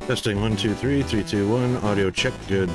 Testing 1, 2, 3, 3, 2, 1. Audio check, good.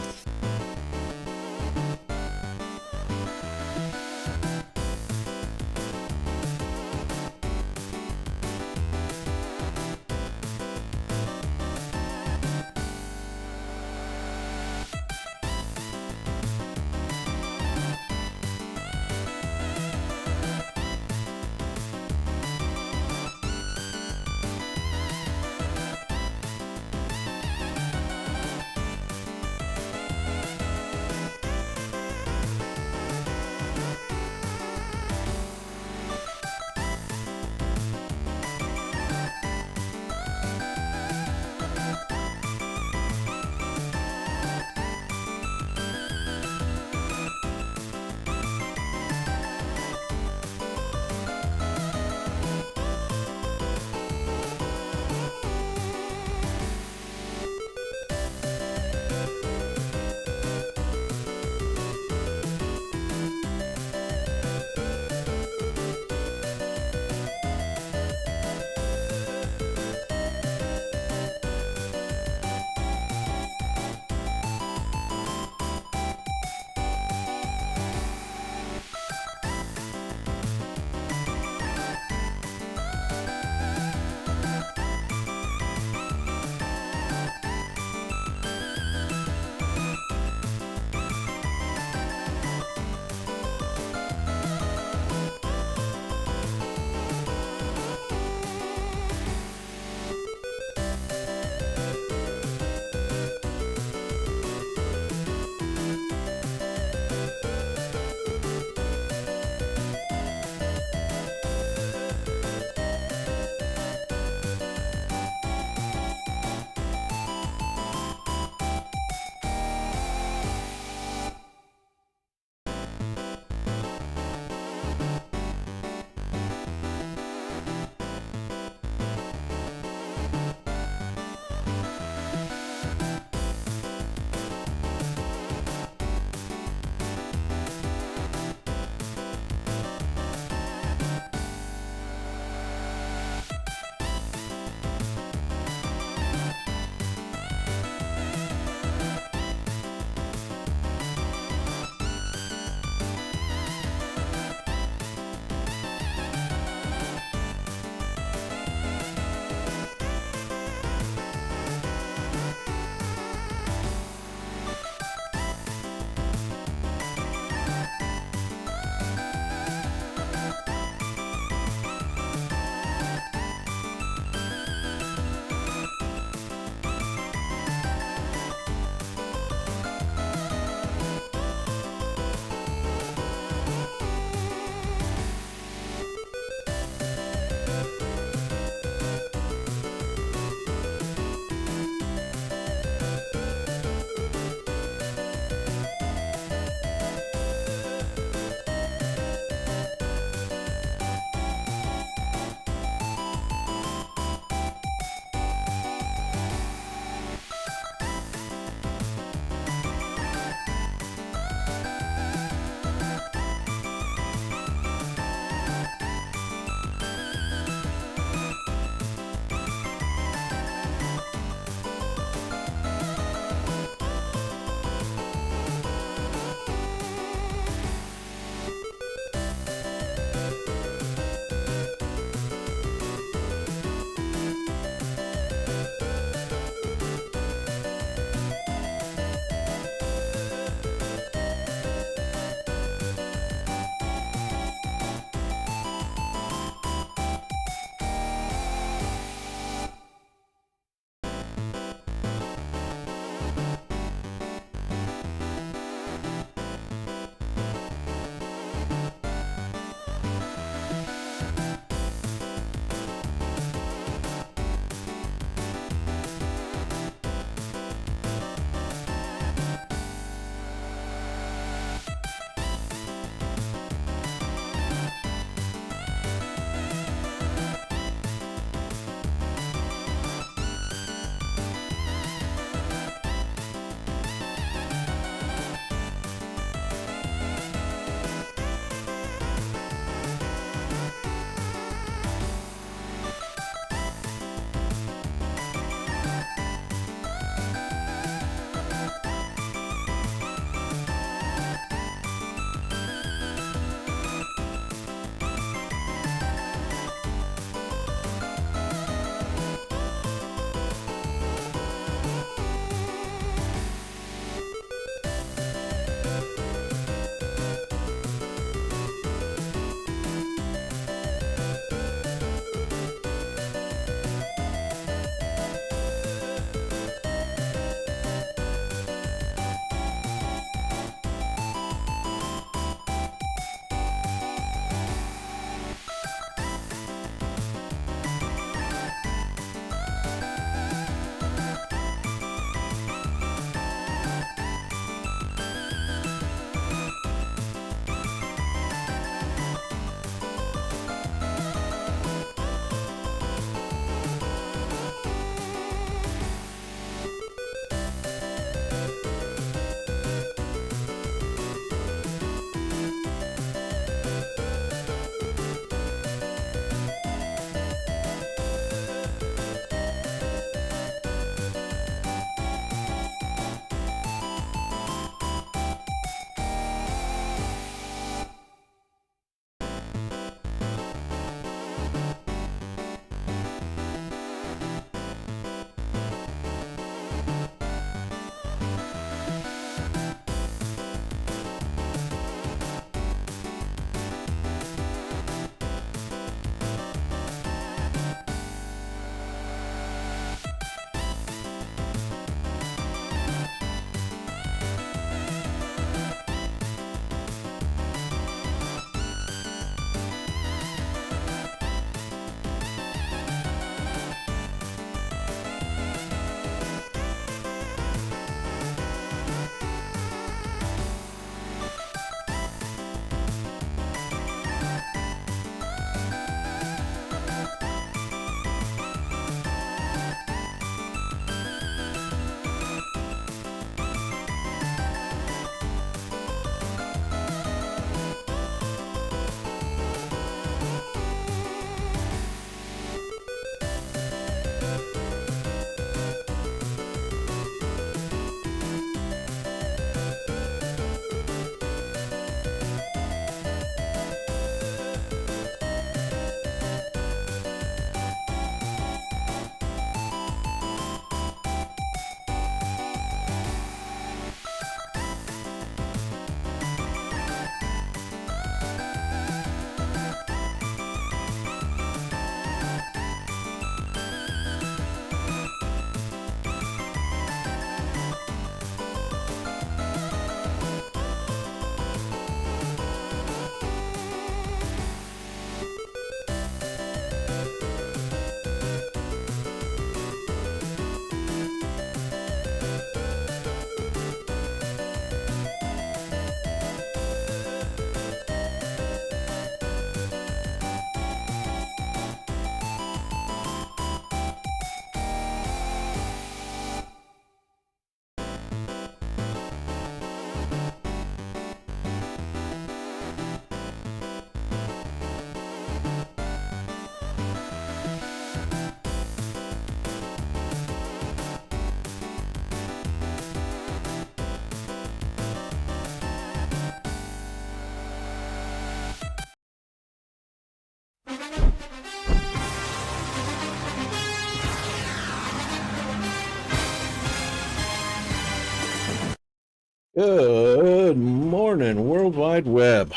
Good morning, World Wide Web.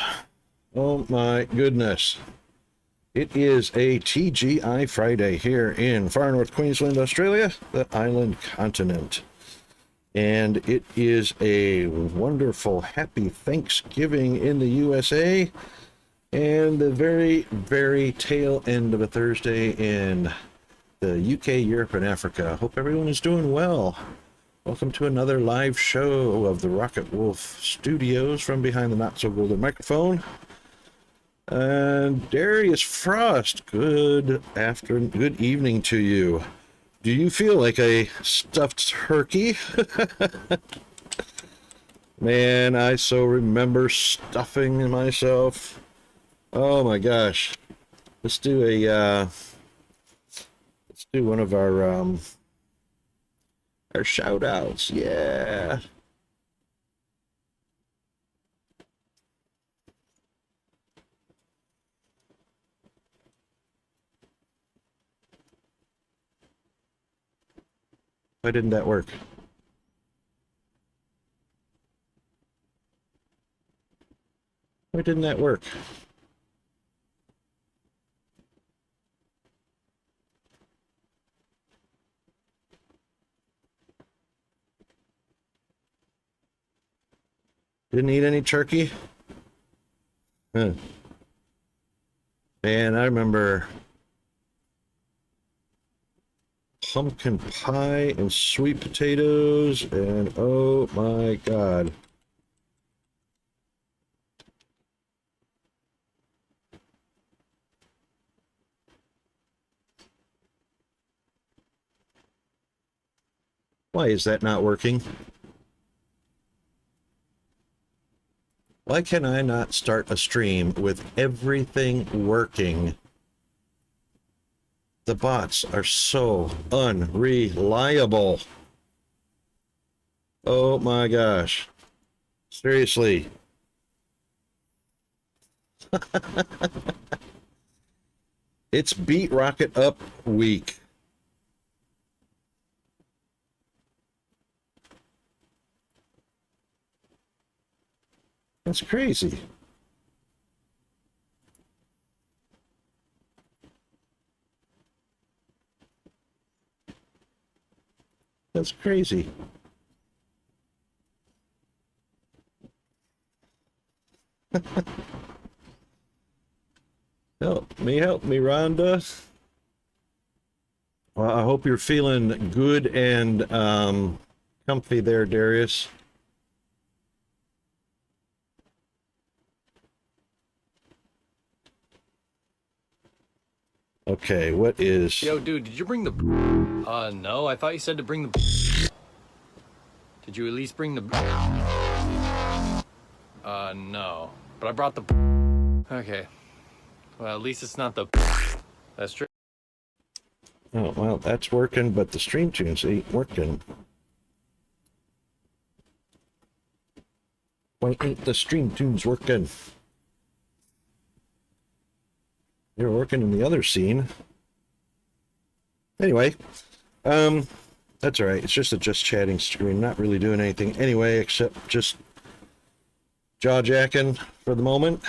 Oh my goodness. It is a TGI Friday here in far north Queensland, Australia, the island continent. And it is a wonderful, happy Thanksgiving in the USA, and the very, very tail end of a Thursday in the UK, Europe, and Africa. Hope everyone is doing well. Welcome to another live show of the Rocket Wolf Studios from behind the not-so-golden microphone. And Darius Frost, good evening to you. Do you feel like a stuffed turkey? Man, I so remember stuffing myself. Oh my gosh. Let's do one of our shout outs. Yeah. Why didn't that work? Why didn't that work? Didn't eat any turkey? Huh. Man, I remember pumpkin pie and sweet potatoes, and oh my god. Why is that not working? Why can I not start a stream with everything working? The bots are so unreliable. Oh my gosh. Seriously. It's Beat Rocket Up week. That's crazy. That's crazy. Help me, Rhonda. Well, I hope you're feeling good and comfy there, Darius. Okay, what is... Yo, dude, did you bring the... no, I thought you said to bring the... Did you at least bring the... no. But I brought the... Okay. Well, at least it's not the... That's true. Oh, well, that's working, but the stream tunes ain't working. Why ain't the stream tunes working? They're working in the other scene. Anyway, that's all right. It's just a just chatting screen, not really doing anything anyway, except just jaw-jacking for the moment.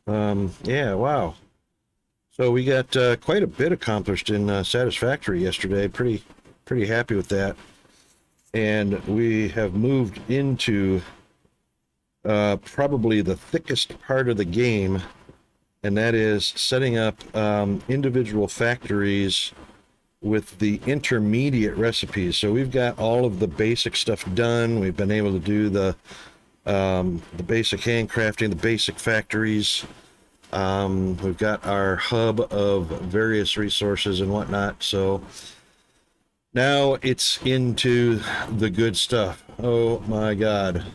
Yeah, wow. So we got quite a bit accomplished in Satisfactory yesterday. Pretty happy with that. And we have moved into probably the thickest part of the game, and that is setting up individual factories with the intermediate recipes. So we've got all of the basic stuff done. We've been able to do the basic handcrafting, the basic factories. We've got our hub of various resources and whatnot. So now it's into the good stuff. Oh my god.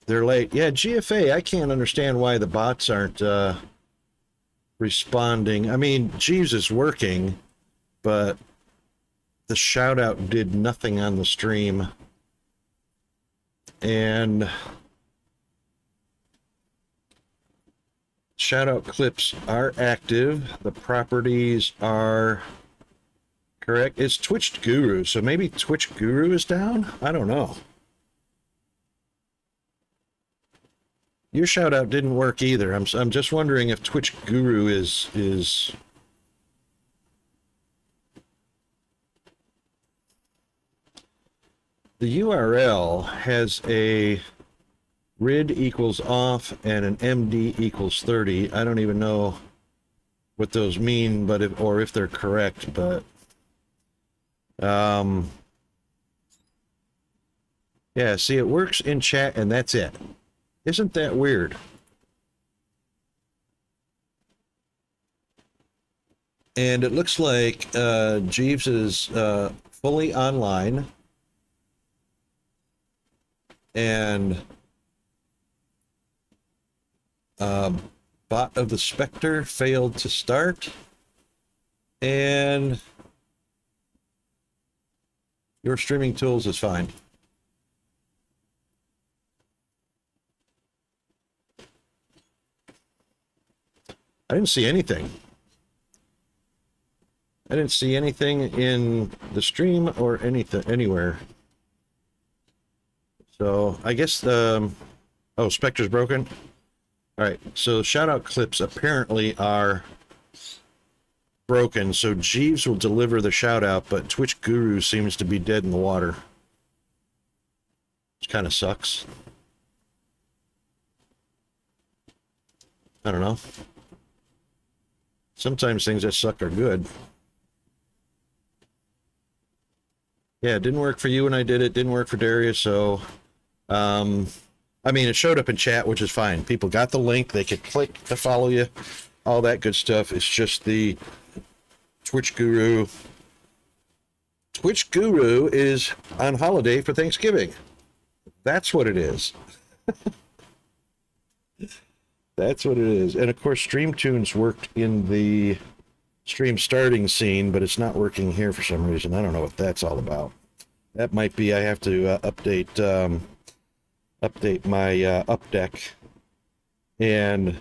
They're late. Yeah, GFA, I can't understand why the bots aren't responding. I mean, Jeeves is working, but the shout out did nothing on the stream. And shout out clips are active. The properties are correct. It's Twitch Guru, so maybe Twitch Guru is down? I don't know. Your shout out didn't work either. I'm just wondering if Twitch Guru is the URL has a RID equals off and an MD equals 30. I don't even know what those mean, but if they're correct, but yeah, see, it works in chat and that's it. Isn't that weird? And it looks like Jeeves is fully online. And bot of the Spectre failed to start. And your streaming tools is fine. I didn't see anything. I didn't see anything in the stream or anything anywhere. So I guess oh, Spectre's broken. All right, so shout out clips apparently are broken. So Jeeves will deliver the shout out, but Twitch Guru seems to be dead in the water. Which kind of sucks. I don't know. Sometimes things that suck are good. Yeah, it didn't work for you when I did it. Didn't work for Darius, so I mean, it showed up in chat, which is fine. People got the link. They could click to follow you. All that good stuff. It's just the Twitch Guru. Twitch Guru is on holiday for Thanksgiving. That's what it is. That's what it is. And of course, StreamTunes worked in the stream starting scene, but it's not working here for some reason. I don't know what that's all about. That might be I have to update my up deck. And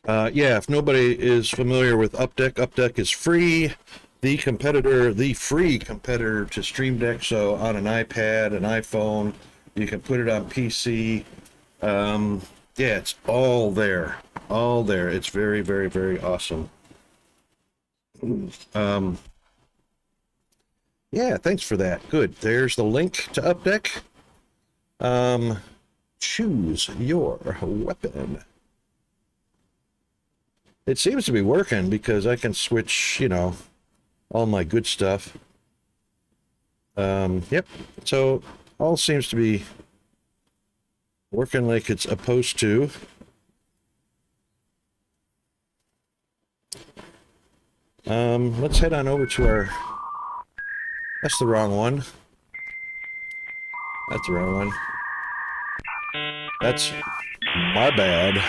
yeah, if nobody is familiar with Updeck is free. The free competitor to Stream Deck. So on an iPad, an iPhone, you can put it on PC. Yeah, it's all there. All there. It's very, very, very awesome. Yeah, thanks for that. Good. There's the link to Updeck. Choose your weapon. It seems to be working because I can switch, you know, all my good stuff. Yep. So all seems to be working like it's supposed to. Let's head on over to our... That's the wrong one. That's the wrong one. That's my bad.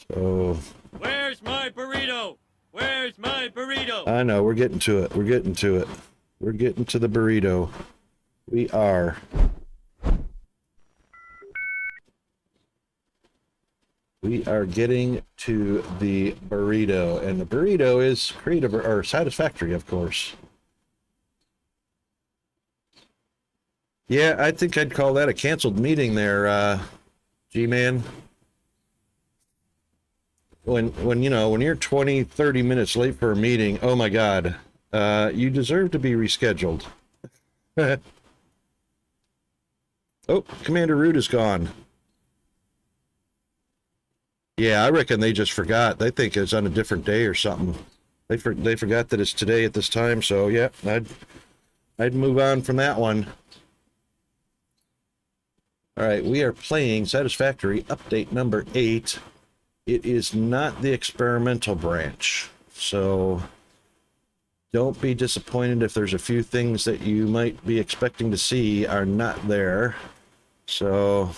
So... Where's my burrito? Where's my burrito? I know, we're getting to it. We're getting to it. We're getting to the burrito. We are. We are getting to the burrito. And the burrito is creative or satisfactory, of course. Yeah, I think I'd call that a canceled meeting there, G-Man. When you know, when you're 20, 30 minutes late for a meeting, oh my God, you deserve to be rescheduled. Oh, Commander Root is gone. Yeah, I reckon they just forgot. They think it's on a different day or something. They forgot that it's today at this time. So yeah, I'd move on from that one. All right, we are playing Satisfactory update number 8. It is not the experimental branch, so don't be disappointed if there's a few things that you might be expecting to see are not there. So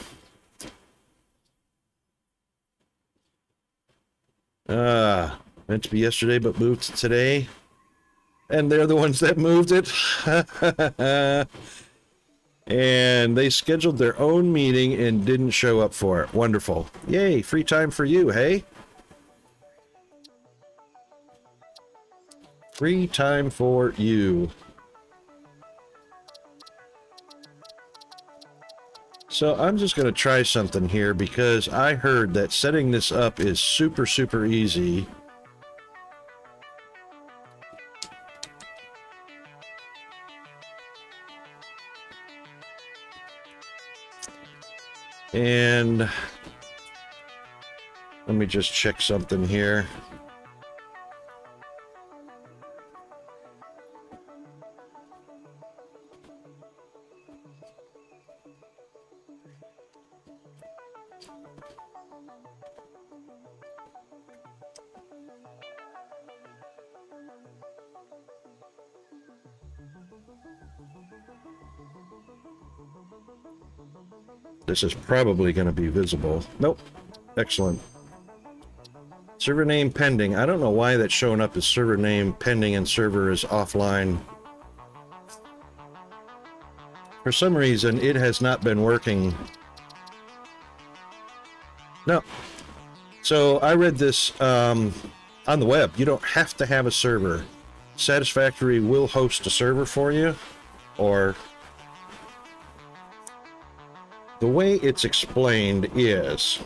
meant to be yesterday but moved to today, and they're the ones that moved it. And they scheduled their own meeting and didn't show up for it. Wonderful. Yay, free time for you, hey? Free time for you. So I'm just going to try something here because I heard that setting this up is super, super easy. And let me just check something here. This is probably going to be visible. Nope. Excellent. Server name pending. I don't know why that's showing up as server name pending and server is offline. For some reason, it has not been working. No. So I read this on the web. You don't have to have a server. Satisfactory will host a server for you, or the way it's explained is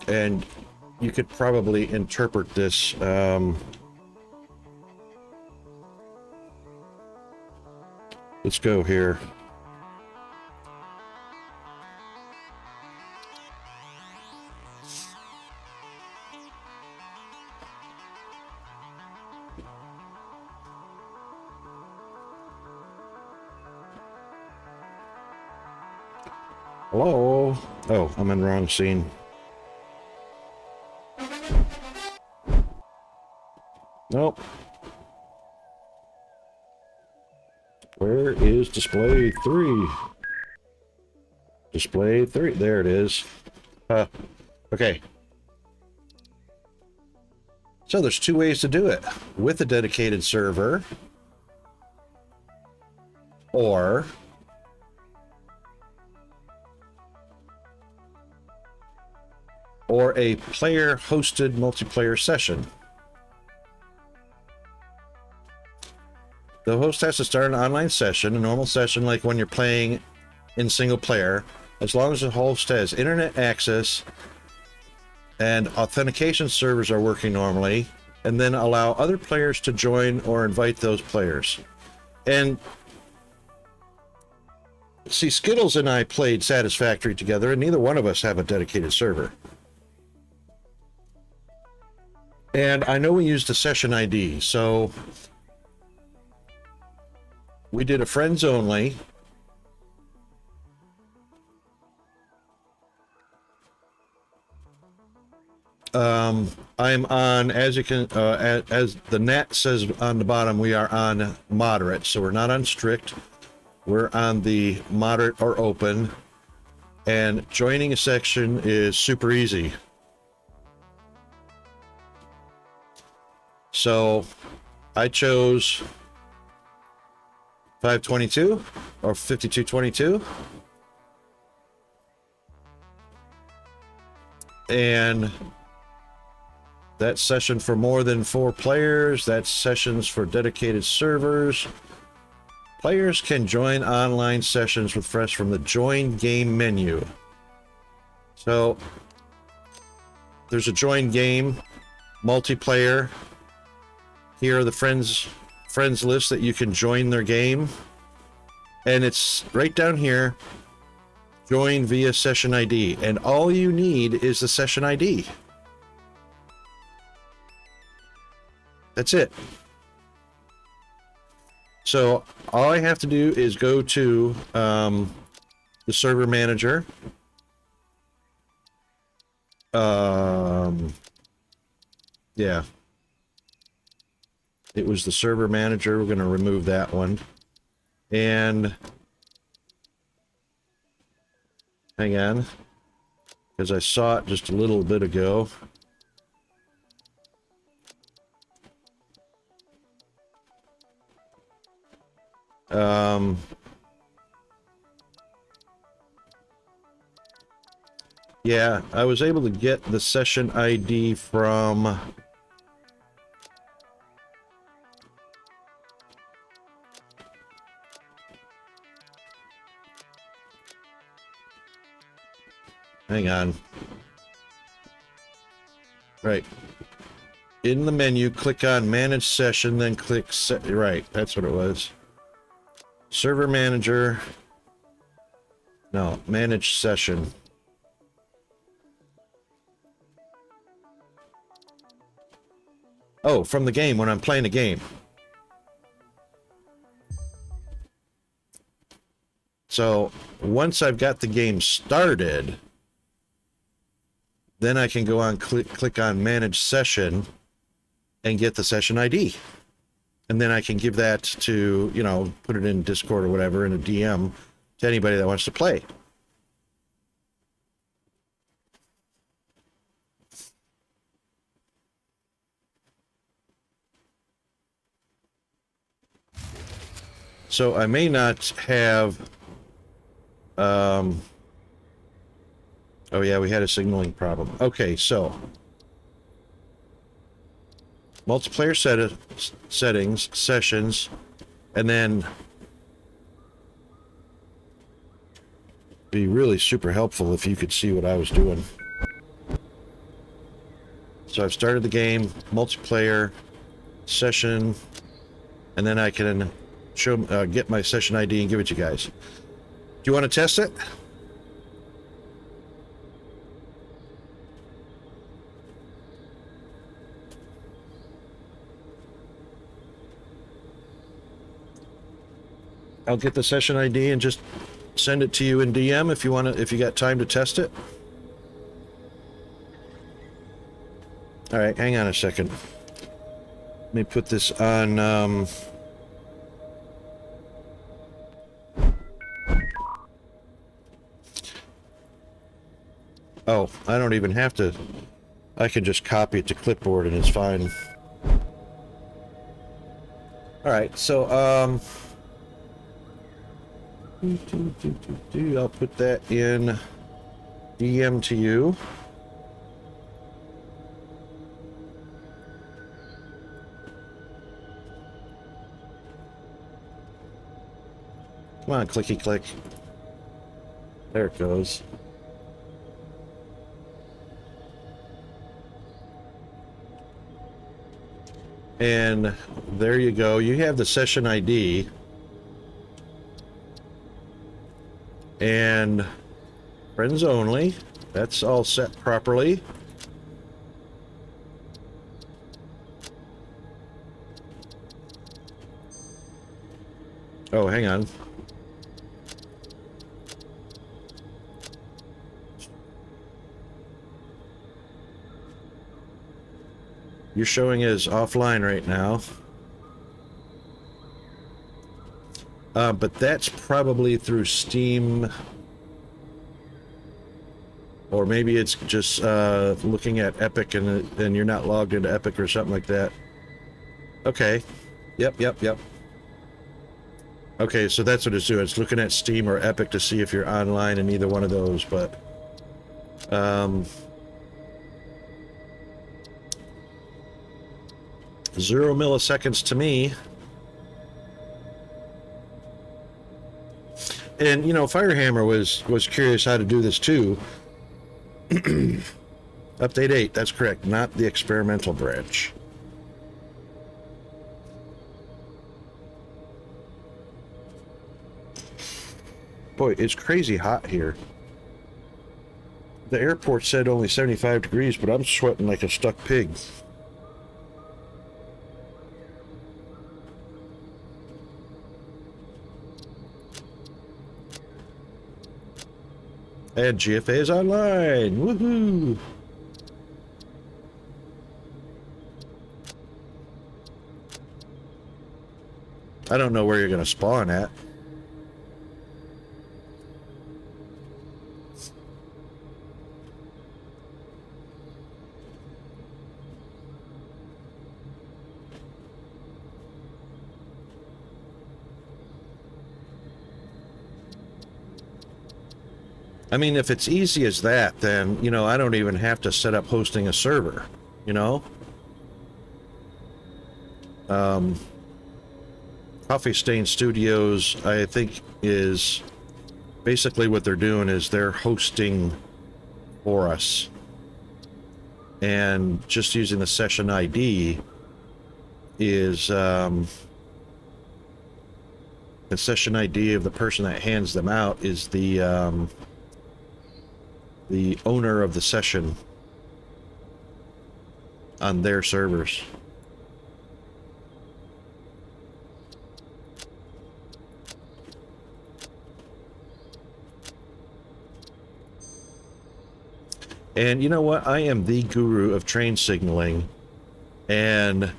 and you could probably interpret this let's go here. Hello? Oh, I'm in the wrong scene. Nope. Where is display 3? Display 3. There it is. Okay. So there's two ways to do it. With a dedicated server, or a player-hosted multiplayer session. The host has to start an online session, a normal session like when you're playing in single player, as long as the host has internet access and authentication servers are working normally, and then allow other players to join or invite those players. And see, Skittles and I played Satisfactory together, and neither one of us have a dedicated server. And I know we used a session ID, so we did a friends only. I'm on, as you can, as the nat says on the bottom, we are on moderate, so we're not on strict. We're on the moderate or open, and joining a section is super easy. So I chose 522 or 5222. And that's session for more than 4 players. That's sessions for dedicated servers. Players can join online sessions with friends from the join game menu. So there's a join game, multiplayer. Here are the friends list that you can join their game. And it's right down here. Join via session ID, and all you need is the session ID. That's it. So all I have to do is go to the server manager. Yeah. It was the server manager. We're going to remove that one. And hang on, because I saw it just a little bit ago. Yeah, I was able to get the session ID from... Hang on. Right. In the menu, click on Manage Session, then click set. Right, that's what it was. Server Manager. No, Manage Session. Oh, from the game when I'm playing a game. So once I've got the game started, then I can go on click on Manage Session and get the session ID. And then I can give that to, you know, put it in Discord or whatever in a DM to anybody that wants to play. So I may not have... oh yeah, we had a signaling problem. Okay, so... multiplayer settings, sessions, and then... be really super helpful if you could see what I was doing. So I've started the game, multiplayer, session, and then I can show get my session ID and give it to you guys. Do you want to test it? I'll get the session ID and just send it to you in DM if you want to, if you got time to test it. All right, hang on a second. Let me put this on. Oh, I don't even have to. I can just copy it to clipboard and it's fine. All right, so I'll put that in DM to you. Come on, clicky click. There it goes. And there you go. You have the session ID. And friends only. That's all set properly. Oh, hang on. You're showing as offline right now. But that's probably through Steam. Or maybe it's just looking at Epic and you're not logged into Epic or something like that. Okay. Yep. Okay, so that's what it's doing. It's looking at Steam or Epic to see if you're online in either one of those, but... 0 milliseconds to me. And, you know, Firehammer was curious how to do this too. Update 8, that's correct, not the experimental branch. Boy, it's crazy hot here. The airport said only 75 degrees, but I'm sweating like a stuck pig. And GFA is online! Woohoo! I don't know where you're going to spawn at. I mean, if it's easy as that, then, you know, I don't even have to set up hosting a server, you know? Coffee Stain Studios, I think, is basically what they're doing is they're hosting for us. And just using the session ID is, the session ID of the person that hands them out is the owner of the session on their servers. And you know what? I am the guru of train signaling, and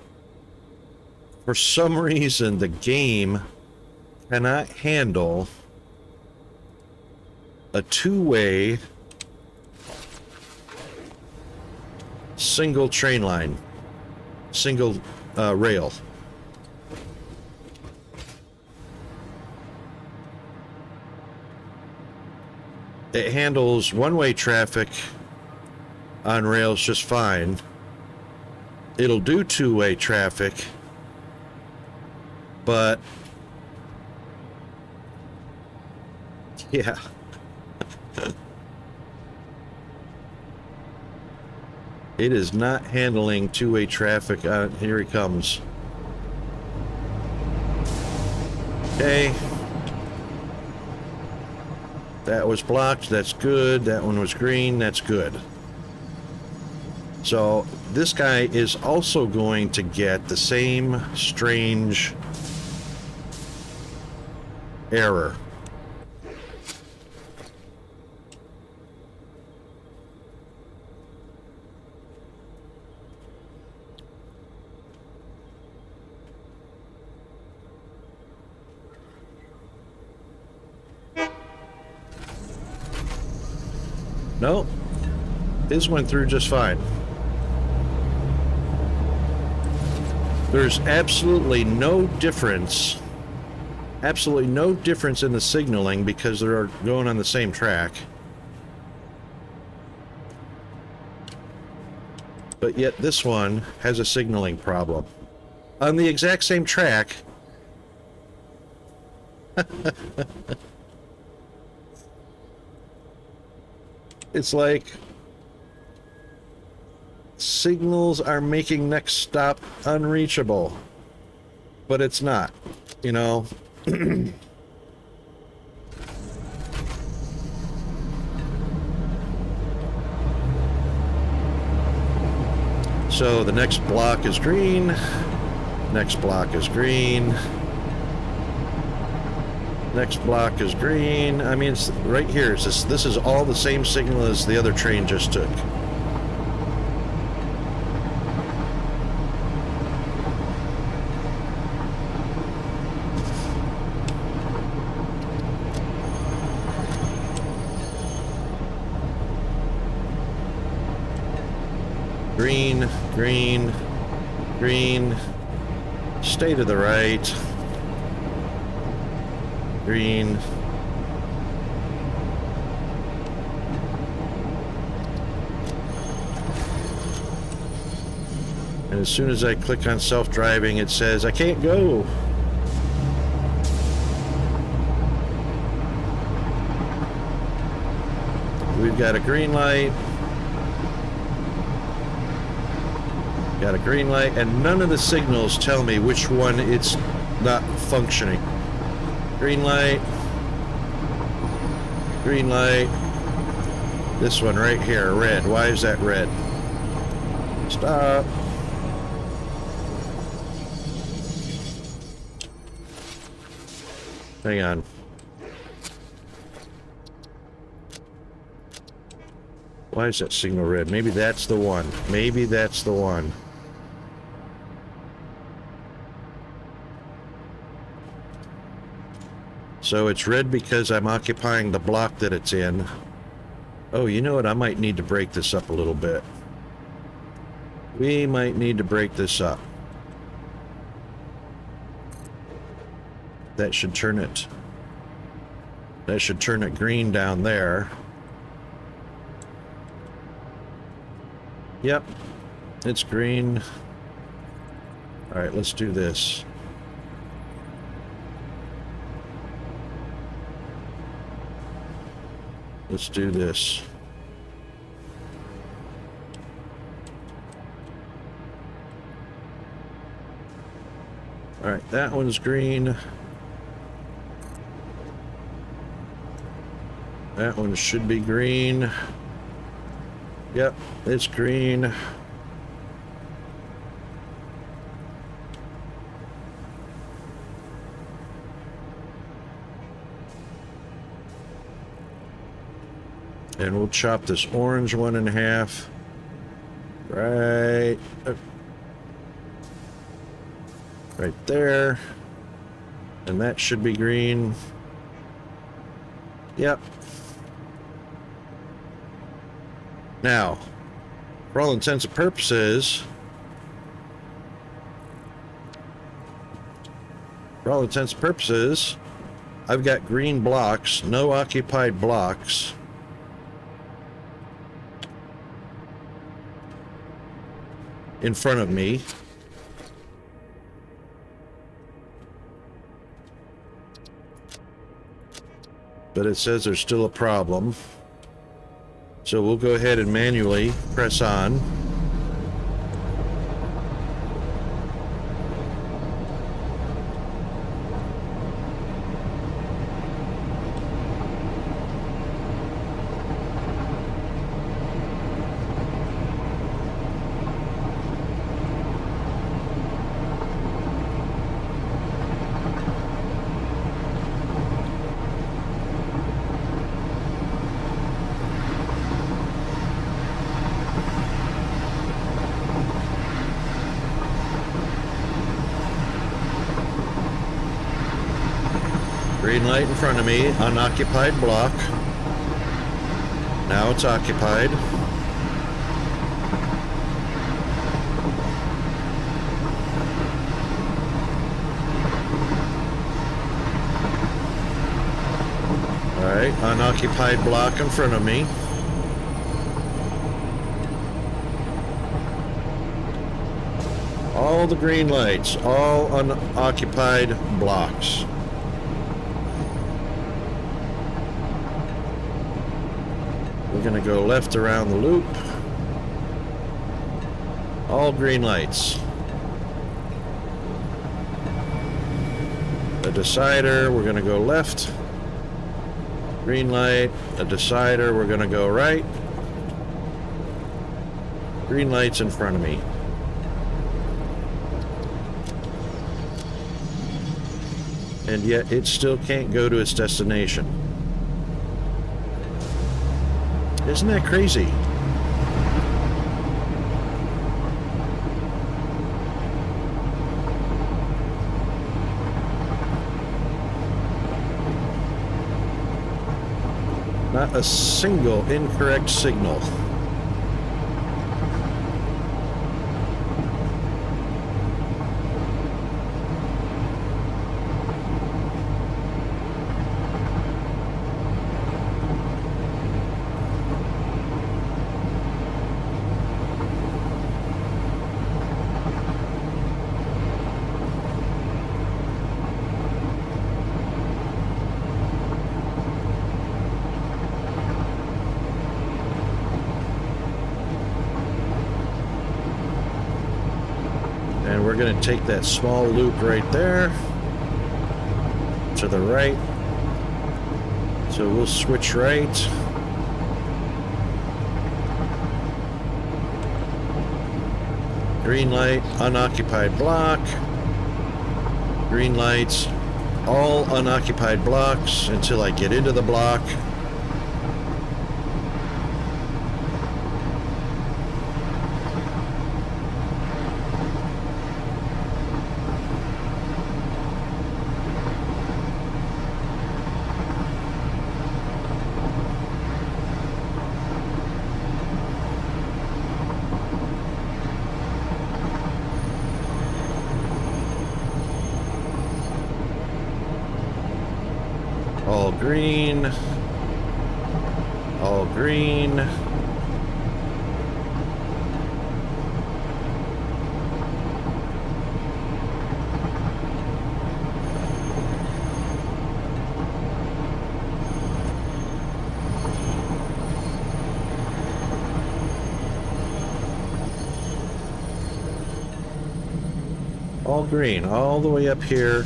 for some reason the game cannot handle a two-way single train line, single rail. It handles one-way traffic on rails just fine. It'll do two-way traffic, but yeah. It is not handling two-way traffic. Here he comes. Okay. That was blocked. That's good. That one was green. That's good. So this guy is also going to get the same strange error. No, his went through just fine. There's absolutely no difference in the signaling because they're going on the same track. But yet this one has a signaling problem. On the exact same track. It's like signals are making next stop unreachable, but it's not, you know. So the next block is green, next block is green, next block is green. I mean, it's right here. It's just, this is all the same signal as the other train just took. Green, green, green, stay to the right, green, and as soon as I click on self-driving, it says I can't go. We've got a green light. Got a green light, and none of the signals tell me which one it's not functioning. Green light. Green light. This one right here, red. Why is that red? Stop. Hang on. Why is that signal red? Maybe that's the one. Maybe that's the one. So it's red because I'm occupying the block that it's in. Oh, you know what? I might need to break this up a little bit. We might need to break this up. That should turn it. That should turn it green down there. Yep, it's green. All right, let's do this. Let's do this. All right, that one's green. That one should be green. Yep, it's green. And we'll chop this orange one in half. Right. Right there. And that should be green. Yep. Now, for all intents and purposes, I've got green blocks, no occupied blocks. In front of me. But it says there's still a problem. So we'll go ahead and manually press on. Green light in front of me, unoccupied block. Now it's occupied. Alright, unoccupied block in front of me. All the green lights, all unoccupied blocks. We're going to go left around the loop. All green lights. A decider, we're going to go left. Green light, a decider, we're going to go right. Green lights in front of me. And yet it still can't go to its destination. Isn't that crazy? Not a single incorrect signal. And we're going to take that small loop right there to the right. So we'll switch right. Green light, unoccupied block. Green lights, all unoccupied blocks until I get into the block. All green. All green. All green, all the way up here.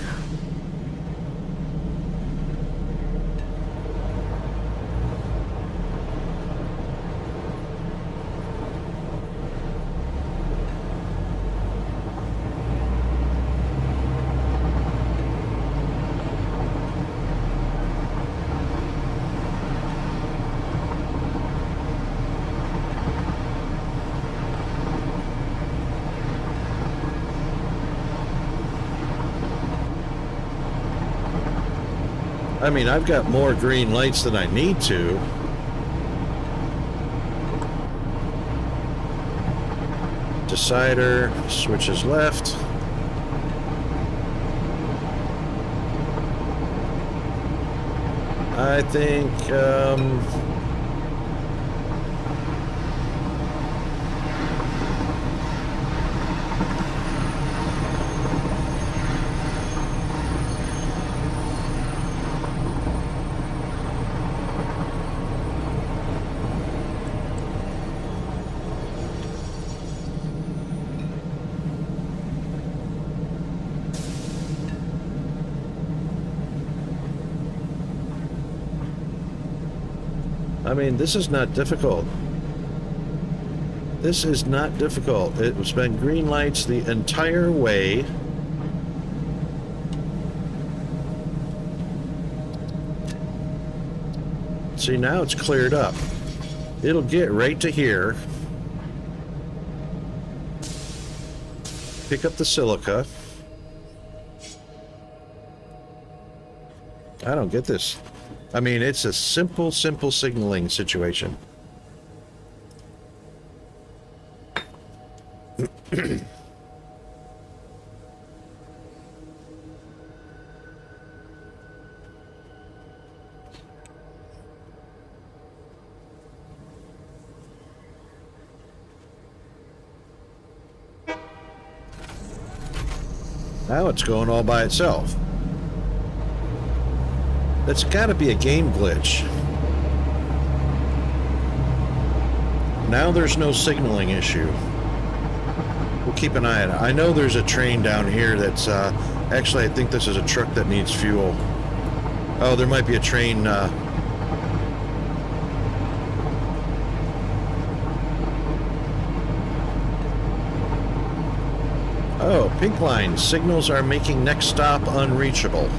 I mean, I've got more green lights than I need to. Decider switches left. I think, this is not difficult. This is not difficult. It's been green lights the entire way. See, now it's cleared up. It'll get right to here. Pick up the silica. I don't get this. I mean, it's a simple signaling situation. Now it's going all by itself. That's got to be a game glitch. Now there's no signaling issue. We'll keep an eye on it. I know there's a train down here that's, actually I think this is a truck that needs fuel. Oh, there might be a train, Oh, pink line. Signals are making next stop unreachable.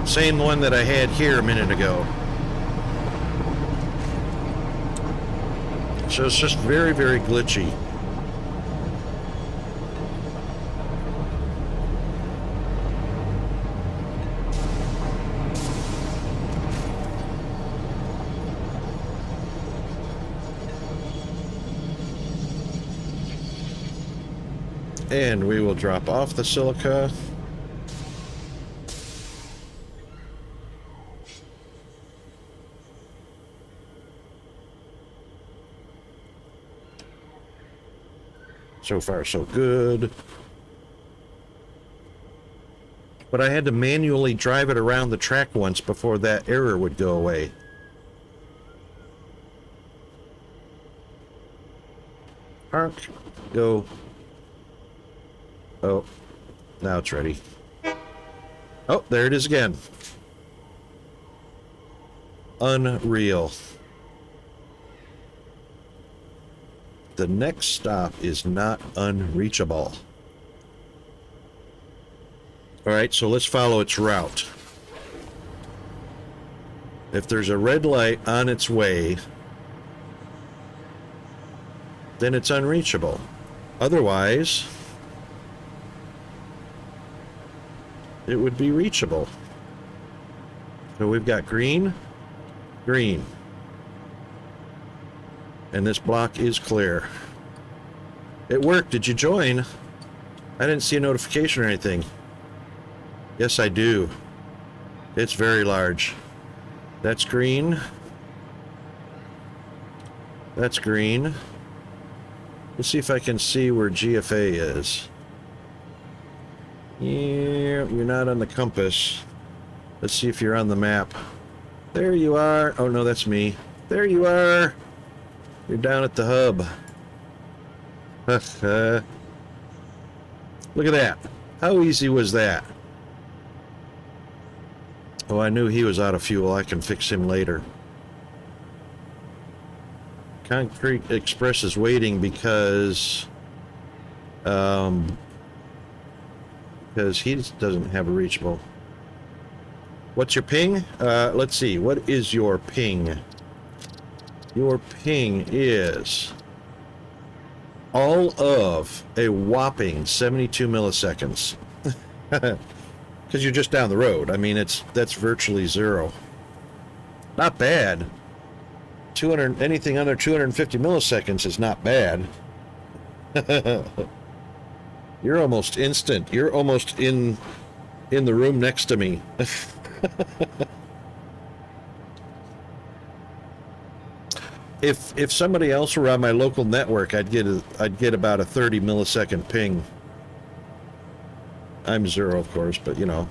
Same one that I had here a minute ago. So it's just very glitchy. And we will drop off the silica. So far, so good. But I had to manually drive it around the track once before that error would go away. Park. Go. Oh, now it's ready. Oh, there it is again. Unreal. The next stop is not unreachable. All right, so let's follow its route. If there's a red light on its way, then it's unreachable. Otherwise, it would be reachable. So we've got green, green. And this block is clear. It worked. Did you join? I didn't see a notification or anything. Yes, I do. It's very large. That's green. That's green. Let's see if I can see where GFA is. Yeah, you're not on the compass. Let's see if you're on the map. There you are. Oh, no, that's me. There you are. You're down at the hub. Look at that. How easy was that? Oh, I knew he was out of fuel. I can fix him later. Concrete Express is waiting because he doesn't have a reachable. What's your ping? Let's see. What is your ping? Your ping is all of a whopping 72 milliseconds. Because you're just down the road. I mean, that's virtually zero. Not bad. 200, anything under 250 milliseconds is not bad. You're almost instant. You're almost in the room next to me. If somebody else were on my local network, I'd get about a 30 millisecond ping. I'm zero, of course, but you know.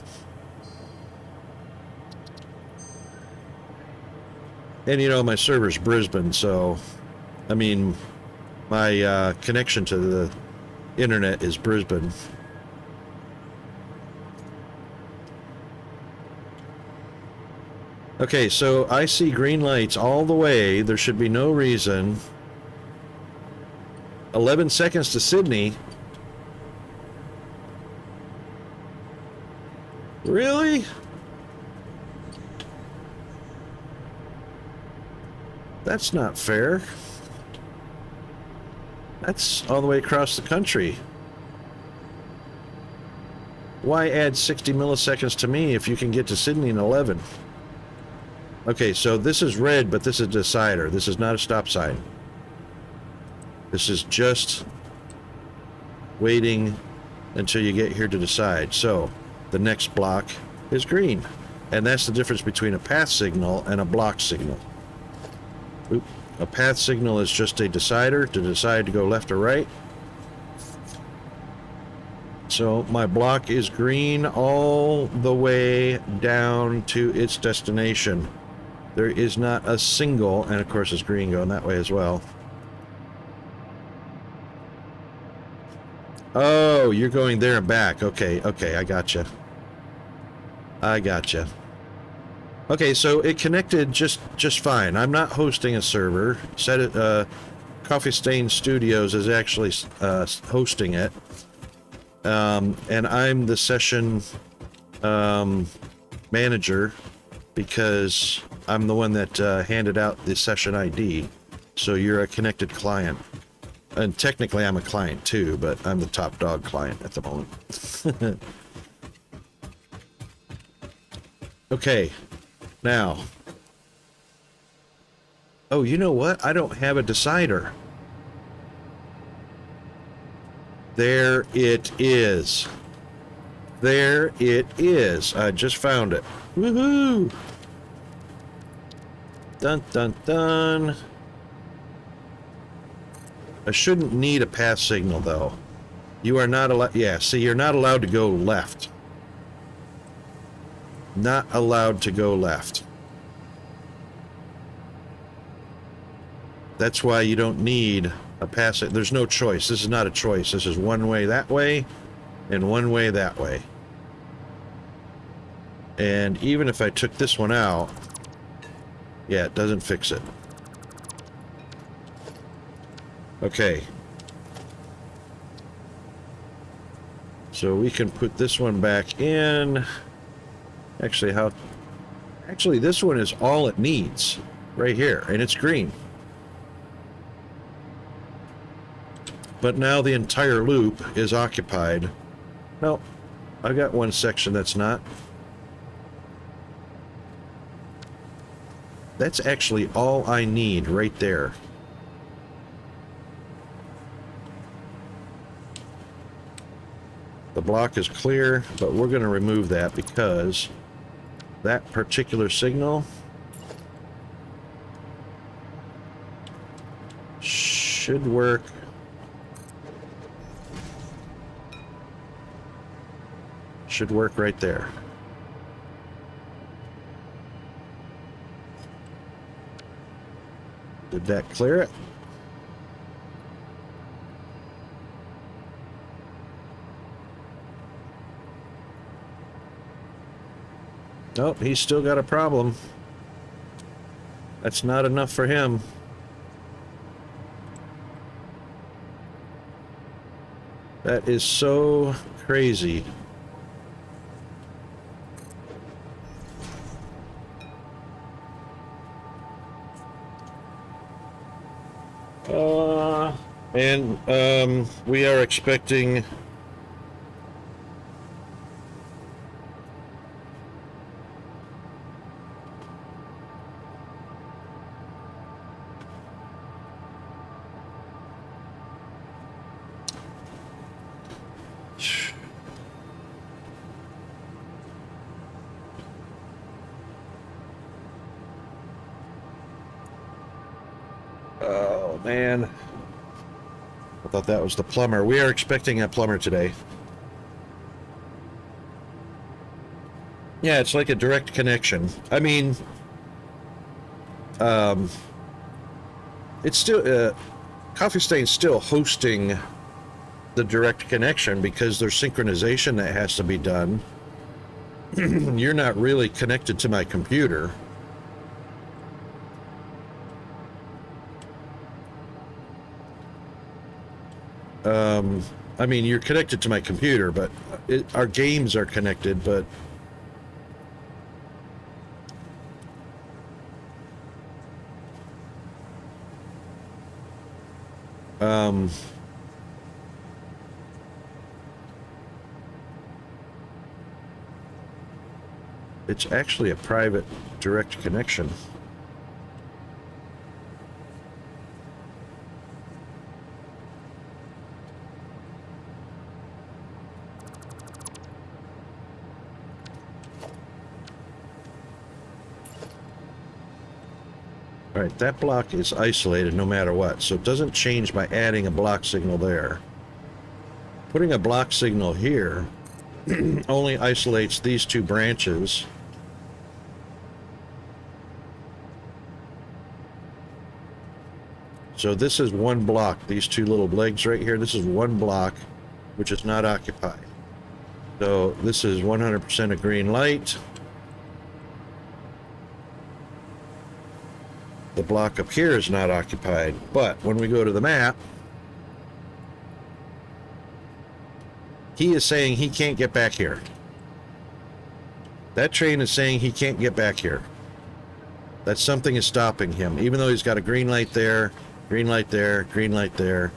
And you know, my server's Brisbane, so I mean, my connection to the internet is Brisbane. Okay, so I see green lights all the way. There should be no reason. 11 seconds to Sydney. Really? That's not fair. That's all the way across the country. Why add 60 milliseconds to me if you can get to Sydney in 11? Okay, so this is red, but this is a decider. This is not a stop sign. This is just waiting until you get here to decide. So the next block is green. And that's the difference between a path signal and a block signal. Oop. A path signal is just a decider to decide to go left or right. So my block is green all the way down to its destination. There is not a single, and of course it's green going that way as well. Oh, you're going there and back. Okay, I gotcha. I gotcha. Okay, so it connected just fine. I'm not hosting a server. Coffee Stain Studios is actually hosting it. And I'm the session manager because I'm the one that handed out the session ID. So you're a connected client. And technically I'm a client too, but I'm the top dog client at the moment. Okay, now. Oh, you know what? I don't have a decider. There it is. There it is. I just found it. Woohoo! Dun dun dun. I shouldn't need a path signal though. You are not allowed. Yeah, see, you're not allowed to go left. Not allowed to go left. That's why you don't need a pass. There's no choice. This is not a choice. This is one way that way and one way that way. And even if I took this one out, yeah, it doesn't fix it. Okay. So we can put this one back in. Actually, this one is all it needs right here, and it's green. But now the entire loop is occupied. No, I've got one section that's not. That's actually all I need right there. The block is clear, but we're going to remove that because that particular signal should work. Should work right there. Did that clear it? Nope, he's still got a problem. That's not enough for him. That is so crazy. And we are expecting oh man, I thought that was the plumber. We are expecting a plumber today. Yeah, it's like a direct connection. I mean, it's still Coffee Stain's still hosting the direct connection because there's synchronization that has to be done. You're not really connected to my computer. I mean, you're connected to my computer, but our games are connected, but it's actually a private direct connection. All right, that block is isolated no matter what, so it doesn't change by adding a block signal there. Putting a block signal here only isolates these two branches. So this is one block, these two little legs right here, this is one block which is not occupied. So this is 100% a green light. The block up here is not occupied, but when we go to the map, he is saying he can't get back here. That train is saying he can't get back here. That something is stopping him, even though he's got a green light there, green light there, green light there.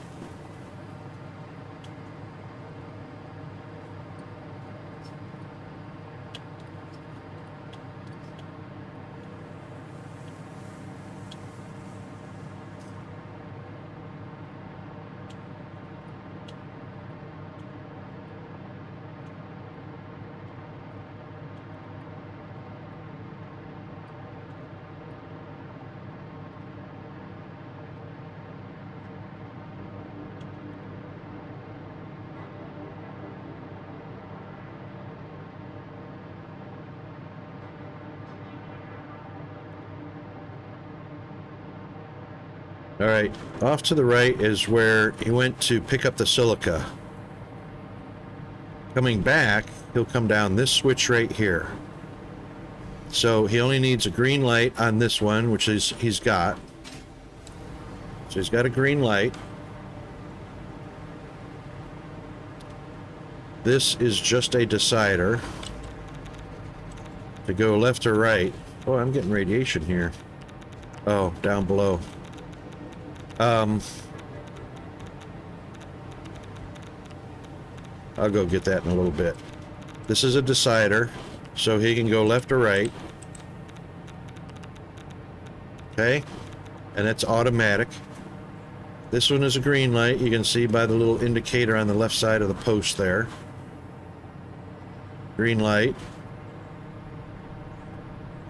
All right, off to the right is where he went to pick up the silica. Coming back, he'll come down this switch right here. So he only needs a green light on this one, which is he's got. So he's got a green light. This is just a decider to go left or right. Oh, I'm getting radiation here. Oh, down below. I'll go get that in a little bit. This is a decider, so he can go left or right. Okay, and that's automatic. This one is a green light. You can see by the little indicator on the left side of the post there. Green light.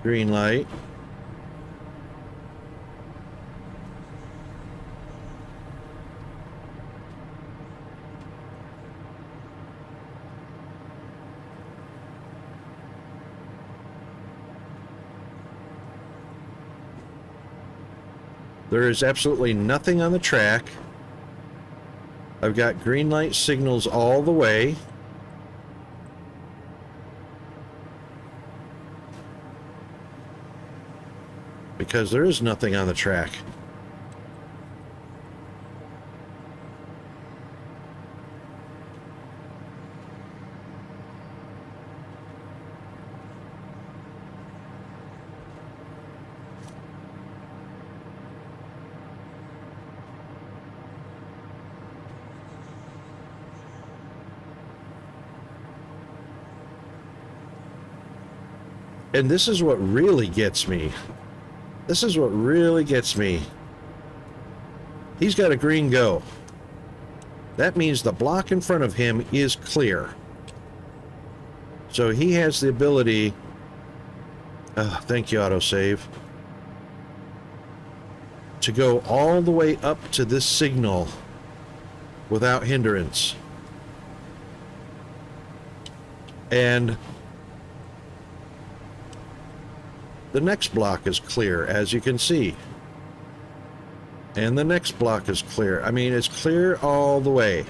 Green light. There is absolutely nothing on the track. I've got green light signals all the way. because there is nothing on the track. And this is what really gets me. This is what really gets me. He's got a green go. That means the block in front of him is clear. So he has the ability... thank you, autosave. To go all the way up to this signal without hindrance. And the next block is clear, as you can see. And the next block is clear. I mean, it's clear all the way.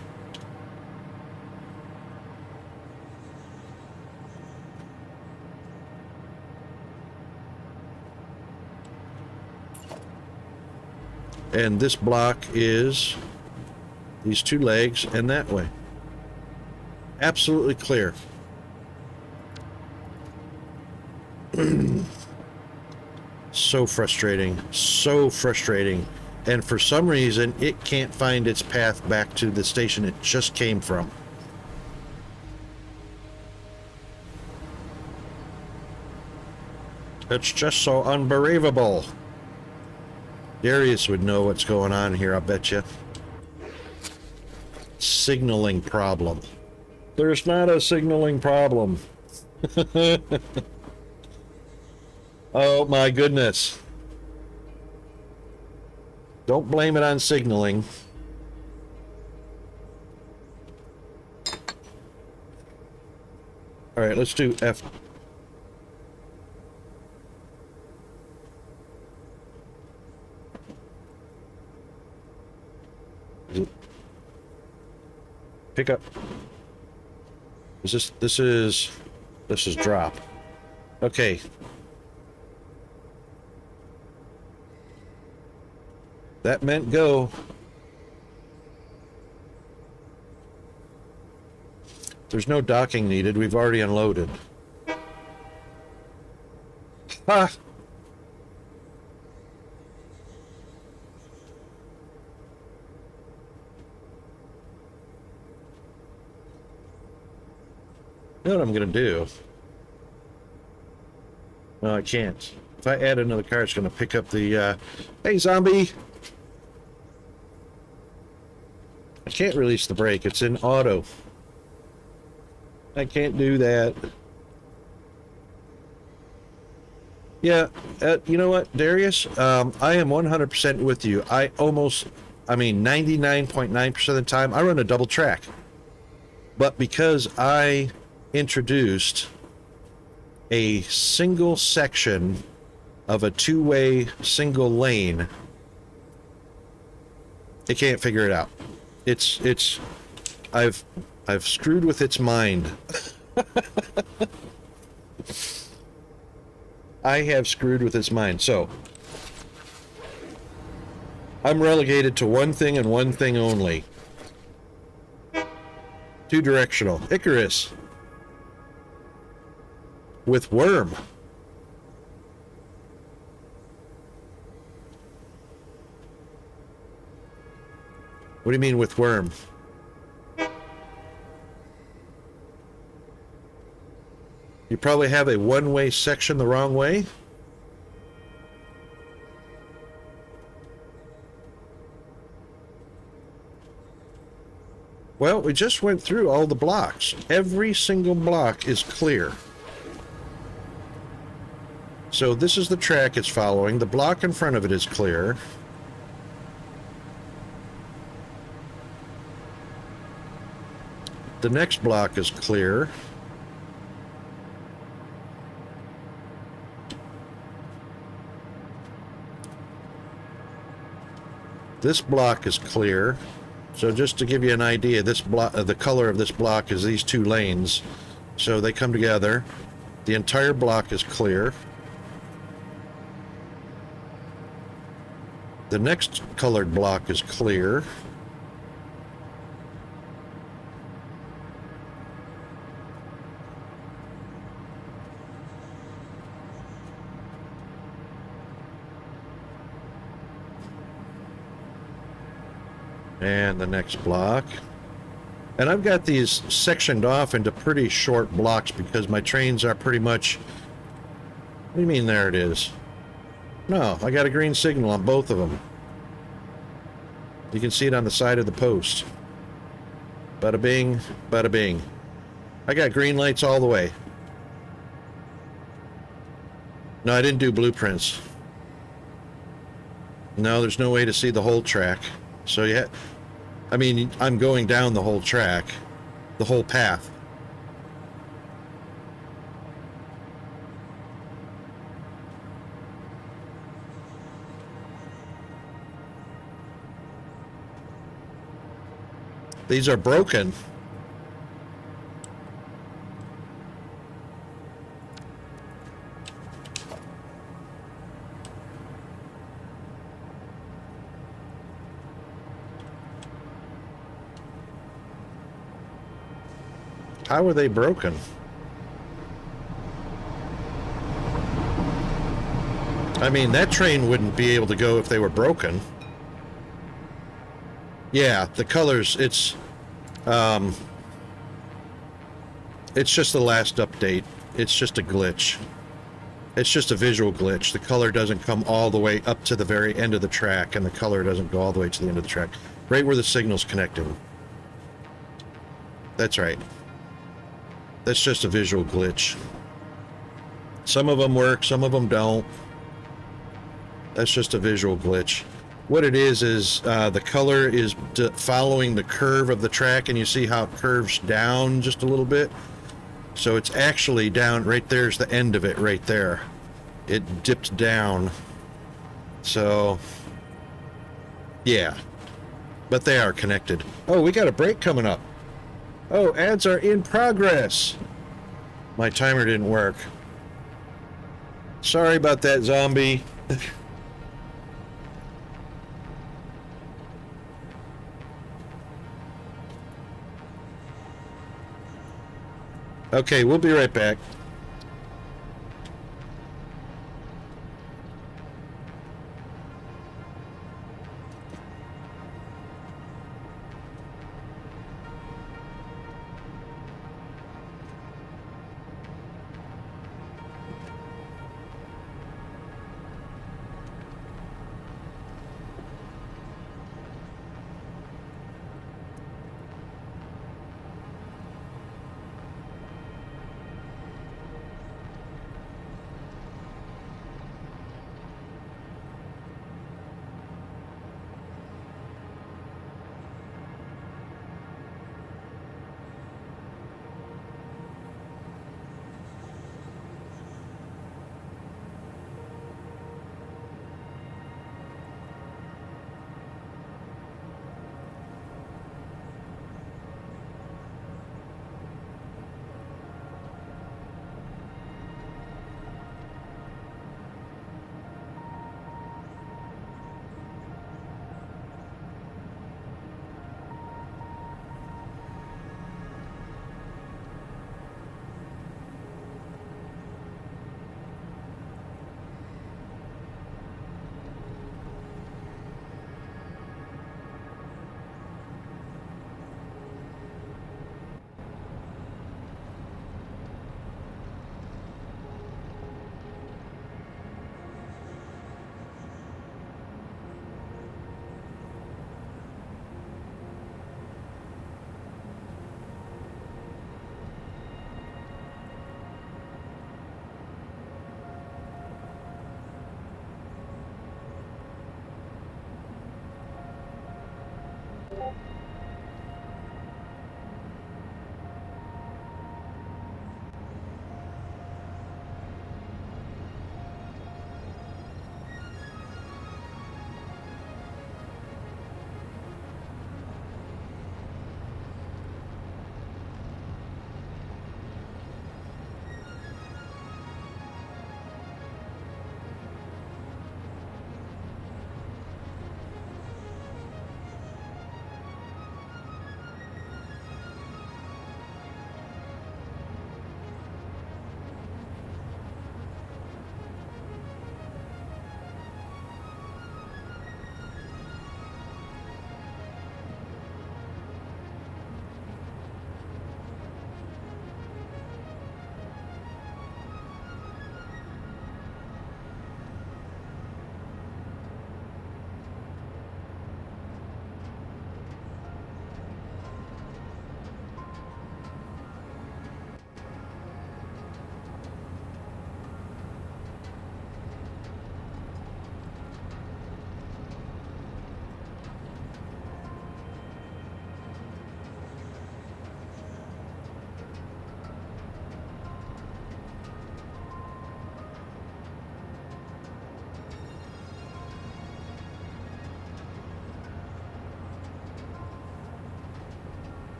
And this block is these two legs and that way. Absolutely clear. So frustrating. So frustrating. And for some reason, it can't find its path back to the station it just came from. It's just so unbelievable. Darius would know what's going on here, I bet you. Signaling problem. There's not a signaling problem. Oh my goodness. Don't blame it on signaling. All right, let's do F. Pick up. This is drop. Okay. That meant go. There's no docking needed. We've already unloaded. Ha! You know what I'm gonna do? No, I can't. If I add another car, it's gonna pick up the, hey, zombie! I can't release the brake. It's in auto. I can't do that. Yeah, you know what, Darius? I am 100% with you. I mean, 99.9% of the time, I run a double track. But because I introduced a single section of a two-way single lane, it can't figure it out. I've screwed with its mind. I have screwed with its mind. So I'm relegated to one thing and one thing only. Two directional. Icarus. With worm. What do you mean with worm? You probably have a one-way section the wrong way. Well, we just went through all the blocks. Every single block is clear. So this is the track it's following. The block in front of it is clear. The next block is clear. This block is clear. So just to give you an idea, this block, the color of this block is these two lanes. So they come together. The entire block is clear. The next colored block is clear. And the next block. And I've got these sectioned off into pretty short blocks because my trains are pretty much... What do you mean there it is? No, I got a green signal on both of them. You can see it on the side of the post. Bada bing, bada bing. I got green lights all the way. No, I didn't do blueprints. No, there's no way to see the whole track. So yeah, I mean, I'm going down the whole track, the whole path. These are broken. How are they broken? I mean, that train wouldn't be able to go if they were broken. Yeah, the colors, it's just the last update. It's just a glitch. It's just a visual glitch. The color doesn't come all the way up to the very end of the track, and the color doesn't go all the way to the end of the track. Right where the signal's connecting. That's right. That's just a visual glitch. Some of them work, some of them don't. That's just a visual glitch. What it is the color is following the curve of the track, and you see how it curves down just a little bit. So it's actually down, right there's the end of it right there. It dipped down. So, yeah. But they are connected. Oh, we got a break coming up. Oh, ads are in progress. My timer didn't work. Sorry about that, zombie. Okay, we'll be right back.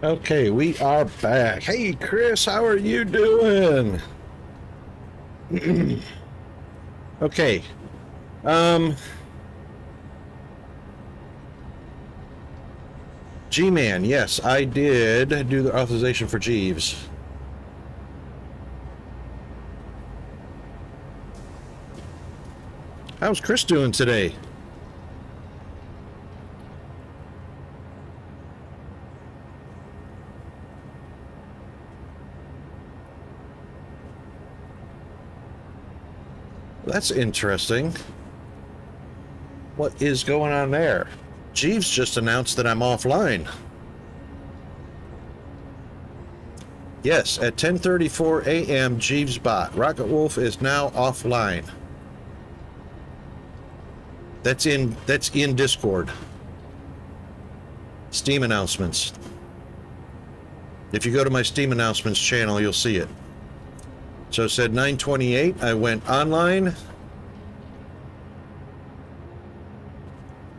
Okay, we are back. Hey, Chris, how are you doing? Okay. G-Man, yes, I did do the authorization for Jeeves. How's Chris doing today? That's interesting. What is going on there? Jeeves just announced that I'm offline. Yes, at 10:34 a.m. Jeeves bot. Rocket Wolf is now offline. That's in Discord. Steam announcements. If you go to my Steam announcements channel, you'll see it. So it said 9:28. I went online.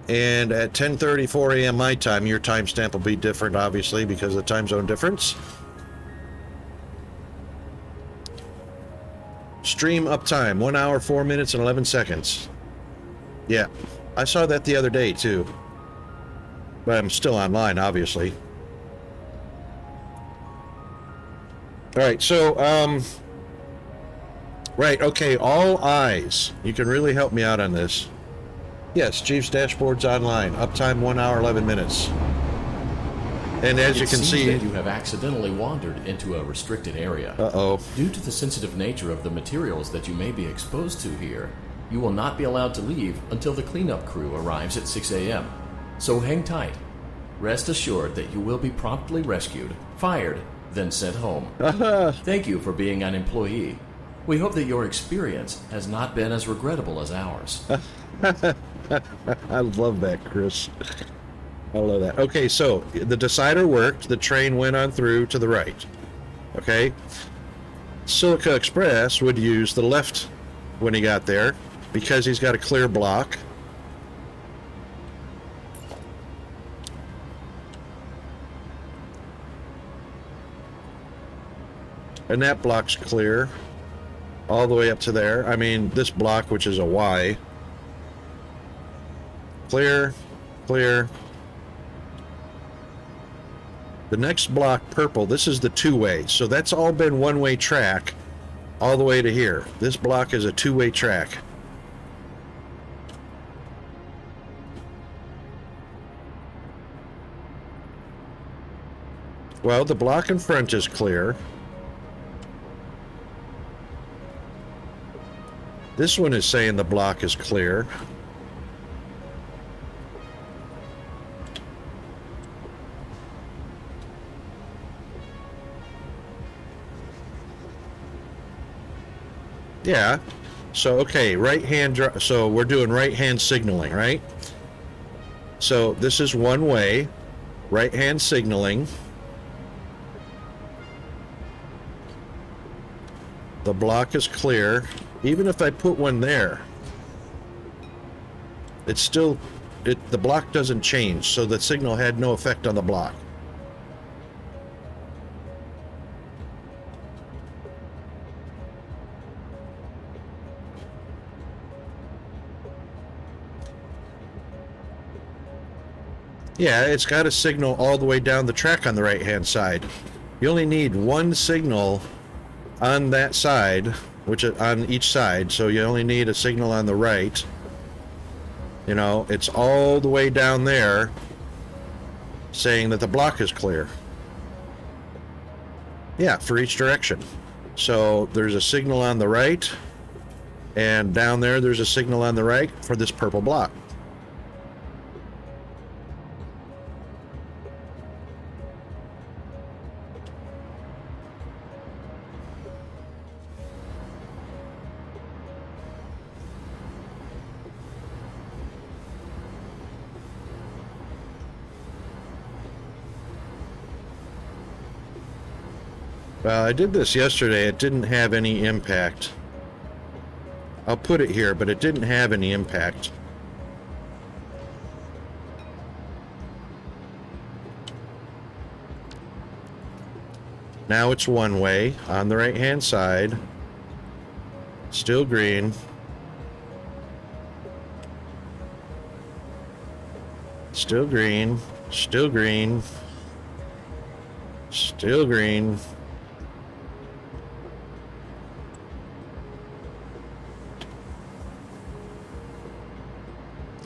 And at 10:34 a.m. my time, your timestamp will be different, obviously, because of the time zone difference. Stream uptime, 1 hour, 4 minutes, and 11 seconds. Yeah, I saw that the other day, too. But I'm still online, obviously. All right, so, right, okay, all eyes. You can really help me out on this. Yes, Jeeves dashboard's online. Uptime 1 hour, 11 minutes. And as you can see, that you have accidentally wandered into a restricted area. Uh-oh. Due to the sensitive nature of the materials that you may be exposed to here, you will not be allowed to leave until the cleanup crew arrives at 6 a.m. So hang tight. Rest assured that you will be promptly rescued, fired, then sent home. Thank you for being an employee. We hope that your experience has not been as regrettable as ours. I love that, Chris. I love that. Okay, so the decider worked. The train went on through to the right. Okay? Silica Express would use the left when he got there because he's got a clear block. And that block's clear all the way up to there. I mean, this block, which is a Y. Clear, clear. The next block, purple, this is the two-way. So that's all been one-way track all the way to here. This block is a two-way track. Well, the block in front is clear. This one is saying the block is clear. Yeah. So, okay, right hand, so we're doing right hand signaling, right? So this is one way, right hand signaling. The block is clear. Even if I put one there, it's still, the block doesn't change, so the signal had no effect on the block. Yeah, it's got a signal all the way down the track on the right-hand side. You only need one signal on that side, which is on each side, so you only need a signal on the right. You know, it's all the way down there saying that the block is clear. Yeah, for each direction. So there's a signal on the right, and down there there's a signal on the right for this purple block. Well, I did this yesterday. It didn't have any impact. I'll put it here, but it didn't have any impact. Now it's one way on the right-hand side. Still green. Still green. Still green. Still green.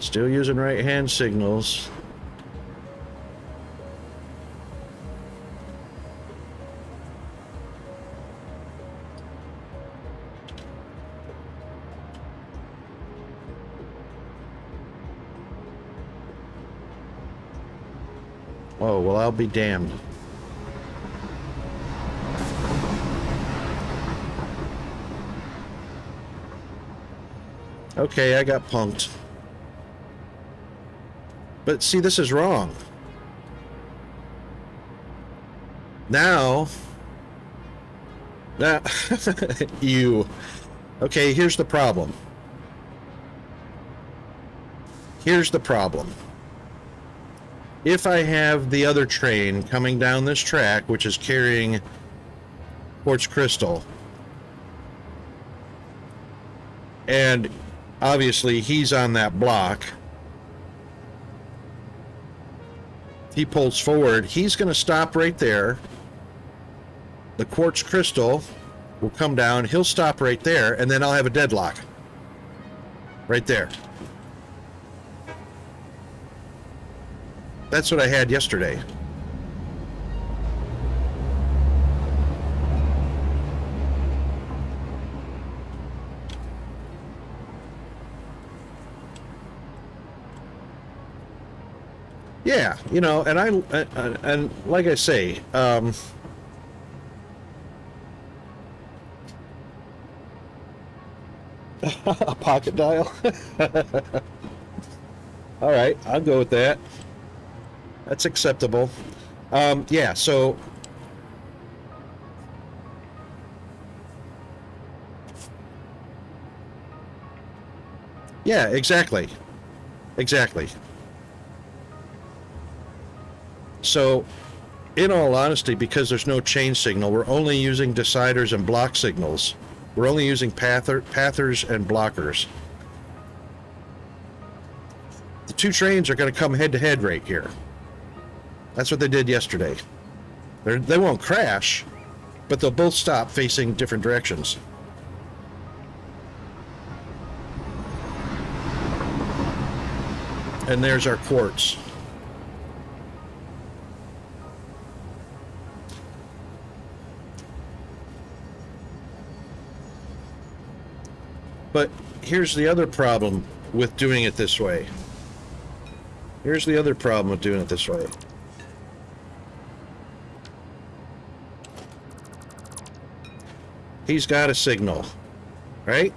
Still using right-hand signals. Oh, well, I'll be damned. Okay, I got punked. But see, this is wrong. Now, you. Okay, here's the problem. Here's the problem. If I have the other train coming down this track, which is carrying quartz crystal, and obviously he's on that block, he pulls forward, he's going to stop right there. The quartz crystal will come down, he'll stop right there, and then I'll have a deadlock right there. That's what I had yesterday. Yeah, you know, and like I say, a pocket dial. All right, I'll go with that. That's acceptable. Yeah, so yeah, exactly. Exactly. So, in all honesty, because there's no chain signal, we're only using deciders and block signals. We're only using pathers and blockers. The two trains are going to come head-to-head right here. That's what they did yesterday. They won't crash, but they'll both stop facing different directions. And there's our quartz. But here's the other problem with doing it this way. Here's the other problem with doing it this way. He's got a signal, right?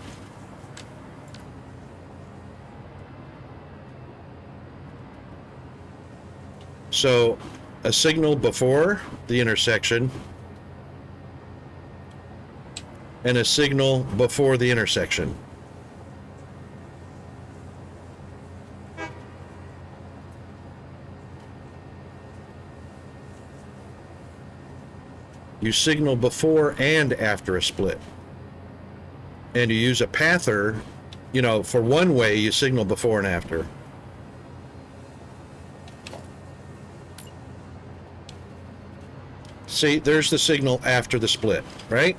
So, a signal before the intersection and a signal before the intersection. You signal before and after a split. And you use a pather, you know, for one way you signal before and after. See, there's the signal after the split, right?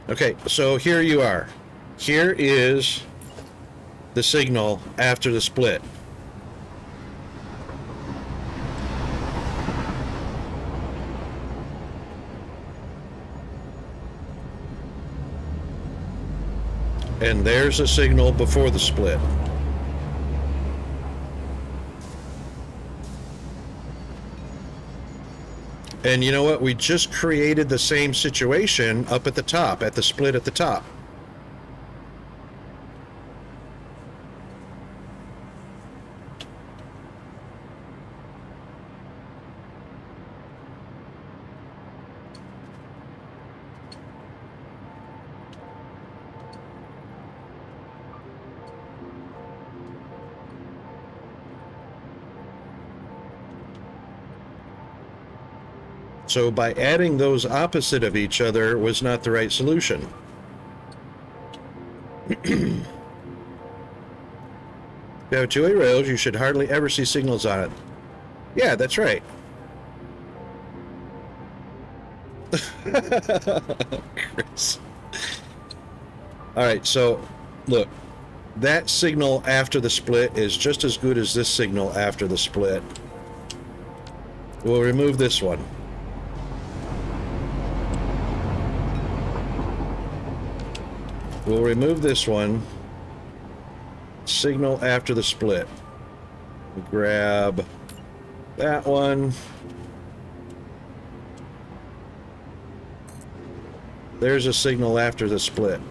Okay, so here you are. Here is the signal after the split. And there's a signal before the split. And you know what? We just created the same situation up at the top, at the split at the top. So by adding those opposite of each other was not the right solution. If you have two-way rails, you should hardly ever see signals on it. Yeah, that's right. Chris. All right, so look, that signal after the split is just as good as this signal after the split. We'll remove this one. We'll remove this one. Signal after the split. Grab that one. There's a signal after the split.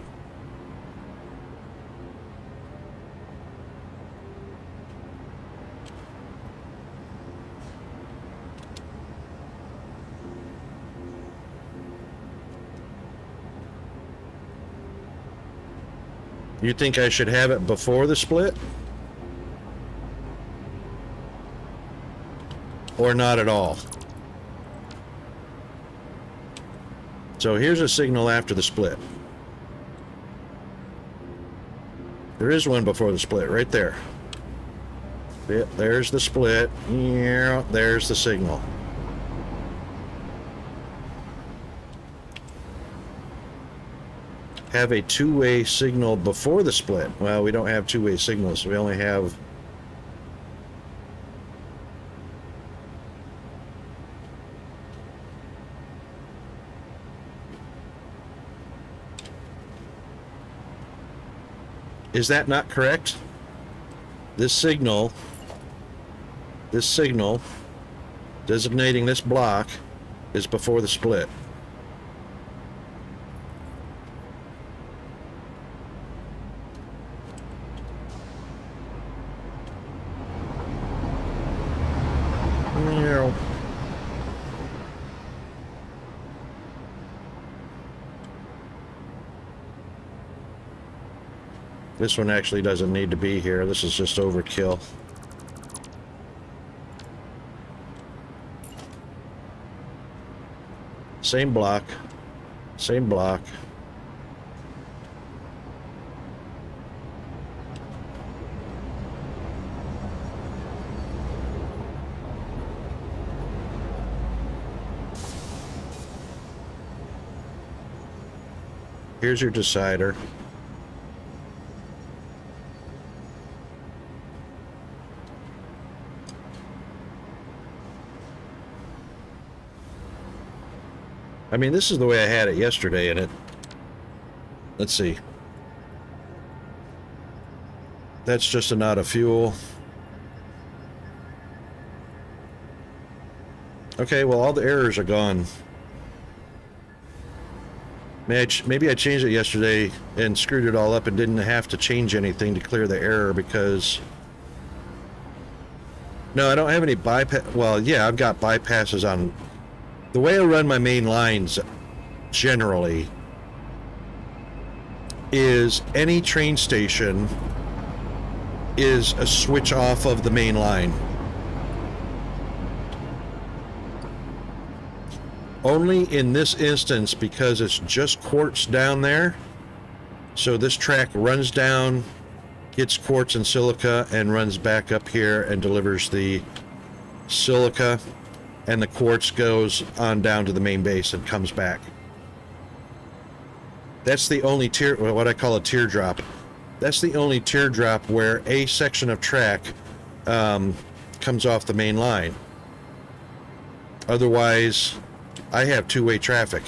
You think I should have it before the split? Or not at all? So here's a signal after the split. There is one before the split, right there. There's the split. Yeah, there's the signal. Have a two-way signal before the split. Well, we don't have two-way signals. We only have... Is that not correct? This signal designating this block is before the split. This one actually doesn't need to be here. This is just overkill. Same block. Same block. Here's your decider. I mean, this is the way I had it yesterday, and it... Let's see. That's just a knot of fuel. Okay, well, all the errors are gone. Maybe I changed it yesterday and screwed it all up and didn't have to change anything to clear the error because... No, I don't have any bypass... Well, yeah, I've got bypasses on... The way I run my main lines, generally, is any train station is a switch off of the main line. Only in this instance, because it's just quartz down there, so this track runs down, gets quartz and silica, and runs back up here and delivers the silica, and the quartz goes on down to the main base and comes back. That's the only what I call a teardrop. That's the only teardrop where a section of track comes off the main line. Otherwise, I have two-way traffic.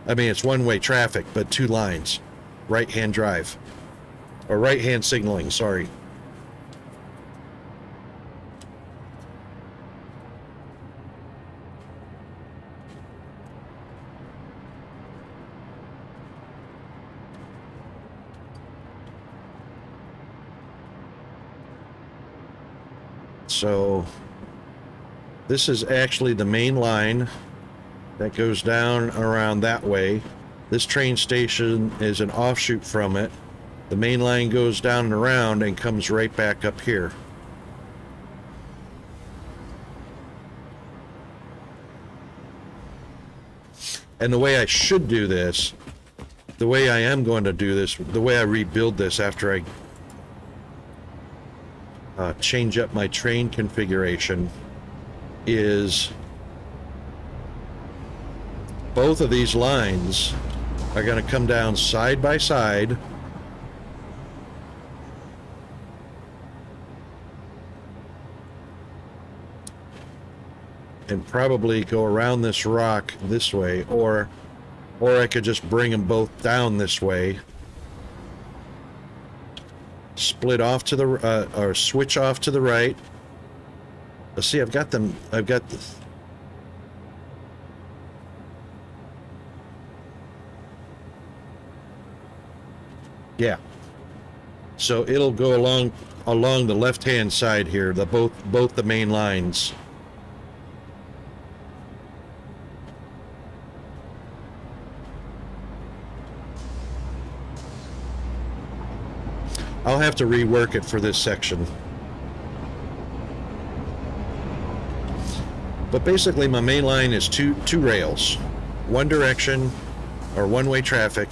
I mean, it's one-way traffic, but two lines. Right-hand drive. Or right-hand signaling, sorry. So this is actually the main line that goes down around that way. This train station is an offshoot from it. The main line goes down and around and comes right back up here. And the way I should do this, the way I am going to do this, the way I rebuild this after I change up my train configuration is both of these lines are going to come down side by side. And probably go around this rock this way, or I could just bring them both down this way. Split off to the, or switch off to the right. Let's see, I've got this. Yeah. So it'll go along the left-hand side here, both the main lines. I'll have to rework it for this section. But basically my main line is two rails. One direction, or one-way traffic.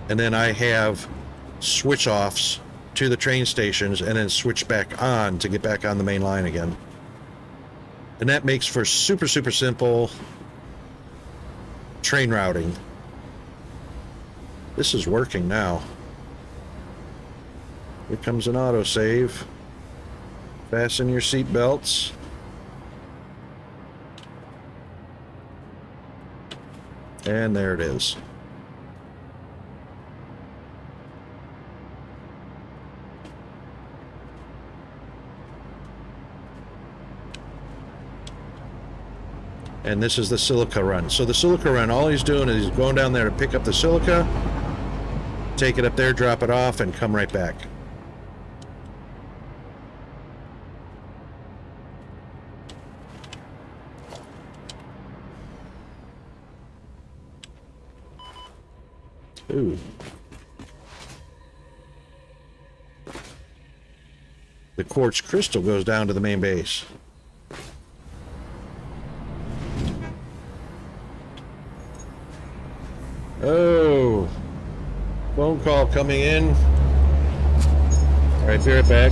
And then I have switch-offs to the train stations and then switch back on to get back on the main line again. And that makes for super, super simple train routing. This is working now. Here comes an autosave. Fasten your seat belts. And there it is. And this is the silica run. So the silica run, all he's doing is he's going down there to pick up the silica, take it up there, drop it off, and come right back. Ooh. The quartz crystal goes down to the main base. Oh. Phone call coming in. All right, be right back.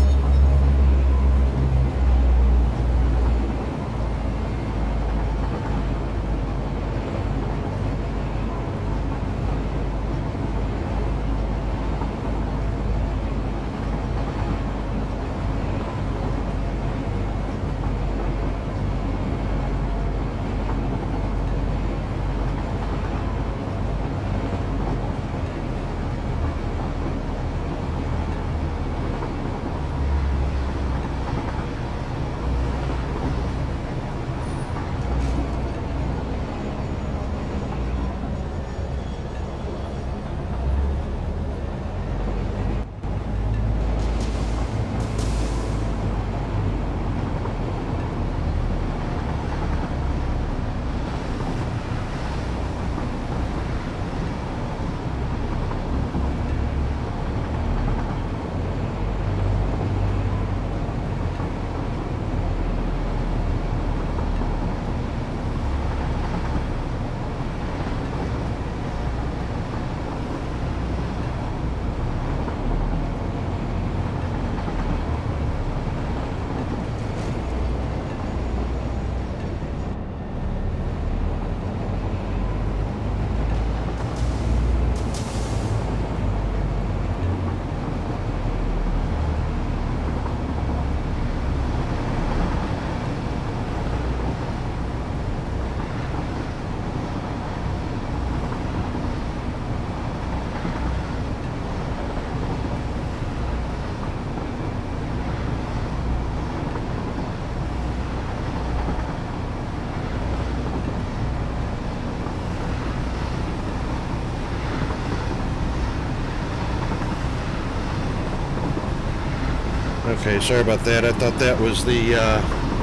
Okay, sorry about that. I thought that was the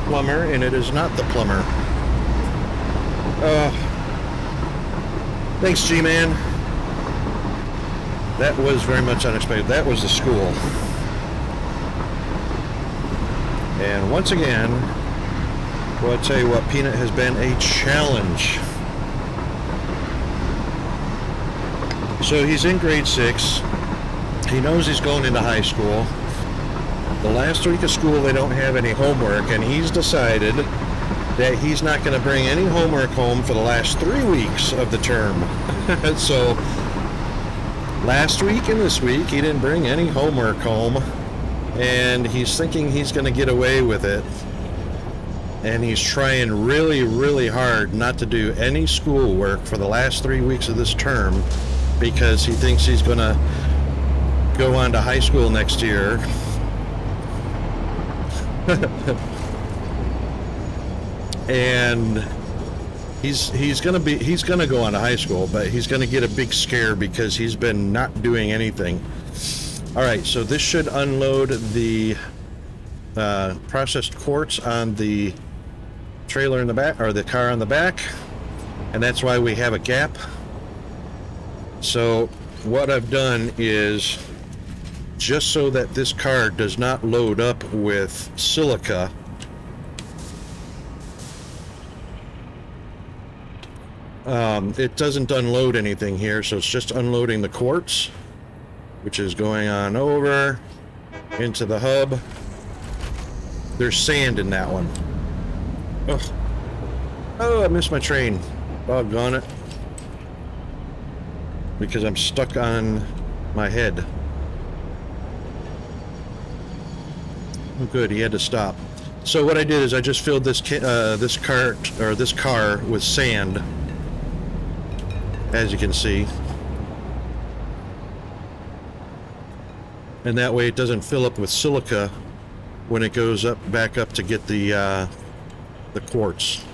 plumber, and it is not the plumber. Thanks, G-Man. That was very much unexpected. That was the school. And once again, well, I'll tell you what, Peanut has been a challenge So he's in grade 6. He knows he's going into high school. The last week of school, they don't have any homework, and he's decided that he's not going to bring any homework home for the last 3 weeks of the term. So last week and this week, he didn't bring any homework home, and he's thinking he's going to get away with it. And he's trying really, really hard not to do any schoolwork for the last 3 weeks of this term because he thinks he's going to go on to high school next year. And he's gonna go on to high school, but he's gonna get a big scare because he's been not doing anything. All right, so this should unload the processed quartz on the trailer in the back, or the car on the back, and that's why we have a gap. So what I've done is, just so that this car does not load up with silica, it doesn't unload anything here, so it's just unloading the quartz, which is going on over into the hub. There's sand in that one. Oh, I missed my train. Doggone it. Because I'm stuck on my head. Oh, good, he had to stop. So what I did is I just filled this car with sand, as you can see, and that way it doesn't fill up with silica when it goes back up to get the quartz.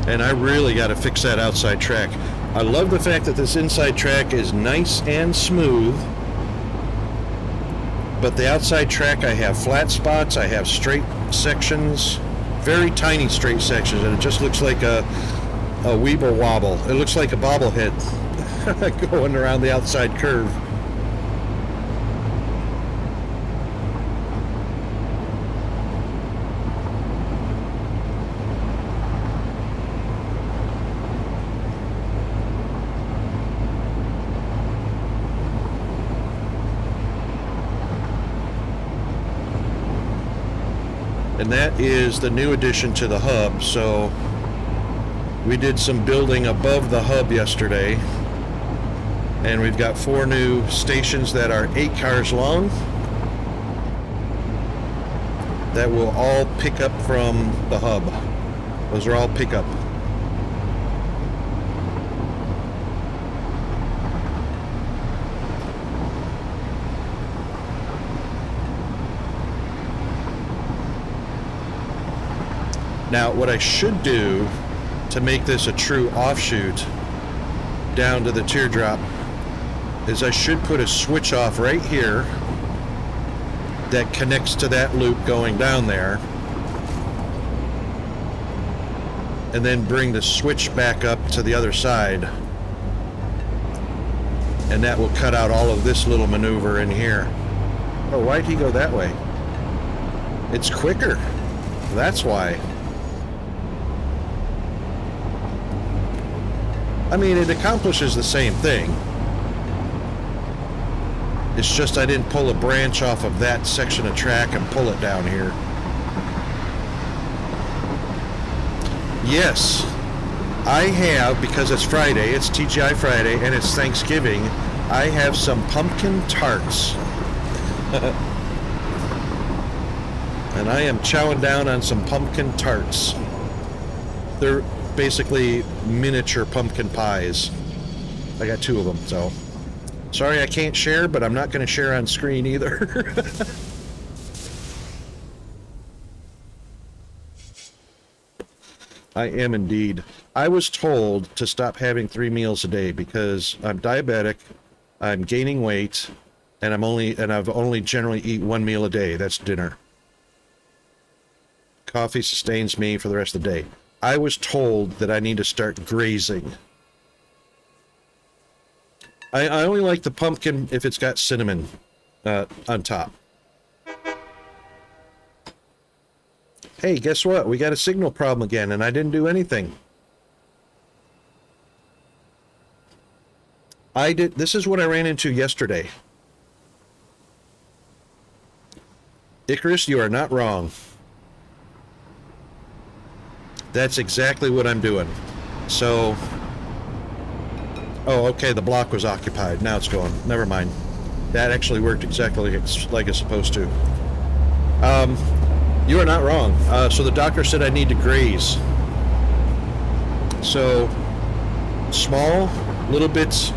And I really got to fix that outside track. I love the fact that this inside track is nice and smooth, but the outside track, I have flat spots, I have straight sections, very tiny straight sections, and it just looks like a weeble wobble. It looks like a bobblehead going around the outside curve. And that is the new addition to the hub. So we did some building above the hub yesterday, and we've got 4 new stations that are 8 cars long that will all pick up from the hub. Those are all pickup. Now, what I should do to make this a true offshoot down to the teardrop is I should put a switch off right here that connects to that loop going down there, and then bring the switch back up to the other side, and that will cut out all of this little maneuver in here. Oh, why'd he go that way? It's quicker. That's why. I mean, it accomplishes the same thing. It's just I didn't pull a branch off of that section of track and pull it down here. Yes, I have, because it's Friday, it's TGI Friday, and it's Thanksgiving, I have some pumpkin tarts. And I am chowing down on some pumpkin tarts. They're basically miniature pumpkin pies. I got 2 of them, so sorry I can't share, but I'm not going to share on screen either. I am indeed. I was told to stop having 3 meals a day because I'm diabetic, I'm gaining weight, and I've only generally eat 1 meal a day. That's dinner. Coffee sustains me for the rest of the day. I was told that I need to start grazing. I only like the pumpkin if it's got cinnamon on top. Hey, guess what? We got a signal problem again, and I didn't do anything. This is what I ran into yesterday. Icarus, you are not wrong. That's exactly what I'm doing. So, oh, okay, the block was occupied. Now it's going. Never mind. That actually worked exactly like it's supposed to. You are not wrong. So the doctor said I need to graze. So, small little bits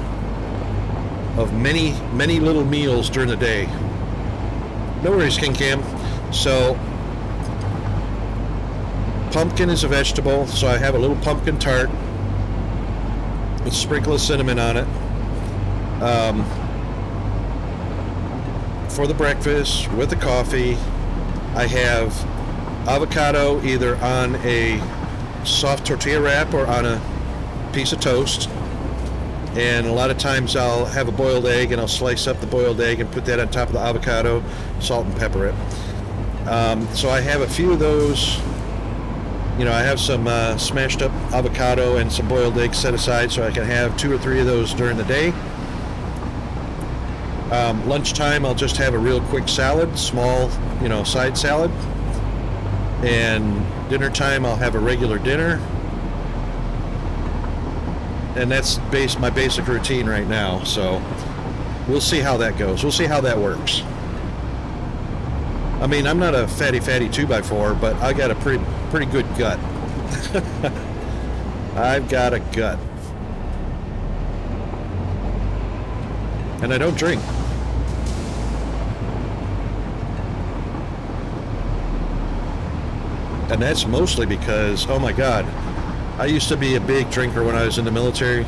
of many little meals during the day. No worries, King Cam. So, pumpkin is a vegetable, so I have a little pumpkin tart with a sprinkle of cinnamon on it. For the breakfast, with the coffee, I have avocado either on a soft tortilla wrap or on a piece of toast. And a lot of times I'll have a boiled egg and I'll slice up the boiled egg and put that on top of the avocado, salt and pepper it. So I have a few of those. You know, I have some smashed up avocado and some boiled eggs set aside so I can have 2 or 3 of those during the day. Lunchtime, I'll just have a real quick salad, small, side salad. And dinner time, I'll have a regular dinner. And that's my basic routine right now. So we'll see how that goes. We'll see how that works. I mean, I'm not a fatty 2x4, but I got a pretty good gut. I've got a gut. And I don't drink. And that's mostly because, oh my God, I used to be a big drinker when I was in the military.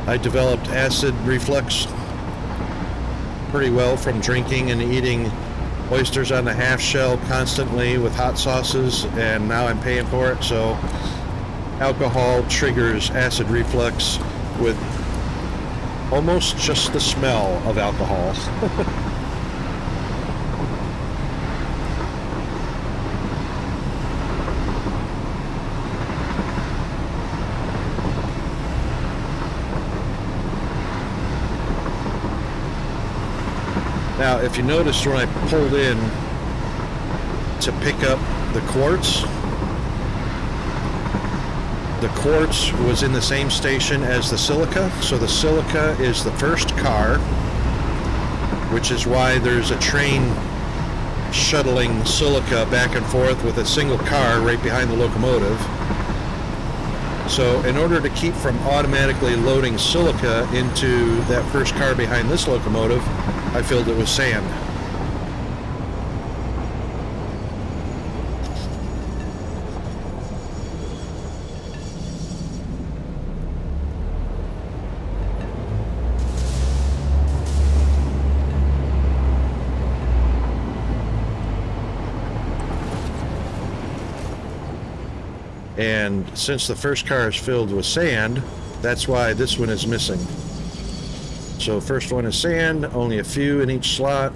I developed acid reflux pretty well from drinking and eating oysters on the half shell constantly with hot sauces, and now I'm paying for it. So alcohol triggers acid reflux with almost just the smell of alcohol. Now, if you noticed when I pulled in to pick up the quartz was in the same station as the silica. So the silica is the first car, which is why there's a train shuttling silica back and forth with a single car right behind the locomotive. So in order to keep from automatically loading silica into that first car behind this locomotive, I filled it with sand. And since the first car is filled with sand, that's why this one is missing. So first one is sand, only a few in each slot,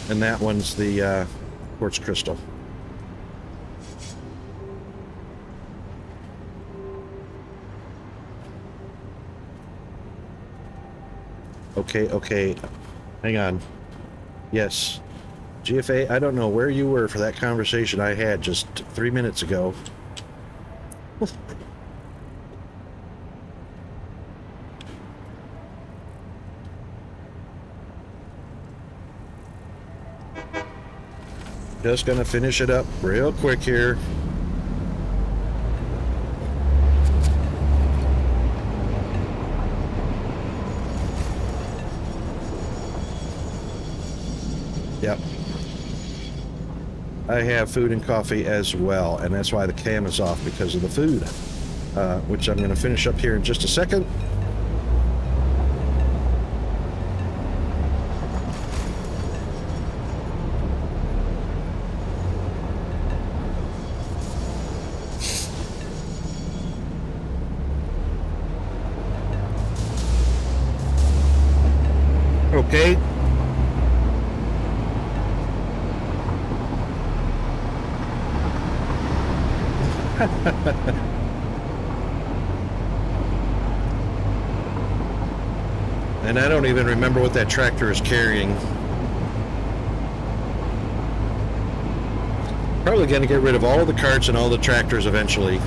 and that one's the quartz crystal. Okay, hang on. Yes, GFA, I don't know where you were for that conversation I had just 3 minutes ago. Just gonna finish it up real quick here. Yep. I have food and coffee as well, and that's why the cam is off, because of the food, which I'm gonna finish up here in just a second. Okay. And I don't even remember what that tractor is carrying. Probably going to get rid of all the carts and all the tractors eventually.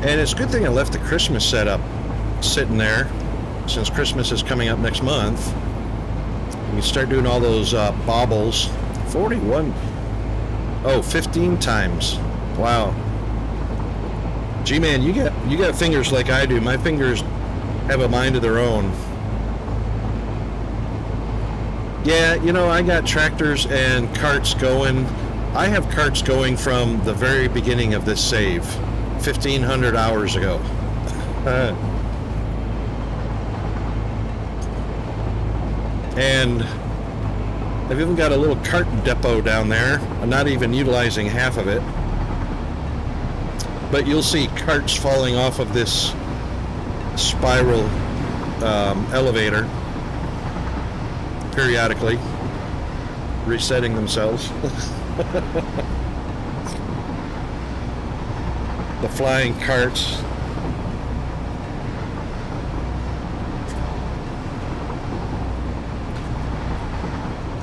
And it's a good thing I left the Christmas setup sitting there, since Christmas is coming up next month. We start doing all those baubles. 15 times. Wow. G-Man, you got fingers like I do. My fingers have a mind of their own. Yeah, you know, I got tractors and carts going. I have carts going from the very beginning of this save, 1,500 hours ago. And I've even got a little cart depot down there. I'm not even utilizing half of it. But you'll see carts falling off of this spiral elevator periodically, resetting themselves. The flying carts.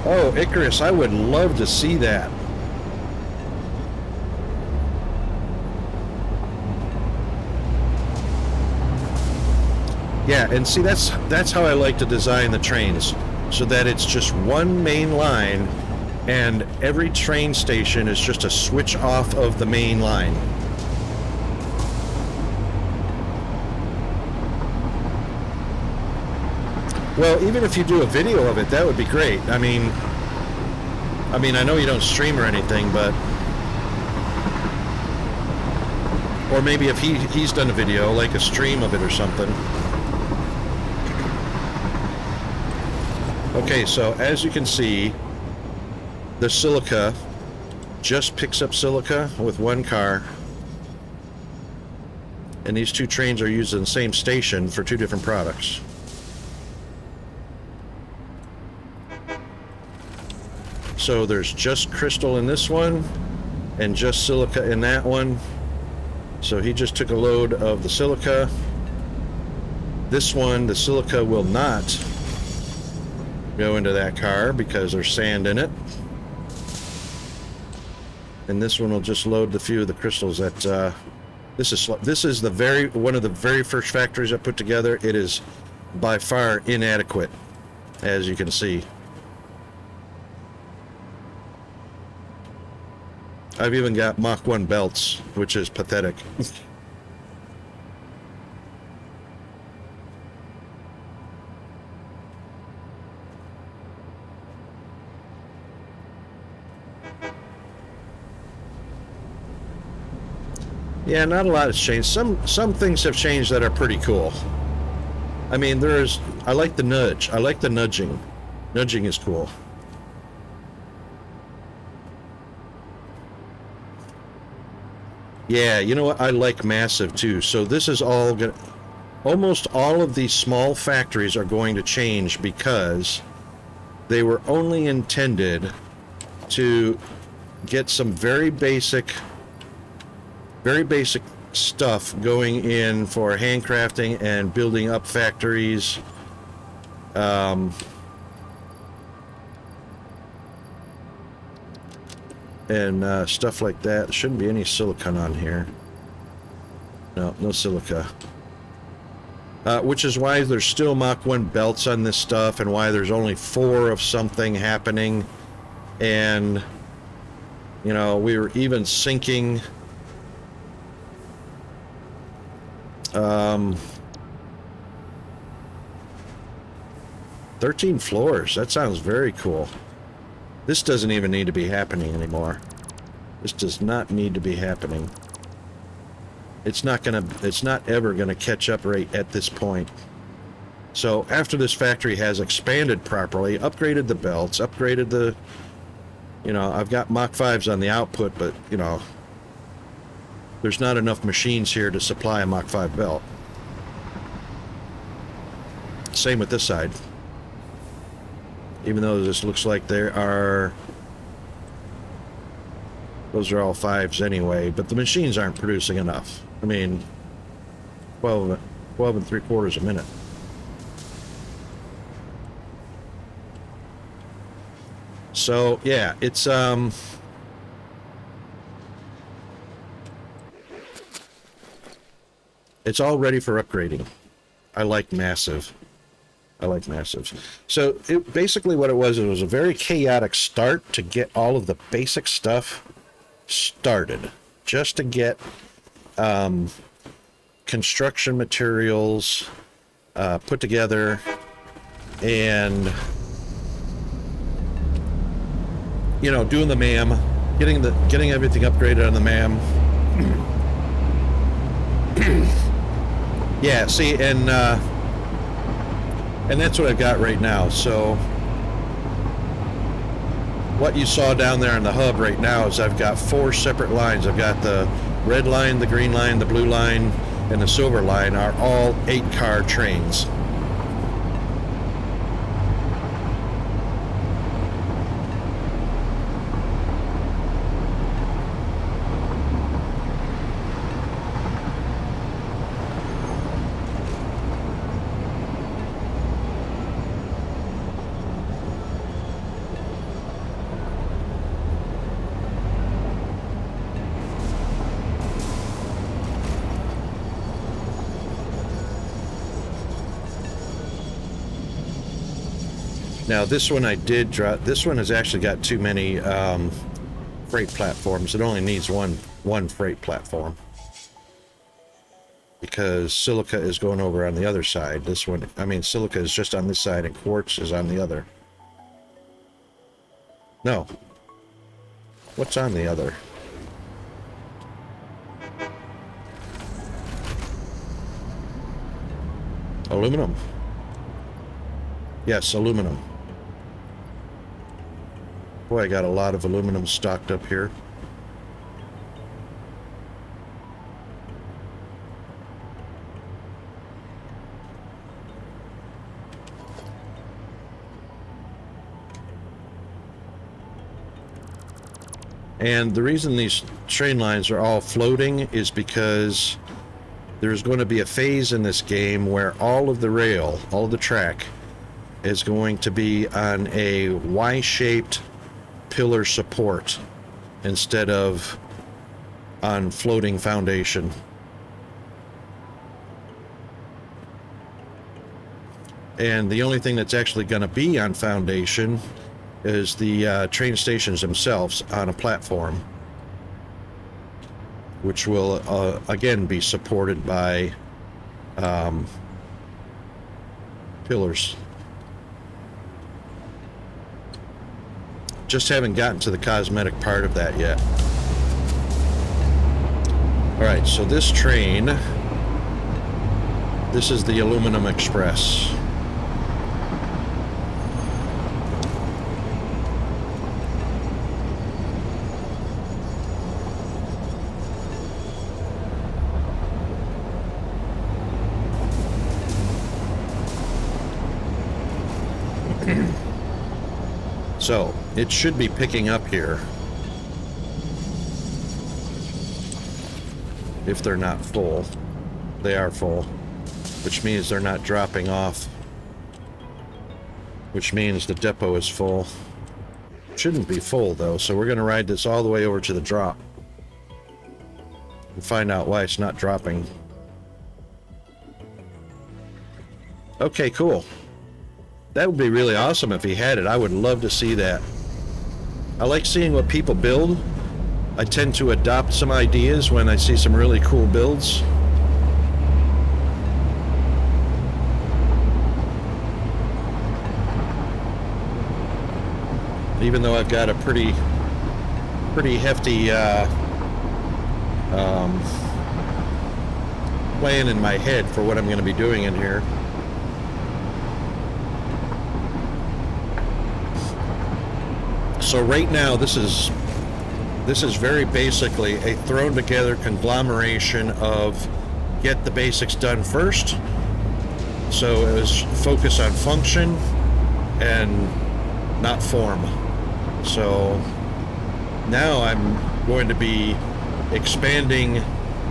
Oh, Icarus, I would love to see that. Yeah, and see, that's how I like to design the trains, so that it's just one main line, and every train station is just a switch off of the main line. Well, even if you do a video of it, that would be great. I mean, I know you don't stream or anything, but... Or maybe if he's done a video, like a stream of it or something. Okay, so as you can see, the silica just picks up silica with one car. And these two trains are used in the same station for two different products. So there's just crystal in this one and just silica in that one. So he just took a load of the silica. This one, the silica will not go into that car because there's sand in it. And this one will just load the few of the crystals that this is one of the very first factories I put together. It is by far inadequate, as you can see. I've even got Mach 1 belts, which is pathetic. Yeah, not a lot has changed. Some things have changed that are pretty cool. I mean, I like the nudge. I like the nudging. Nudging is cool. Yeah, you know what? I like massive too. So this is all gonna... Almost all of these small factories are going to change because they were only intended to get some very basic stuff going in for handcrafting and building up factories. And stuff like that. There shouldn't be any silicon on here. No silica. Which is why there's still Mach 1 belts on this stuff, and why there's only 4 of something happening. And, you know, we were even sinking 13 floors. That sounds very cool. This doesn't even need to be happening anymore. This does not need to be happening. It's not ever gonna catch up right at this point. So after this factory has expanded properly, upgraded the belts, upgraded You know, I've got Mach 5s on the output, but, you know, there's not enough machines here to supply a Mach 5 belt. Same with this side. Even though this looks like there are... Those are all 5s anyway, but the machines aren't producing enough. I mean, 12 and 3/4 a minute. So, yeah, it's all ready for upgrading. I like massive. I like massives. So, basically what it was a very chaotic start to get all of the basic stuff started. Just to get construction materials put together and, you know, doing the MAM, getting everything upgraded on the MAM. Yeah, see, and that's what I've got right now. So what you saw down there in the hub right now is I've got 4 separate lines. I've got the red line, the green line, the blue line, and the silver line are all 8-car trains. Now this one I did drop. This one has actually got too many freight platforms. It only needs one freight platform because silica is going over on the other side. This one, I mean, silica is just on this side and quartz is on the other. No. What's on the other? Aluminum. Yes, aluminum. Boy, I got a lot of aluminum stocked up here. And the reason these train lines are all floating is because there's going to be a phase in this game where all of the rail, all of the track, is going to be on a Y-shaped pillar support instead of on floating foundation. And the only thing that's actually going to be on foundation is the train stations themselves on a platform, which will again be supported by pillars. Just haven't gotten to the cosmetic part of that yet. Alright, so this train, this is the Aluminum Express. So, it should be picking up here. If they're not full. They are full. Which means they're not dropping off. Which means the depot is full. Shouldn't be full though, so we're going to ride this all the way over to the drop. And find out why it's not dropping. Okay, cool. That would be really awesome if he had it. I would love to see that. I like seeing what people build. I tend to adopt some ideas when I see some really cool builds. Even though I've got a pretty hefty plan in my head for what I'm going to be doing in here. So right now, this is very basically a thrown together conglomeration of get the basics done first. So it was focus on function and not form. So now I'm going to be expanding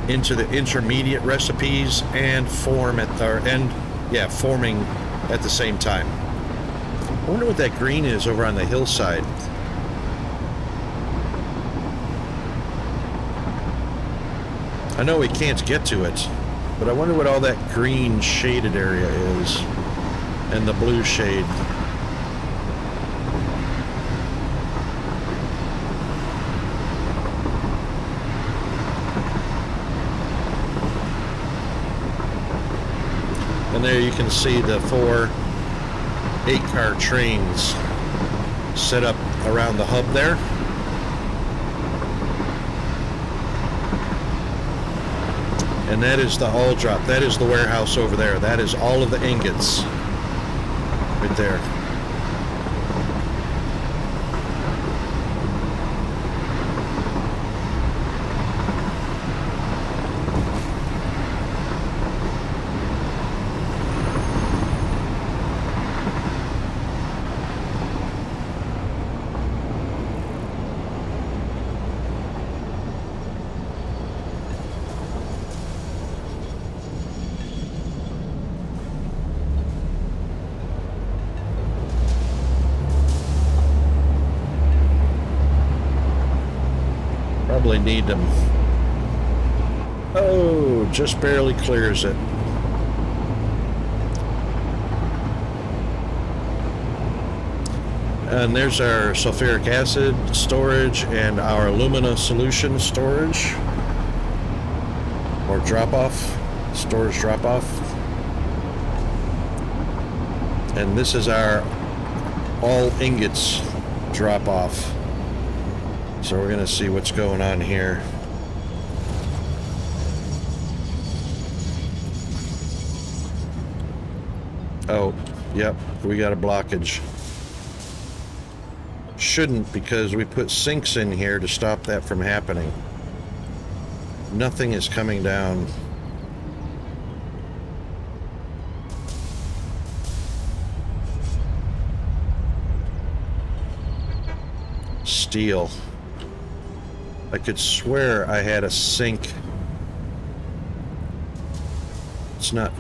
into the intermediate recipes and forming at the same time. I wonder what that green is over on the hillside. I know we can't get to it, but I wonder what all that green shaded area is and the blue shade. And there you can see the 4 8-car trains set up around the hub there. And that is the all drop. That is the warehouse over there. That is all of the ingots right there. Probably need them. Oh, just barely clears it. And there's our sulfuric acid storage and our alumina solution storage, or drop-off, storage drop-off. And this is our all ingots drop-off. So we're going to see what's going on here. Oh, yep, we got a blockage. Shouldn't, because we put sinks in here to stop that from happening. Nothing is coming down. Steel. I could swear I had a sink. It's not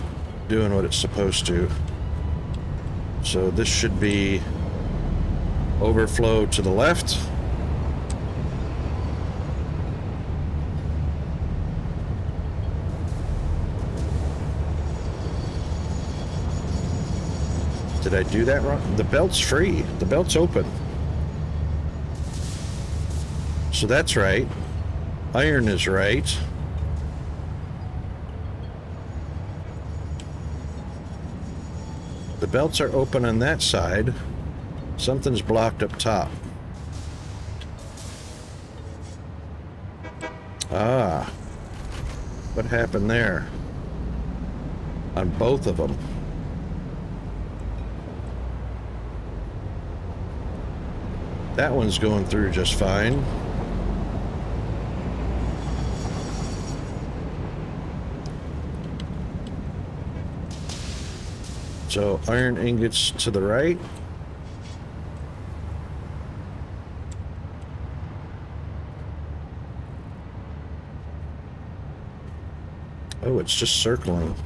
doing what it's supposed to. So this should be overflow to the left. Did I do that wrong? The belt's free. The belt's open. So that's right. Iron is right. The belts are open on that side. Something's blocked up top. Ah. What happened there? On both of them. That one's going through just fine. So iron ingots to the right. Oh, it's just circling.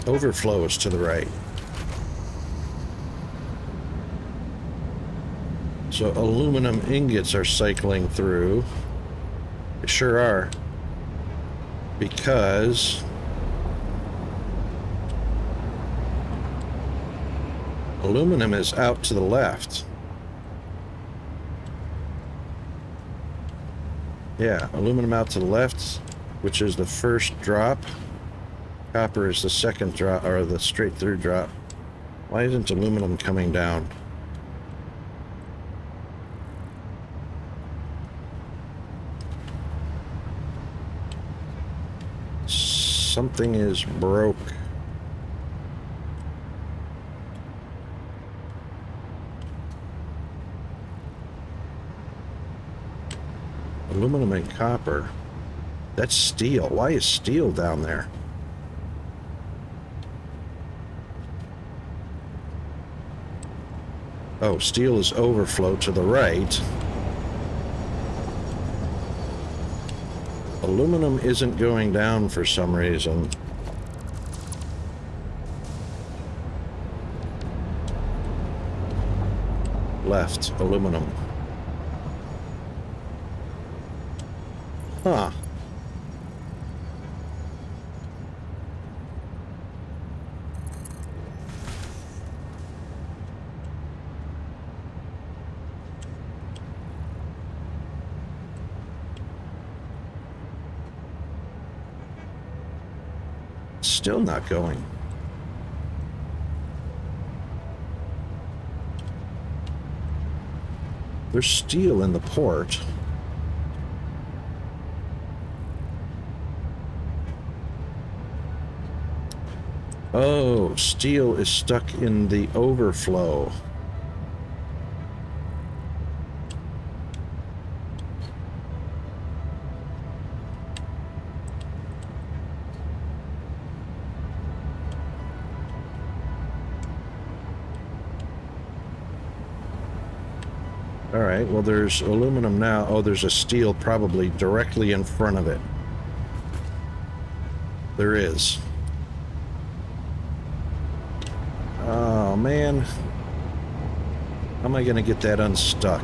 Overflow is to the right. So aluminum ingots are cycling through. They sure are. Because aluminum is out to the left. Yeah, aluminum out to the left, which is the first drop. Copper is the second drop, or the straight through drop. Why isn't aluminum coming down? Something is broke. Aluminum and copper. That's steel. Why is steel down there? Oh, steel is overflow to the right. Aluminum isn't going down for some reason. Left, aluminum. Huh. Still not going. There's steel in the port. Oh, steel is stuck in the overflow. All right, well, there's aluminum now. Oh, there's a steel probably directly in front of it. There is. Oh, man. How am I going to get that unstuck?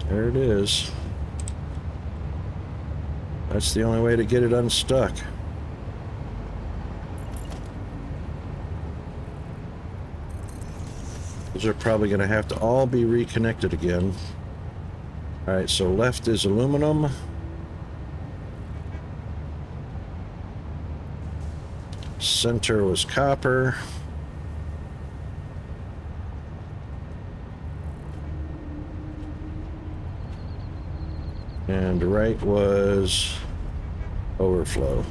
There it is. That's the only way to get it unstuck. Those are probably going to have to all be reconnected again. All right, so left is aluminum. Center was copper. And right was overflow.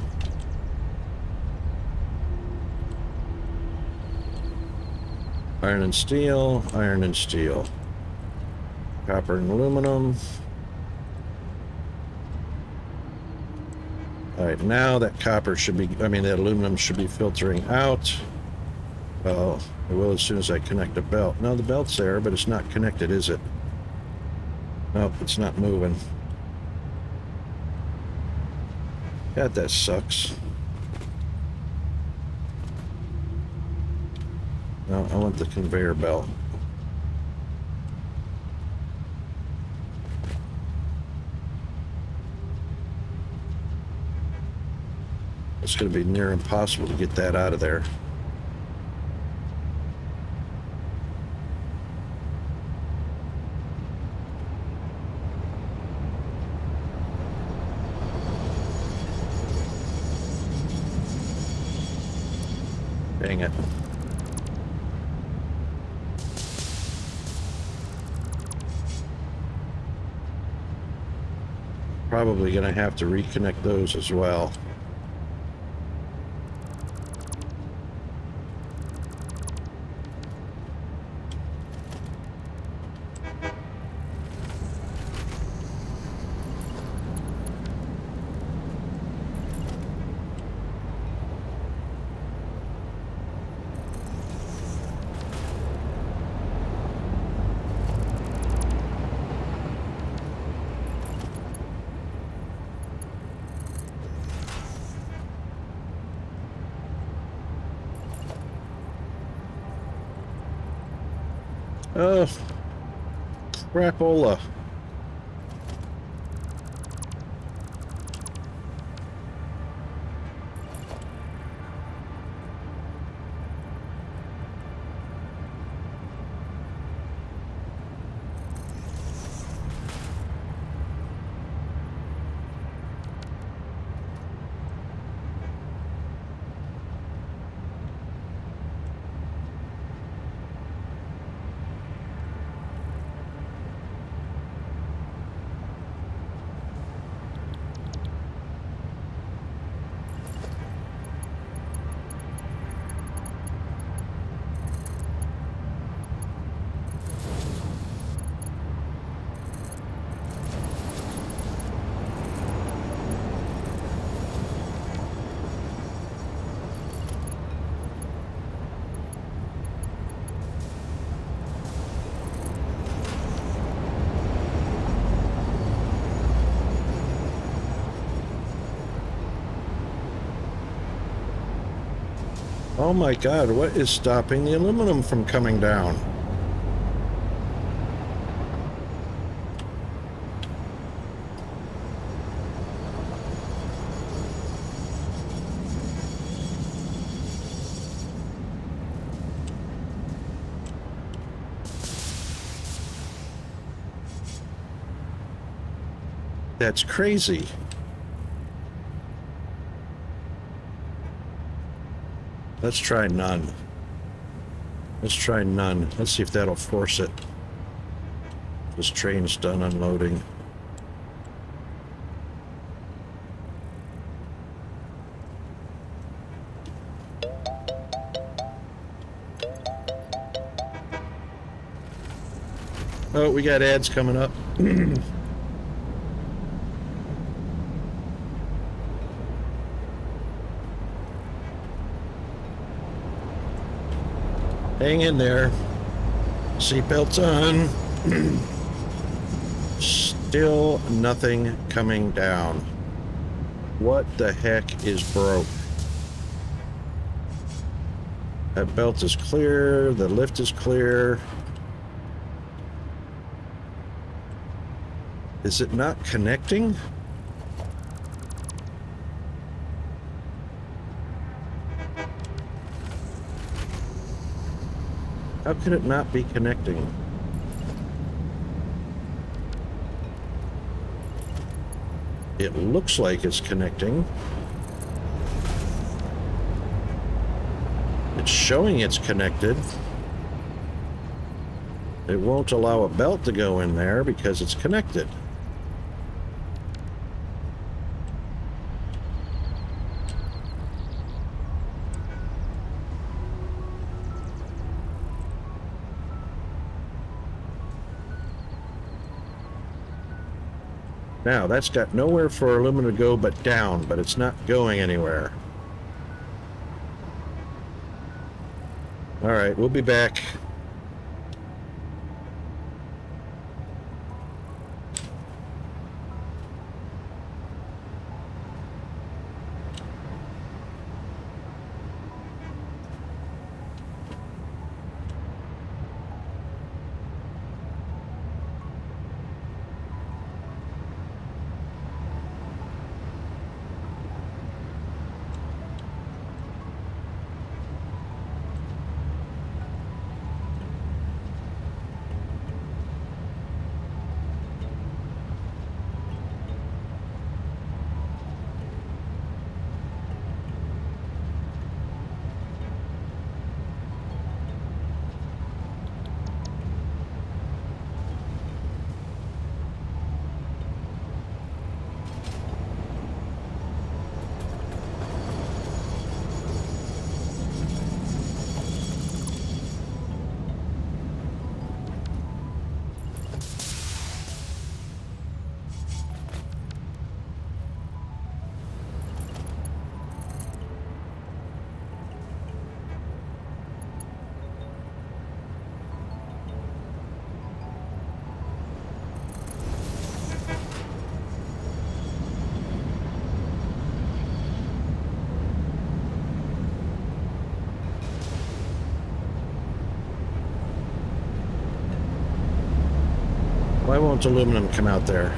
Iron and steel, iron and steel. Copper and aluminum. All right, now that copper should be, that aluminum should be filtering out. Well, it will as soon as I connect the belt. No, the belt's there, but it's not connected, is it? Nope, it's not moving. God, that sucks. No, I want the conveyor belt. It's going to be near impossible to get that out of there. Dang it. Probably going to have to reconnect those as well. Oh, crapola. Oh my God, what is stopping the aluminum from coming down? That's crazy. Let's try none. Let's try none. Let's see if that'll force it. This train's done unloading. Oh, we got ads coming up. Hang in there. Seatbelts on. Still nothing coming down. What the heck is broke? That belt is clear. The lift is clear. Is it not connecting? How could it not be connecting? It looks like it's connecting. It's showing it's connected. It won't allow a belt to go in there because it's connected. Now, that's got nowhere for aluminum to go but down, but it's not going anywhere. All right, we'll be back. Why won't aluminum come out there?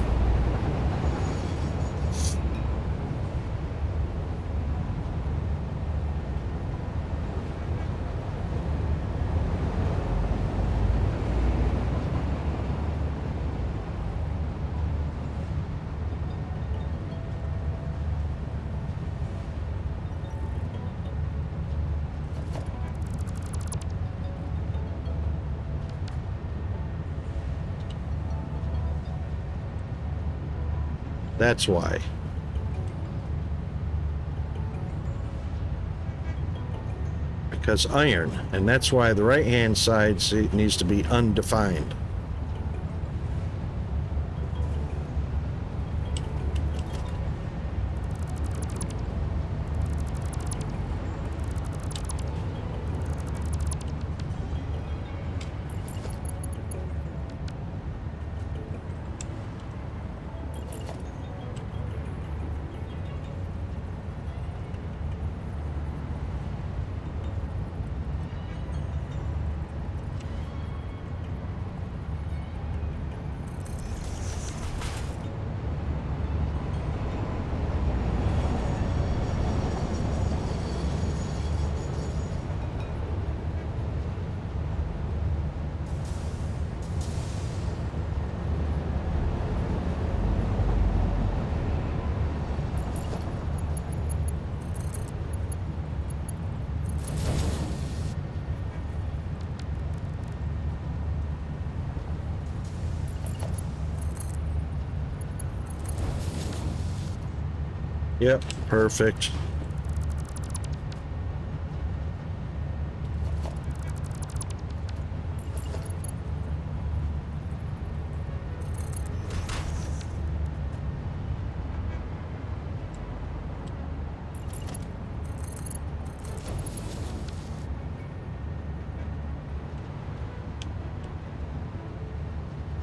That's why. Because iron, and that's why the right-hand side needs to be undefined. Yep, perfect.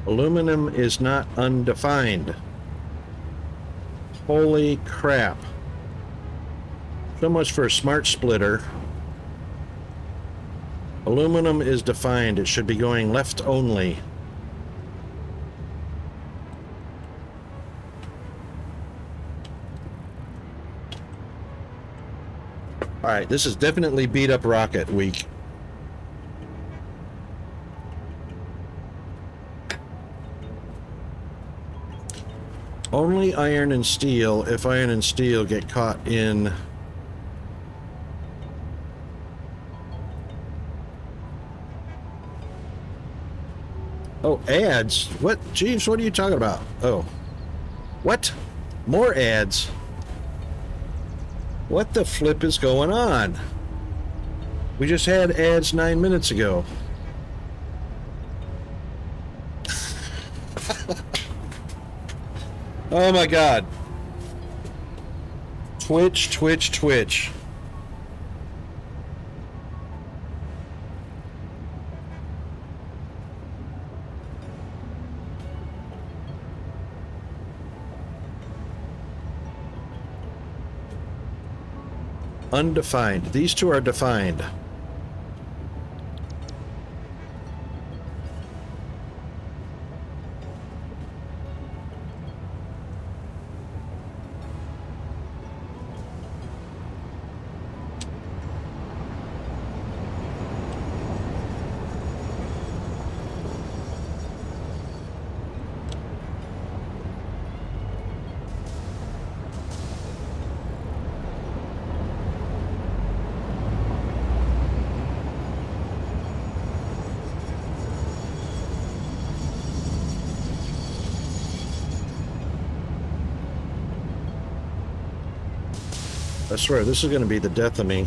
Aluminum is not undefined. Holy crap. So much for a smart splitter. Aluminum is defined. It should be going left only. Alright, this is definitely beat up rocket week. Only iron and steel if iron and steel get caught in... Oh, ads? What? Jeeves, what are you talking about? Oh. What? More ads? What the flip is going on? We just had ads 9 minutes ago. Oh my god. Twitch, Twitch, Twitch. Undefined. These two are defined. I swear, this is going to be the death of me.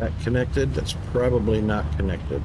That connected? That's probably not connected.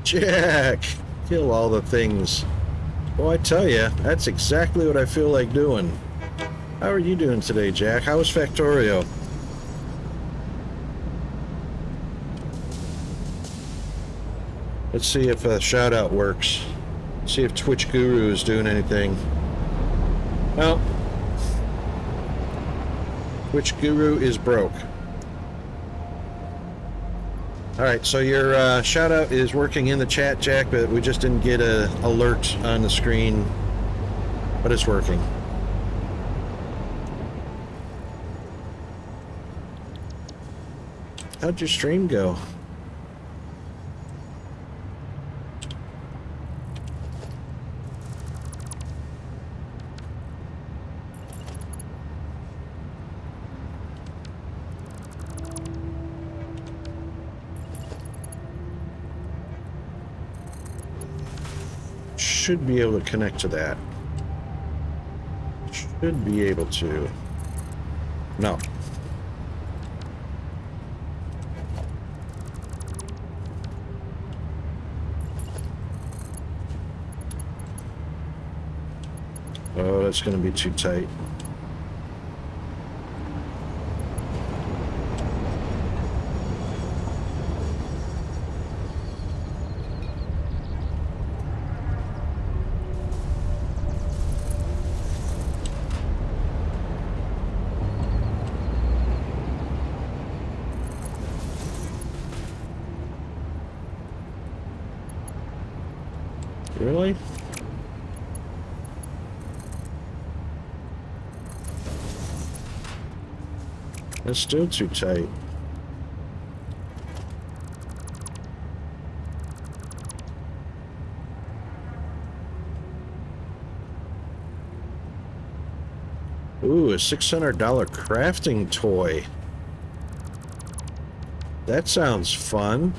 Jack! Kill all the things. Well, I tell you, that's exactly what I feel like doing. How are you doing today, Jack? How was Factorio? Let's see if a shout out works. See if Twitch Guru is doing anything. Well, Twitch Guru is broke. Alright, so your shout out is working in the chat, Jack, but we just didn't get an alert on the screen. But it's working. How'd your stream go? Should be able to connect to that. Should be able to. No. Oh, that's going to be too tight. Really? That's still too tight. Ooh, a $600 crafting toy. That sounds fun.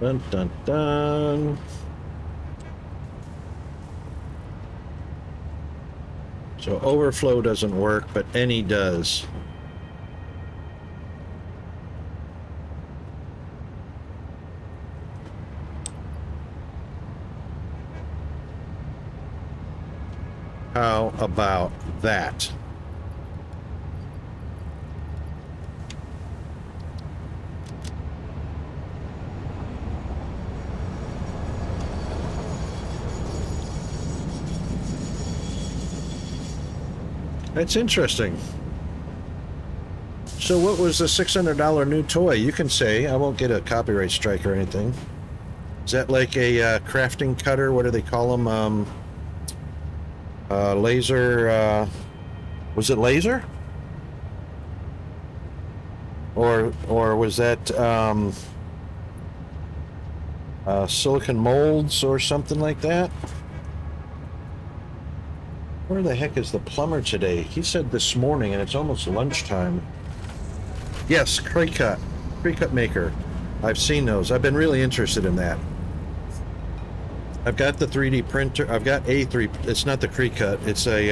Dun dun dun. So overflow doesn't work, but any does. How about that? That's interesting. So what was the $600 new toy? You can say. I won't get a copyright strike or anything. Is that like a crafting cutter? What do they call them? Laser... was it laser? Or was that silicon molds or something like that? Where the heck is the plumber today? He said this morning, and it's almost lunchtime. Yes, Cricut maker. I've seen those. I've been really interested in that. I've got the 3D printer. I've got a it's not the Cricut. It's a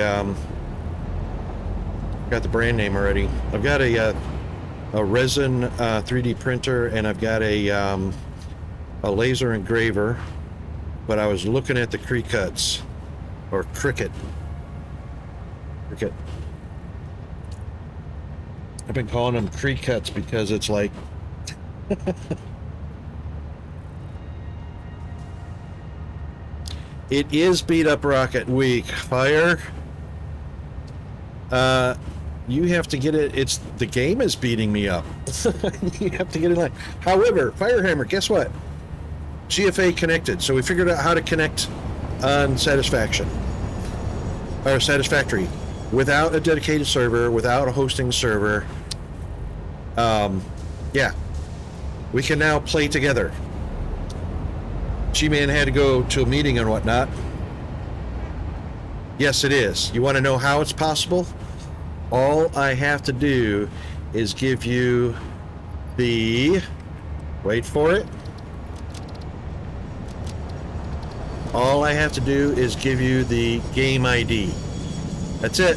got the brand name already. I've got a resin 3D printer, and I've got a laser engraver. But I was looking at the Cricuts, or Cricut. I've been calling them Cricuts because it's like It is beat up rocket week. Fire. You have to get it. It's the game is beating me up. You have to get in line. However, Firehammer, guess what? GFA connected. So we figured out how to connect on Satisfaction. Or Satisfactory. Without a dedicated server, without a hosting server. Yeah. We can now play together. G-Man had to go to a meeting and whatnot. Yes, it is. You want to know how it's possible? All I have to do is give you the... Wait for it. All I have to do is give you the game ID. That's it.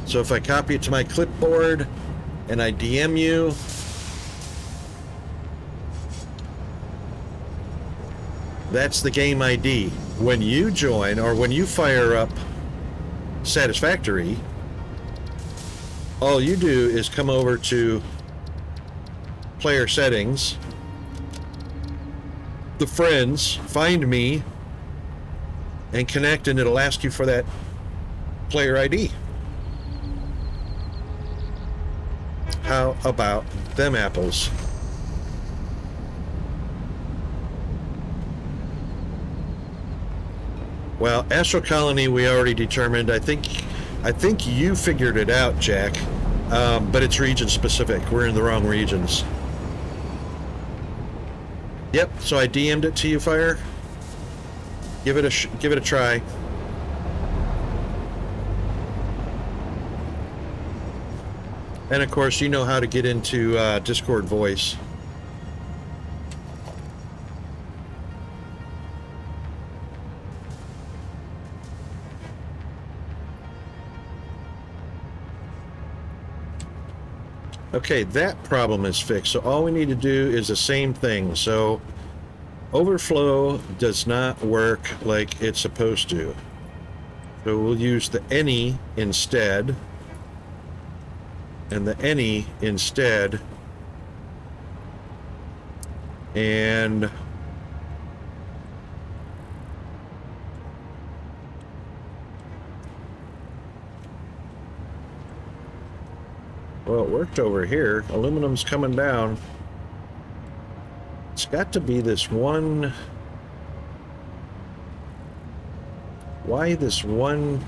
So if I copy it to my clipboard and I DM you... That's the game ID. When you join, or when you fire up Satisfactory, all you do is come over to player settings, the friends, find me, and connect, and it'll ask you for that player ID. How about them apples? Well, Astro Colony we already determined. I think you figured it out, Jack. But it's region specific. We're in the wrong regions. Yep. So I DM'd it to you, Fire. Give it a try. And of course, you know how to get into Discord voice. Okay, that problem is fixed. So all we need to do is the same thing. So overflow does not work like it's supposed to. So we'll use the any instead. And the any instead. And well, it worked over here. Aluminum's coming down. It's got to be this one. Why this one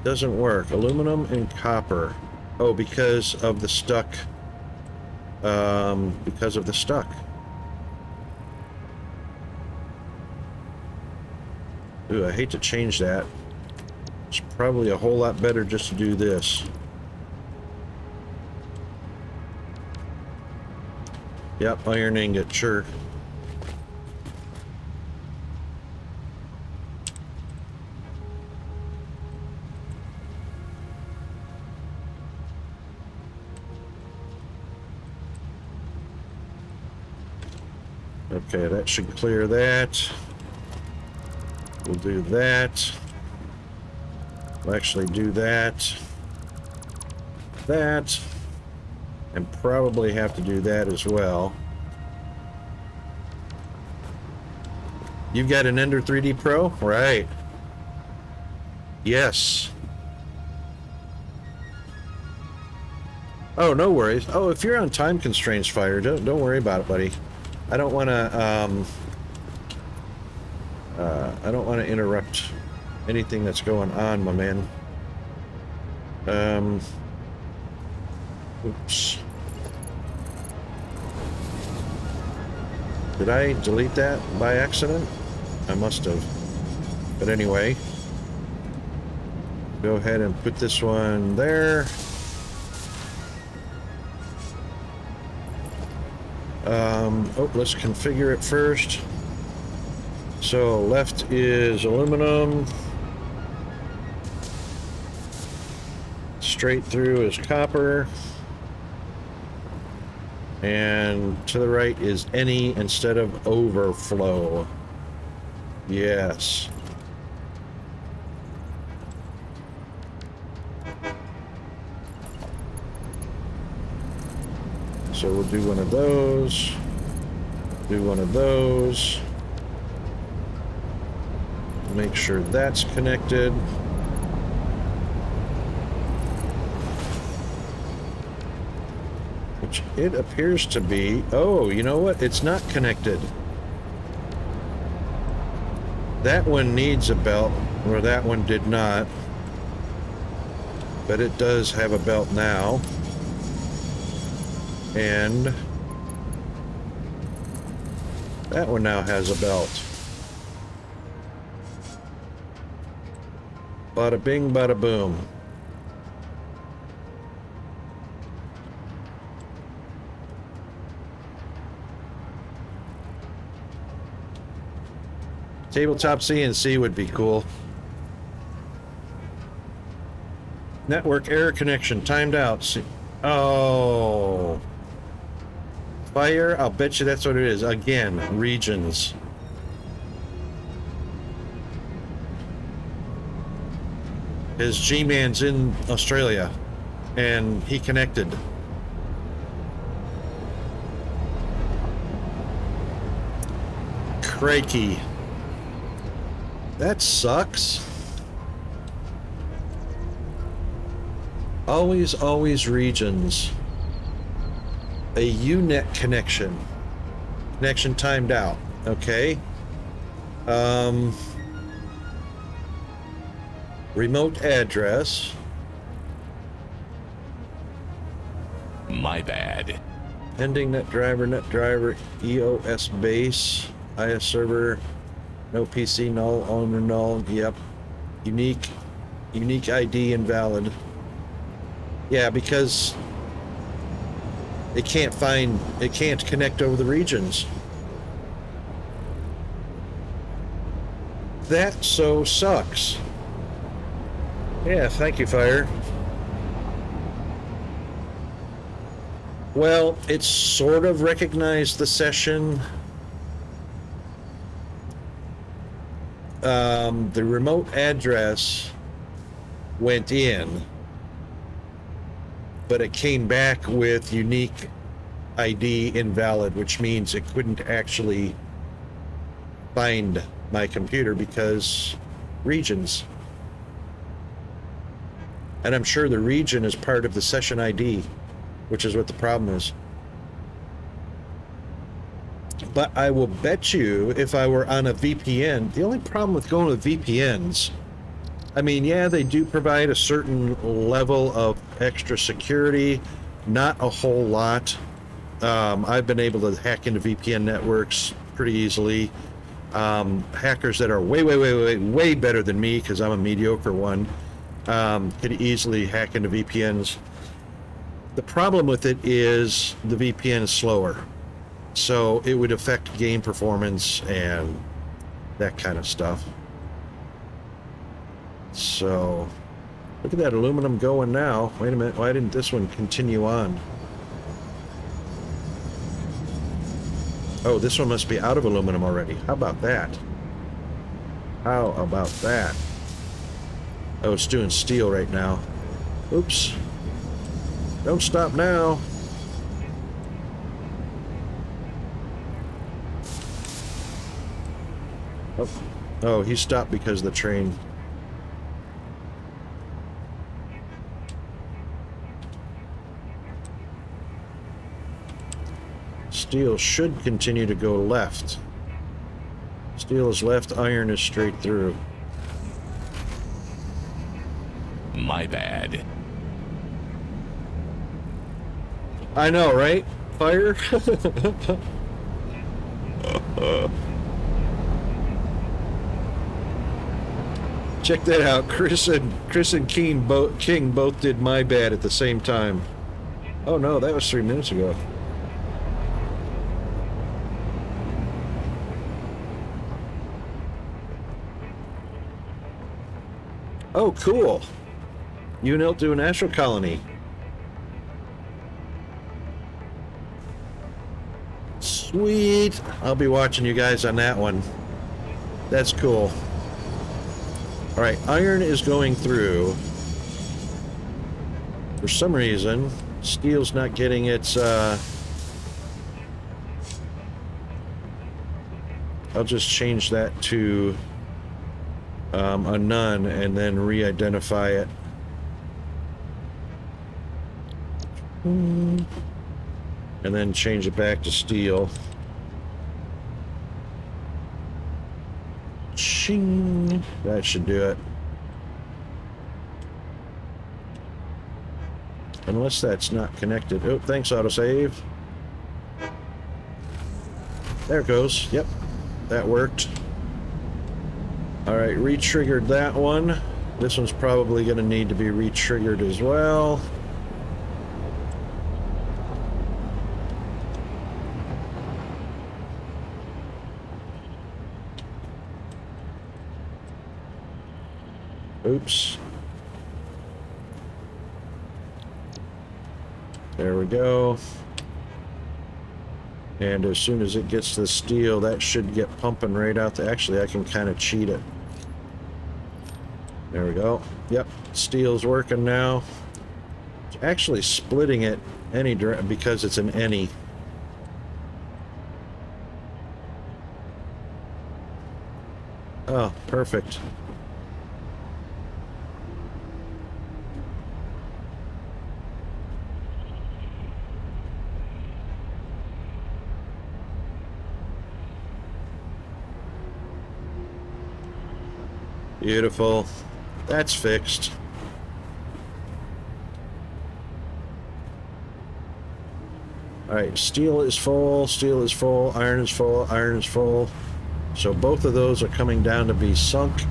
doesn't work? Aluminum and copper. Oh, because of the stuck. Because of the stuck. Ooh, I hate to change that. It's probably a whole lot better just to do this. Yep, iron ingot, sure. Okay, that should clear that. We'll do that. We'll actually do that. That. And probably have to do that as well. You've got an Ender 3D Pro? Right. Yes. Oh, no worries. Oh, if you're on time constraints, Fire, don't worry about it, buddy. I don't want to interrupt anything that's going on, my man. Oops. Did I delete that by accident? I must have. But anyway, go ahead and put this one there. Oh, let's configure it first. So left is aluminum. Straight through is copper. And to the right is any instead of overflow. Yes. So we'll do one of those. Do one of those. make sure that's connected. Which it appears to be. Oh, you know what? It's not connected. That one needs a belt, or that one did not. But it does have a belt now. And that one now has a belt. Bada bing, bada boom. Tabletop CNC would be cool. Network error connection timed out. Oh. Fire, I'll bet you that's what it is. Again, regions. His G-Man's in Australia, and he connected. Crikey. That sucks. Always regions. A UNet connection. Connection timed out. Okay. Remote address. My bad. Pending net driver, EOS base, IS server, no PC, null, owner, null. Yep. Unique ID invalid. Yeah, because it can't connect over the regions. That so sucks. Yeah, thank you, Fire. Well, it's sort of recognized the session. The remote address went in, but it came back with unique ID invalid, which means it couldn't actually find my computer because regions. And I'm sure the region is part of the session ID, which is what the problem is. But I will bet you if I were on a VPN, the only problem with going with VPNs, I mean, yeah, they do provide a certain level of extra security, not a whole lot. I've been able to hack into VPN networks pretty easily. Hackers that are way better than me, because I'm a mediocre one, could easily hack into VPNs. The problem with it is the VPN is slower, so it would affect game performance and that kind of stuff. So look at that aluminum going now. Wait a minute, why didn't this one continue on? Oh, this one must be out of aluminum already. How about that? How about that? Oh, it's doing steel right now. Oops. Don't stop now. Oh, he stopped because of the train. Steel should continue to go left. Steel is left, iron is straight through. My bad. I know, right? Fire? Check that out. Chris and King both did my bad at the same time. Oh no, that was 3 minutes ago. Oh, cool. UNILT do an astral colony. Sweet. I'll be watching you guys on that one. That's cool. All right, iron is going through. For some reason, steel's not getting its, I'll just change that to a none and then re-identify it. And then change it back to steel. Ching. That should do it. Unless that's not connected. Oh, thanks, autosave. There it goes. Yep, that worked. All right, re-triggered that one. This one's probably going to need to be re-triggered as well. Oops. There we go. And as soon as it gets to the steel, that should get pumping right out there. Actually, I can kind of cheat it. There we go. Yep, steel's working now. It's actually splitting it any direction because it's an any. Oh, perfect. Beautiful. That's fixed. Alright, steel is full, iron is full, iron is full. So both of those are coming down to be sunk,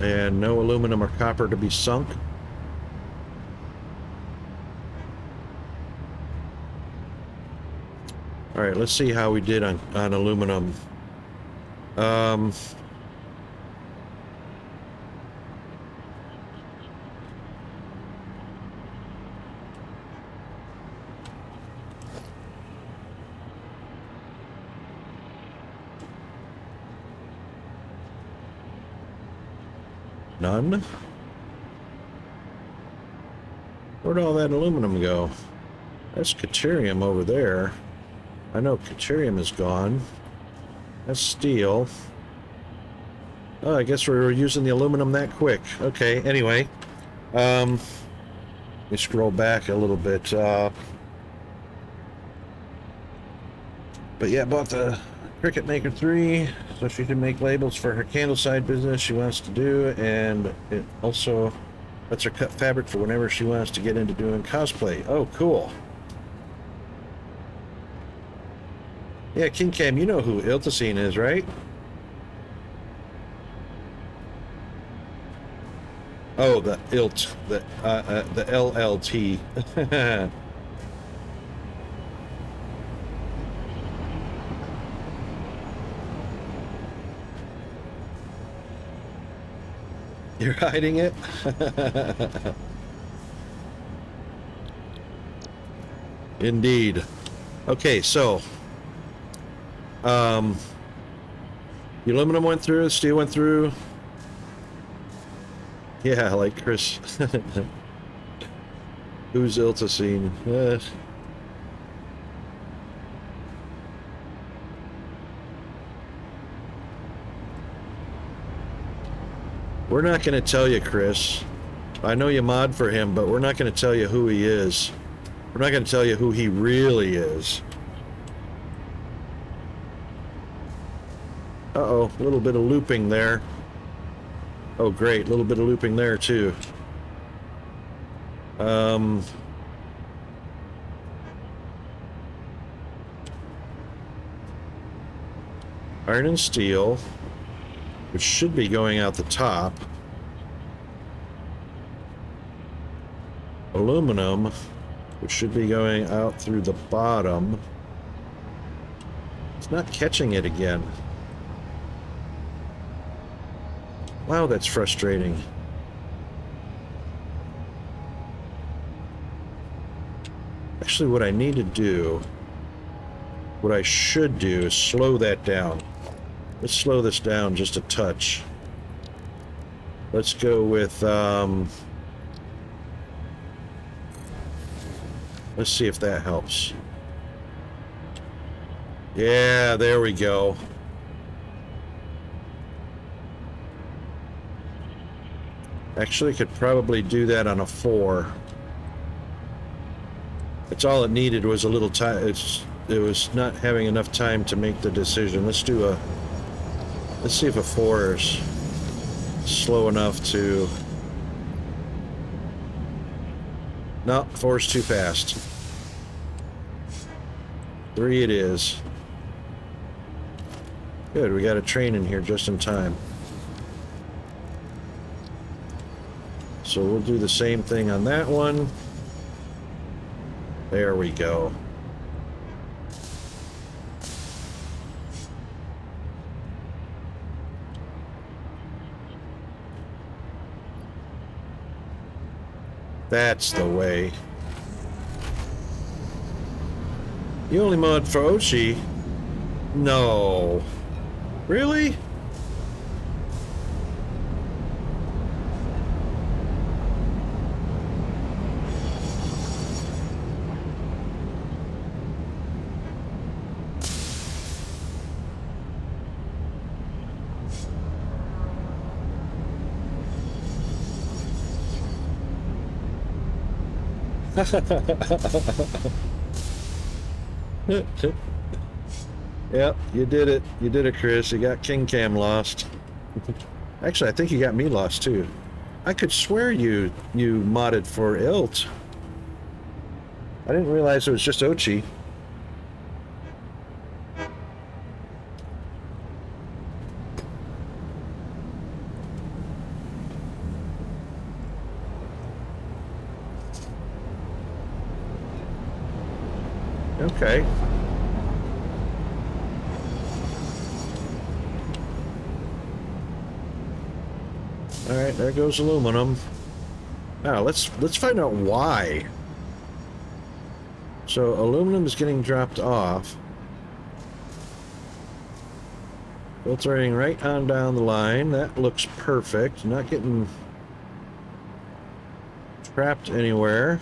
and no aluminum or copper to be sunk. Alright, let's see how we did on aluminum. None? Where'd all that aluminum go? That's Caterium over there. I know Caterium is gone. That's steel. Oh, I guess we were using the aluminum that quick. Okay, anyway. Let me scroll back a little bit. But yeah, bought the Cricut Maker 3 so she can make labels for her candle side business she wants to do, and it also lets her cut fabric for whenever she wants to get into doing cosplay. Oh, cool. Yeah, King Cam, you know who Iltacine is, right? Oh, the Ilt, the LLT. You're hiding it? Indeed. Okay, so the aluminum went through, the steel went through. Yeah, like Chris. Who's Iltacine? We're not going to tell you, Chris. I know you mod for him, but we're not going to tell you who he is. We're not going to tell you who he really is. Uh-oh, a little bit of looping there. Oh, great, a little bit of looping there, too. Iron and steel, which should be going out the top. Aluminum, which should be going out through the bottom. It's not catching it again. Wow, that's frustrating. Actually, what I need to do, what I should do is slow that down. Let's slow this down just a touch. Let's go with, let's see if that helps. Yeah, there we go. Actually, could probably do that on a 4. It's all it needed was a little time. It was not having enough time to make the decision. Let's see if a 4 is slow enough to... No, 4 is too fast. 3 it is. Good, we got a train in here just in time. So we'll do the same thing on that one. There we go. That's the way. You only mod for Ochi? No. Really? Yep, you did it. You did it, Chris. You got King Cam lost. Actually, I think you got me lost too. I could swear you modded for Ilt. I didn't realize it was just Ochi. Okay. All right, there goes aluminum. Now let's find out why. So aluminum is getting dropped off. Filtering right on down the line. That looks perfect. Not getting trapped anywhere.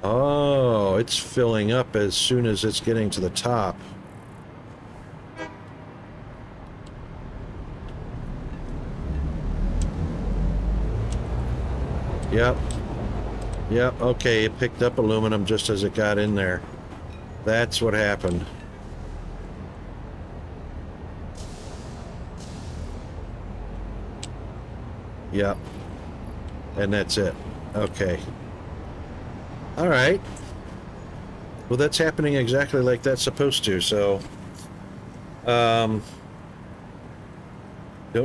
Oh, it's filling up as soon as it's getting to the top. Yep. Yep, okay, it picked up aluminum just as it got in there. That's what happened. Yep. And that's it. Okay. All right. Well, that's happening exactly like that's supposed to, so... don't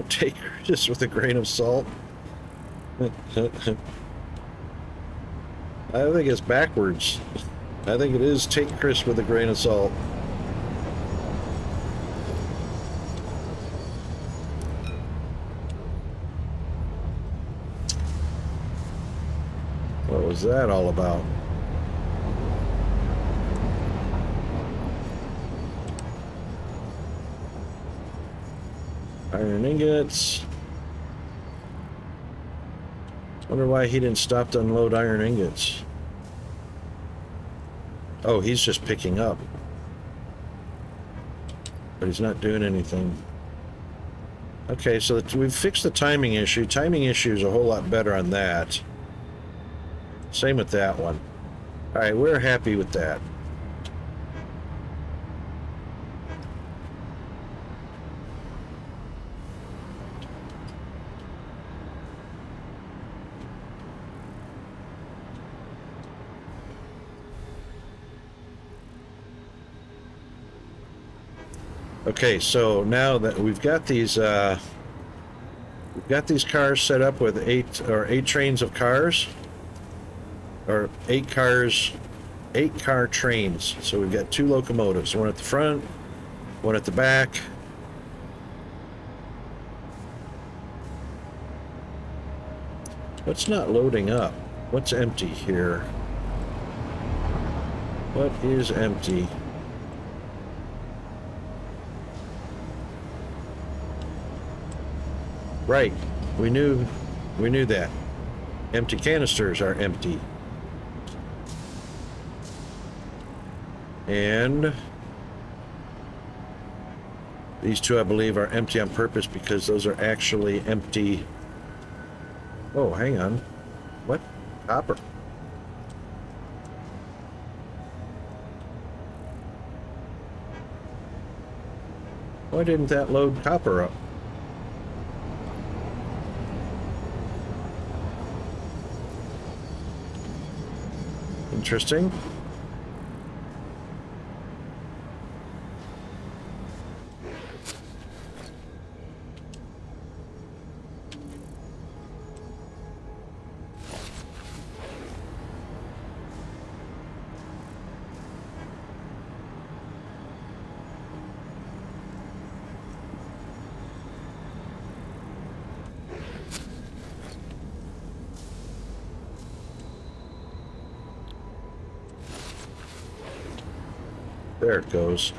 take this with a grain of salt. I think it's backwards. I think it is take Chris with a grain of salt. What was that all about? Iron ingots. Wonder why he didn't stop to unload iron ingots. Oh, he's just picking up. But he's not doing anything. Okay, so we've fixed the timing issue. Timing issue is a whole lot better on that. Same with that one. Alright, we're happy with that. Okay, so now that we've got these cars set up with eight trains of cars, or 8 car trains. So we've got 2 locomotives, one at the front, one at the back. What's not loading up? What's empty here? What is empty? Right, we knew We knew that. Empty canisters are empty. And these two, I believe, are empty on purpose because those are actually empty. Oh, hang on. What? Copper. Why didn't that load copper up? Interesting. There it goes.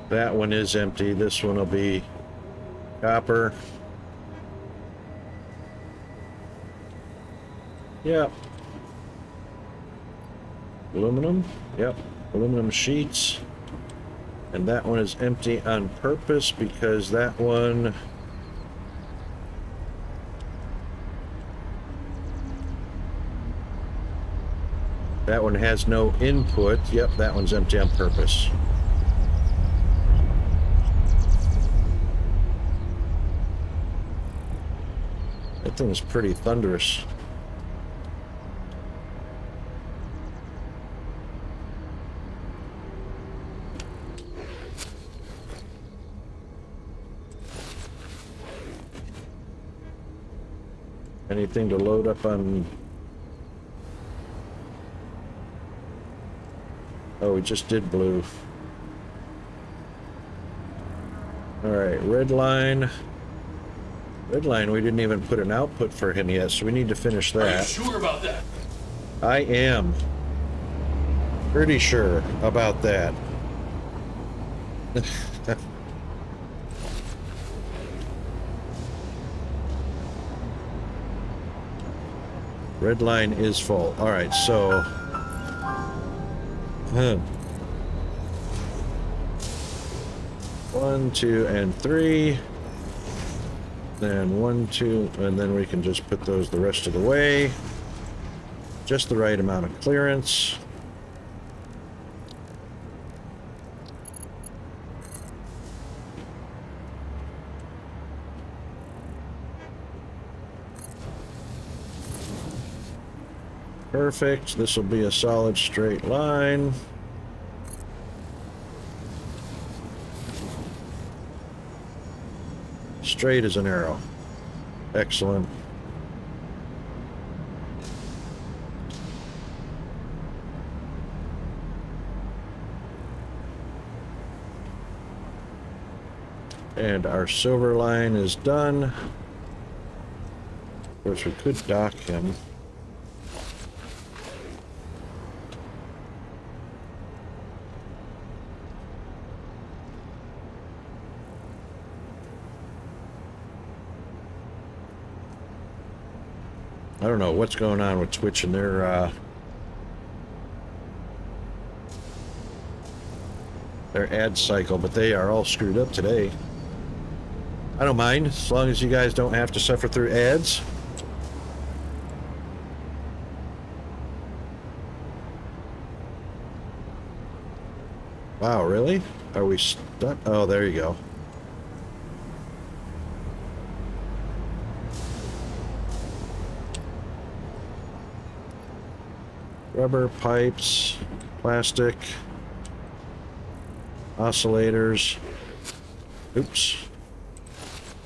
That one is empty. This one will be copper. Yep. Aluminum. Yep. Aluminum sheets. And that one is empty on purpose because that one... that one has no input. Yep, that one's empty on purpose. That thing's pretty thunderous. Anything to load up on... oh, we just did blue. Alright, red line. Red line, we didn't even put an output for him yet, so we need to finish that. Are you sure about that? I am pretty sure about that. Red line is full. All right, so... 1, 2, and 3. Then 1, 2, and then we can just put those the rest of the way. Just the right amount of clearance. Perfect. This will be a solid straight line. Straight as an arrow. Excellent. And our silver line is done. Of course, we could dock him. I don't know what's going on with Twitch and their ad cycle, but they are all screwed up today. I don't mind, as long as you guys don't have to suffer through ads. Wow, really? Are we stuck? Oh, there you go. Rubber, pipes, plastic, oscillators. Oops.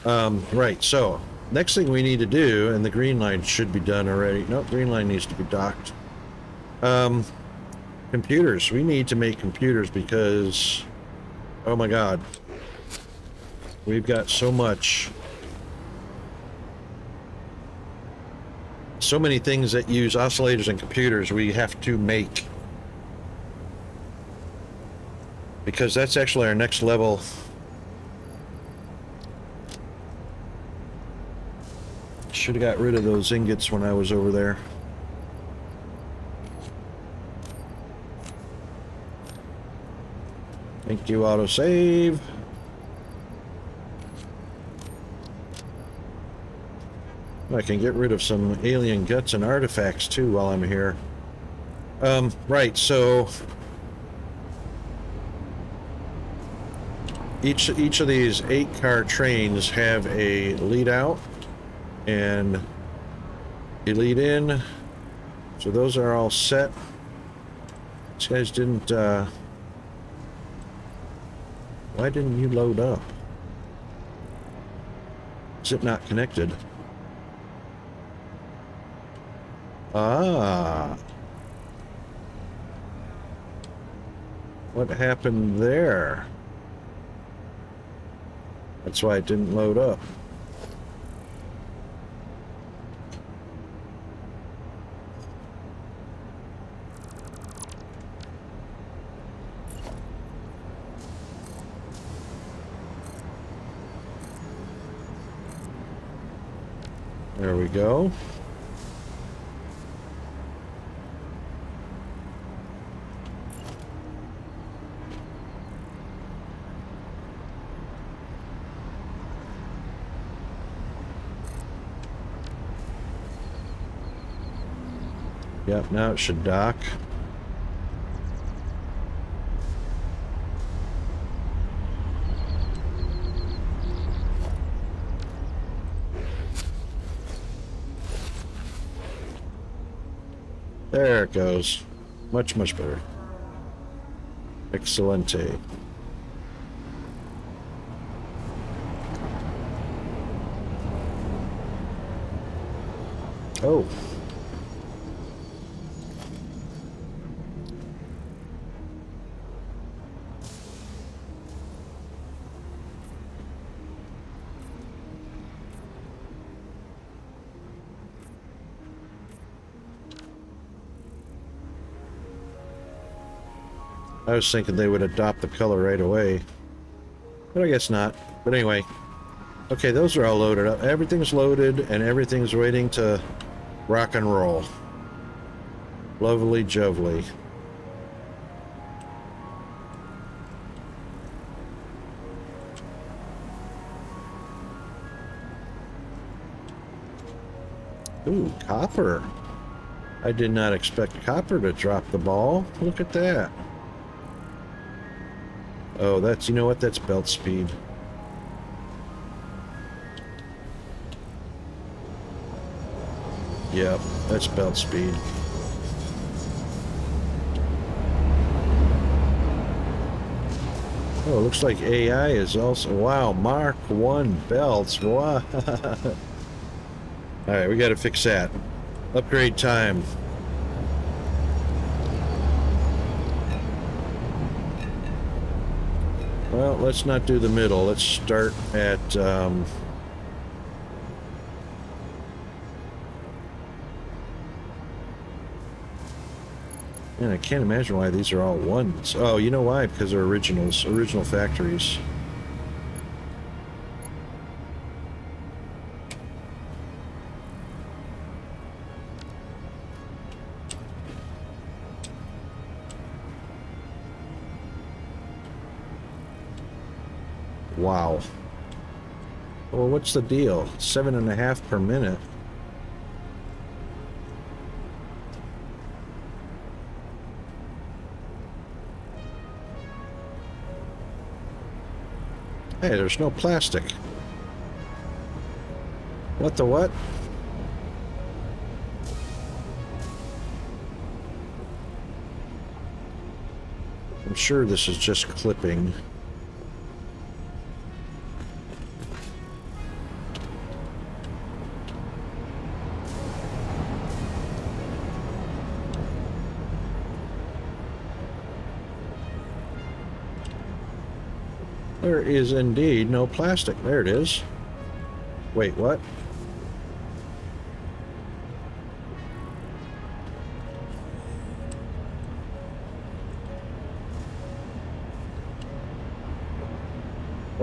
Right, so next thing we need to do, and the green line should be done already. No, green line needs to be docked. Computers. We need to make computers because, oh my God, we've got so much. So many things that use oscillators and computers we have to make. Because that's actually our next level. Should have got rid of those ingots when I was over there. Thank you, autosave. I can get rid of some alien guts and artifacts too while I'm here. Right, so each of these 8-car trains have a lead out and a lead in. So those are all set. These guys didn't why didn't you load up? Is it not connected? Ah. What happened there? That's why it didn't load up. There we go. Yep, now it should dock. There it goes. Much, much better. Excelente. Oh. I was thinking they would adopt the color right away, but I guess not. But anyway, okay, those are all loaded up. Everything's loaded and everything's waiting to rock and roll. Lovely jubbly. Ooh, copper. I did not expect copper to drop the ball. Look at that. Oh, that's, you know what? That's belt speed. Yep, that's belt speed. Oh, looks like AI is also... Wow, Mark 1 belts. Wow. Alright, we gotta fix that. Upgrade time. Well, let's not do the middle. Let's start at, and I can't imagine why these are all ones. Oh, you know why? Because they're originals, original factories. Wow. Well, what's the deal? 7.5 per minute. Hey, there's no plastic. What the what? I'm sure this is just clipping. There is indeed no plastic. There it is. Wait, what?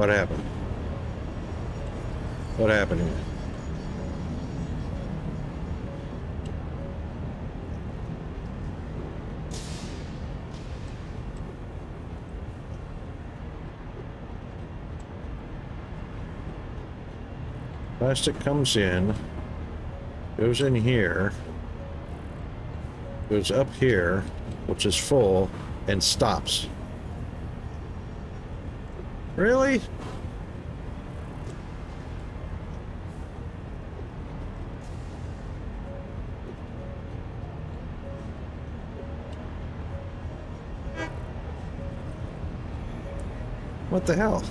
What happened? What happened here? Plastic comes in, goes in here, goes up here, which is full, and stops. Really? What the hell?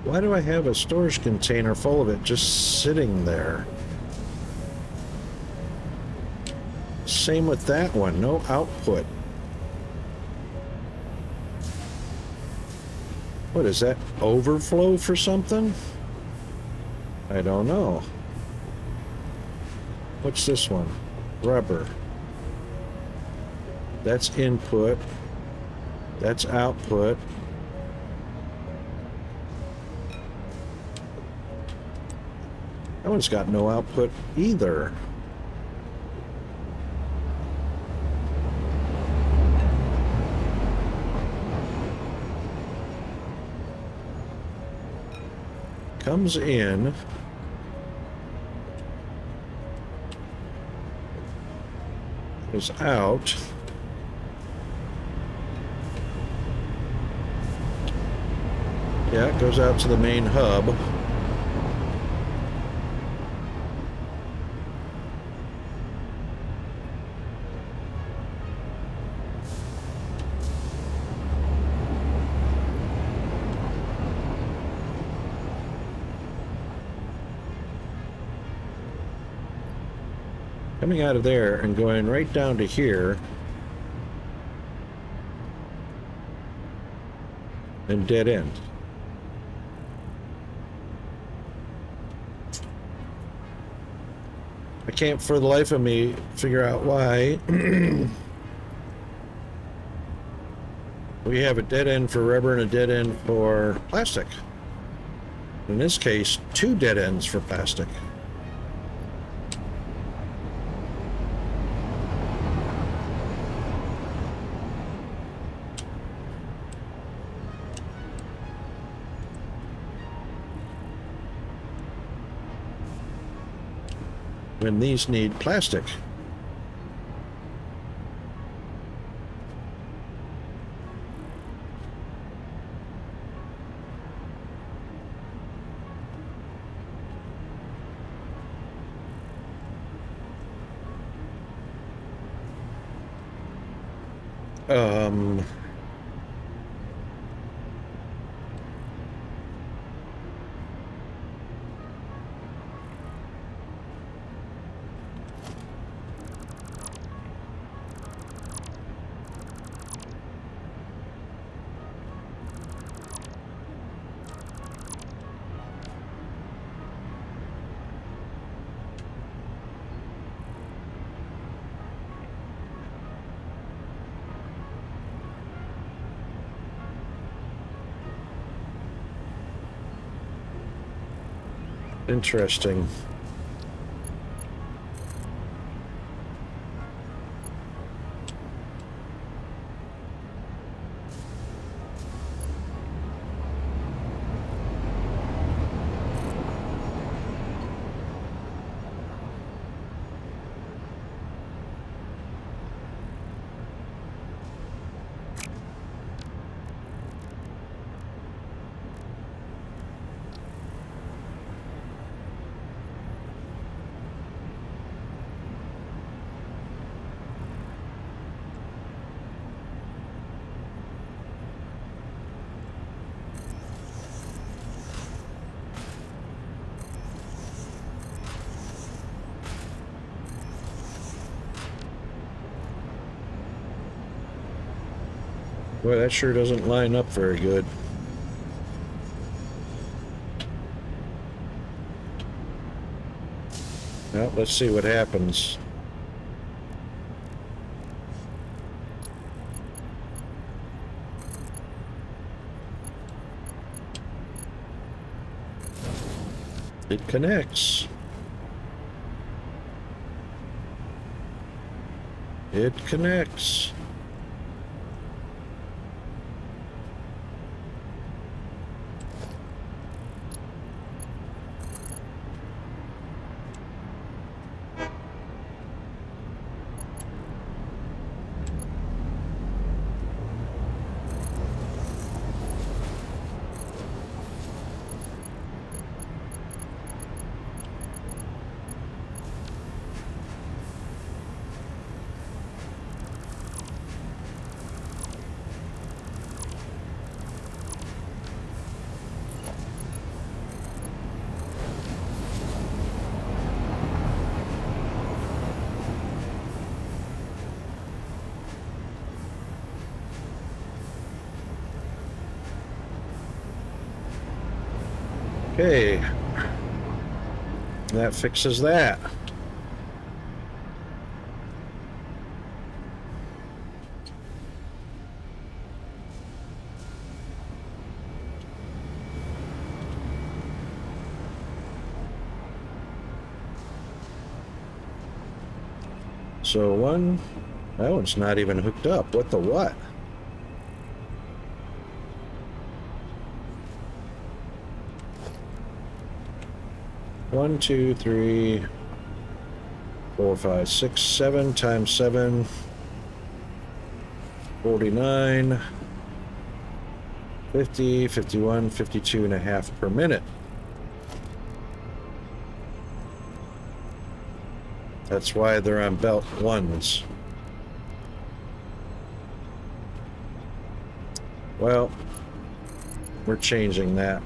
Why do I have a storage container full of it just sitting there? Same with that one, no output. What is that, overflow for something? I don't know. What's this one? Rubber. That's input. That's output. That one's got no output either. Comes in. Goes out. Yeah, it goes out to the main hub. Coming out of there and going right down to here and dead end. I can't for the life of me figure out why we have a dead end for rubber and a dead end for plastic. In this case, two dead ends for plastic. When these need plastic. Interesting. Boy, that sure doesn't line up very good. Well, let's see what happens. It connects. It connects. Okay, that fixes that. So that one's not even hooked up. What the what? One, two, three, 4, 5, 6, 7 times 7, 49, 50, 51, 52 and a half per minute. That's why they're on belt ones. Well, we're changing that.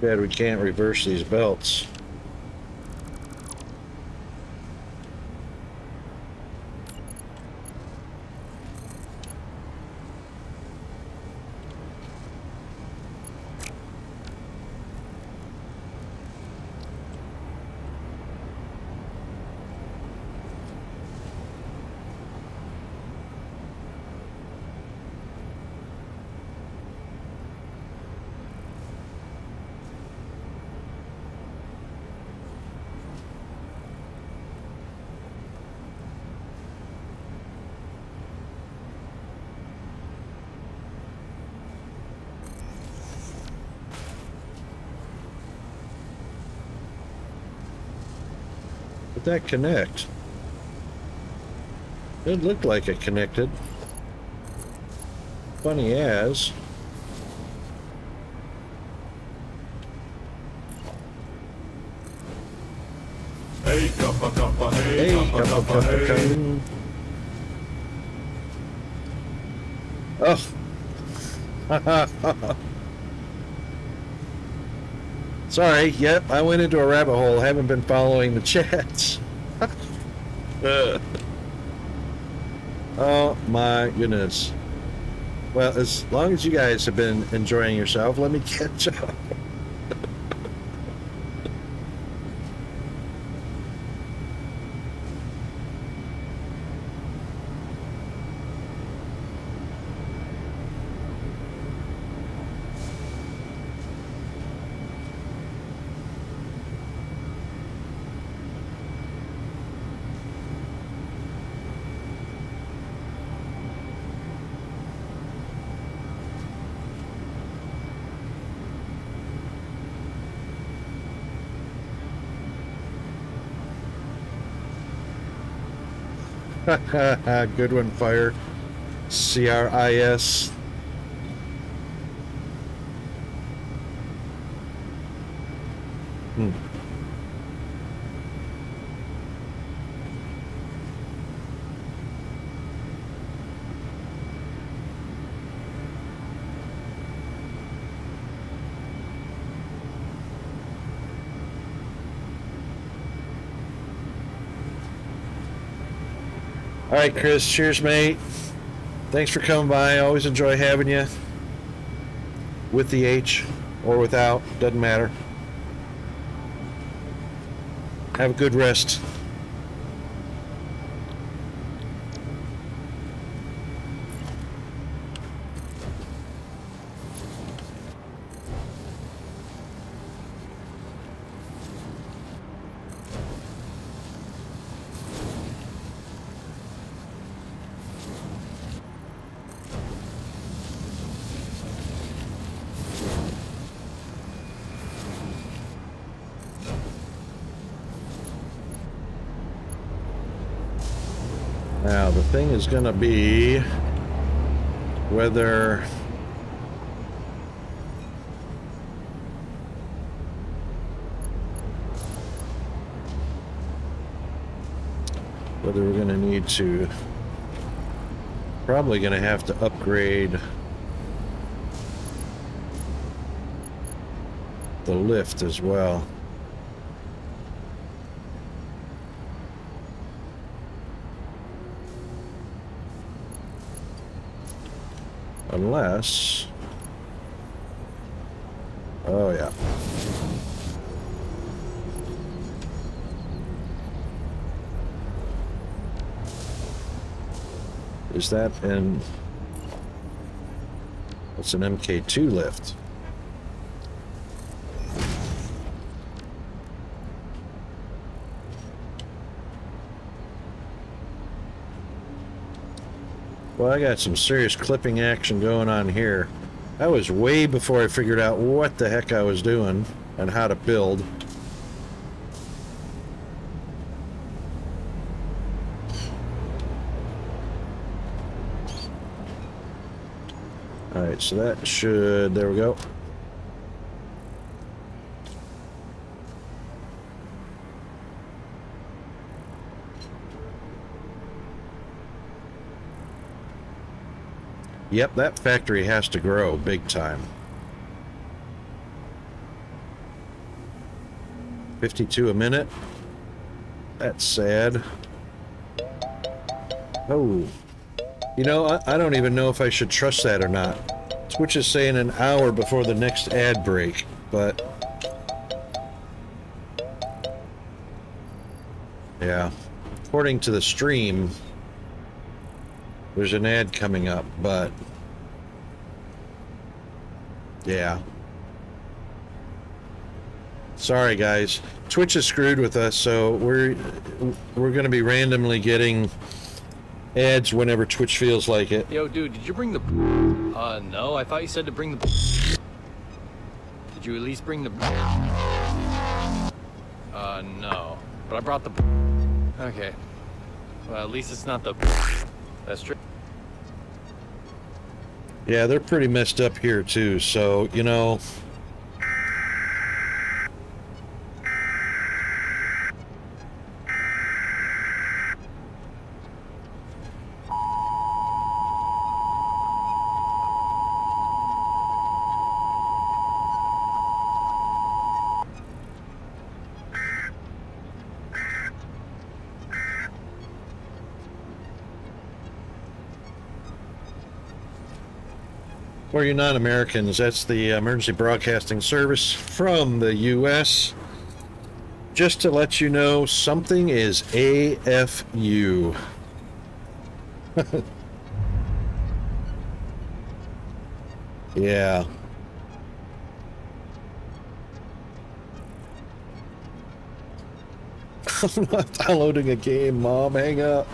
Bad we can't reverse these belts. Did that connect? It looked like it connected. Funny as. Hey, cuppa, cuppa, hey, Hey, cuppa, cuppa, hey. Oh. Sorry, yep, I went into a rabbit hole. Haven't been following the chats. Oh my goodness. Well, as long as you guys have been enjoying yourself, let me catch up. Good one, Fire. CRIS. All right, Chris. Cheers, mate. Thanks for coming by. Always enjoy having you. With the H or without, doesn't matter. Have a good rest. Now, the thing is going to be whether we're going to need to, probably going to have to upgrade the lift as well. Unless, oh yeah. Is that an, it's an MK2 lift. Well, I got some serious clipping action going on here. That was way before I figured out what the heck I was doing and how to build. All right, so that should, there we go. Yep, that factory has to grow big time. 52 a minute. That's sad. Oh. You know, I don't even know if I should trust that or not. Twitch is saying an hour before the next ad break, but... yeah. According to the stream, there's an ad coming up, but... yeah. Sorry, guys. Twitch is screwed with us, so we're going to be randomly getting ads whenever Twitch feels like it. Yo, dude, did you bring the... no, I thought you said to bring the... Did you at least bring the... no. But I brought the... Okay. Well, at least it's not the... That's true. Yeah, they're pretty messed up here, too, so, you know... For you non-Americans, that's the emergency broadcasting service from the U.S. Just to let you know, something is AFU. Yeah. I'm not downloading a game, Mom. Hang up.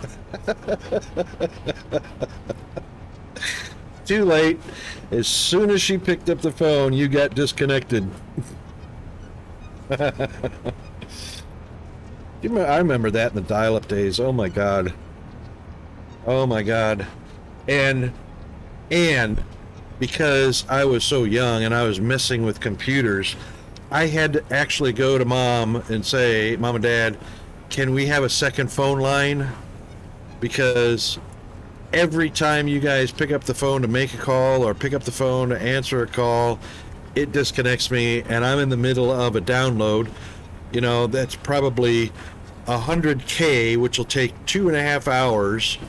Too late. As soon as she picked up the phone, you got disconnected. I remember that in the dial-up days. Oh my god. Oh my god. And because I was so young and I was messing with computers, I had to actually go to mom and say, Mom and Dad, can we have a second phone line? Because every time you guys pick up the phone to make a call or pick up the phone to answer a call, it disconnects me, and I'm in the middle of a download. You know, that's probably 100K, which will take 2.5 hours.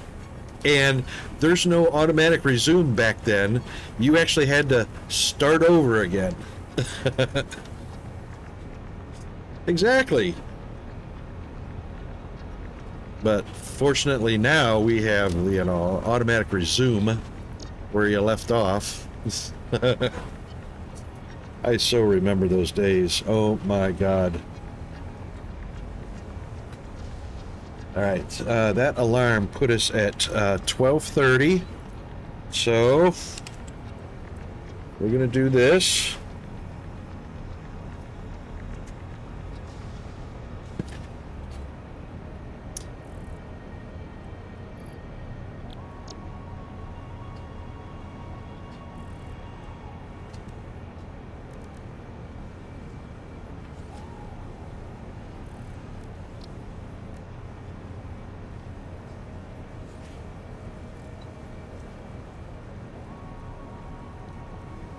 And there's no automatic resume back then. You actually had to start over again. Exactly. But fortunately now we have, you know, automatic resume where you left off. I so remember those days. Oh my God. All right, that alarm put us at 12:30. So we're gonna do this.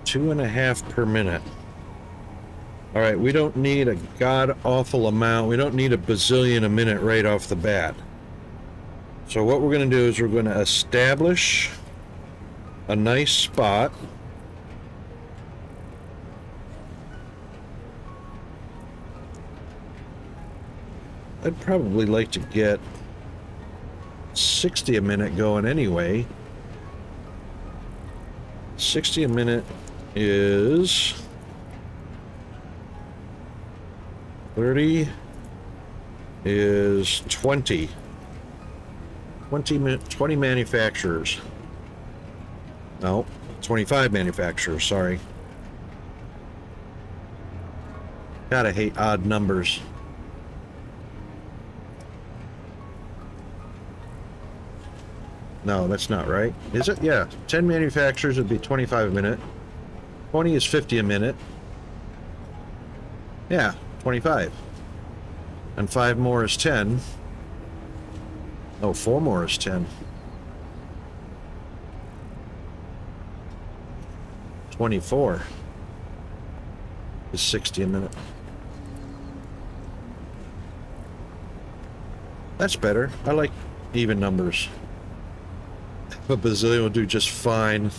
Two and a half per minute. All right, we don't need a god-awful amount. We don't need a bazillion a minute right off the bat. So what we're going to do is we're going to establish a nice spot. I'd probably like to get 60 a minute going anyway. 60 a minute is 30 is 20 manufacturers. No, 25 manufacturers, sorry. God, I hate odd numbers. No, that's not right. Is it? Yeah. 10 manufacturers would be 25 a minute. 20 is 50 a minute. Yeah, 25. And 5 more is 10. Oh, 4 more is 10. 24 is 60 a minute. That's better. I like even numbers. A bazillion will do just fine.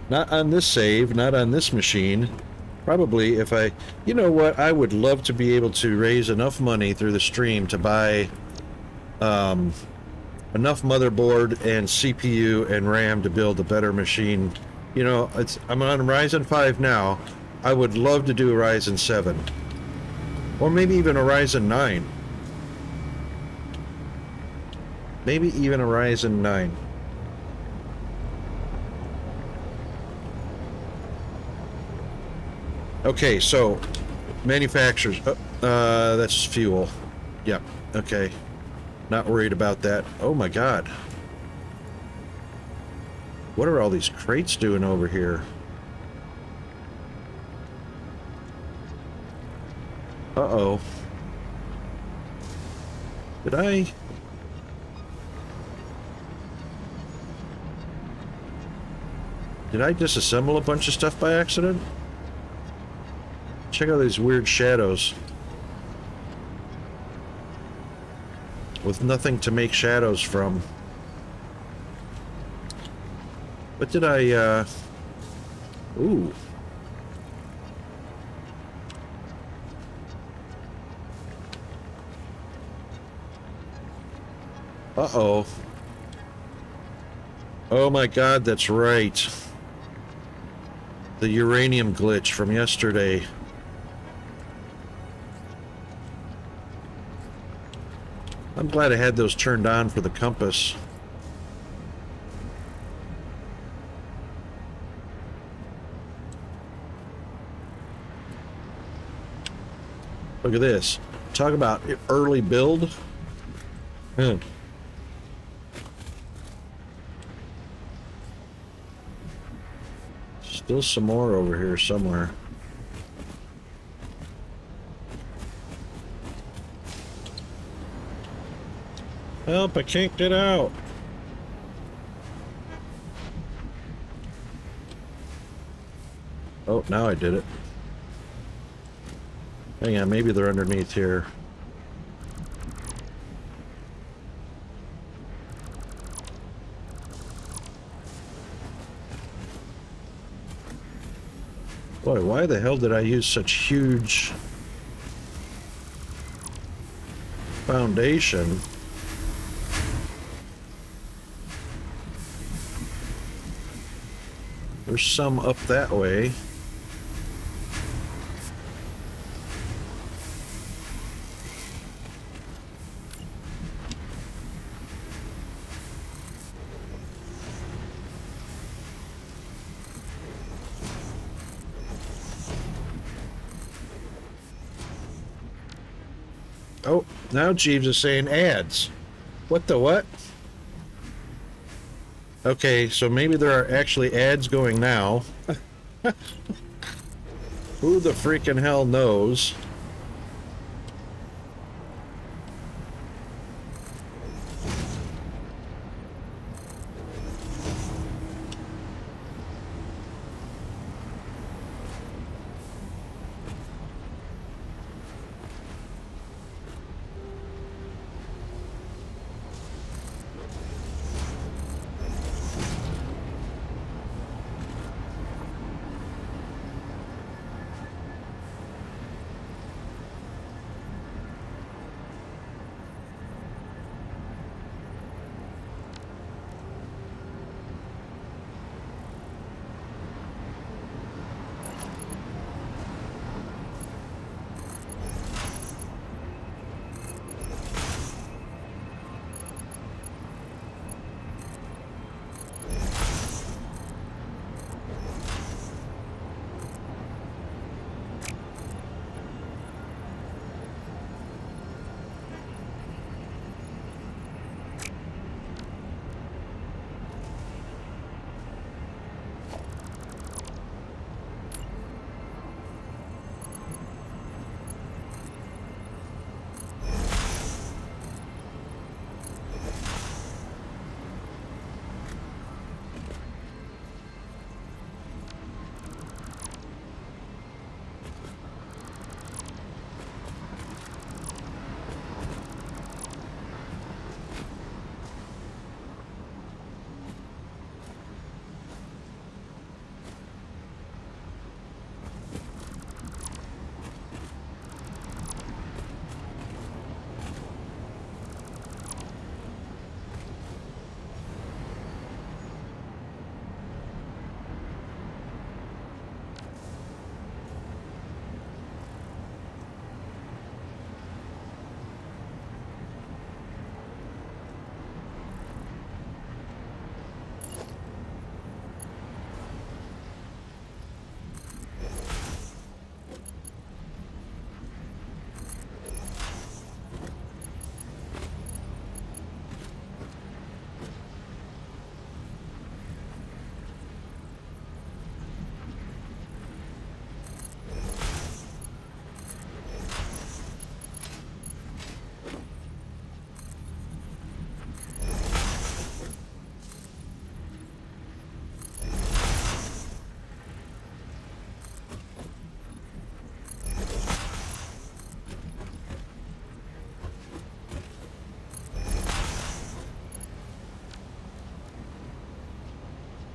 Not on this save, not on this machine. Probably if I... You know what? I would love to be able to raise enough money through the stream to buy enough motherboard and CPU and RAM to build a better machine. You know, I'm on Ryzen 5 now. I would love to do a Ryzen 7. Or maybe even a Ryzen 9. Maybe even a Ryzen 9. Okay, so manufacturers. That's fuel. Yep. Okay. Not worried about that. Oh my God. What are all these crates doing over here? Uh-oh. Did I disassemble a bunch of stuff by accident? Check out these weird shadows. With nothing to make shadows from. What did I, Ooh. Uh-oh. Oh my God, that's right. The uranium glitch from yesterday. I'm glad I had those turned on for the compass. Look at this. Talk about early build. Still some more over here somewhere. Help, I can't get out. Oh, now I did it. Hang on, maybe they're underneath here. Boy, why the hell did I use such huge foundation? There's some up that way. Oh, now Jeeves is saying ads. What the what? Okay, so maybe there are actually ads going now. Who the freaking hell knows?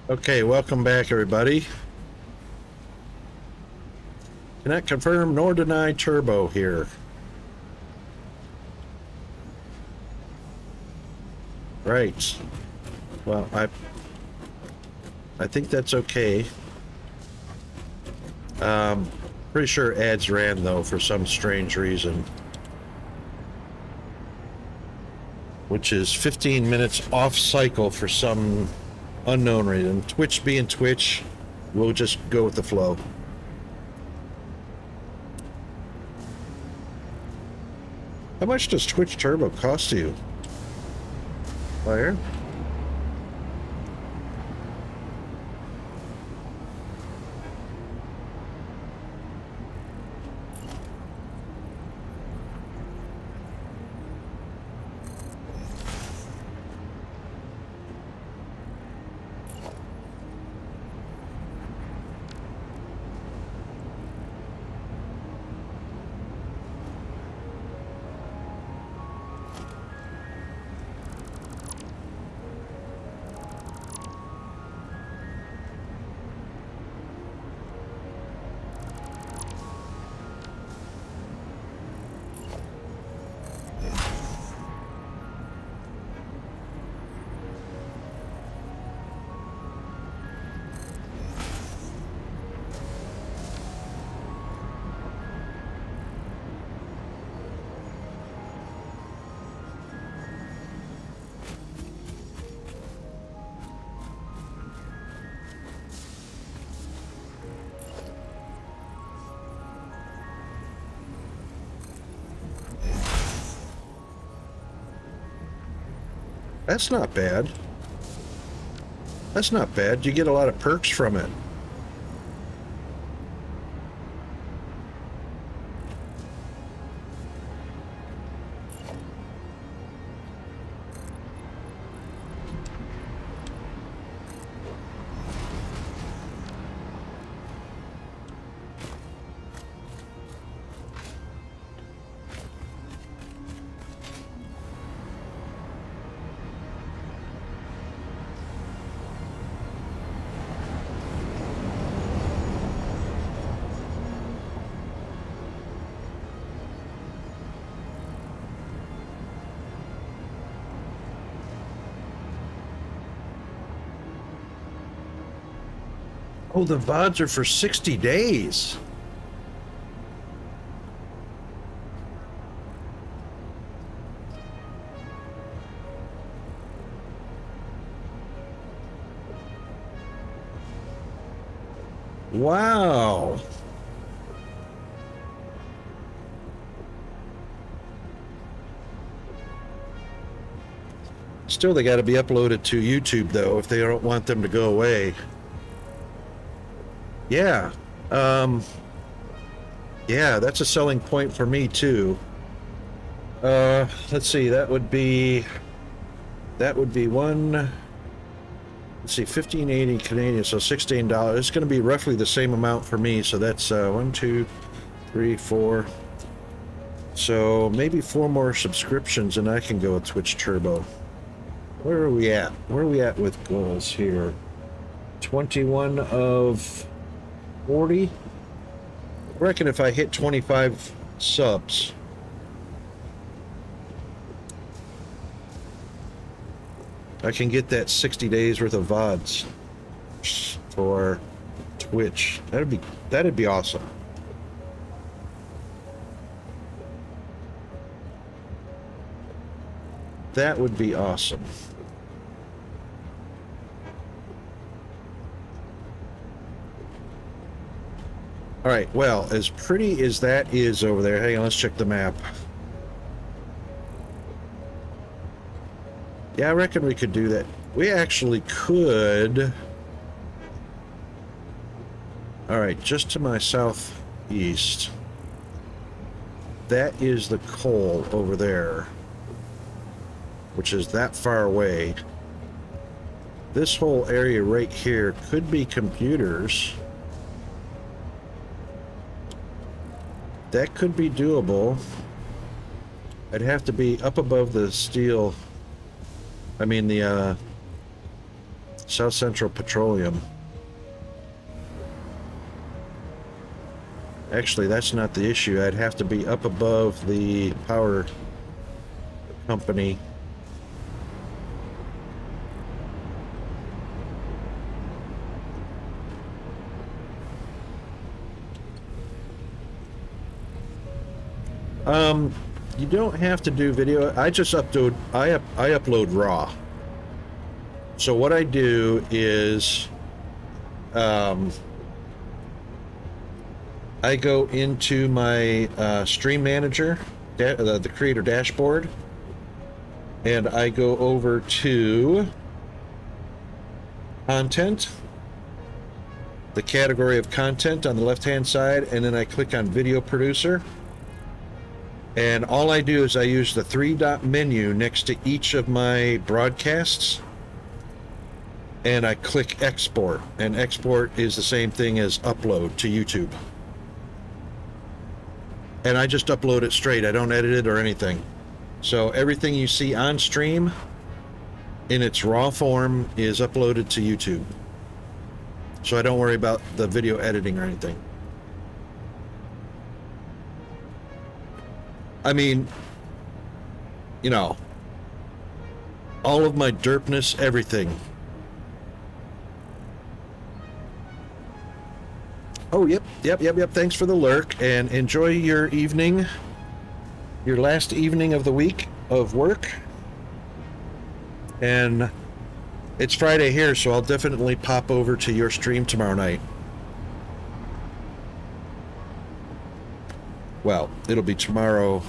Okay, welcome back, everybody. Cannot confirm nor deny turbo here. Right. Well, I think that's okay. Pretty sure ads ran though for some strange reason. Which is 15 minutes off cycle for some unknown reason. Twitch being Twitch, we'll just go with the flow. How much does Twitch Turbo cost you? Fire? That's not bad. That's not bad. You get a lot of perks from it. Oh, the VODs are for 60 days. Wow. Still, they got to be uploaded to YouTube, though, if they don't want them to go away. Yeah. Yeah, that's a selling point for me, too. Let's see, that would be one, let's see, 15.80 Canadian, so $16. It's going to be roughly the same amount for me, so that's 1, 2, 3, 4. So maybe 4 more subscriptions and I can go with Twitch Turbo. Where are we at? Where are we at with goals here? 21 of 40? I reckon if I hit 25 subs, I can get that 60 days worth of VODs for Twitch. That'd be awesome. That would be awesome. All right, well, as pretty as that is over there, hang on, let's check the map. Yeah, I reckon we could do that. We actually could. All right, just to my southeast. That is the coal over there, which is that far away. This whole area right here could be computers. That could be doable. I'd have to be up above the steel. I mean the South Central Petroleum. Actually, that's not the issue. I'd have to be up above the power company. You don't have to do video. I just upload. I upload raw. So what I do is, I go into my stream manager, the creator dashboard, and I go over to content, the category of content on the left-hand side, and then I click on video producer. And all I do is I use the 3-dot menu next to each of my broadcasts, and I click export. And export is the same thing as upload to YouTube. And I just upload it straight. I don't edit it or anything. So everything you see on stream in its raw form is uploaded to YouTube. So I don't worry about the video editing or anything. I mean, you know, all of my derpness, everything. Oh, yep. Thanks for the lurk, and enjoy your evening, your last evening of the week of work. And it's Friday here, so I'll definitely pop over to your stream tomorrow night. Well, it'll be tomorrow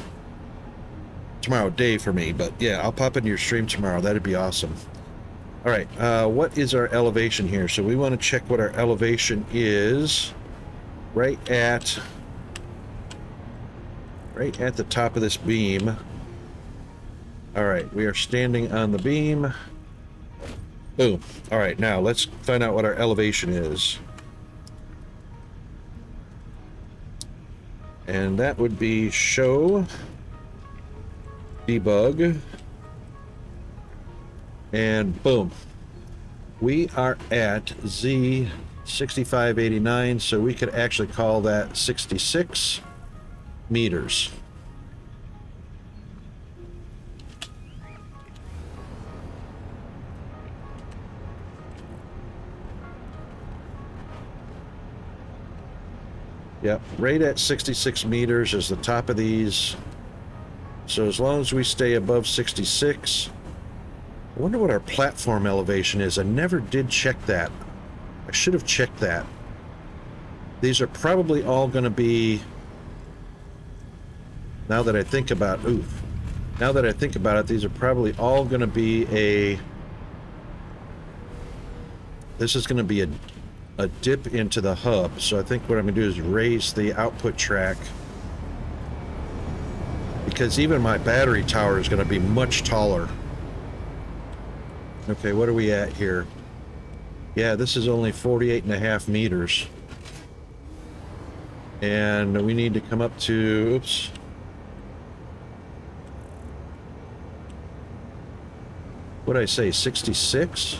tomorrow day for me, but yeah, I'll pop into your stream tomorrow. That'd be awesome. All right, what is our elevation here? So we want to check what our elevation is right at the top of this beam. All right, we are standing on the beam. Boom. All right, now let's find out what our elevation is. And that would be show, debug, and boom. We are at Z6589, so we could actually call that 66 meters. Yep, right at 66 meters is the top of these. So as long as we stay above 66, I wonder what our platform elevation is. I never did check that. I should have checked that. These are probably all going to be, now that I think about, now that I think about it, these are probably all going to be this is going to be a dip into the hub. So I think what I'm going to do is raise the output track, because even my battery tower is going to be much taller. Okay, what are we at here? Yeah, this is only 48.5 meters. And we need to come up to, oops. What'd I say, 66?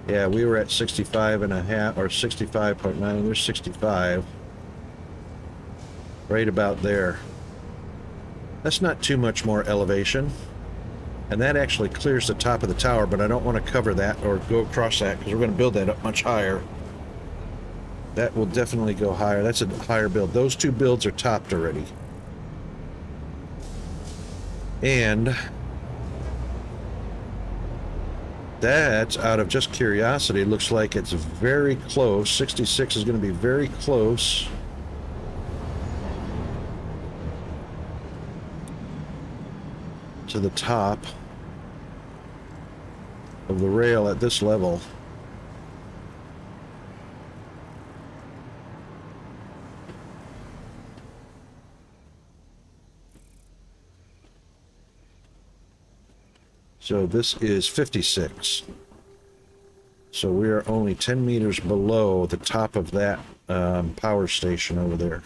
Yeah, we were at 65.5 or 65.9. There's 65. Right about there. That's not too much more elevation. And that actually clears the top of the tower, but I don't want to cover that or go across that because we're going to build that up much higher. That will definitely go higher. That's a higher build. Those two builds are topped already. And that, out of just curiosity, looks like it's very close. 66 is going to be very close to the top of the rail at this level. So this is 56. So we are only 10 meters below the top of that power station over there.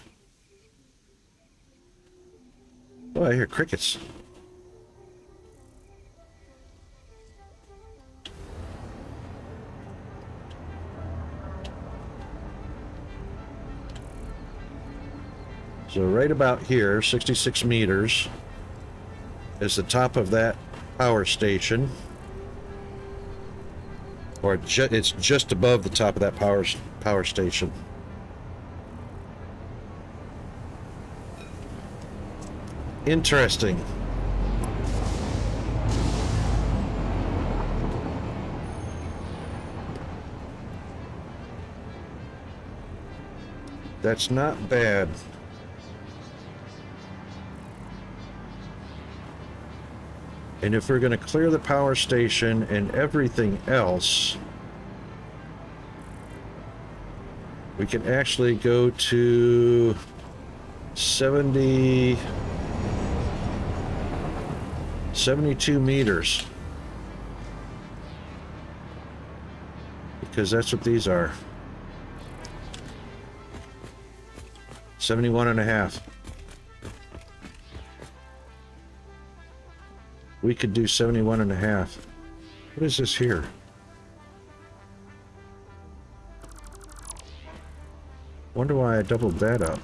Oh, I hear crickets. So right about here, 66 meters, is the top of that power station. Or it's just above the top of that power station. Interesting. That's not bad. And if we're going to clear the power station and everything else, we can actually go to 72 meters. Because that's what these are. 71.5. We could do 71.5. What is this here? Wonder why I doubled that up.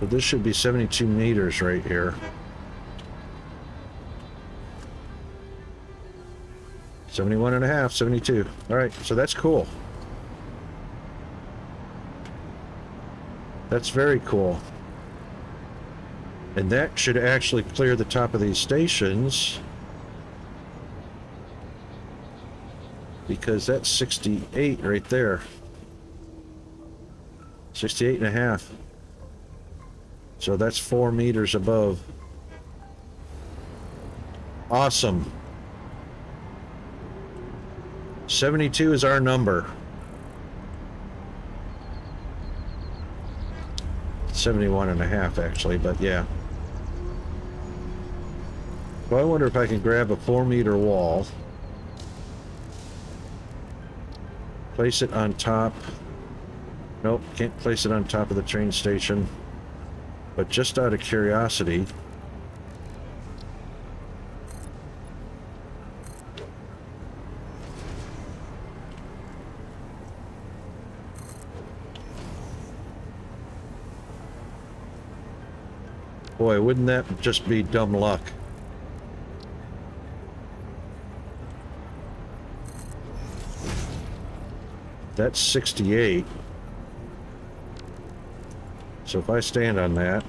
So this should be 72 meters right here. 71 and a half, 72. All right, so that's cool. That's very cool. And that should actually clear the top of these stations, because that's 68 right there. 68 and a half. So that's 4 meters above. Awesome. 72 is our number. 71 and a half actually, but yeah. Well, I wonder if I can grab a 4-meter wall, place it on top. Nope, can't place it on top of the train station. But just out of curiosity, boy, wouldn't that just be dumb luck? That's 68. So if I stand on that,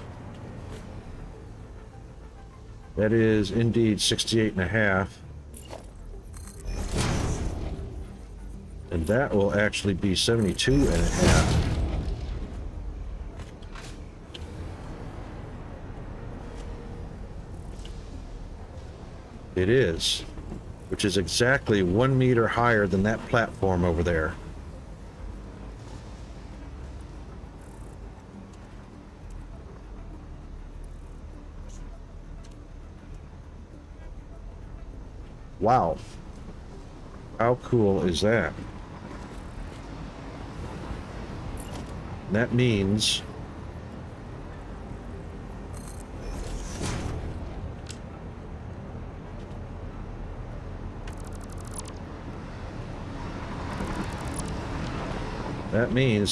that is indeed 68 and a half. And that will actually be 72 and a half. It is, which is exactly 1 meter higher than that platform over there. Wow. How cool is that? That means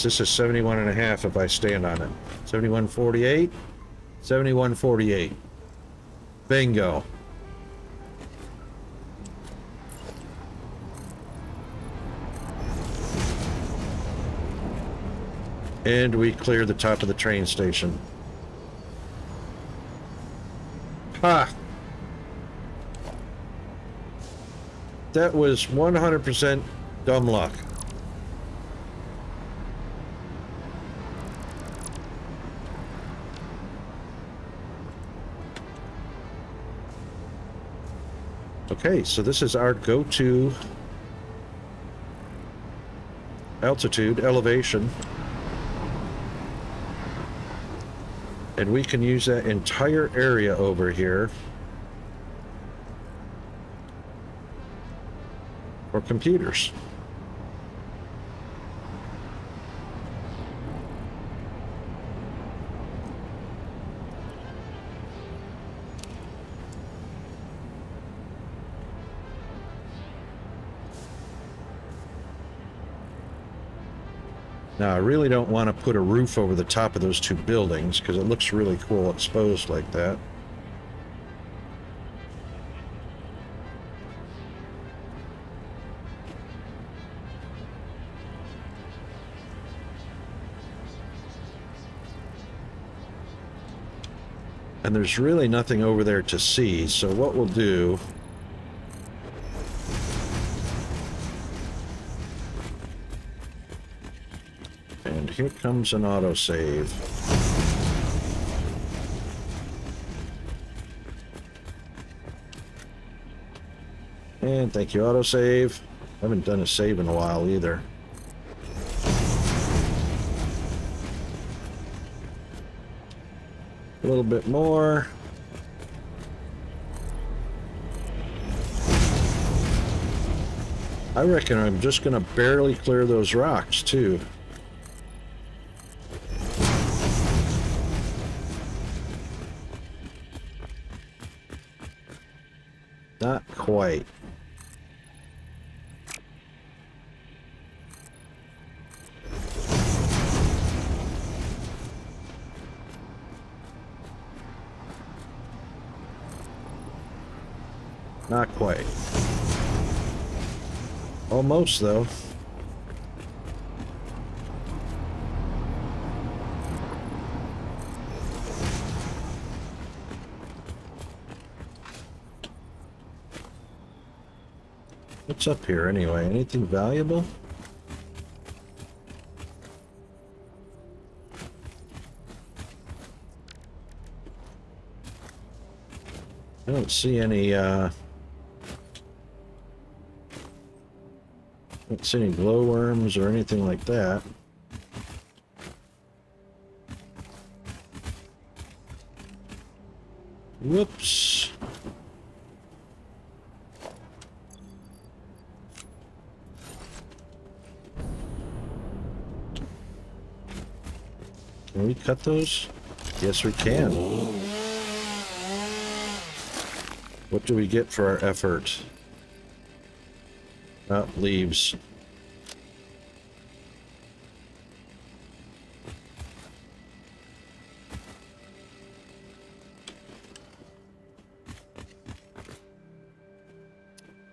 this is 71 and a half if I stand on it. 71.48, 71.48. Bingo. And we clear the top of the train station. Ha! That was 100% dumb luck. Okay, so this is our go-to altitude, elevation. And we can use that entire area over here for computers. Now, I really don't want to put a roof over the top of those two buildings because it looks really cool exposed like that. And there's really nothing over there to see, so what we'll do... And here comes an autosave. And thank you, autosave. Haven't done a save in a while either. A little bit more. I reckon I'm just gonna barely clear those rocks too. Not quite. Not quite. Almost, though. What's up here anyway? Anything valuable? I don't see any, don't see any glowworms or anything like that. Whoops. Can we cut those? Yes, we can. What do we get for our effort? Leaves.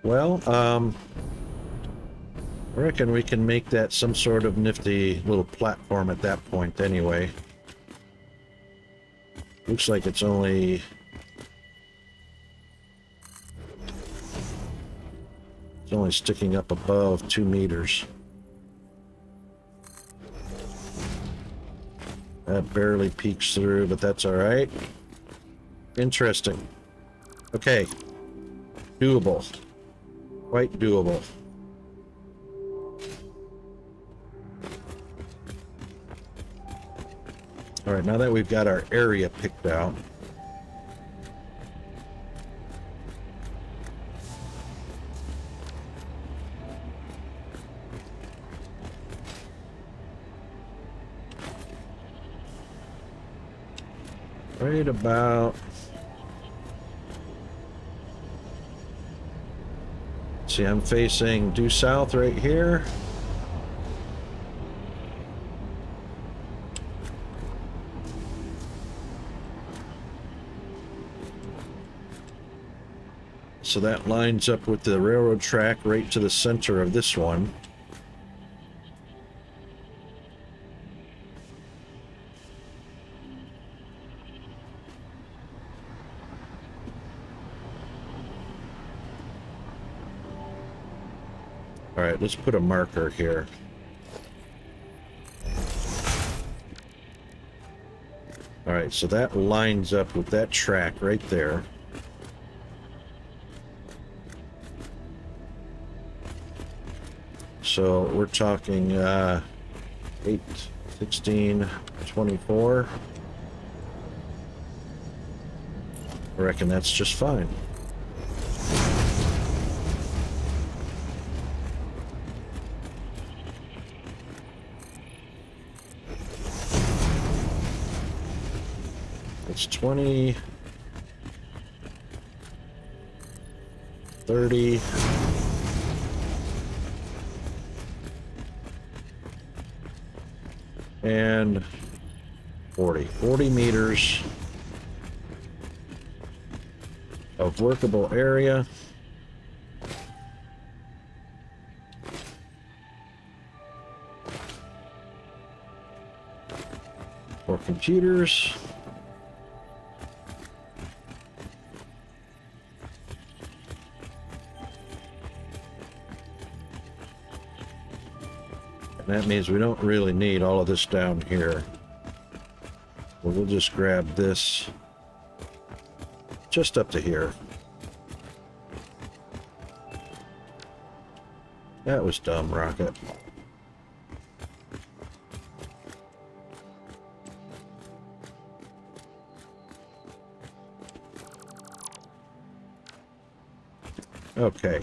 Well, I reckon we can make that some sort of nifty little platform at that point anyway. Looks like it's only... It's only sticking up above 2 meters. That barely peeks through, but that's all right. Interesting. Okay. Doable. Quite doable. All right, now that we've got our area picked out, right about, see, I'm facing due south right here. So that lines up with the railroad track right to the center of this one. All right, let's put a marker here. All right, so that lines up with that track right there. So we're talking 8, 16, 24. I reckon that's just fine. It's 20, 30. And 40 meters of workable area. For computers. And that means we don't really need all of this down here. Well, we'll just grab this just up to here. That was dumb, Rocket. Okay.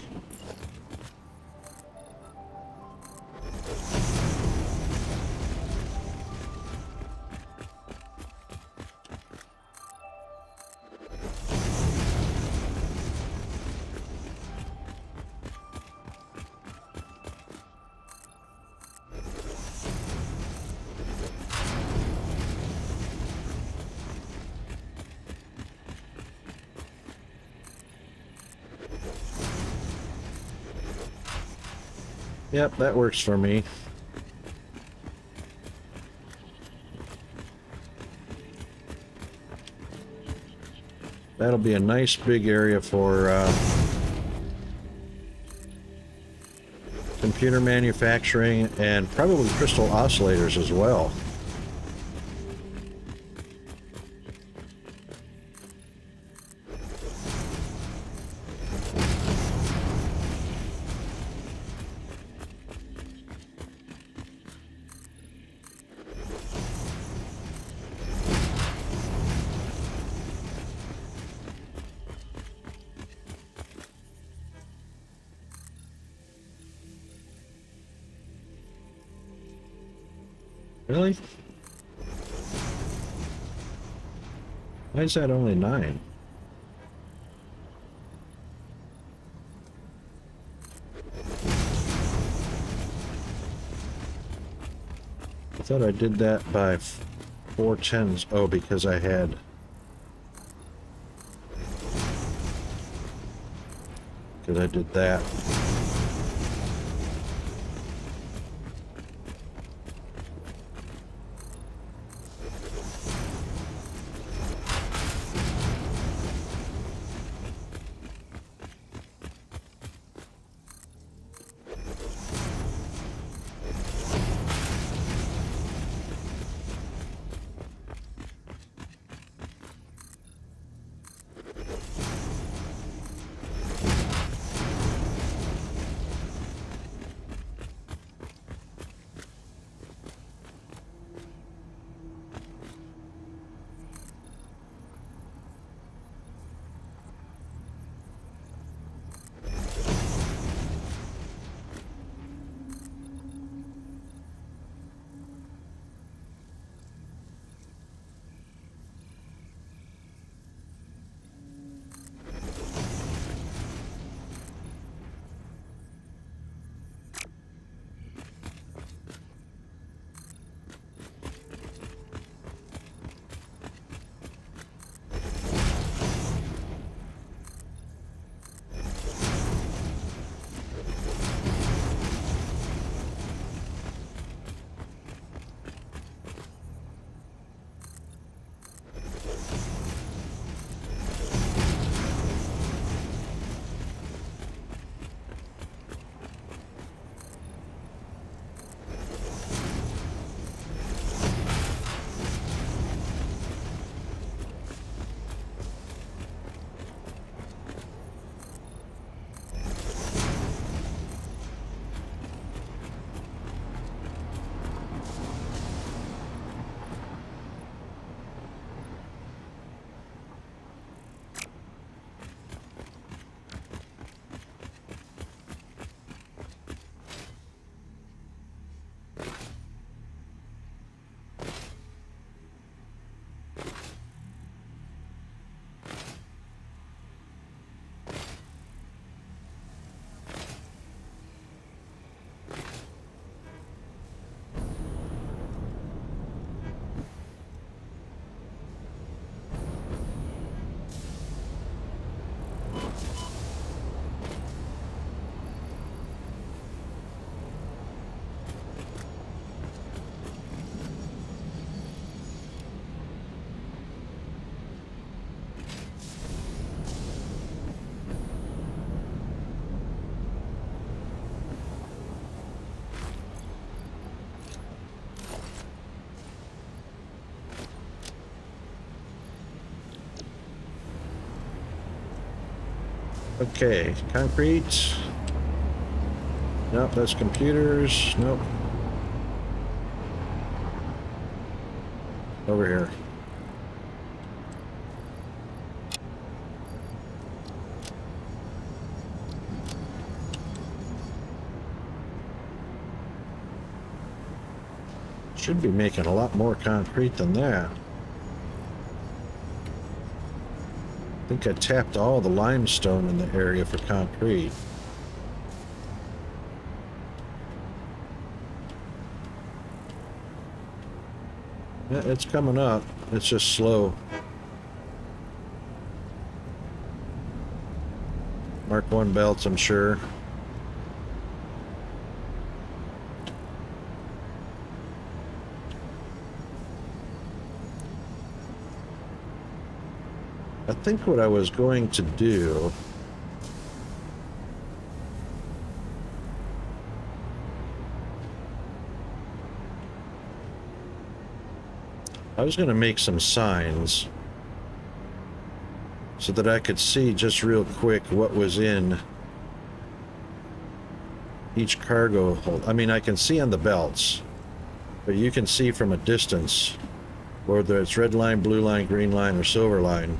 Yep, that works for me. That'll be a nice big area for computer manufacturing and probably crystal oscillators as well. Really? Why is that only 9? I thought I did that by 4 10s. Oh, because I had... Because I did that. Okay, concrete. Nope, that's computers. Nope. Over here. Should be making a lot more concrete than that. I think I tapped all the limestone in the area for concrete. Yeah, it's coming up. It's just slow. Mark 1 belts, I'm sure. I think what I was going to do I was going to make some signs so that I could see just real quick what was in each cargo hold. I mean, I can see on the belts, but you can see from a distance whether it's red line, blue line, green line, or silver line.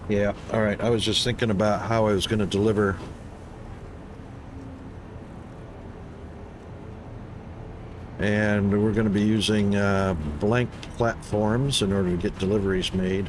Yeah, all right. I was just thinking about how I was going to deliver. And we're going to be using blank platforms in order to get deliveries made.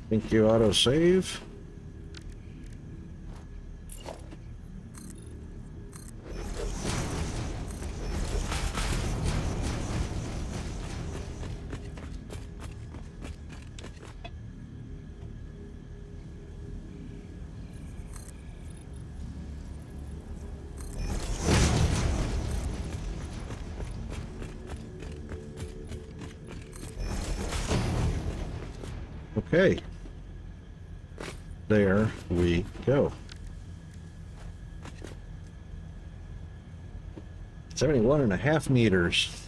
Thank you, autosave. Okay. There we go. 71.5 meters.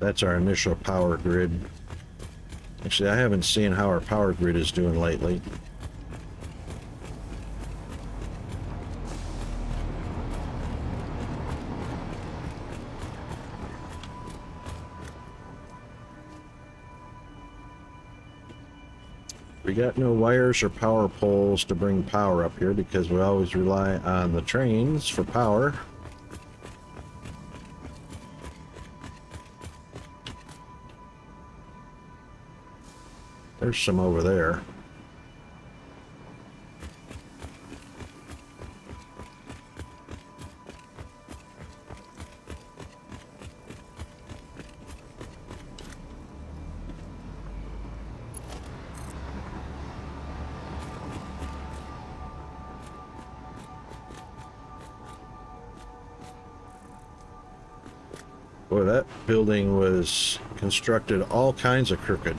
That's our initial power grid. Actually, I haven't seen how our power grid is doing lately. We got no wires or power poles to bring power up here because we always rely on the trains for power. There's some over there. Boy, that building was constructed all kinds of crooked.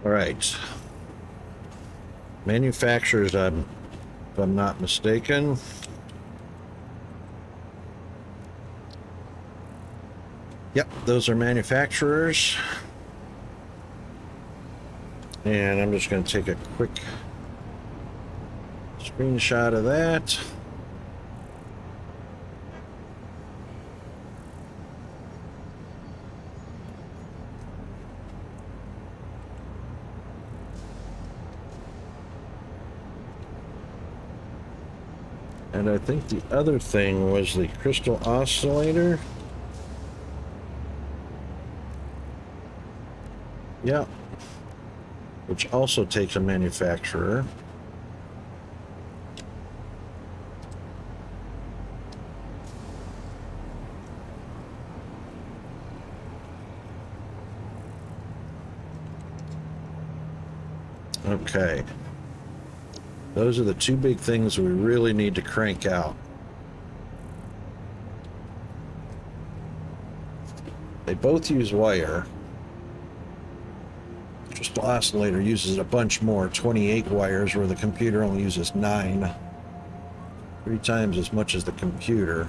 All right. Manufacturers, if I'm not mistaken. Yep, those are manufacturers. And I'm just going to take a quick screenshot of that. And I think the other thing was the crystal oscillator. Yeah. Which also takes a manufacturer. Okay. Those are the two big things we really need to crank out. They both use wire. Crystal oscillator uses a bunch more, 28 wires, where the computer only uses 9. 3 times as much as the computer.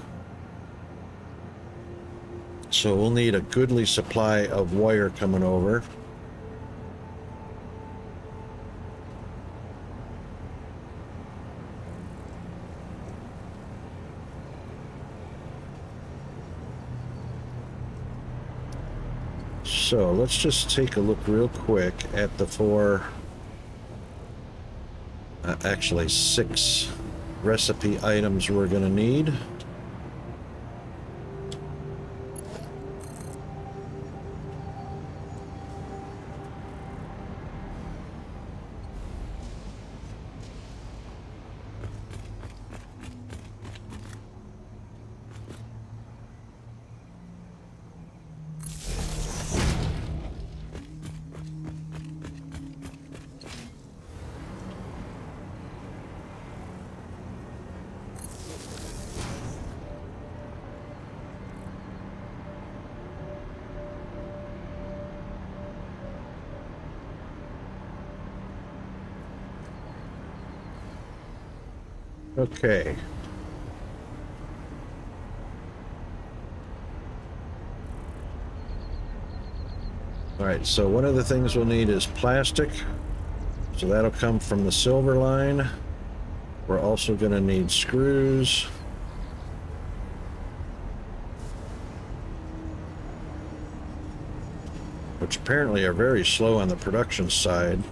So we'll need a goodly supply of wire coming over. So let's just take a look real quick at the 4, actually 6 recipe items we're going to need. Okay. All right, so one of the things we'll need is plastic. So that'll come from the silver line. We're also going to need screws. Which apparently are very slow on the production side.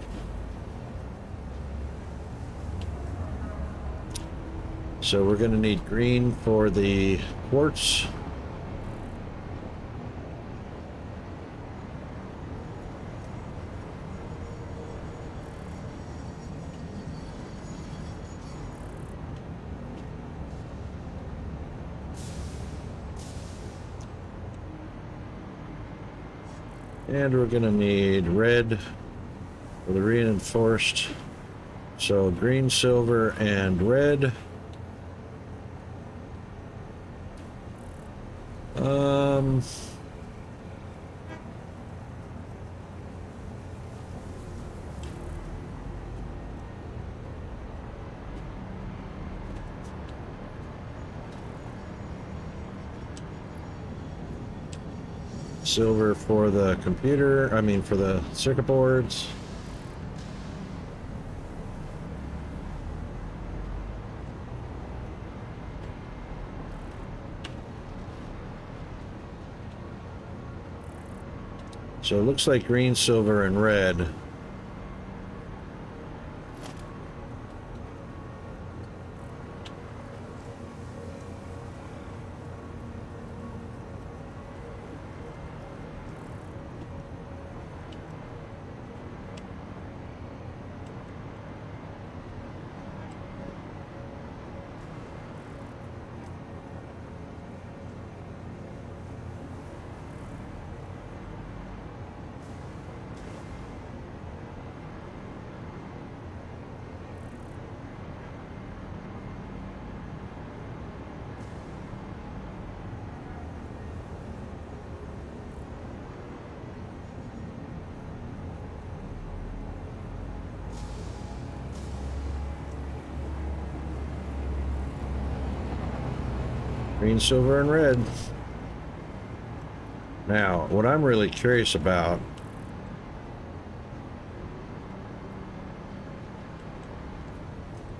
So we're going to need green for the quartz. And we're going to need red for the reinforced. So green, silver, and red. Silver for the computer, for the circuit boards. So it looks like green, silver, and red. Green, silver, and red. Now, what I'm really curious about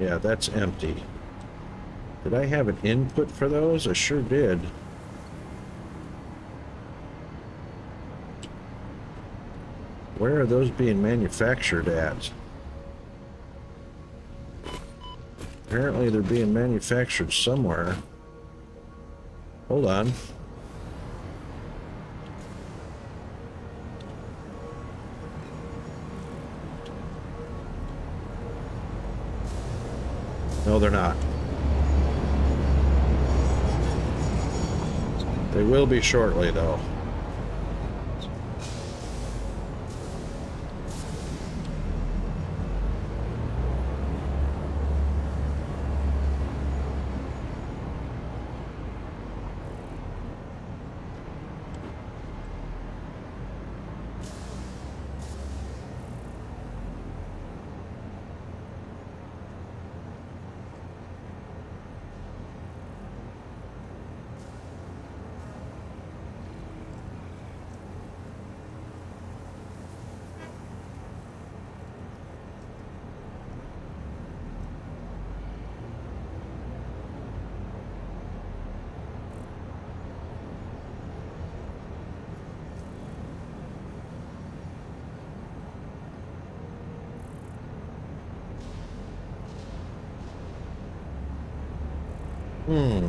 yeah, that's empty. Did I have an input for those? I sure did. Where are those being manufactured at? Apparently they're being manufactured somewhere. Hold on. No, they're not. They will be shortly, though. Hmm.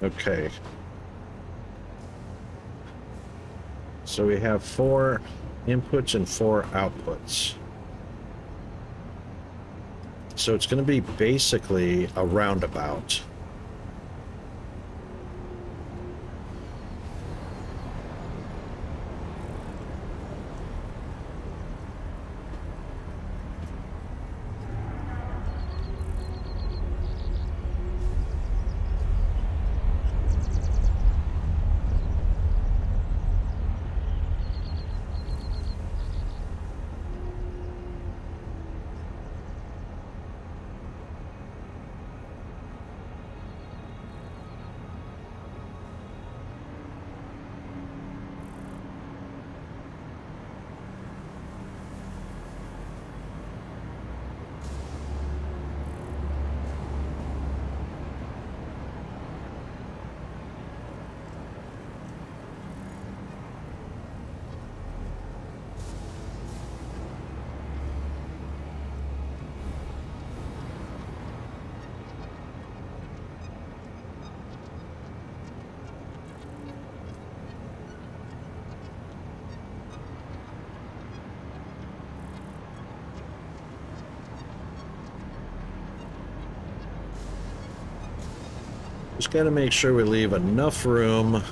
Okay. So we have 4 inputs and 4 outputs. So it's going to be basically a roundabout. Just got to make sure we leave enough room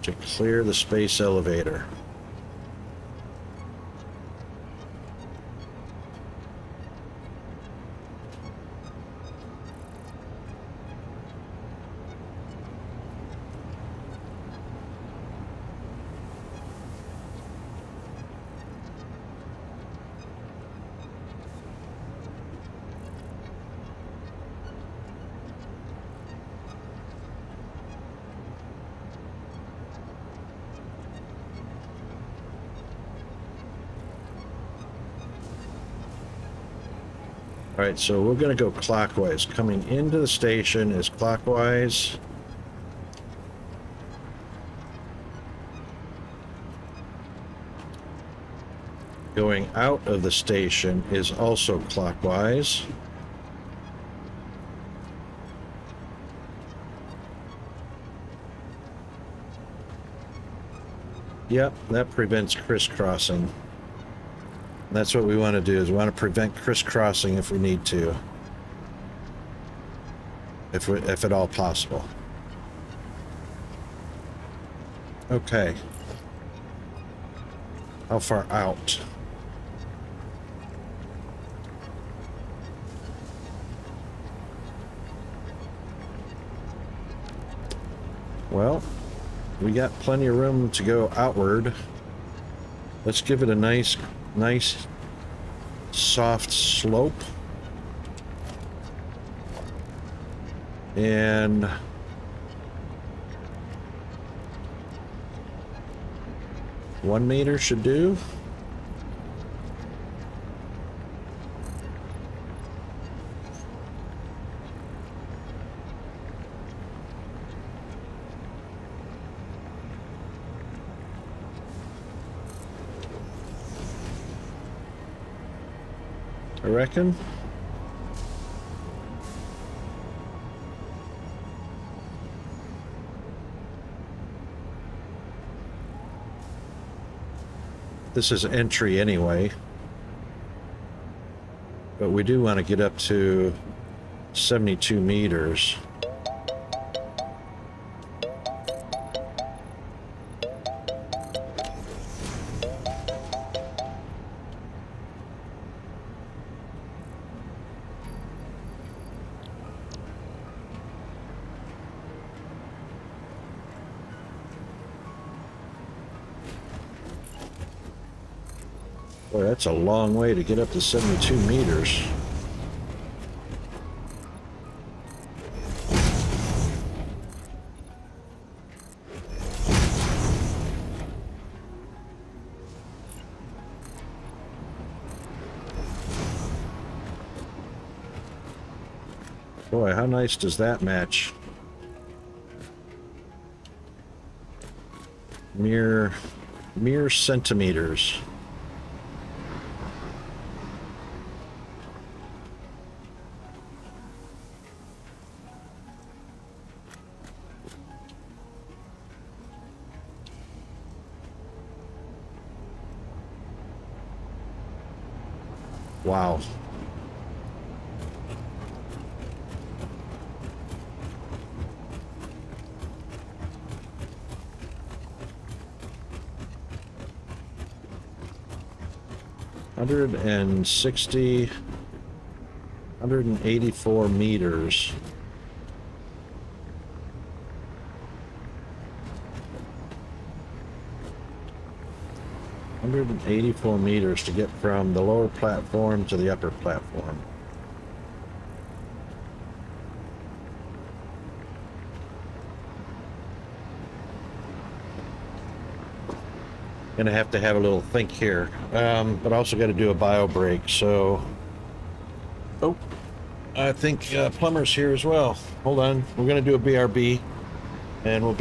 to clear the space elevator. All right, so we're going to go clockwise. Coming into the station is clockwise. Going out of the station is also clockwise. Yep, that prevents crisscrossing. That's what we want to do, is we want to prevent crisscrossing if we need to. If at all possible. Okay. How far out? Well, we got plenty of room to go outward. Let's give it a nice soft slope. And one meter should do. I reckon. This is entry anyway, but we do want to get up to 72 meters. Boy, that's a long way to get up to 72 meters. Boy, how nice does that match? Mere centimeters. Wow. $184 meters. $184 to get from the lower platform to the upper platform. Gonna have to have a little think here, but also got to do a bio break. So, oh, I think Plumber's here as well. Hold on, we're gonna do a BRB, and we'll.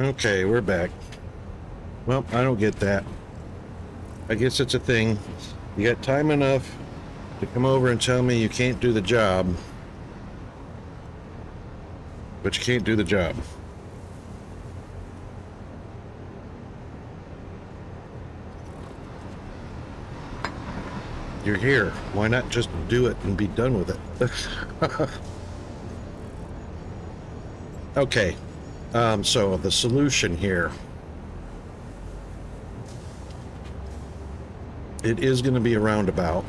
Okay, we're back. Well, I don't get that. I guess it's a thing. You got time enough to come over and tell me you can't do the job, but you can't do the job. You're here. Why not just do it and be done with it? Okay. So the solution here. It is going to be a roundabout.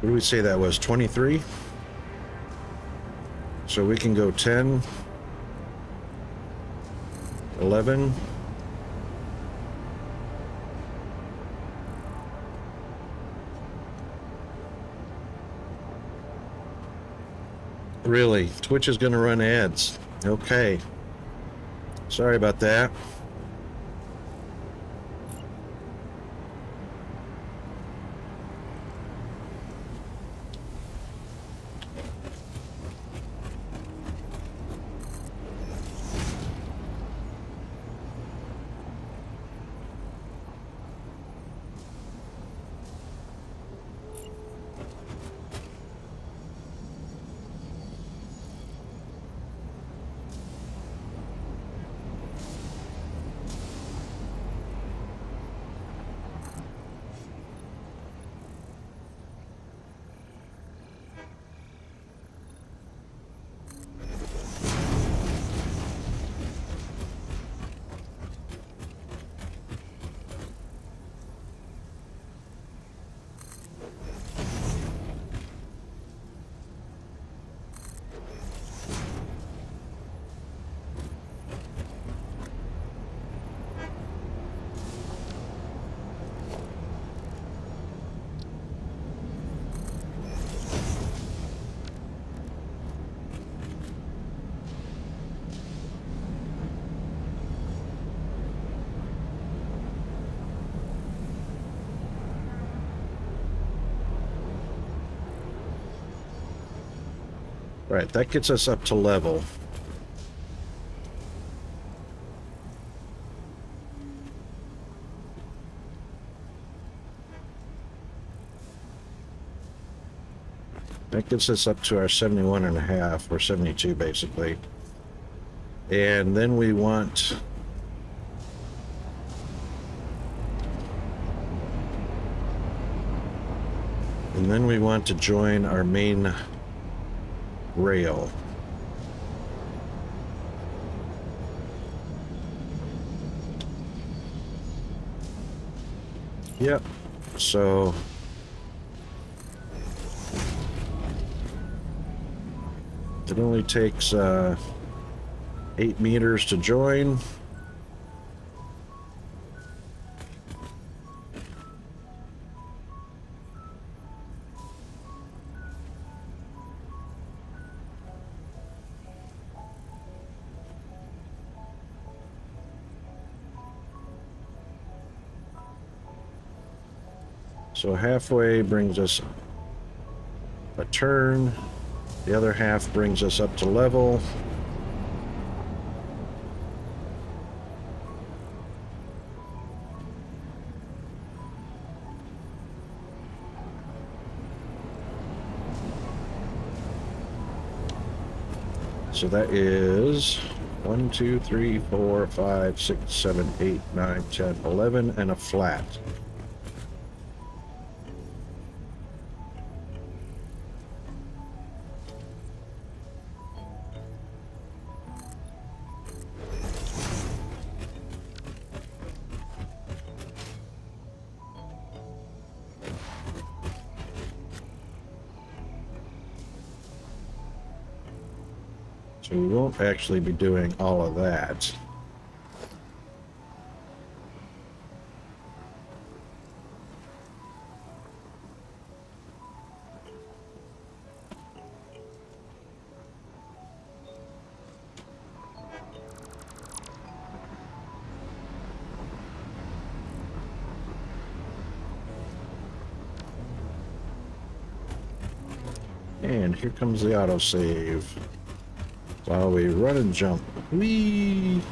What do we say that was? 23? So we can go 10, 11. Really? Twitch is going to run ads. Okay. Sorry about that. Right, that gets us up to level. That gets us up to our 71.5 or 72 basically. And then we want to join our main rail. Yep. So it only takes 8 meters to join. So halfway brings us a turn. The other half brings us up to level. So that is 1, 2, 3, 4, 5, 6, 7, 8, 9, 10, 11, and a flat. So we won't actually be doing all of that. And here comes the autosave. While we run and jump. Whee!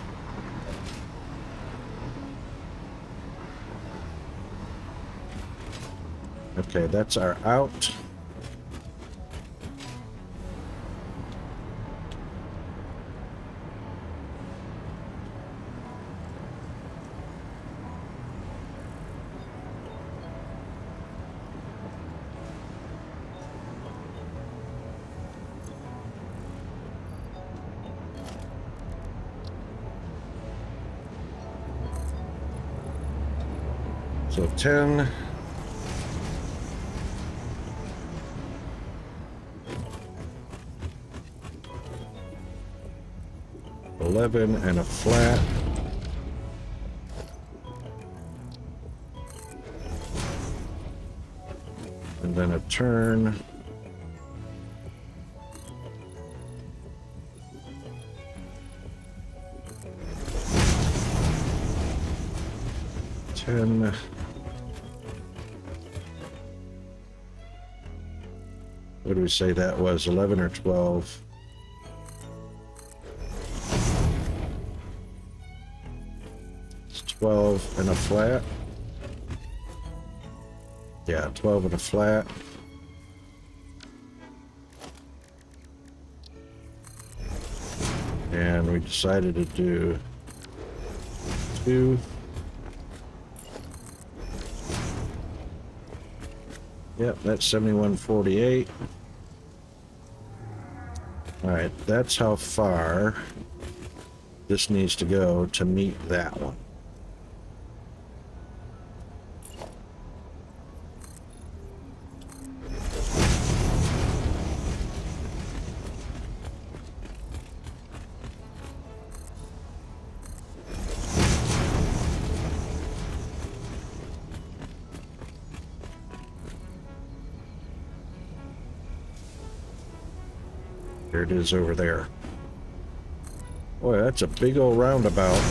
Okay, that's our out. So 10. $11 and a flat. And then a turn. $10. What do we say that was? 11 or 12? It's 12 and a flat. Yeah, 12 and a flat. And we decided to do 2. Yep, that's 71.48. All right, that's how far this needs to go to meet that one. There it is over there. Boy, that's a big old roundabout.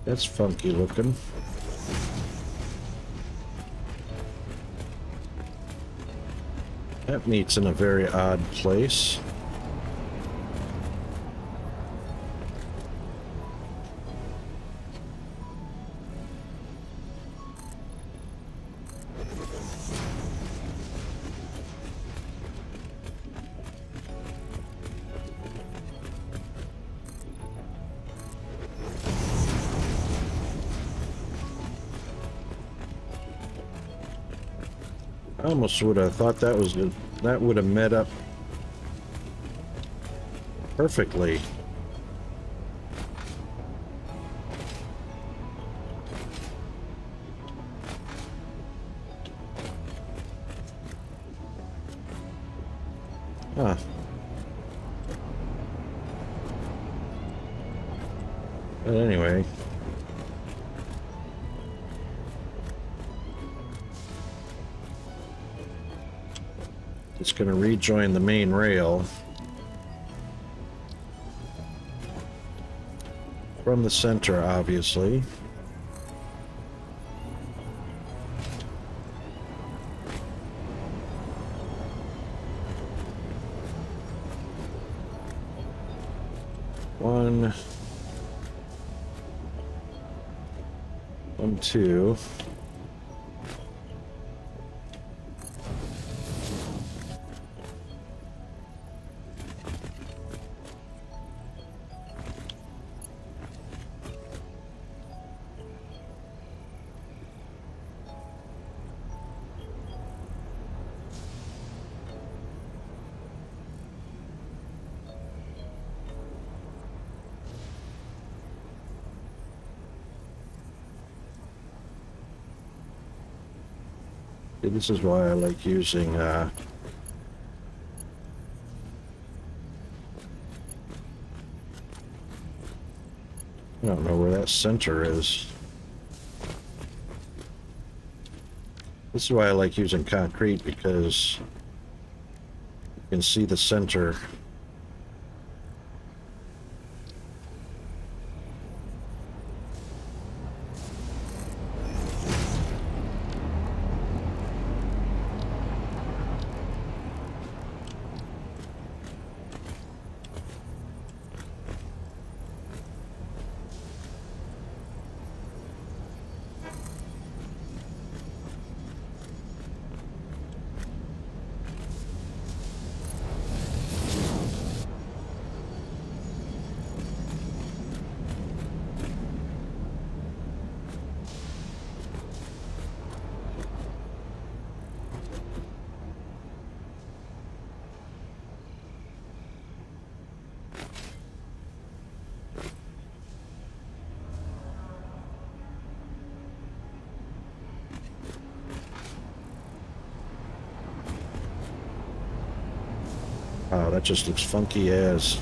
That's funky looking. That meets in a very odd place. I almost would have thought that was good. That would have met up perfectly. Huh. But anyway. It's going to rejoin the main rail from the center, obviously. One, two. This is why I like using I don't know where that center is. This is why I like using concrete, because you can see the center. Wow, that just looks funky as.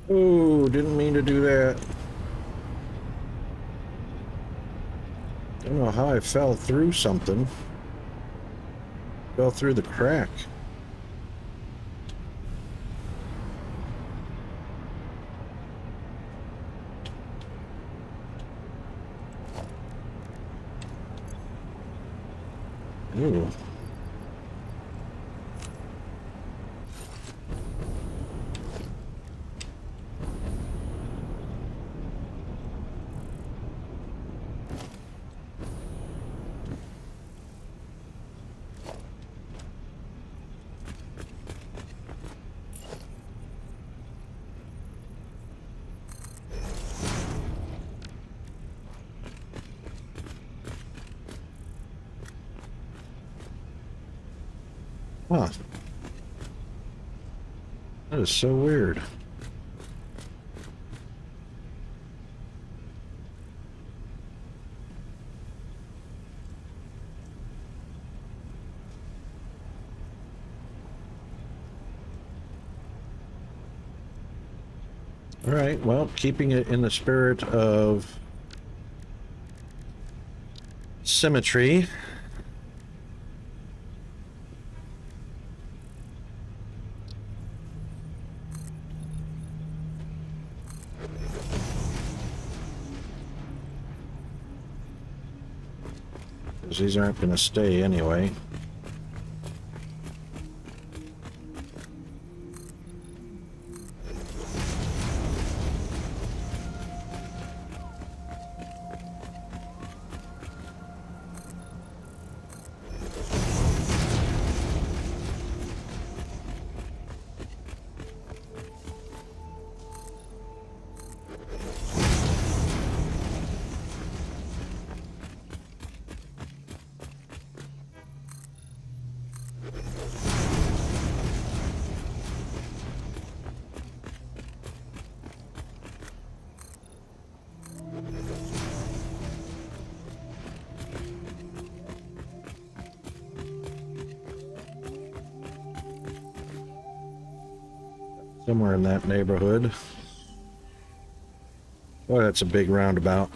Ooh, didn't mean to do that. Don't know how I fell through something. Fell through the crack. Ooh. Huh. That is so weird. All right, well, keeping it in the spirit of symmetry. Because these aren't going to stay anyway. Somewhere in that neighborhood. Boy, that's a big roundabout.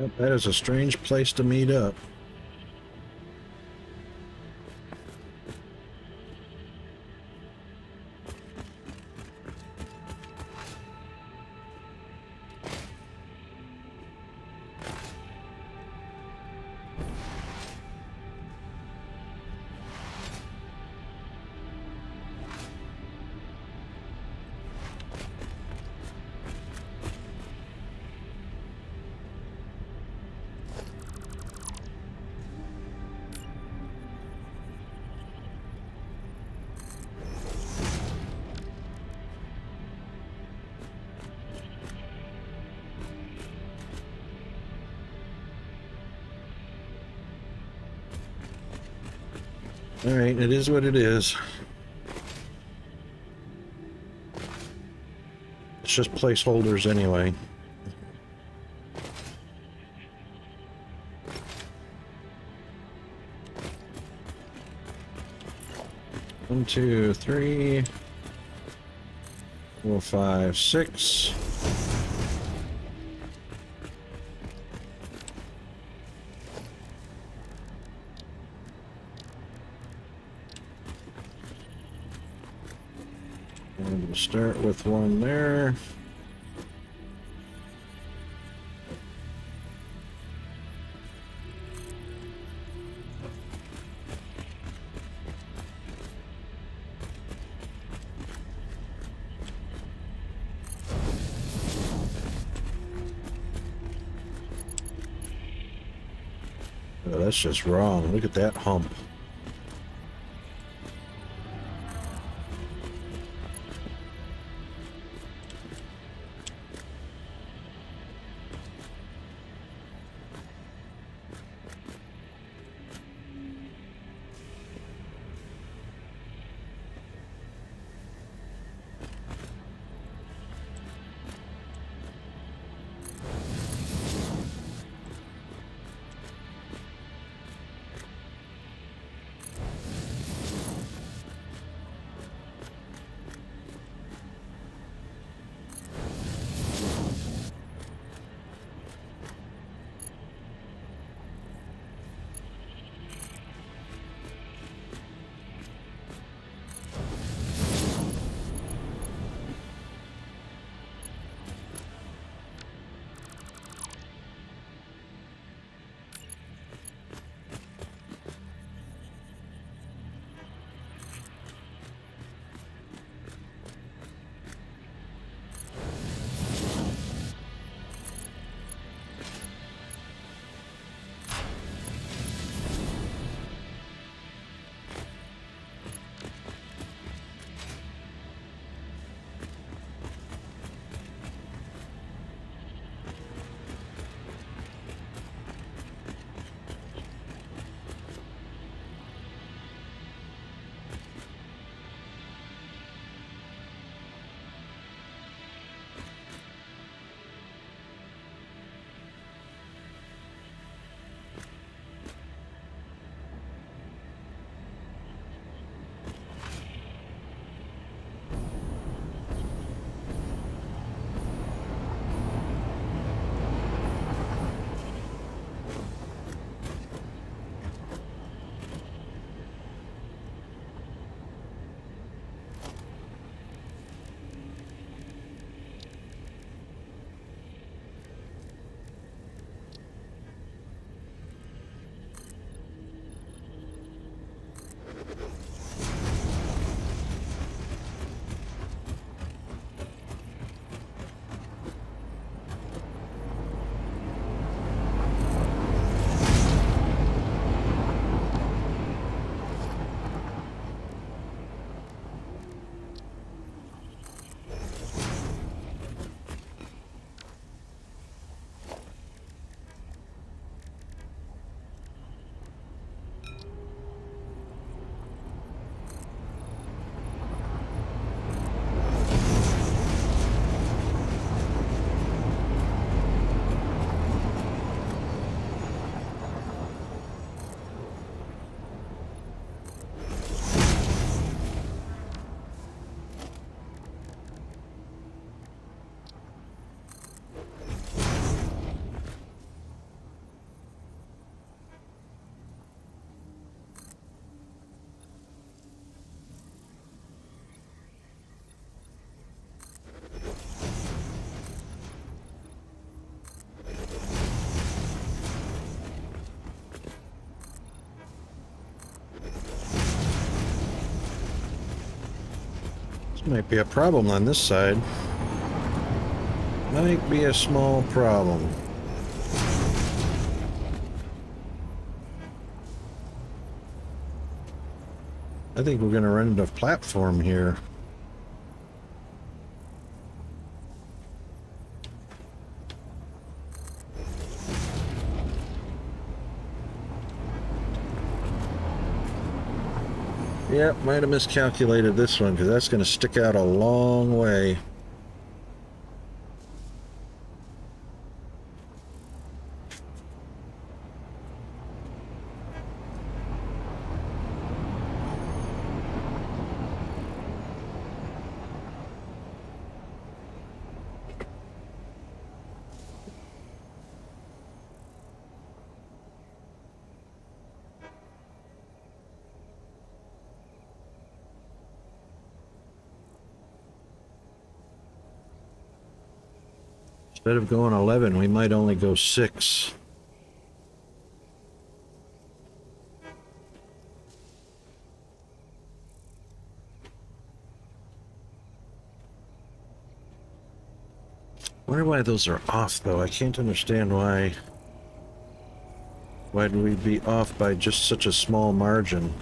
Yep, that is a strange place to meet up. All right, it is what it is. It's just placeholders anyway. One, two, three, 4, 5, 6. And we'll start with one there. Oh, that's just wrong. Look at that hump. This might be a problem on this side. Might be a small problem. I think we're going to run into a platform here. Yep, might have miscalculated this one because that's going to stick out a long way. Instead of going 11, we might only go 6. Wonder why those are off, though. I can't understand why. Why would we be off by just such a small margin?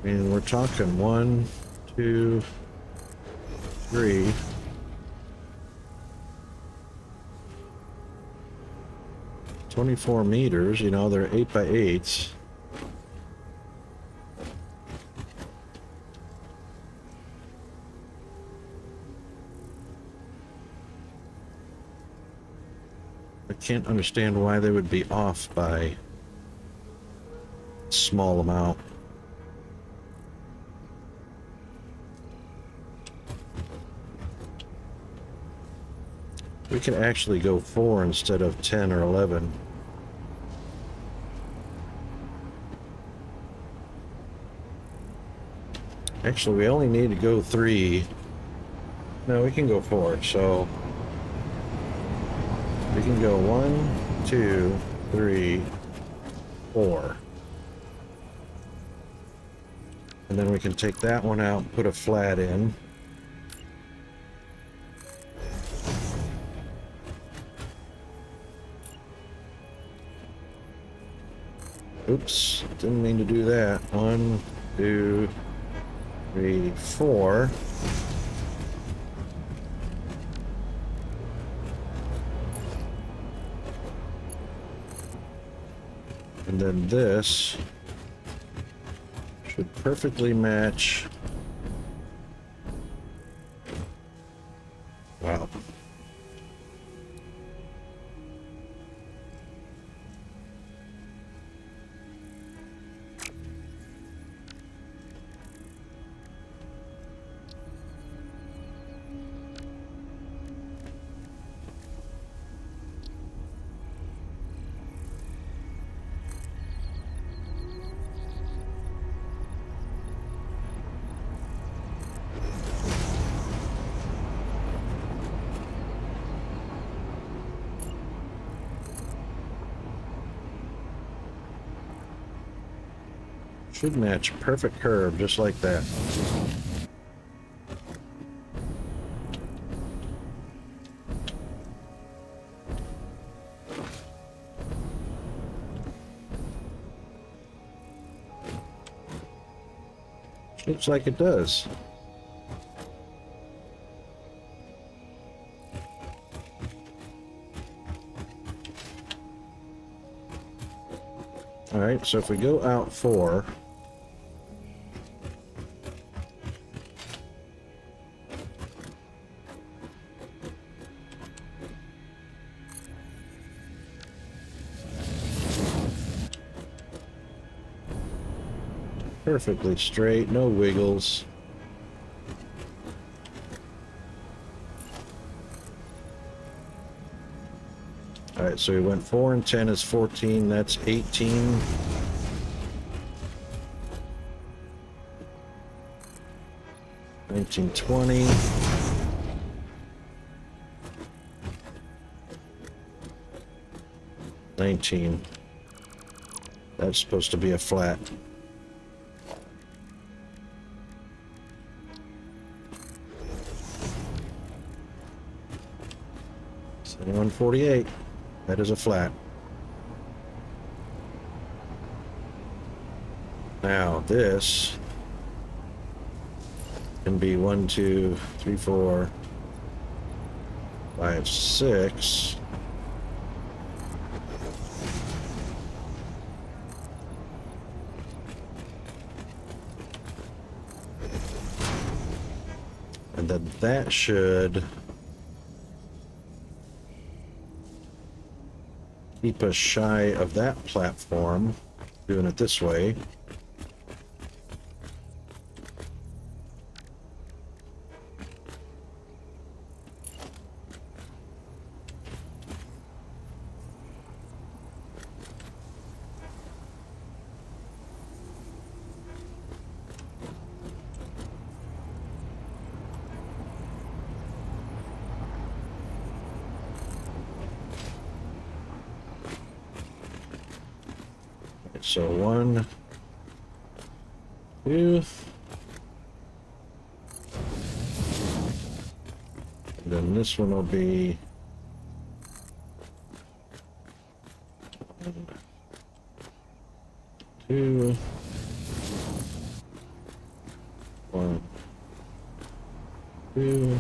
I mean, we're talking 1, 2, 3. "24 meters, you know, they're 8 by 8s. I can't understand why they would be off by a small amount. We can actually go 4 instead of 10 or 11. Actually, we only need to go 3. No, we can go 4, so we can go 1, 2, 3, 4. And then we can take that one out and put a flat in. Oops, didn't mean to do that. 1, 2, 3, 4. And then this should perfectly match. Wow. Should match perfect curve, just like that. Looks like it does. All right, so if we go out 4, Perfectly straight, no wiggles. All right, so we went 4 and 10 is 14. That's 18. $19, $20. $19. That's supposed to be a flat. $71.48. That is a flat. Now this can be 1, 2, 3, 4, 5, 6. And then that should keep us shy of that platform, doing it this way. So 1, 2, and then this one will be 1, 2, 1, 2.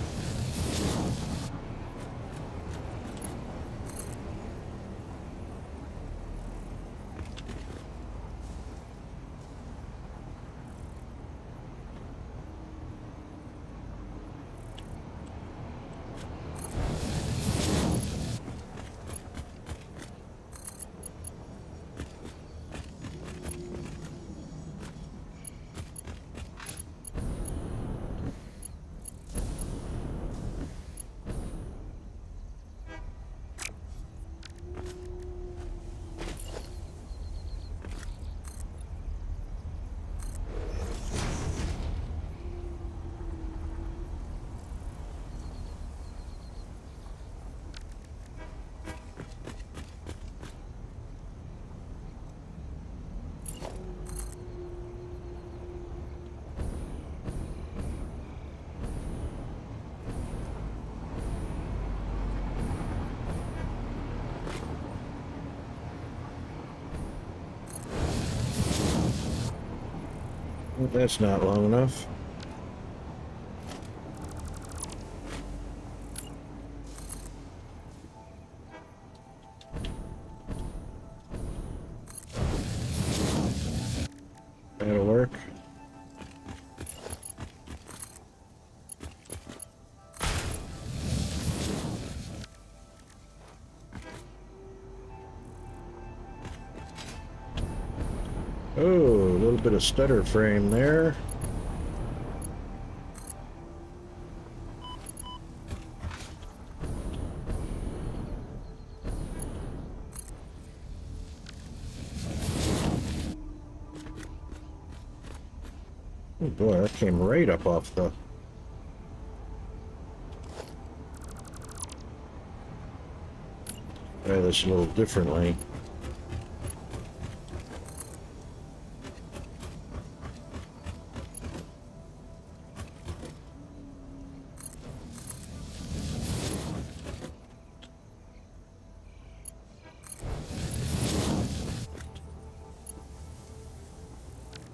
That's not long enough. That'll work. Oh, a little bit of stutter frame there. Oh boy, that came right up off the... Try this a little differently.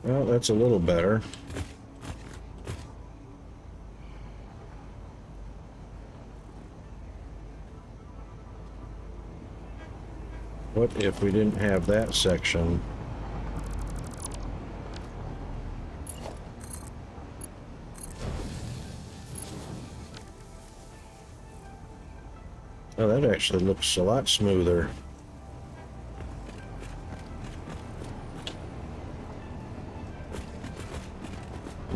Well, that's a little better. What if we didn't have that section? Oh, that actually looks a lot smoother.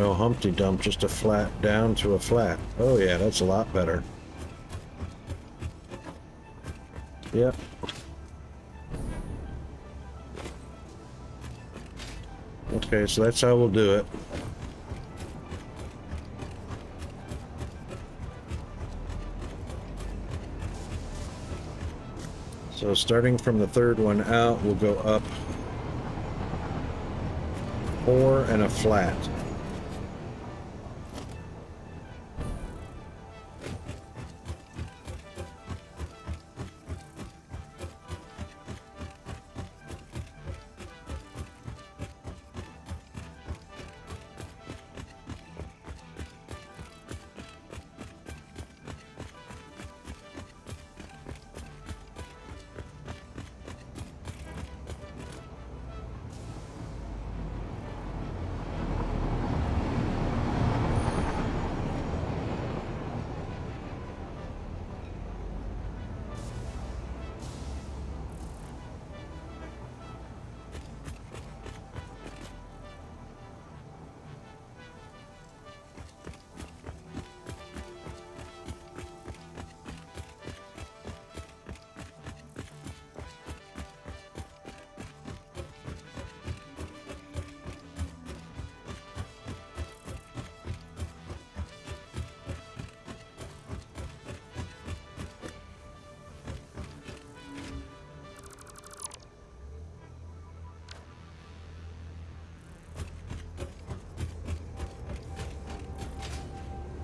No Humpty Dump, just a flat down to a flat. Oh yeah, that's a lot better. Yep. Okay, so that's how we'll do it. So starting from the third one out, we'll go up 4 and a flat.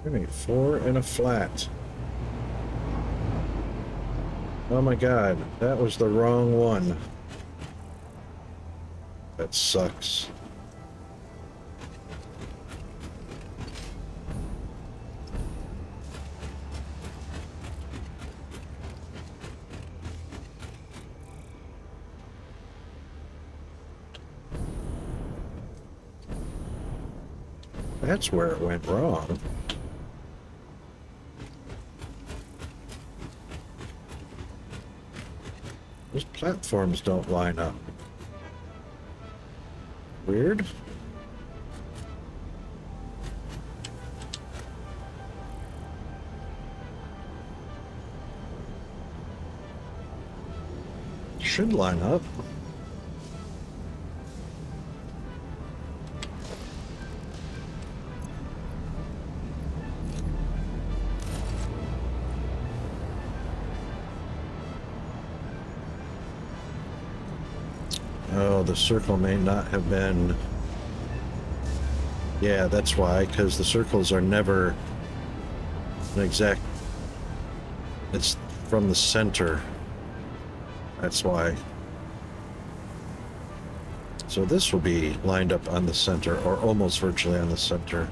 Give me 4 and a flat. Oh my god, that was the wrong one. That sucks. That's where it went wrong. Those platforms don't line up. Weird. Should line up. Oh, the circle may not have been... Yeah, that's why, because the circles are never an exact... It's from the center. That's why. So this will be lined up on the center, or almost virtually on the center.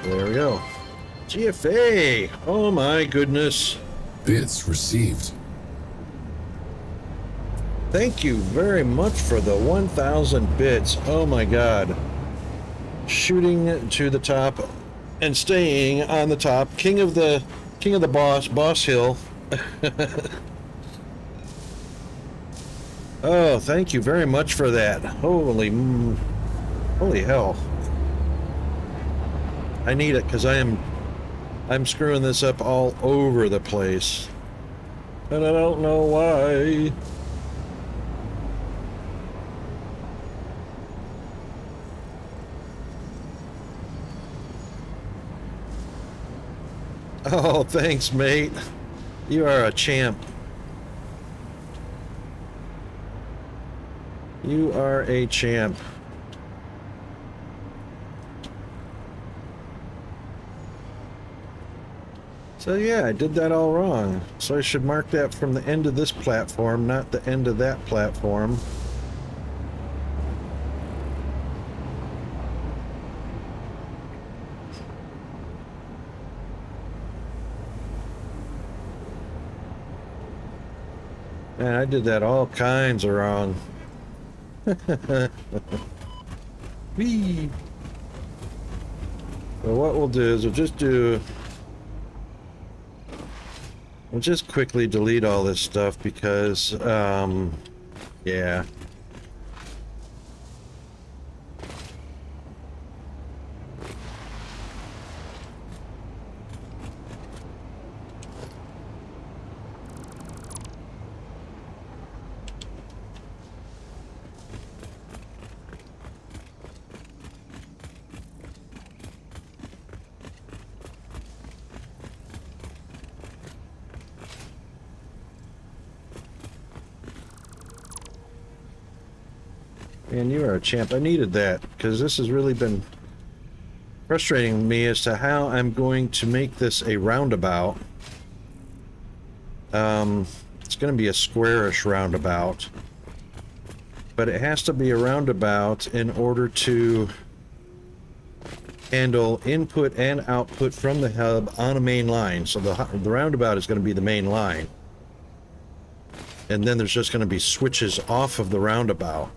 There we go. GFA! Oh my goodness. Bits received. Thank you very much for the 1,000 bits. Oh my god. Shooting to the top and staying on the top. King of the boss hill. Oh, thank you very much for that. Holy hell. I need it because I'm screwing this up all over the place. And I don't know why. Oh, thanks, mate. You are a champ. You are a champ. So yeah, I did that all wrong. So I should mark that from the end of this platform, not the end of that platform. Man, I did that all kinds of wrong. Whee! So what we'll do is we'll just quickly delete all this stuff because, yeah. Man, you are a champ. I needed that because this has really been frustrating me as to how I'm going to make this a roundabout. It's going to be a squarish roundabout, but it has to be a roundabout in order to handle input and output from the hub on a main line. So the roundabout is going to be the main line, and then there's just going to be switches off of the roundabout.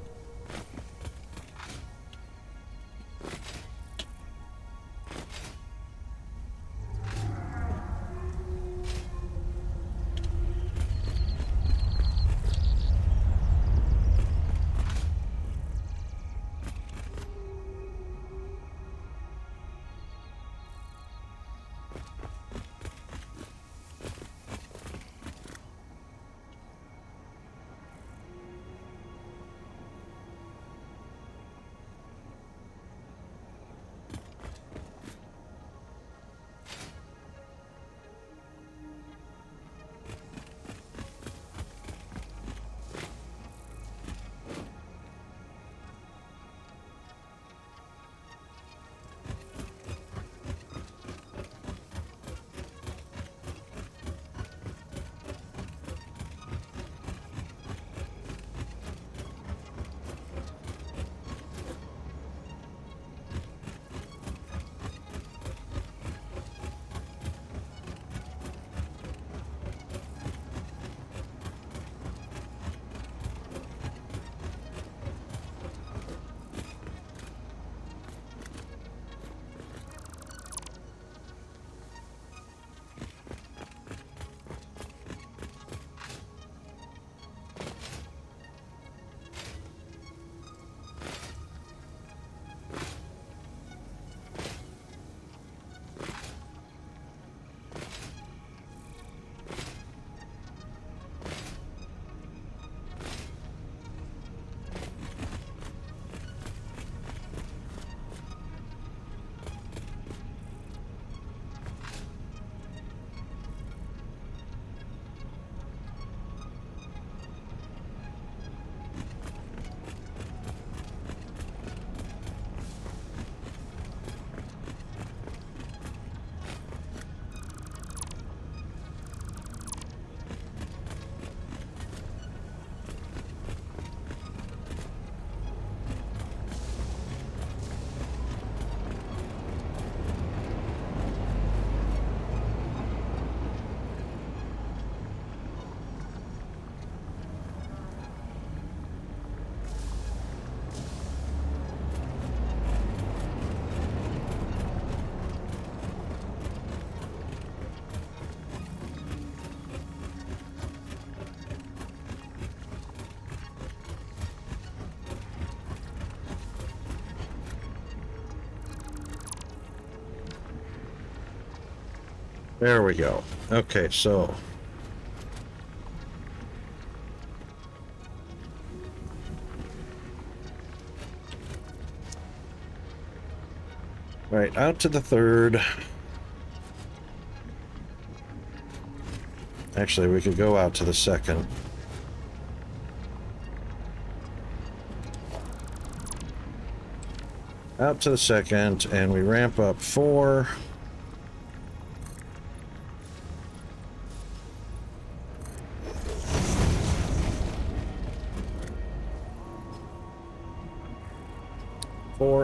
There we go. Okay, so right out to the third. Actually, we could go out to the second. Out to the second, and we ramp up 4.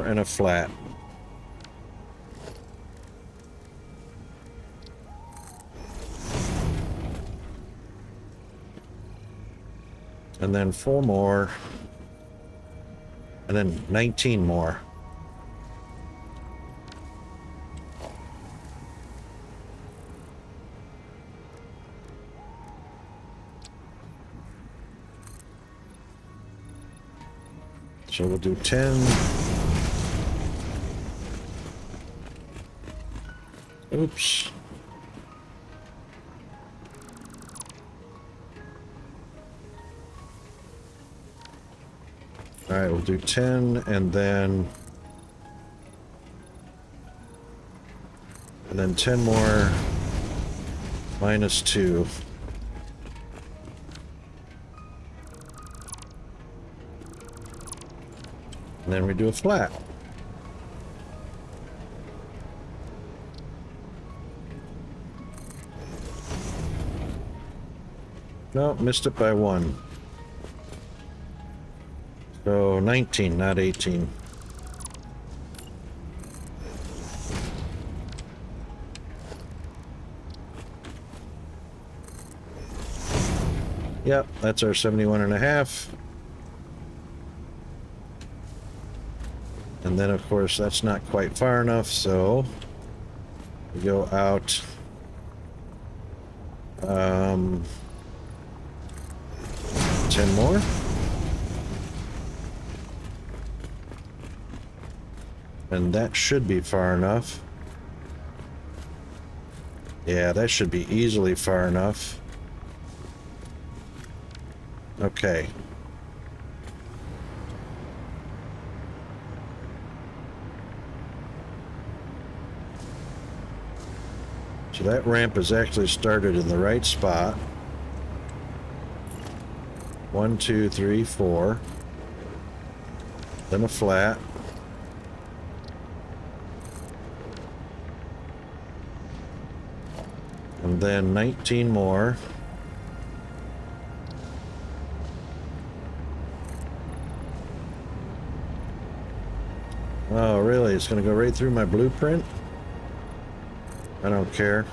And a flat. And then 4 more. And then 19 more. So we'll do 10. Oops. All right, we'll do 10 and then 10 more minus 2. And then we do a flat. No, missed it by 1. So 19, not 18. Yep, that's our 71.5. And then, of course, that's not quite far enough, so we go out 10 more. And that should be far enough. Yeah, that should be easily far enough. Okay. So that ramp is actually started in the right spot. 1, 2, 3, 4. Then a flat. And then 19 more. Oh, really? It's going to go right through my blueprint? I don't care.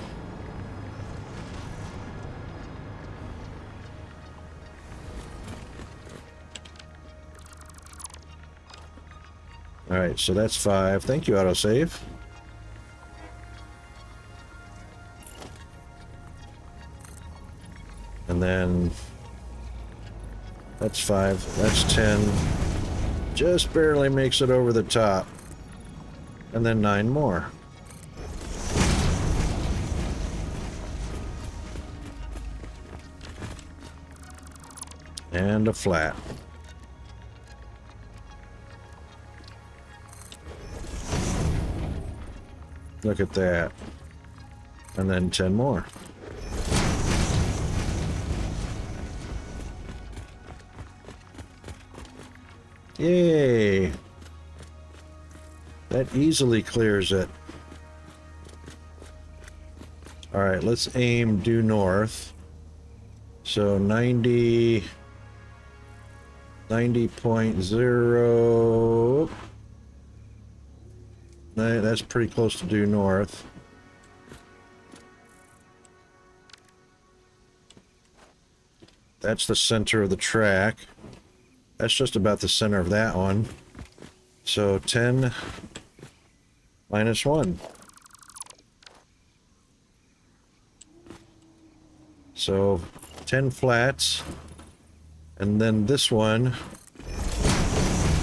All right, so that's 5. Thank you, autosave. And then that's 5. That's 10. Just barely makes it over the top. And then 9 more. And a flat. Look at that. And then 10 more. Yay! That easily clears it. All right, let's aim due north. So 90.0. That's pretty close to due north. That's the center of the track. That's just about the center of that one. So 10 minus 1. So 10 flats. And then this one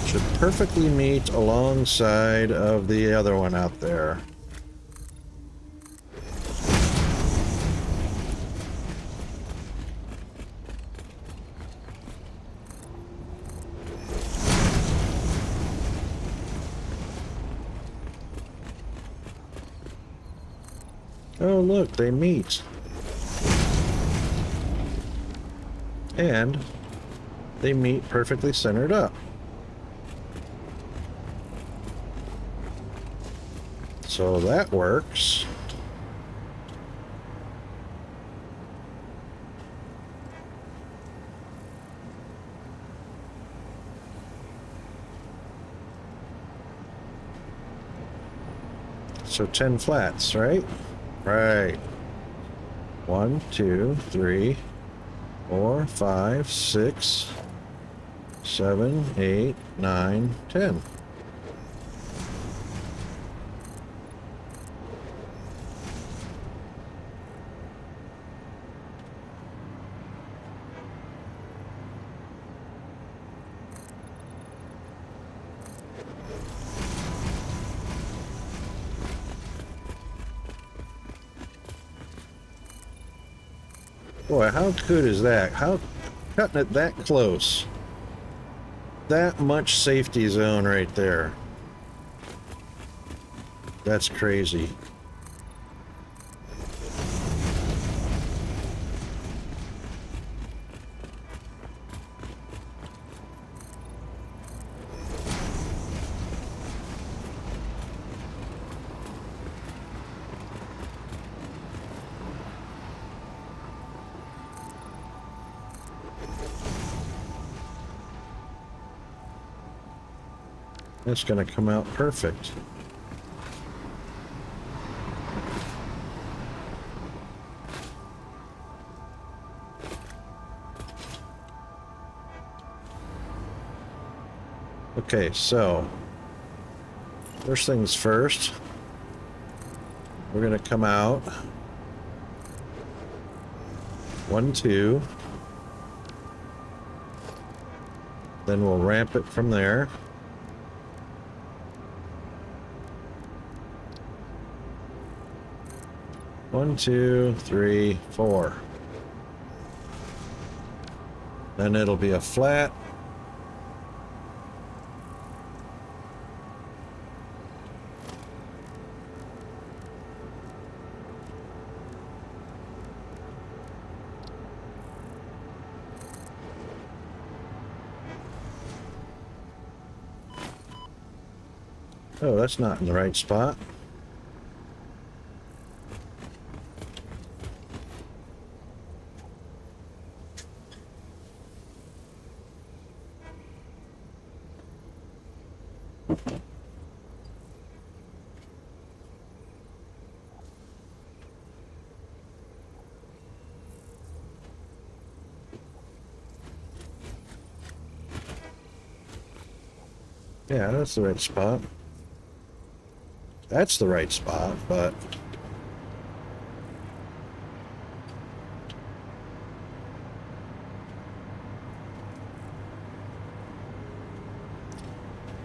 should perfectly meet alongside of the other one out there. Oh, look, they meet. And they meet perfectly centered up. So that works. So 10 flats, right? Right. 1, 2, 3, 4, 5, 6, 7, 8, 9, 10. Boy, how good is that? How cutting it that close? That much safety zone right there. That's crazy. That's going to come out perfect. Okay, so first things first, we're going to come out 1, 2, then we'll ramp it from there. One, 2, 3, 4. Then it'll be a flat. Oh, that's not in the right spot. Yeah, that's the right spot. That's the right spot, but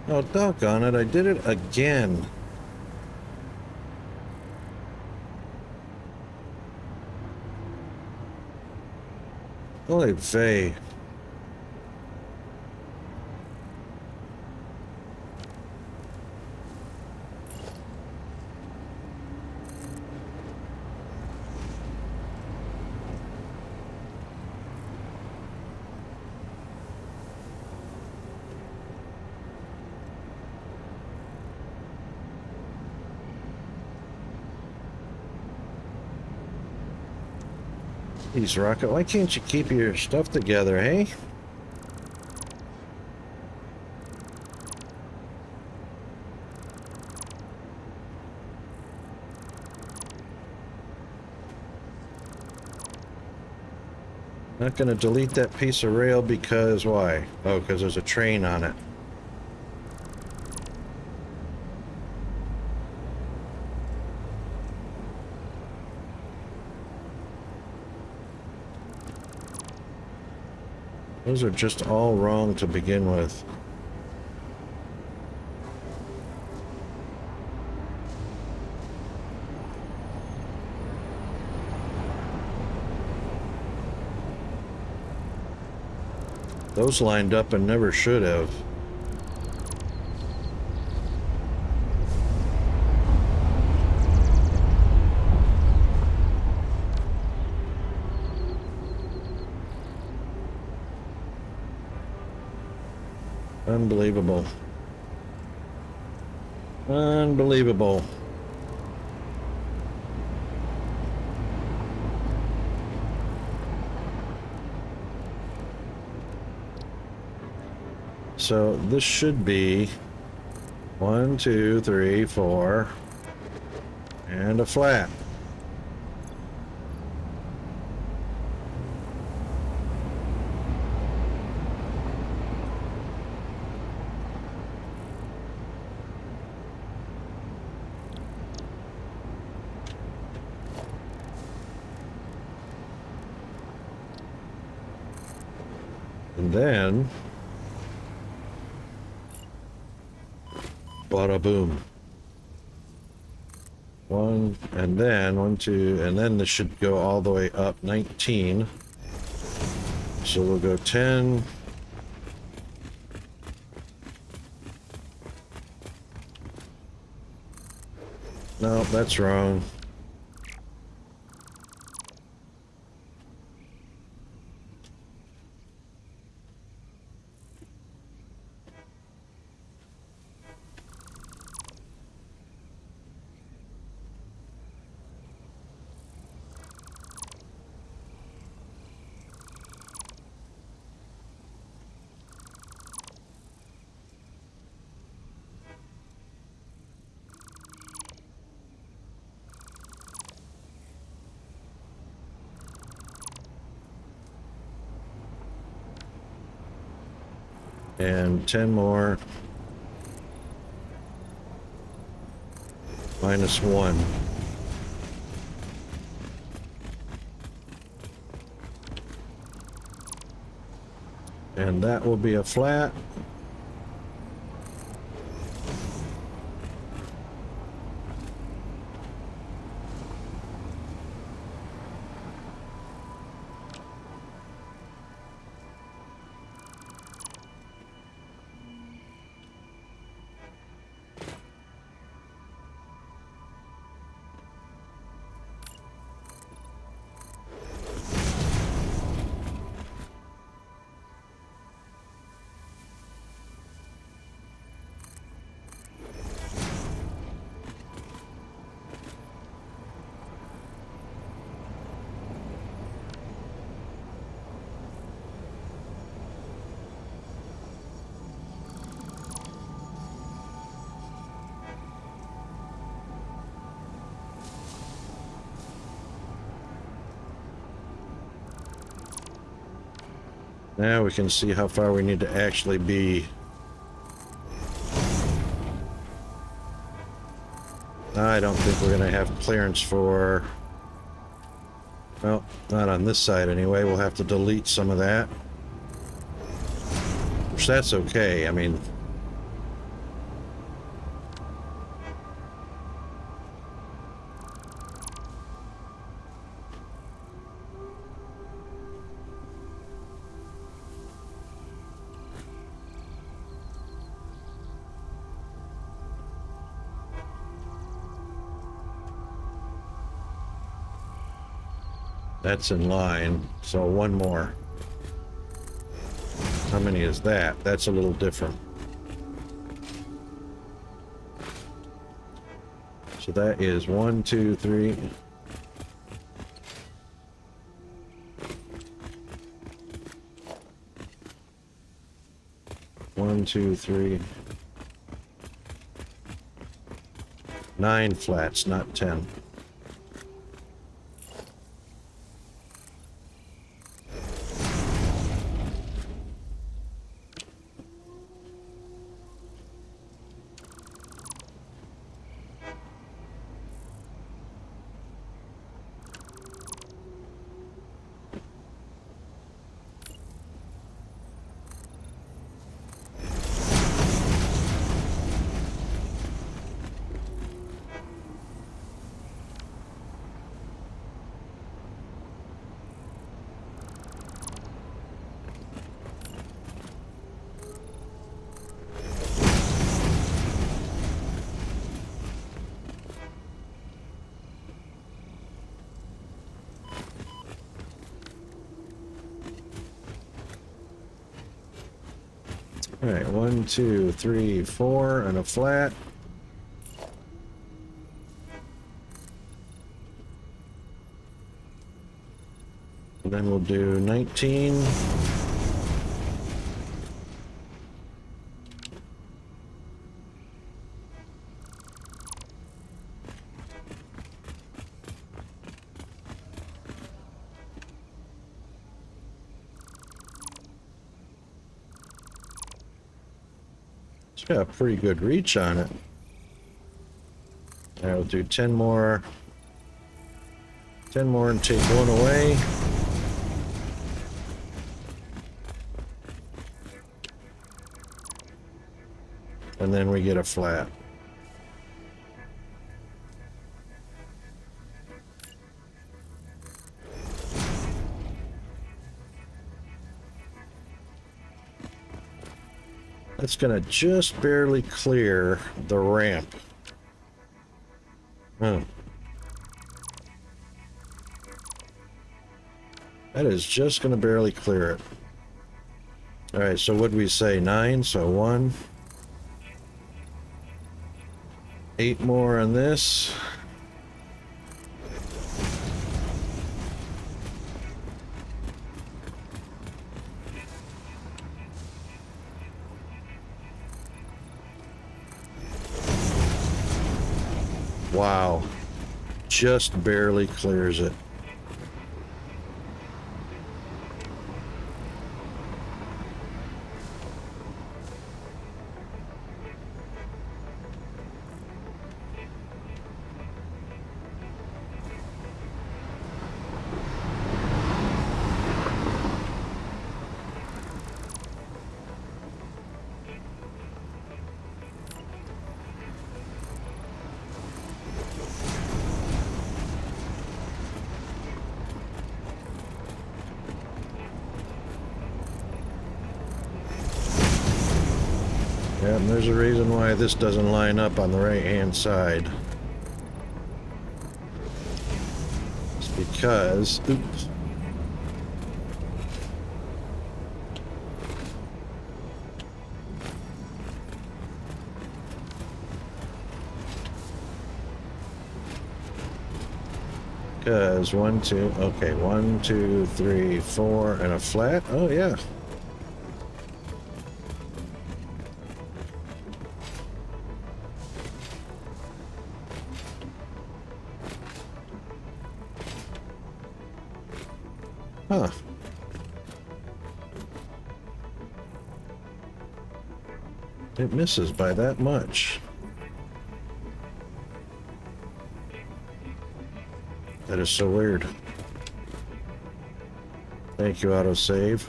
oh, doggone it, I did it again. Holy vey. Jeez, Rocket, why can't you keep your stuff together, hey? Not gonna delete that piece of rail because why? Oh, because there's a train on it. Those are just all wrong to begin with. Those lined up and never should have. Unbelievable. Unbelievable. So this should be 1, 2, 3, 4, and a flat. And then, bada boom. 1, and then 1, 2, and then this should go all the way up 19. So we'll go 10. No, that's wrong. And 10 more. -1. And that will be a flat. Now we can see how far we need to actually be. I don't think we're going to have clearance for... Well, not on this side anyway. We'll have to delete some of that. Which that's okay. I mean... That's in line, so one more. How many is that? That's a little different. So that is 1, 2, 3. One, two, three. 9 flats, not 10. All right, 1, 2, 3, 4, and a flat. And then we'll do 19. It's got a pretty good reach on it. I'll do 10 more. 10 more and take one away. And then we get a flat. That's gonna just barely clear the ramp. That is just gonna barely clear it. All right, so what did we say? 9, so 1. 8 more on this. Wow, just barely clears it. and there's a reason why this doesn't line up on the right-hand side. It's because, oops. Because 1, 2, okay, 1, 2, 3, 4, and a flat. Oh, yeah. Huh. It misses by that much. That is so weird. Thank you, autosave.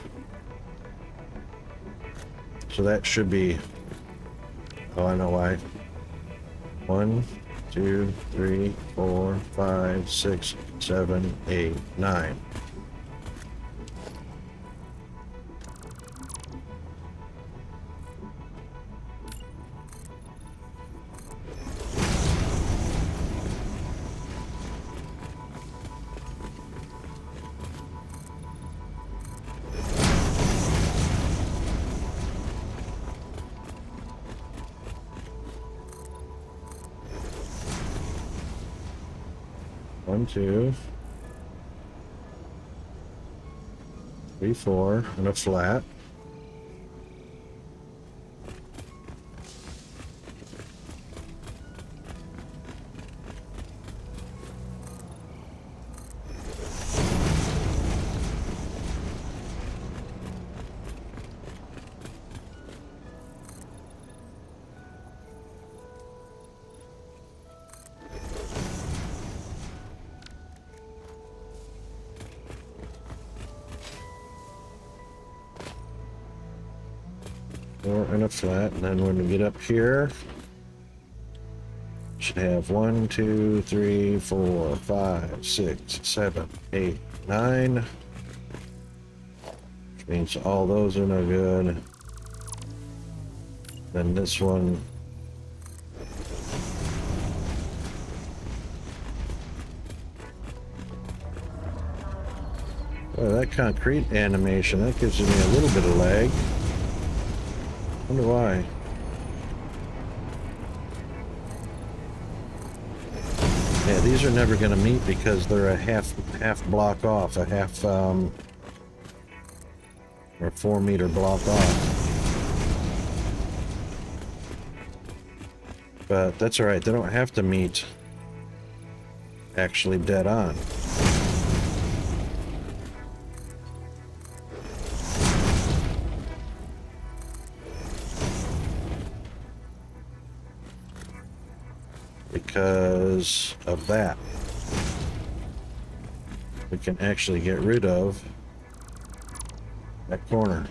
So that should be... Oh, I know why. 1, 2, 3, 4, 5, 6, 7, 8, 9. One, 2, 3, 4, and a flat. And a flat, and then when we get up here, should have 1, 2, 3, 4, 5, 6, 7, 8, 9. Which means all those are no good. Then this one. Well, that concrete animation, that gives me a little bit of lag. Wonder why. Yeah, these are never going to meet because they're a half block off, a half or 4 meter block off. But that's all right. They don't have to meet actually dead on. Because of that, we can actually get rid of that corner.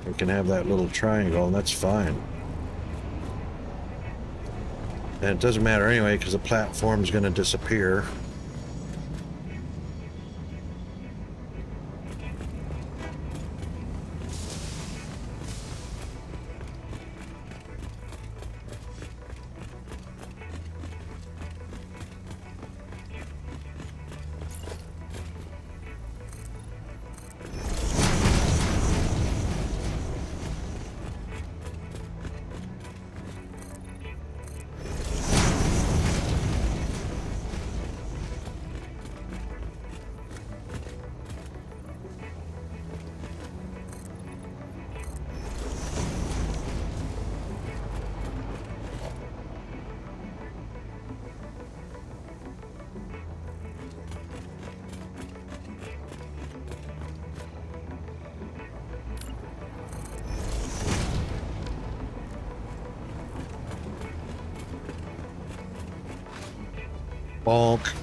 We can have that little triangle, and that's fine. And it doesn't matter anyway, because the platform is going to disappear. Bonk.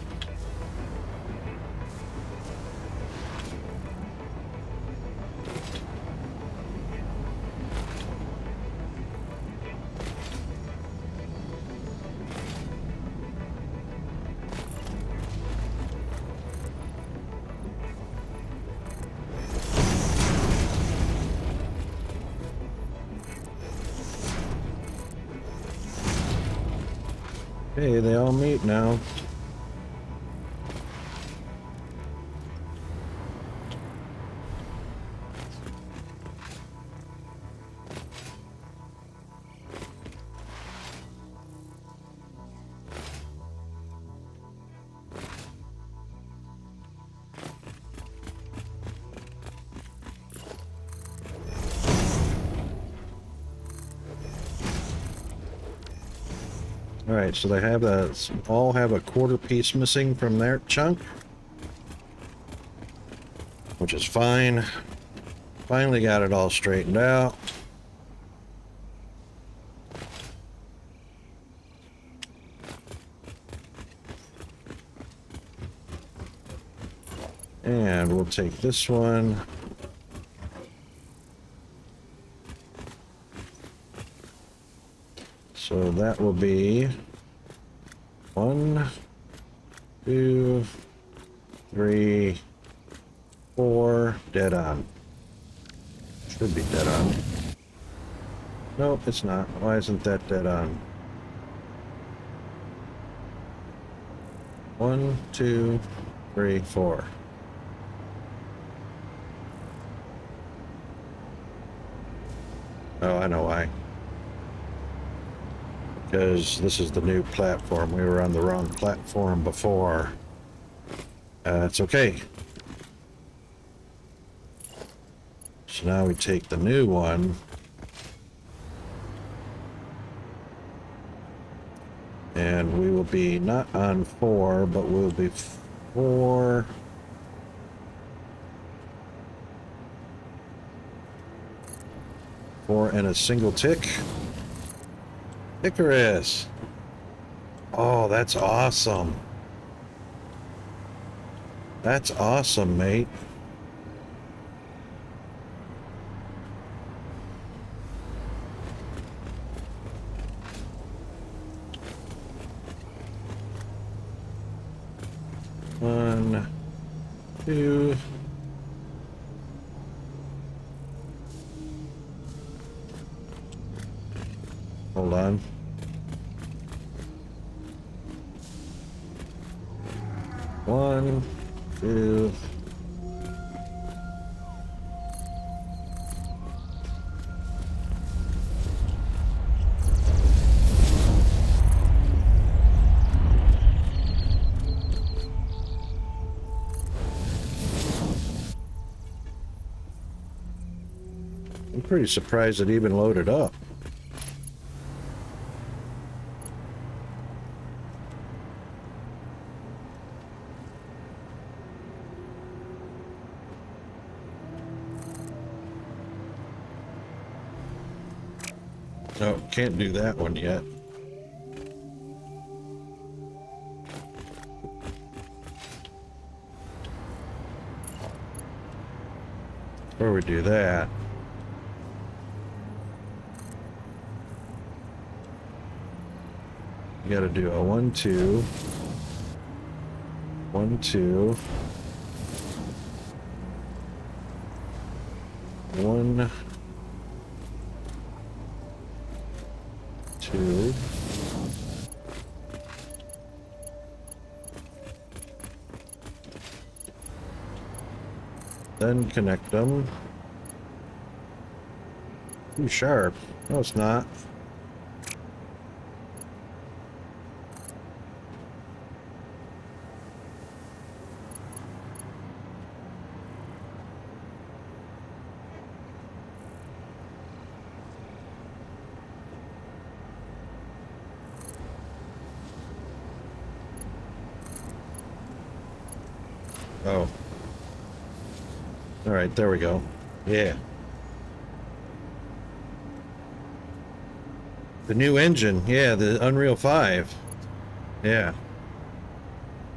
Okay, they all meet now. All right, so they have all have a quarter piece missing from their chunk, which is fine. Finally got it all straightened out. And we'll take this one. So that will be 1, 2, 3, 4, dead on. Should be dead on. Nope, it's not. Why isn't that dead on? 1, 2, 3, 4. Oh, I know why. Because this is the new platform. We were on the wrong platform before. It's okay. So now we take the new one. And we will be not on 4, but we'll be 4. And a single tick. Icarus. Oh, that's awesome. That's awesome, mate. One, two. Hold on. One, two. I'm pretty surprised it even loaded up. No, can't do that one yet. Before we do that, you gotta do a 1, 2, 1, 2, 1, 2, then connect them. Too sharp. No, it's not. Oh. All right, there we go. Yeah. The new engine, yeah, the Unreal 5. Yeah.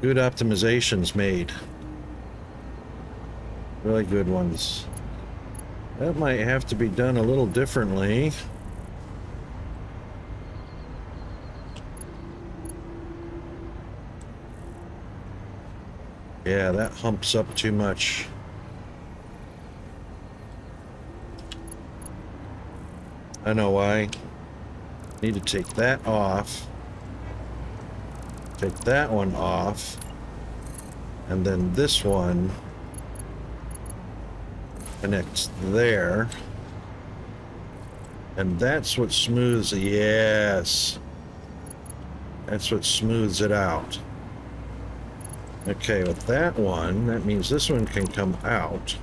Good optimizations made. Really good ones. That might have to be done a little differently. Yeah, that humps up too much. I know why. Need to take that off. Take that one off. And then this one connects there. And that's what smooths it. Yes. That's what smooths it out. Okay, with that one, that means this one can come out.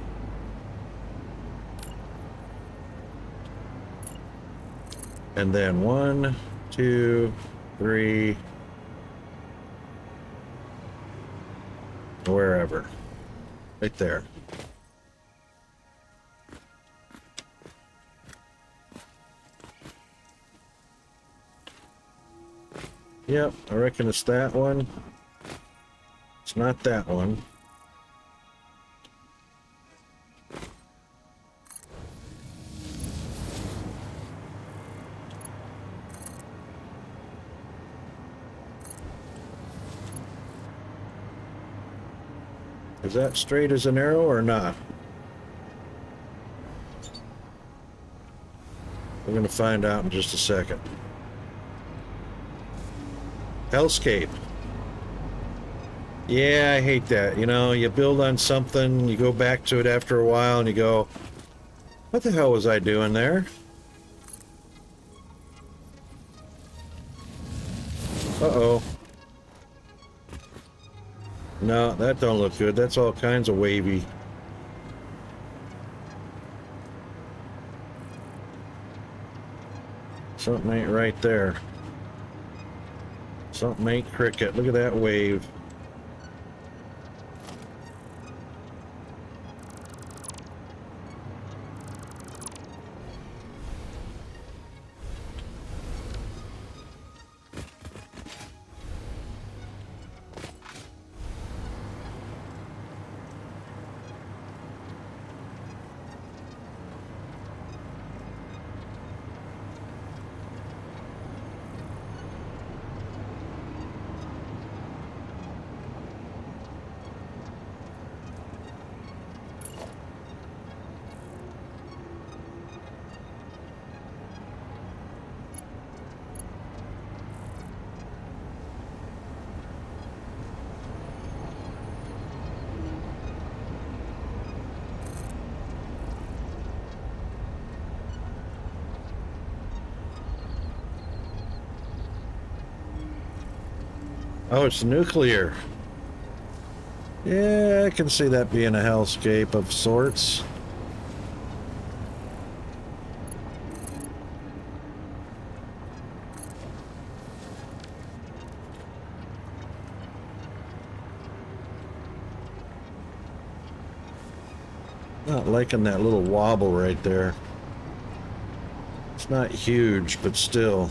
And then 1, 2, 3, wherever. Right there. Yep, I reckon it's that one. It's not that one. Is that straight as an arrow or not? We're going to find out in just a second. Hellscape. Yeah, I hate that. You know, you build on something, you go back to it after a while, and you go, what the hell was I doing there? Uh-oh. No, that don't look good. That's all kinds of wavy. Something ain't right there. Something ain't cricket. Look at that wave. Oh, it's nuclear. Yeah, I can see that being a hellscape of sorts. Not liking that little wobble right there. It's not huge, but still.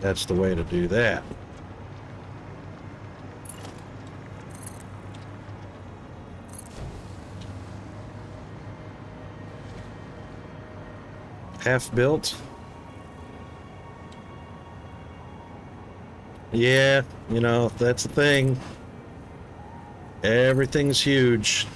That's the way to do that. Half built. Yeah, you know, that's the thing. Everything's huge.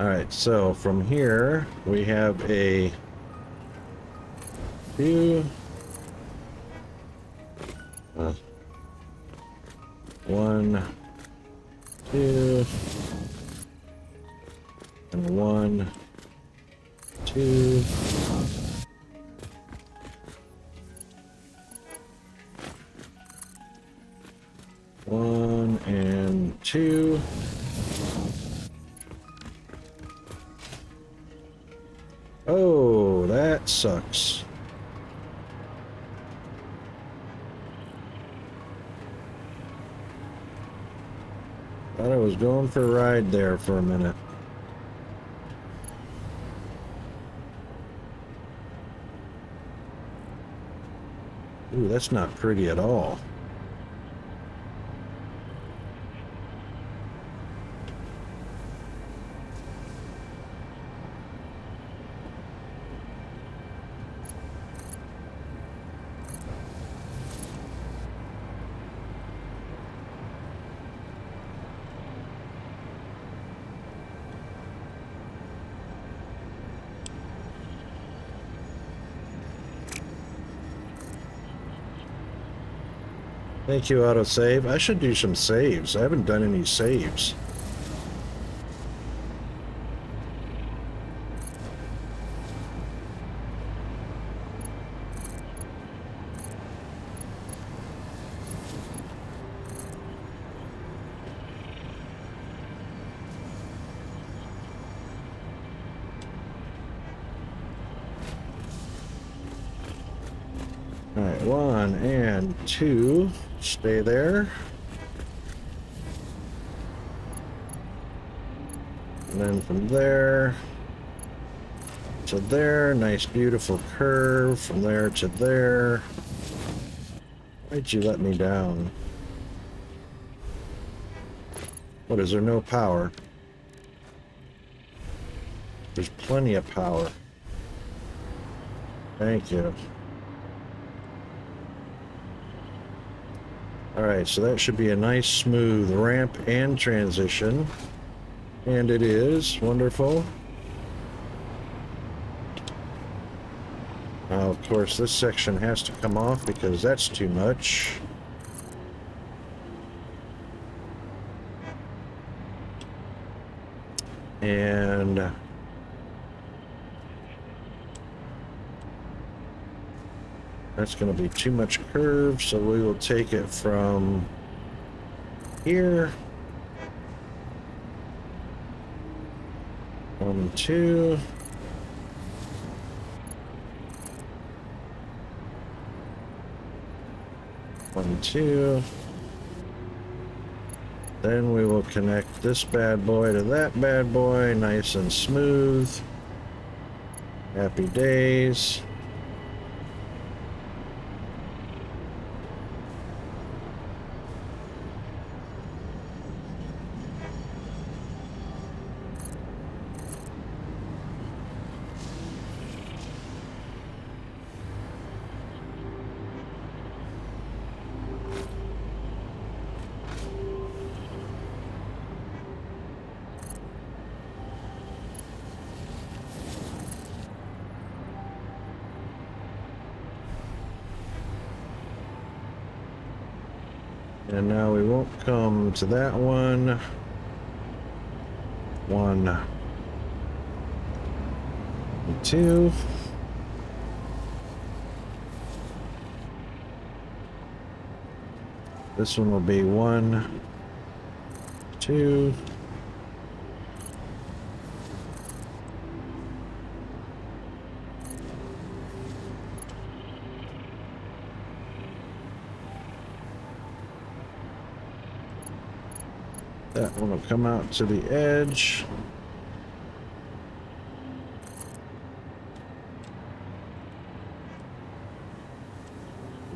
All right, so from here we have a few, 1, 2, and 1, 2. One and 2. Oh, that sucks. Thought I was going for a ride there for a minute. Ooh, that's not pretty at all. Thank you, autosave. I should do some saves. I haven't done any saves. All right, 1 and 2. Stay there. And then from there to there. Nice, beautiful curve. From there to there. Why'd you let me down? What, is there no power? There's plenty of power. Thank you. Alright, so that should be a nice smooth ramp and transition. And it is. Wonderful. Now, of course, this section has to come off because that's too much. And that's going to be too much curve, so we will take it from here. 1, 2. One, 2. Then we will connect this bad boy to that bad boy, nice and smooth. Happy days. And now we won't come to that one. 1, 2. This one will be 1, 2. That one will come out to the edge.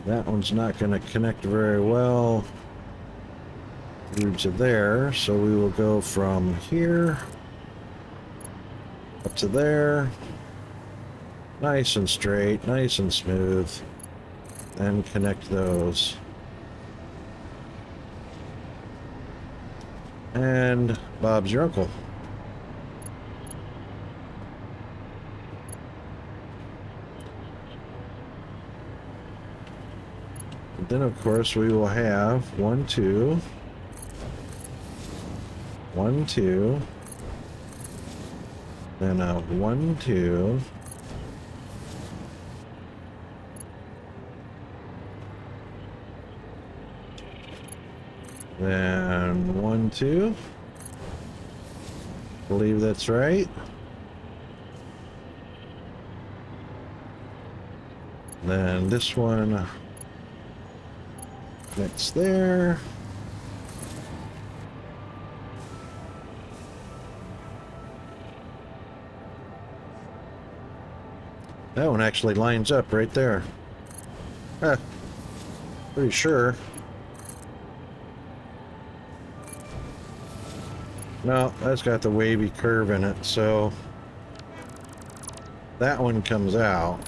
That one's not going to connect very well through to there, so we will go from here up to there. Nice and straight, nice and smooth. And connect those. And Bob's your uncle. And then, of course, we will have 1, 2, 1, 2, then a 1, 2, then 1, 2. Believe that's right. Then this one next there. That one actually lines up right there. Huh. Pretty sure. No, that's got the wavy curve in it, so that one comes out.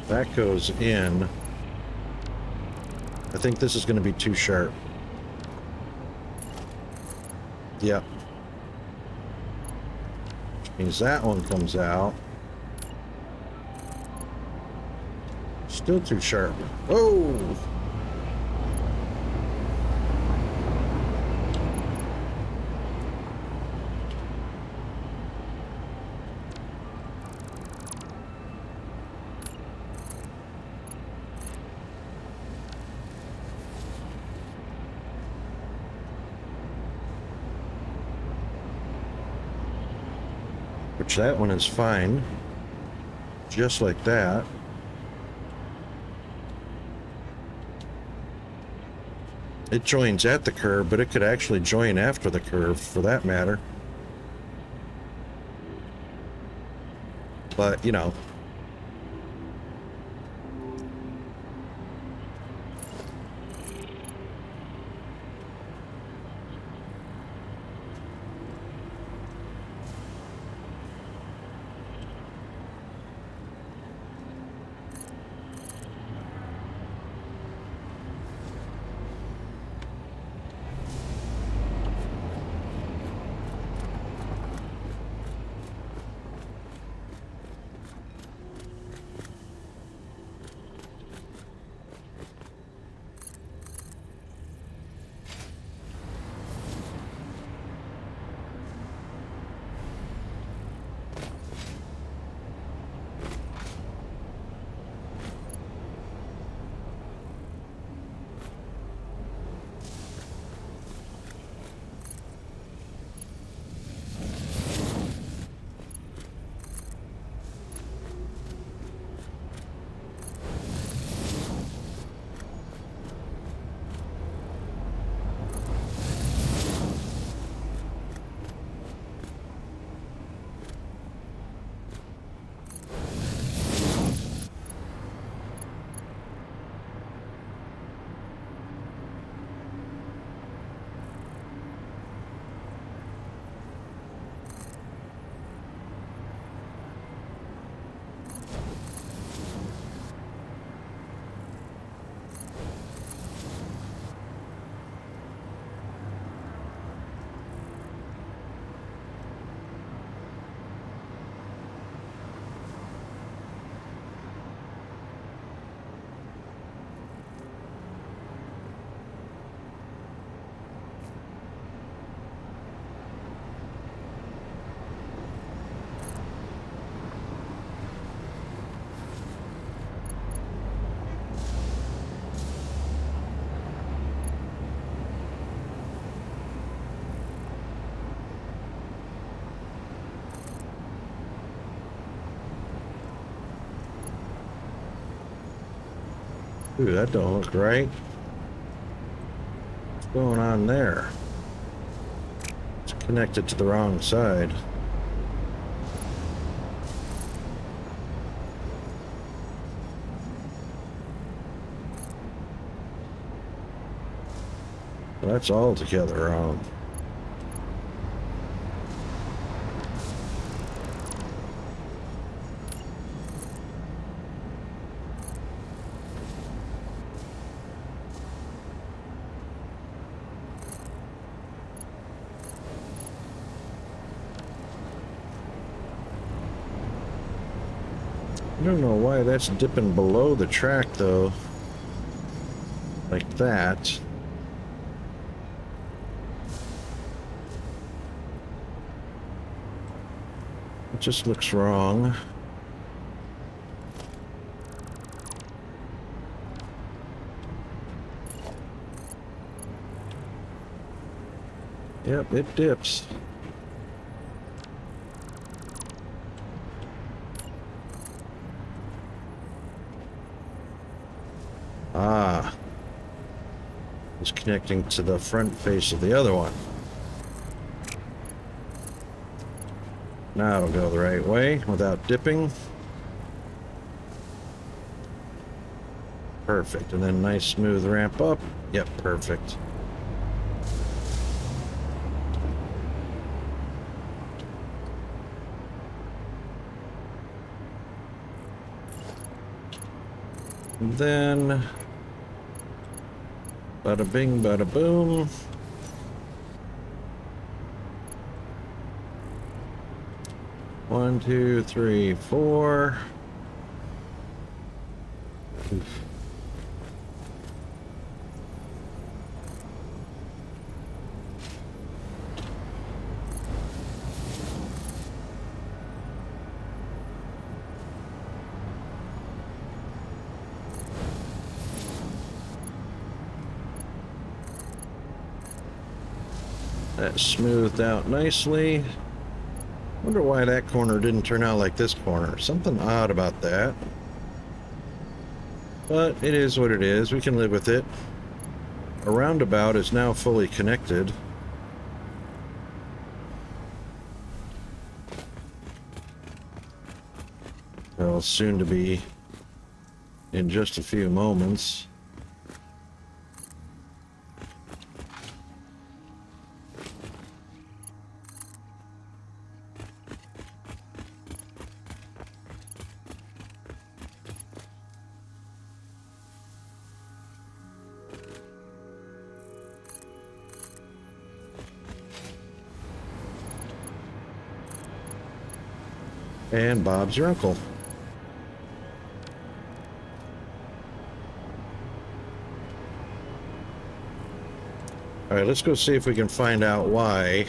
That goes in. I think this is going to be too sharp. Yep. Which means that one comes out. Still too sharp. Oh! Which that one is fine. Just like that. It joins at the curve, but it could actually join after the curve, for that matter. But, you know. Ooh, that don't look right. What's going on there? It's connected to the wrong side. That's altogether wrong. I don't know why that's dipping below the track though. Like that. It just looks wrong. Yep, it dips. Ah. It's connecting to the front face of the other one. Now it'll go the right way without dipping. Perfect. And then nice smooth ramp up. Yep, perfect. And then bada bing, bada boom. One, two, three, four. Oof. That smoothed out nicely. Wonder why that corner didn't turn out like this corner. Something odd about that. But it is what it is. We can live with it. A roundabout is now fully connected. Well, soon to be in just a few moments. And Bob's your uncle. All right, let's go see if we can find out why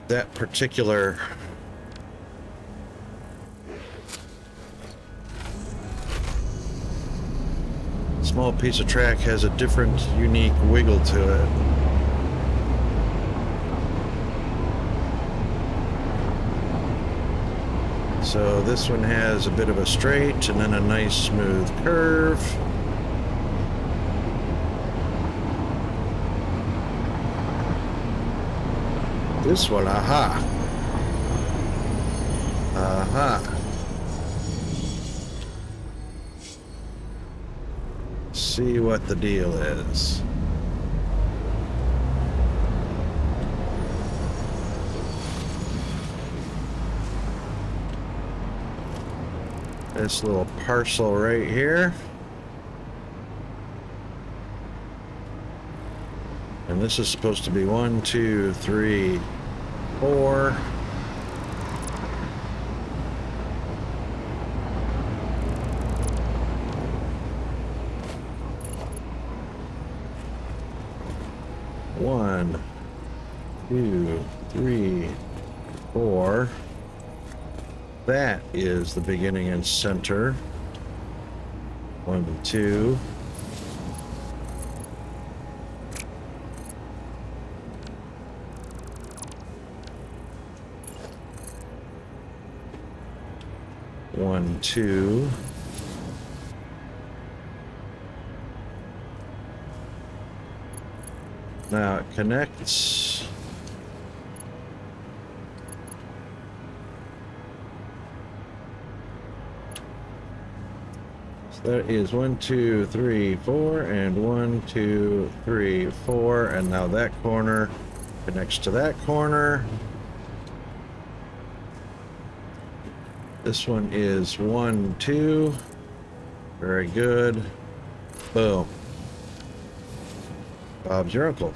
that particular small piece of track has a different, unique wiggle to it. So this one has a bit of a straight and then a nice smooth curve. This one, aha. Aha. See what the deal is. This little parcel right here. And this is supposed to be 1, 2, 3, 4. One, 2, 3, 4. That is the beginning and center. 1, 2. One, two. Now it connects. So that is 1, 2, 3, 4, and 1, 2, 3, 4, and now that corner connects to that corner. This one is 1, 2. Very good. Boom. Bob's your uncle.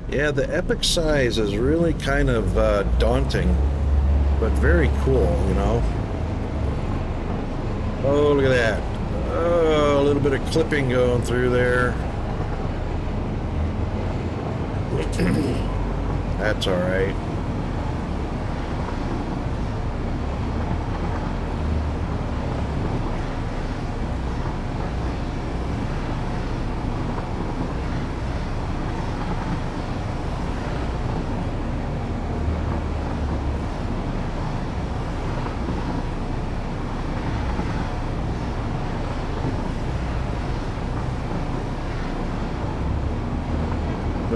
Yeah, the epic size is really kind of daunting, but very cool, you know? Oh, look at that. Oh, a little bit of clipping going through there. That's all right.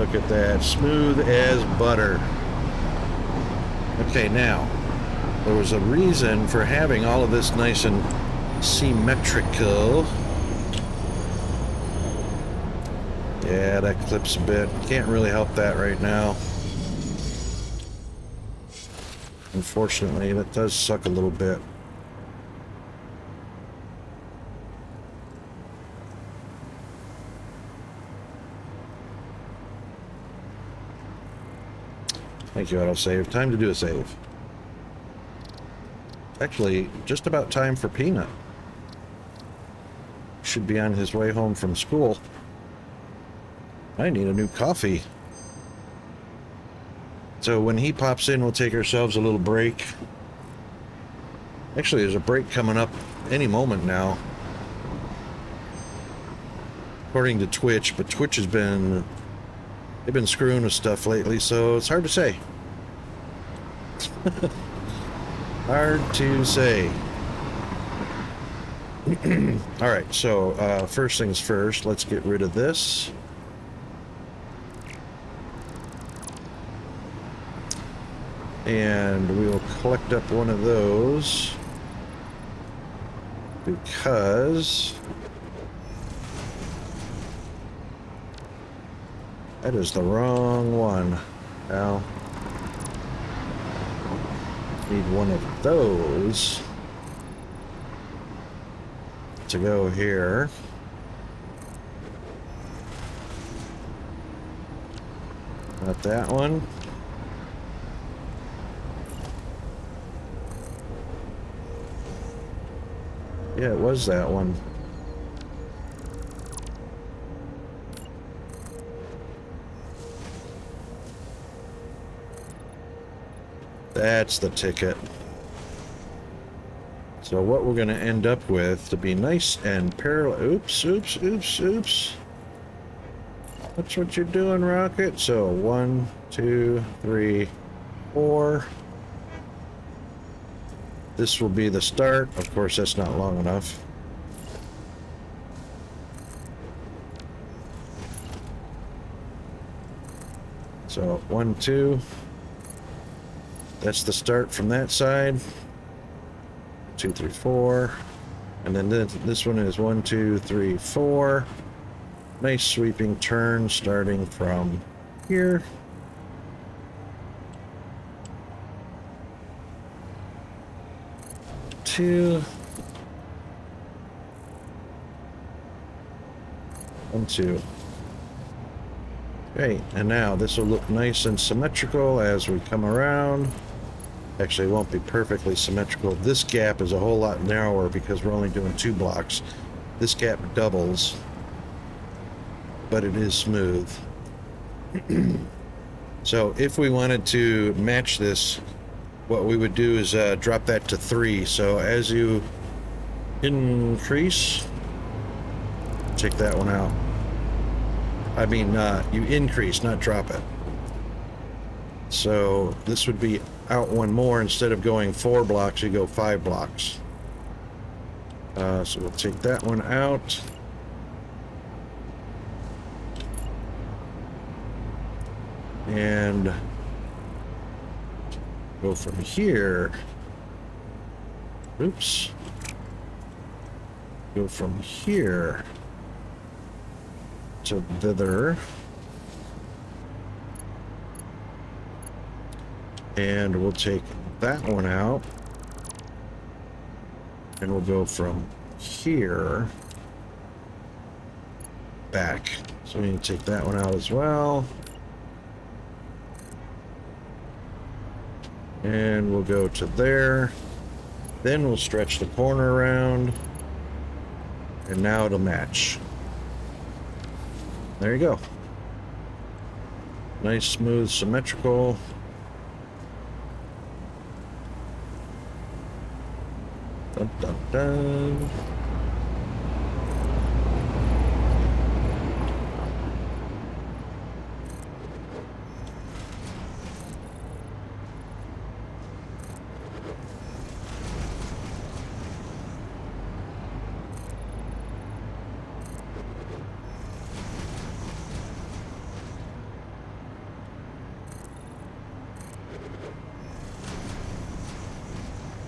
Look at that. Smooth as butter. Okay, now, there was a reason for having all of this nice and symmetrical. Yeah, that clips a bit. Can't really help that right now. Unfortunately, that does suck a little bit. Thank you, autosave. Time to do a save. Actually, just about time for Peanut. Should be on his way home from school. I need a new coffee. So when he pops in, we'll take ourselves a little break. Actually, there's a break coming up any moment now. According to Twitch, but Twitch has been... they've been screwing with stuff lately, so it's hard to say. Hard to say. Alright, so first things first, let's get rid of this. And we will collect up one of those. Because... that is the wrong one. Now, need one of those to go here. Not that one. Yeah, it was that one. That's the ticket. So what we're going to end up with, to be nice and parallel... oops. That's what you're doing, Rocket. So 1, 2, 3, 4. This will be the start. Of course, that's not long enough. So 1, 2. That's the start from that side. 2, 3, 4. And then this one is 1, 2, 3, 4. Nice sweeping turn starting from here. Two. 1, 2. Okay, and now this will look nice and symmetrical as we come around. Actually, it won't be perfectly symmetrical. This gap is a whole lot narrower because we're only doing 2 blocks. This gap doubles, but it is smooth. So if we wanted to match this, what we would do is drop that to 3. So as you increase, check that one out. I mean, you increase, not drop it. So this would be out one more. Instead of going 4 blocks, you go 5 blocks. So we'll take that one out. And go from here. Oops. Go from here to thither. And we'll take that one out. And we'll go from here back. So we need to take that one out as well. And we'll go to there. Then we'll stretch the corner around. And now it'll match. There you go. Nice, smooth, symmetrical. Dun, dun, dun.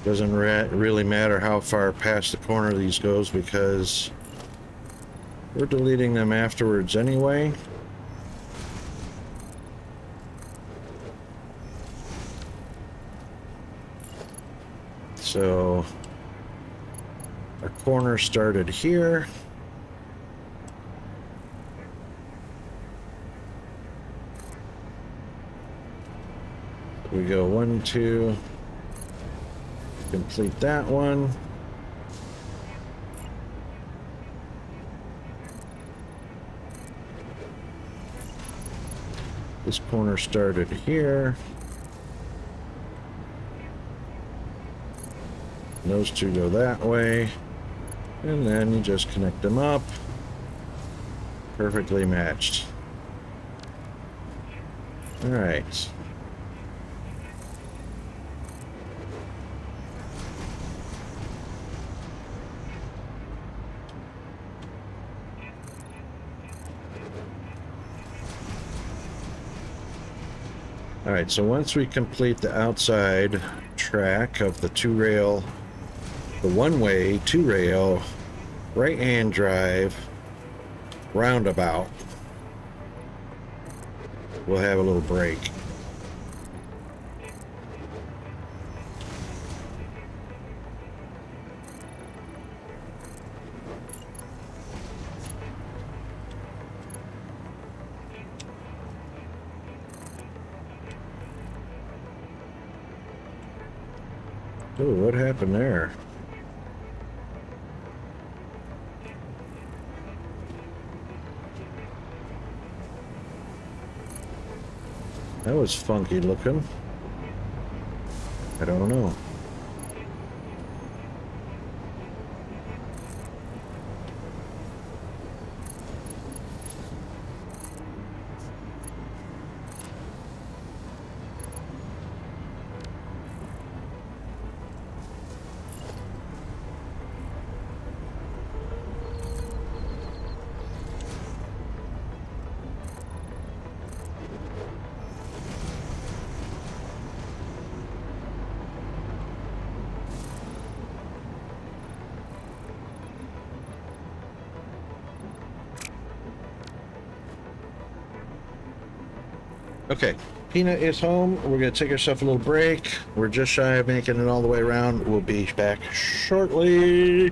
Doesn't really matter how far past the corner these goes because we're deleting them afterwards anyway. So our corner started here. We go 1, 2, complete that one. This corner started here. Those two go that way. And then you just connect them up. Perfectly matched. All right. All right, so once we complete the outside track of the two-rail, the one-way two-rail right-hand drive roundabout, we'll have a little break. Oh, what happened there? That was funky looking. I don't know. Okay, Peanut is home. We're going to take ourselves a little break. We're just shy of making it all the way around. We'll be back shortly.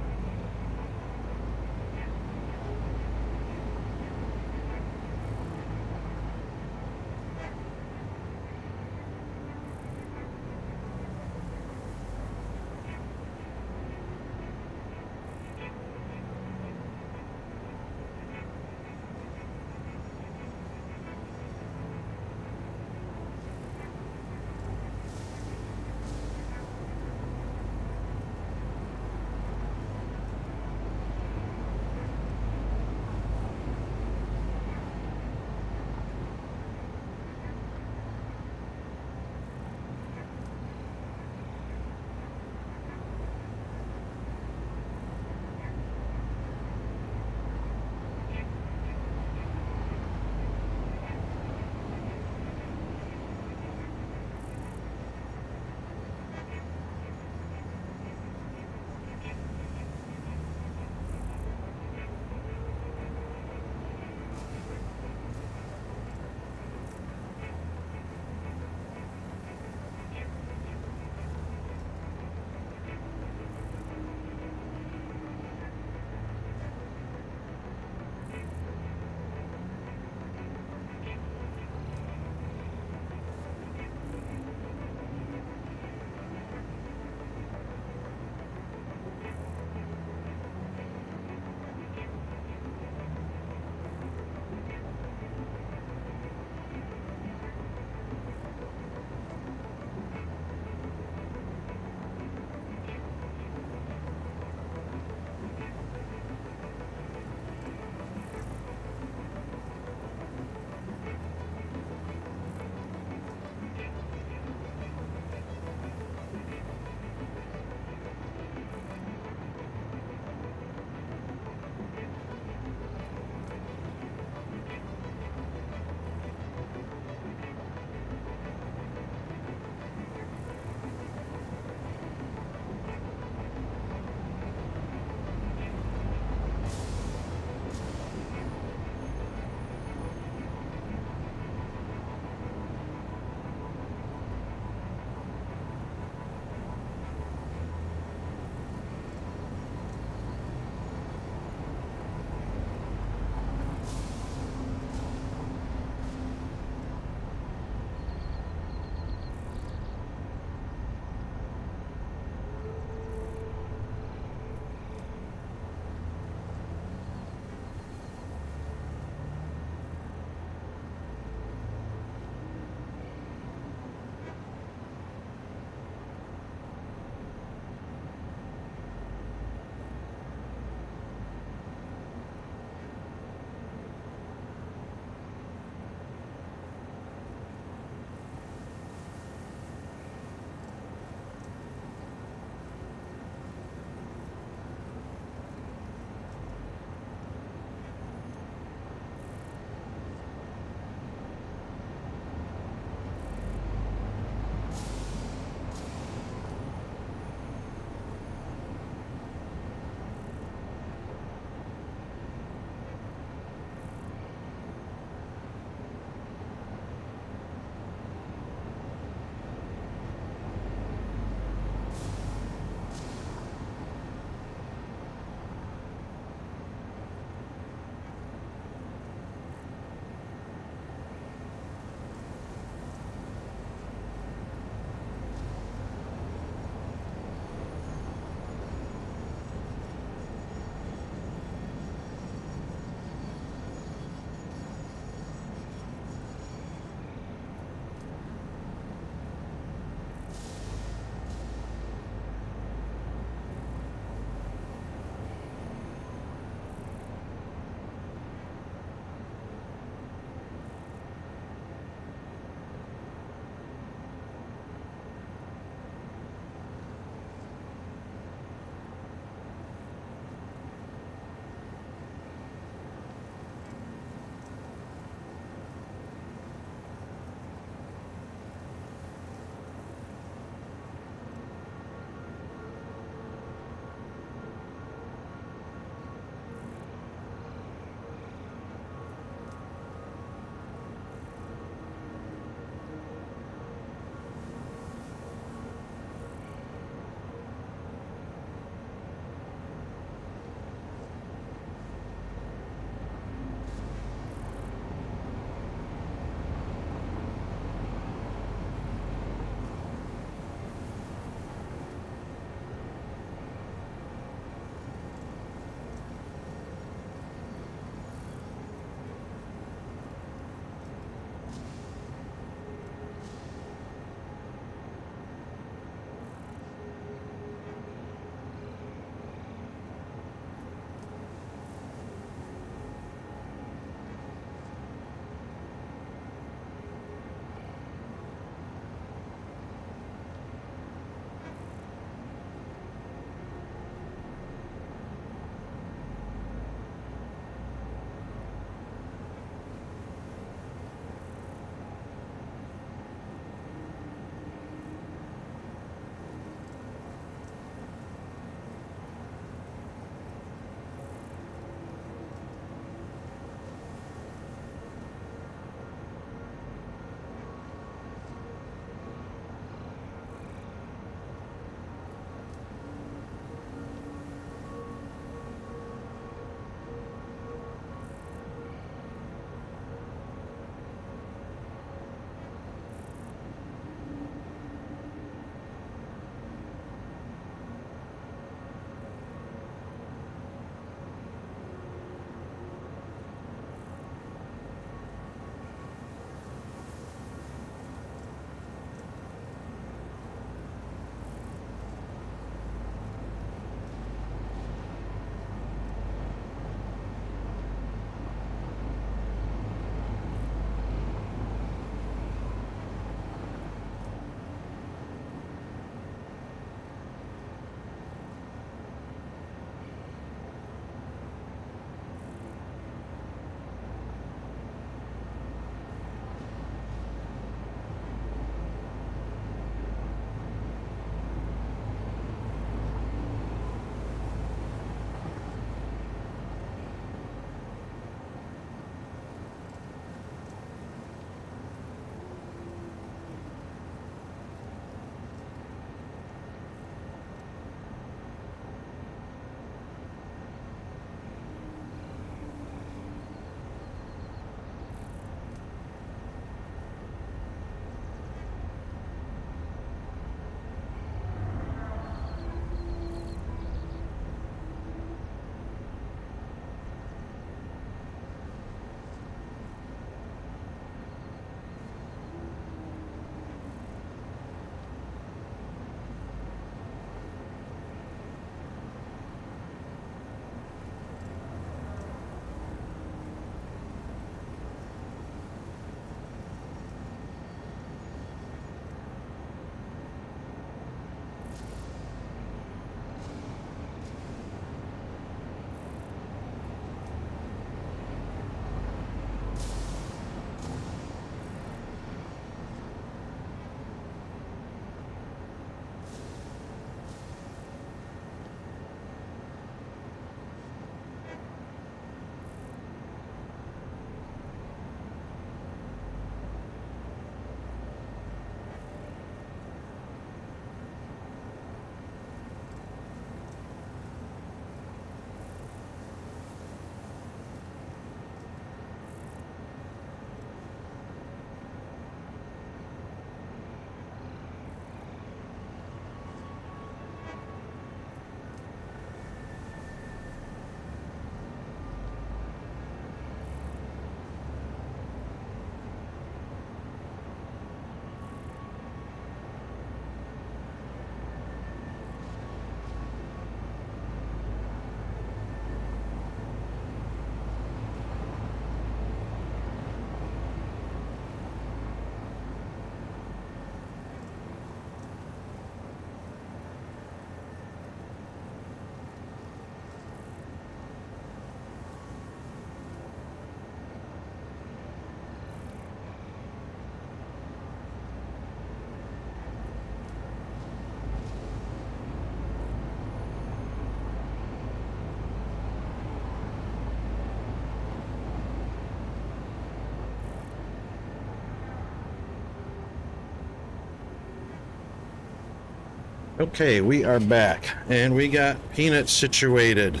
Okay, we are back, and we got Peanut situated.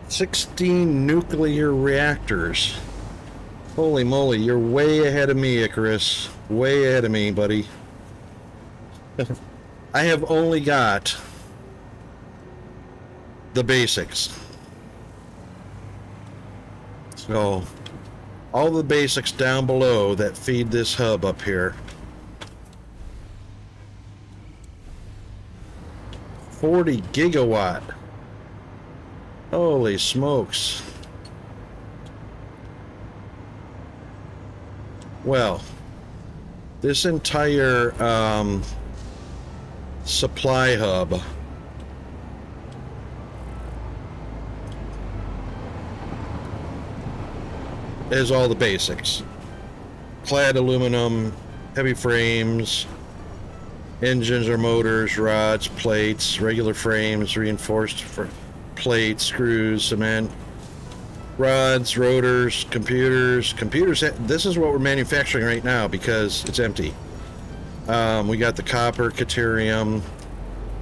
16 nuclear reactors. Holy moly, you're way ahead of me, Icarus. Way ahead of me, buddy. I have only got the basics. So, all the basics down below that feed this hub up here. 40 gigawatt. Holy smokes. Well, this entire supply hub is all the basics. Clad aluminum, heavy frames, engines or motors, rods, plates, regular frames, reinforced for plates, screws, cement, rods, rotors, computers. This is what we're manufacturing right now because it's empty. We got the copper, caterium.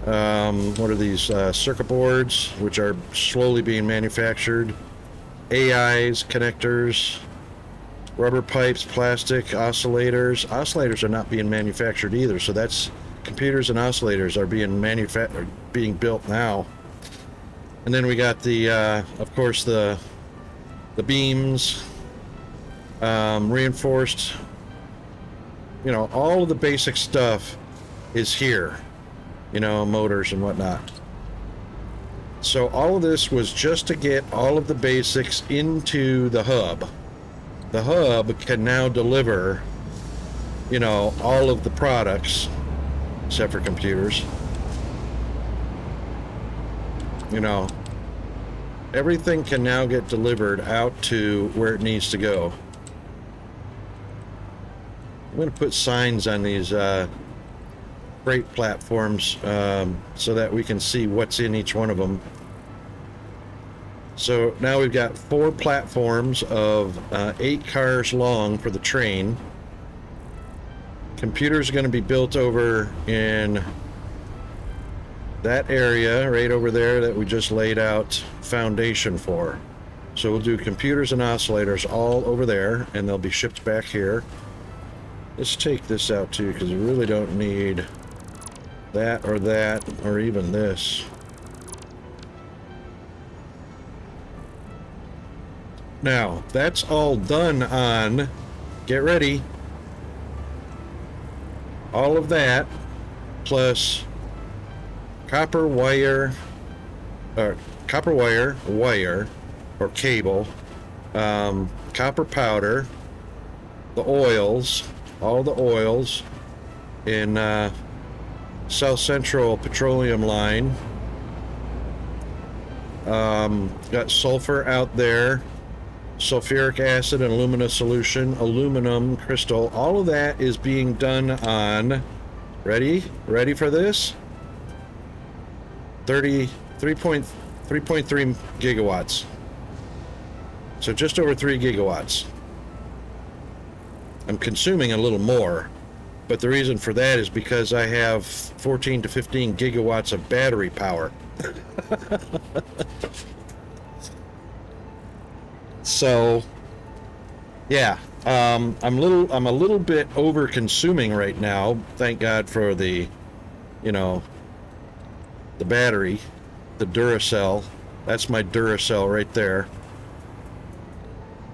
What are these? Circuit boards, which are slowly being manufactured. AIs, connectors, rubber pipes, plastic, oscillators. Oscillators are not being manufactured either, so that's computers and oscillators are being built now. And then we got the, of course, the beams, reinforced. You know, all of the basic stuff is here. You know, motors and whatnot. So all of this was just to get all of the basics into the hub. The hub can now deliver, you know, all of the products, except for computers. You know, everything can now get delivered out to where it needs to go. I'm going to put signs on these freight platforms so that we can see what's in each one of them. So now we've got 4 platforms of 8 cars long for the train. Computers are going to be built over in that area right over there that we just laid out foundation for. So we'll do computers and oscillators all over there, and they'll be shipped back here. Let's take this out too, because we really don't need that or even this. Now, that's all done on, get ready, all of that, plus copper wire, or cable, copper powder, the oils, all the oils in South Central Petroleum line. Got sulfur out there, sulfuric acid and alumina solution, aluminum crystal. All of that is being done on, ready for this? 3.3 gigawatts. So just over 3 gigawatts. I'm consuming a little more, but the reason for that is because I have 14 to 15 gigawatts of battery power. So, yeah, I'm a little bit over consuming right now. Thank God for the, you know, the battery, the Duracell. That's my Duracell right there.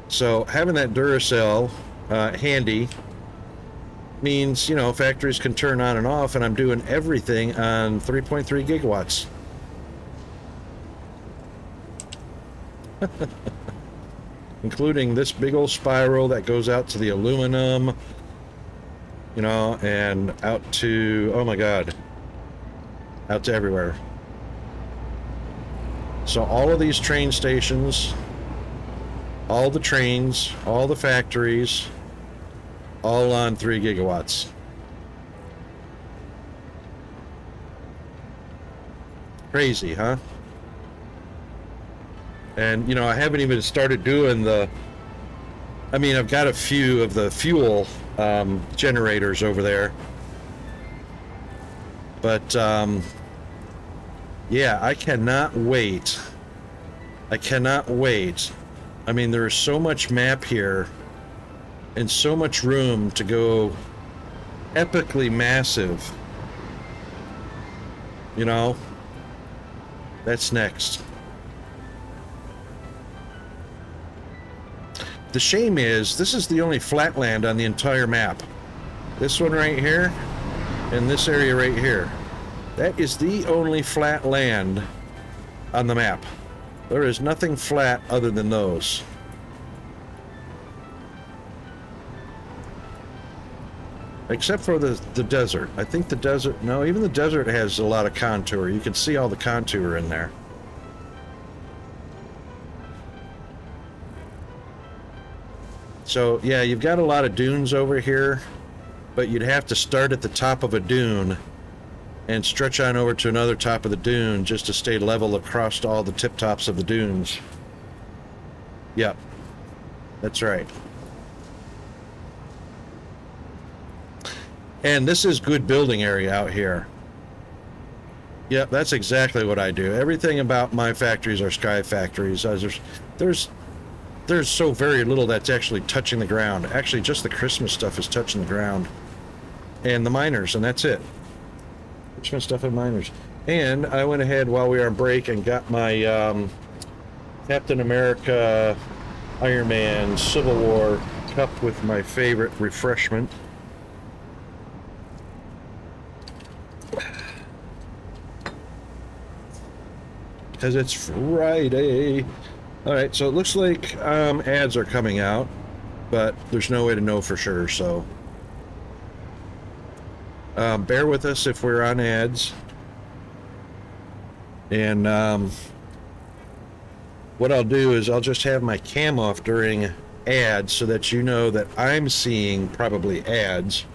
So having that Duracell handy means, you know, factories can turn on and off, and I'm doing everything on 3.3 gigawatts. Including this big old spiral that goes out to the aluminum, you know, and out to, oh my God, out to everywhere. So all of these train stations, all the trains, all the factories, all on 3 gigawatts. Crazy, huh? And, you know, I haven't even started doing I've got a few of the fuel generators over there. But, yeah, I cannot wait. I cannot wait. I mean, there is so much map here and so much room to go epically massive. You know? That's next. The shame is, this is the only flat land on the entire map. This one right here, and this area right here. That is the only flat land on the map. There is nothing flat other than those. Except for the desert. I think the desert, no, even the desert has a lot of contour. You can see all the contour in there. So, yeah, you've got a lot of dunes over here, but you'd have to start at the top of a dune and stretch on over to another top of the dune just to stay level across all the tip tops of the dunes. Yep, that's right. And this is good building area out here. Yep, that's exactly what I do. Everything about my factories are sky factories. There's so very little that's actually touching the ground. Actually, just the Christmas stuff is touching the ground. And the miners, and that's it. Christmas stuff and miners. And I went ahead while we were on break and got my Captain America Iron Man Civil War cup with my favorite refreshment. Because it's Friday. Alright, so it looks like ads are coming out, but there's no way to know for sure, so bear with us if we're on ads. And what I'll do is I'll just have my cam off during ads so that you know that I'm seeing probably ads.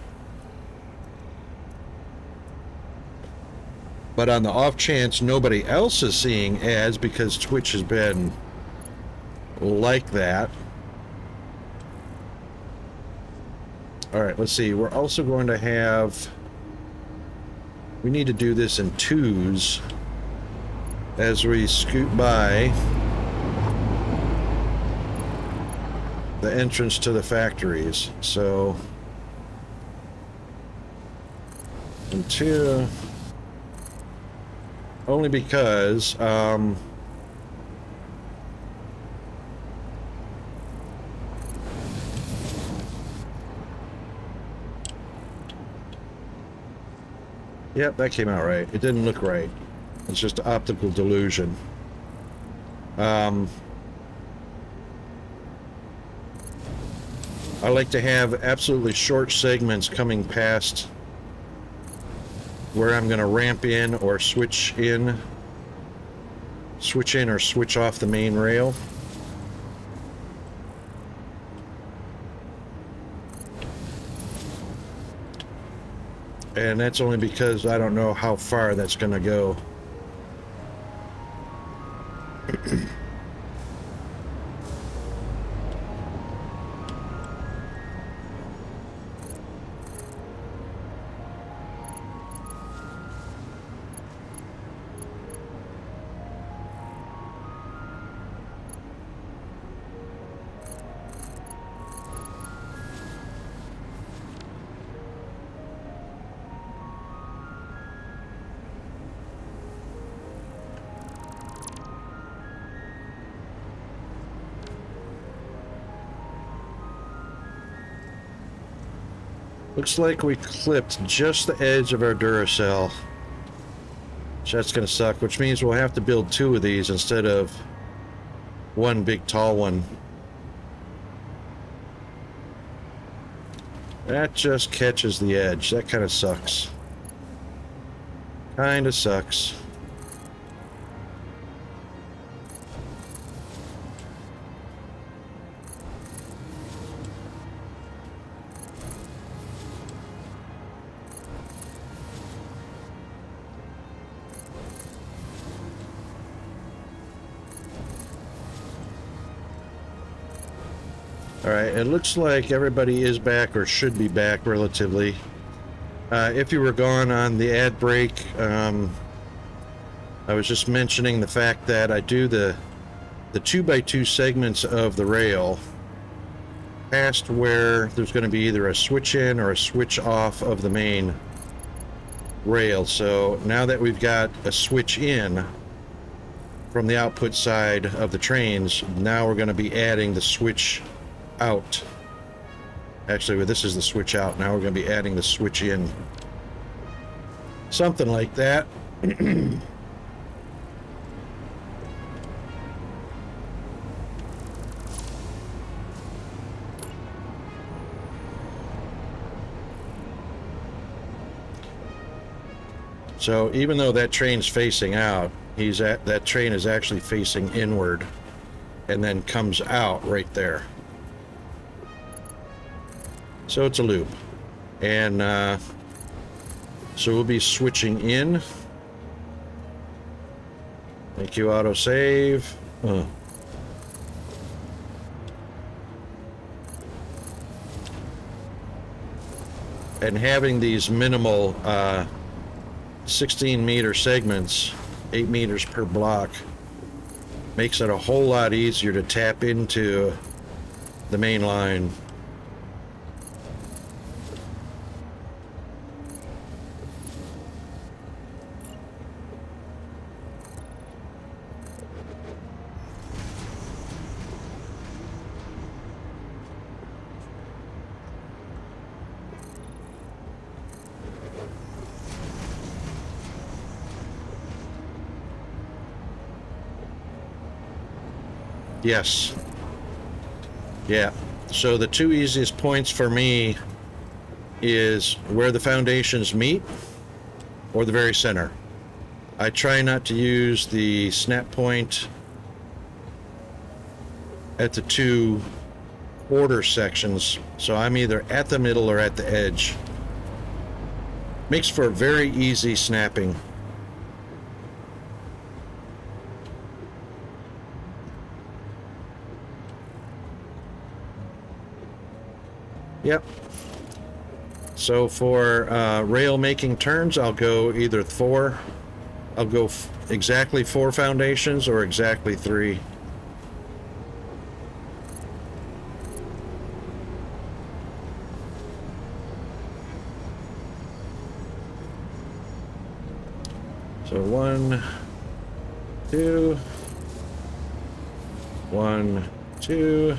But on the off chance nobody else is seeing ads because Twitch has been like that. Alright, let's see. We're also going to have... We need to do this in twos as we scoot by the entrance to the factories. So... And two... Only because, yep, that came out right. It didn't look right. It's just optical delusion. I like to have absolutely short segments coming past where I'm going to ramp in or switch in or switch off the main rail. And that's only because I don't know how far that's going to go. Looks like we clipped just the edge of our Duracell. So that's gonna suck, which means we'll have to build two of these instead of one big tall one. That just catches the edge. That kind of sucks. Kind of sucks. Alright, it looks like everybody is back or should be back relatively. If you were gone on the ad break, I was just mentioning the fact that I do the 2x2 segments of the rail past where there's going to be either a switch in or a switch off of the main rail. So now that we've got a switch in from the output side of the trains, now we're going to be adding the switch out. Actually, well, this is the switch out. Now we're going to be adding the switch in. Something like that. So even though that train's facing out, that train is actually facing inward and then comes out right there. So it's a loop. And so we'll be switching in. Thank you, autosave. And having these minimal 16-meter segments, 8 meters per block, makes it a whole lot easier to tap into the main line. Yes. Yeah. So the two easiest points for me is where the foundations meet or the very center. I try not to use the snap point at the two quarter sections, so I'm either at the middle or at the edge. Makes for very easy snapping. Yep. So for rail making turns, I'll go either four. I'll go exactly 4 foundations or exactly 3. So 1, 2, 1, 2.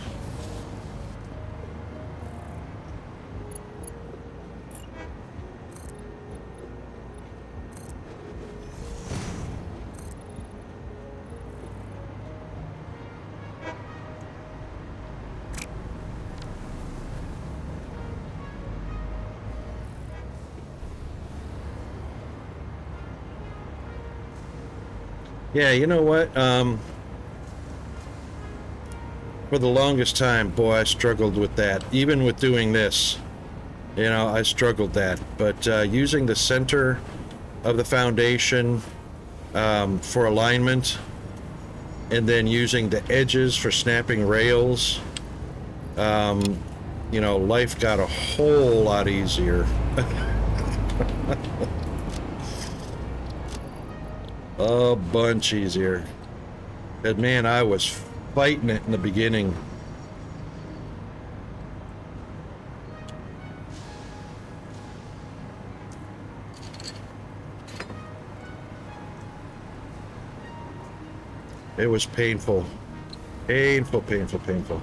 Yeah, you know what? For the longest time, boy, I struggled with that. Even with doing this, you know, I struggled that. But using the center of the foundation for alignment, and then using the edges for snapping rails, you know, life got a whole lot easier. A bunch easier. But man, I was fighting it in the beginning. It was painful. Painful, painful, painful.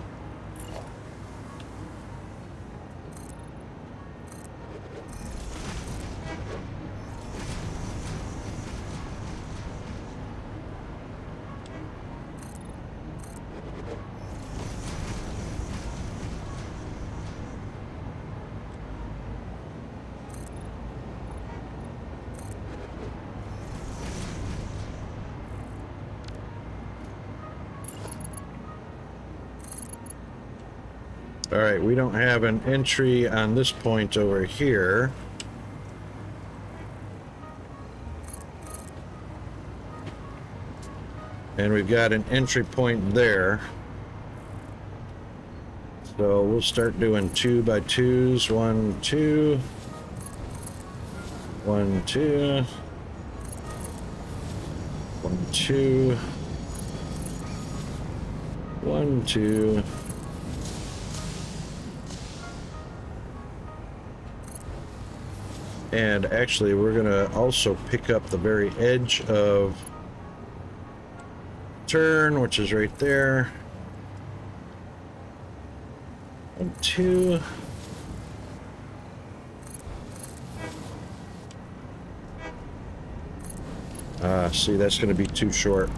All right, we don't have an entry on this point over here. And we've got an entry point there. So we'll start doing 2x2s, 1, 2. 1, 2. 1, 2. 1, 2. And actually, we're going to also pick up the very edge of turn, which is right there. 1, 2. See, that's going to be too short.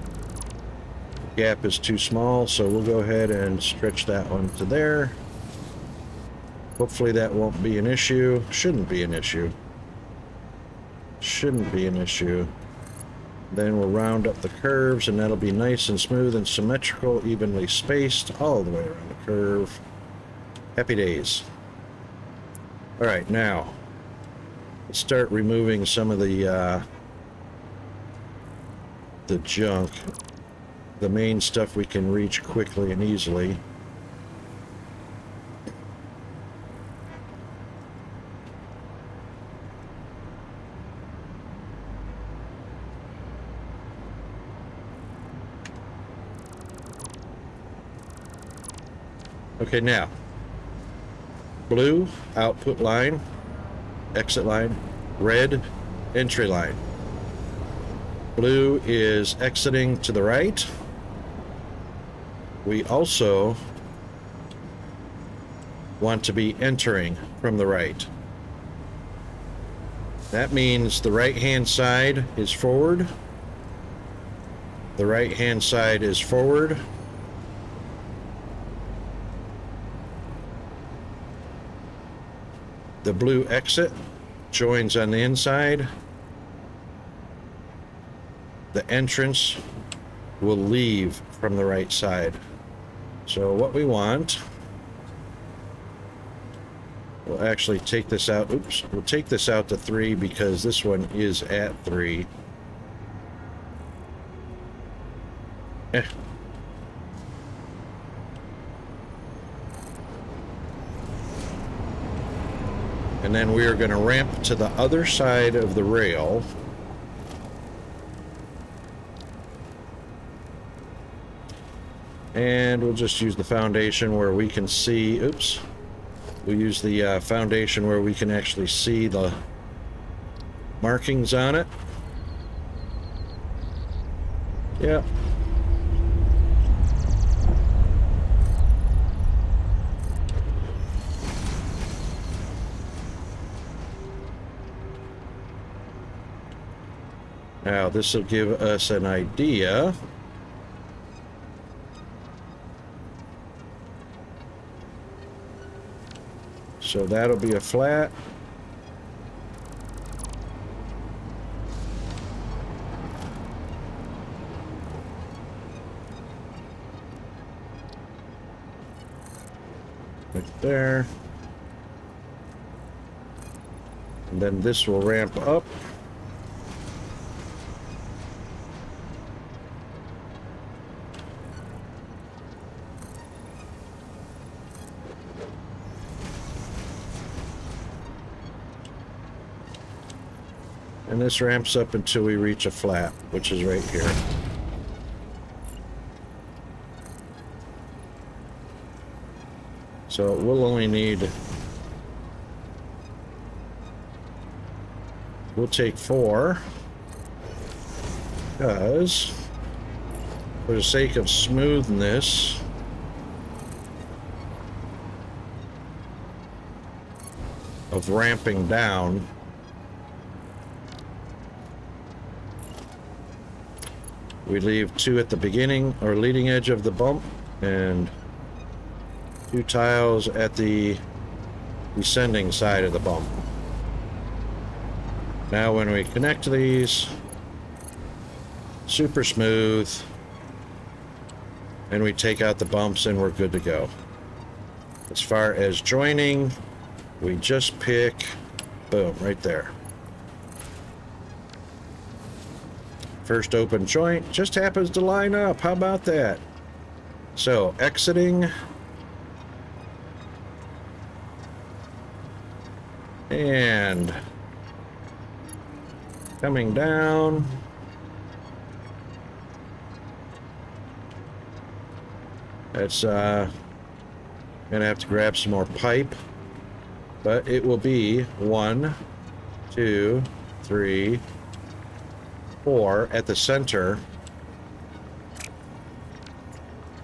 The gap is too small, so we'll go ahead and stretch that one to there. Hopefully that won't be an issue. Shouldn't be an issue. Shouldn't be an issue. Then we'll round up the curves, and that'll be nice and smooth and symmetrical, evenly spaced all the way around the curve. Happy days. All right, now let's start removing some of the junk, the main stuff we can reach quickly and easily. Okay, now, blue, output line, exit line, red, entry line. Blue is exiting to the right. We also want to be entering from the right. That means the right-hand side is forward. The right-hand side is forward. The blue exit joins on the inside. The entrance will leave from the right side. So what we want, we'll actually take this out. Oops, we'll take this out to 3 because this one is at 3. And then we are going to ramp to the other side of the rail. And we'll just use the foundation where we can see, oops, we'll use the foundation where we can actually see the markings on it. Yeah. Now this will give us an idea. So that'll be a flat. Right there. And then this will ramp up. And this ramps up until we reach a flat, which is right here. So we'll only need, we'll take 4, because for the sake of smoothness, of ramping down, we leave 2 at the beginning or leading edge of the bump and 2 tiles at the descending side of the bump. Now when we connect these, super smooth, and we take out the bumps and we're good to go. As far as joining, we just pick, boom, right there. First open joint just happens to line up. How about that? So exiting and Coming down. That's gonna have to grab some more pipe, but it will be 1, 2, 3, 4 at the center.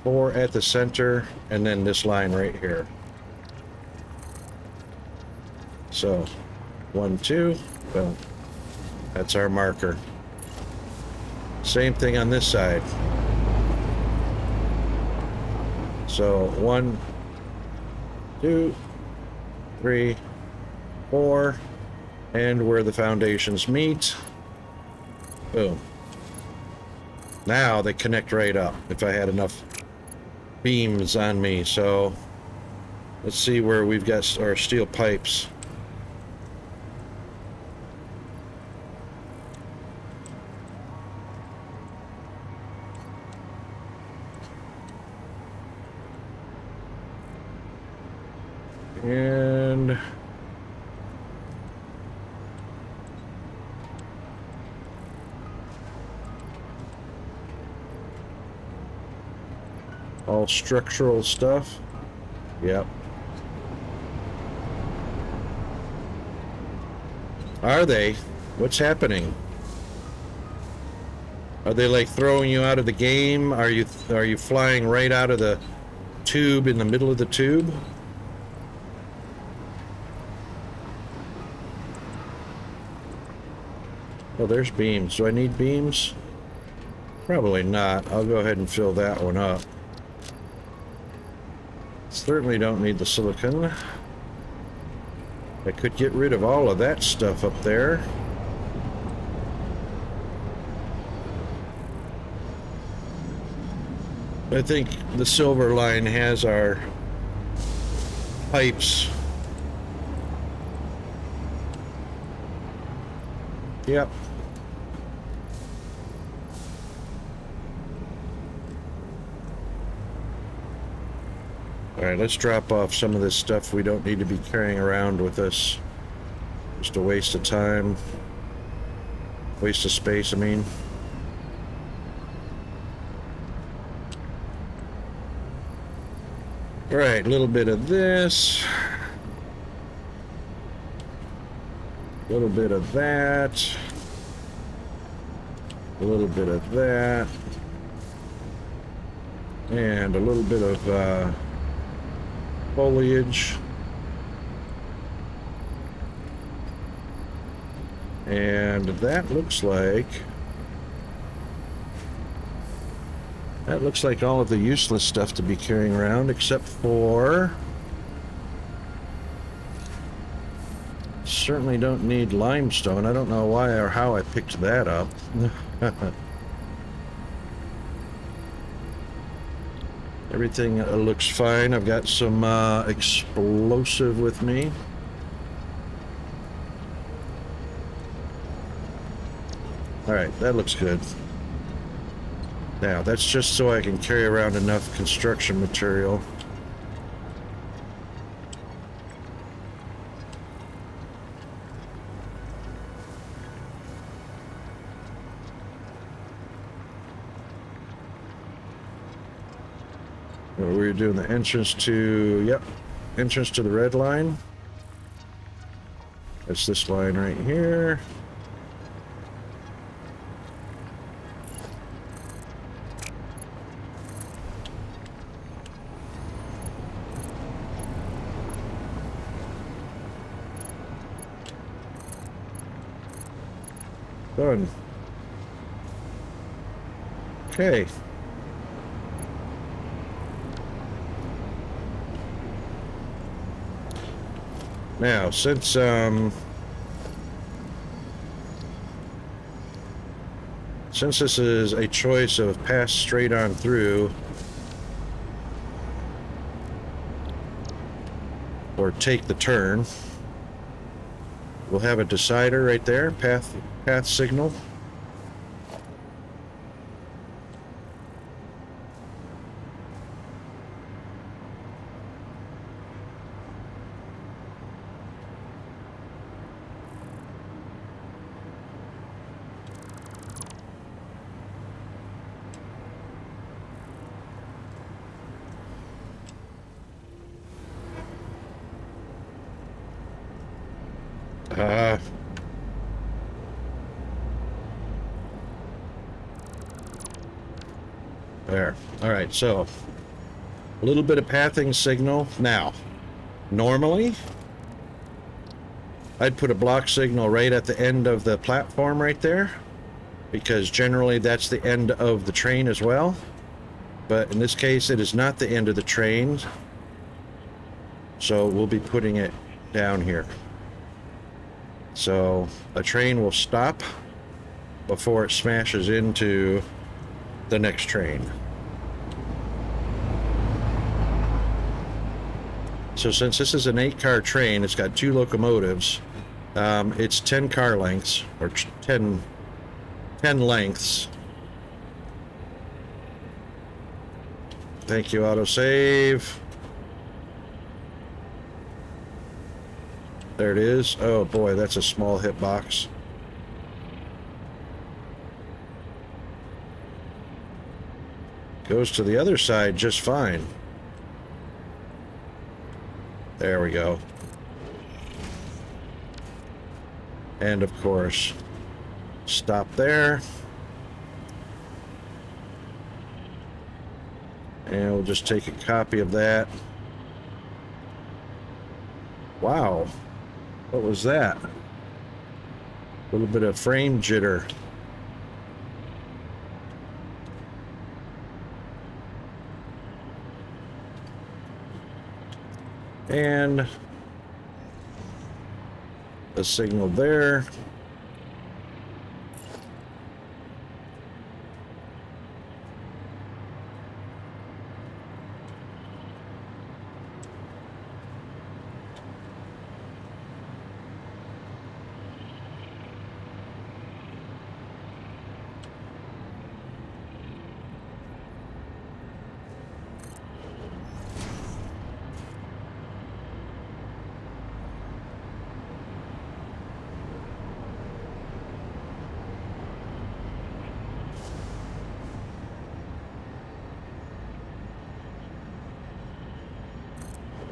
4 at the center, and then this line right here. So 1, 2, well, that's our marker. Same thing on this side. So 1, 2, 3, 4, and where the foundations meet. Boom. Now they connect right up if I had enough beams on me. So let's see where we've got our steel pipes. And all structural stuff. Yep. Are they? What's happening? Are they like throwing you out of the game? Are you flying right out of the tube in the middle of the tube? Oh, there's beams. Do I need beams? Probably not. I'll go ahead and fill that one up. Certainly don't need the silicon. I could get rid of all of that stuff up there. I think the silver line has our pipes. Yep. All right, let's drop off some of this stuff we don't need to be carrying around with us. Just a waste of time. Waste of space, I mean. All right, a little bit of this. A little bit of that. A little bit of that. And a little bit of foliage. And that looks like all of the useless stuff to be carrying around, except for certainly don't need limestone. I don't know why or how I picked that up. Everything looks fine. I've got some explosive with me. All right, that looks good. Now, that's just so I can carry around enough construction material. We're doing the entrance to, yep, entrance to the red line. That's this line right here. Done. Okay. Now, since this is a choice of pass straight on through or take the turn, we'll have a decider right there, path signal. There. All right, so a little bit of pathing signal. Now, normally, I'd put a block signal right at the end of the platform right there, because generally that's the end of the train as well. But in this case, it is not the end of the train, so we'll be putting it down here. So a train will stop before it smashes into the next train. So since this is an 8-car train, it's got 2 locomotives. It's 10 car lengths, or 10 lengths. Thank you, autosave. There it is. Oh boy, that's a small hitbox. Goes to the other side just fine. There we go. And of course, stop there. And we'll just take a copy of that. Wow. What was that? A little bit of frame jitter. And a signal there.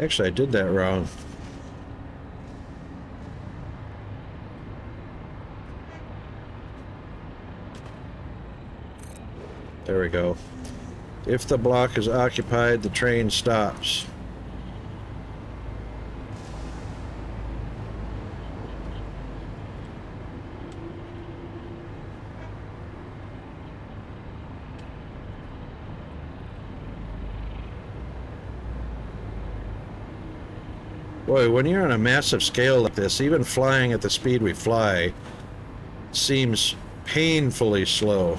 Actually, I did that wrong. There we go. If the block is occupied, the train stops. Boy, when you're on a massive scale like this, even flying at the speed we fly seems painfully slow.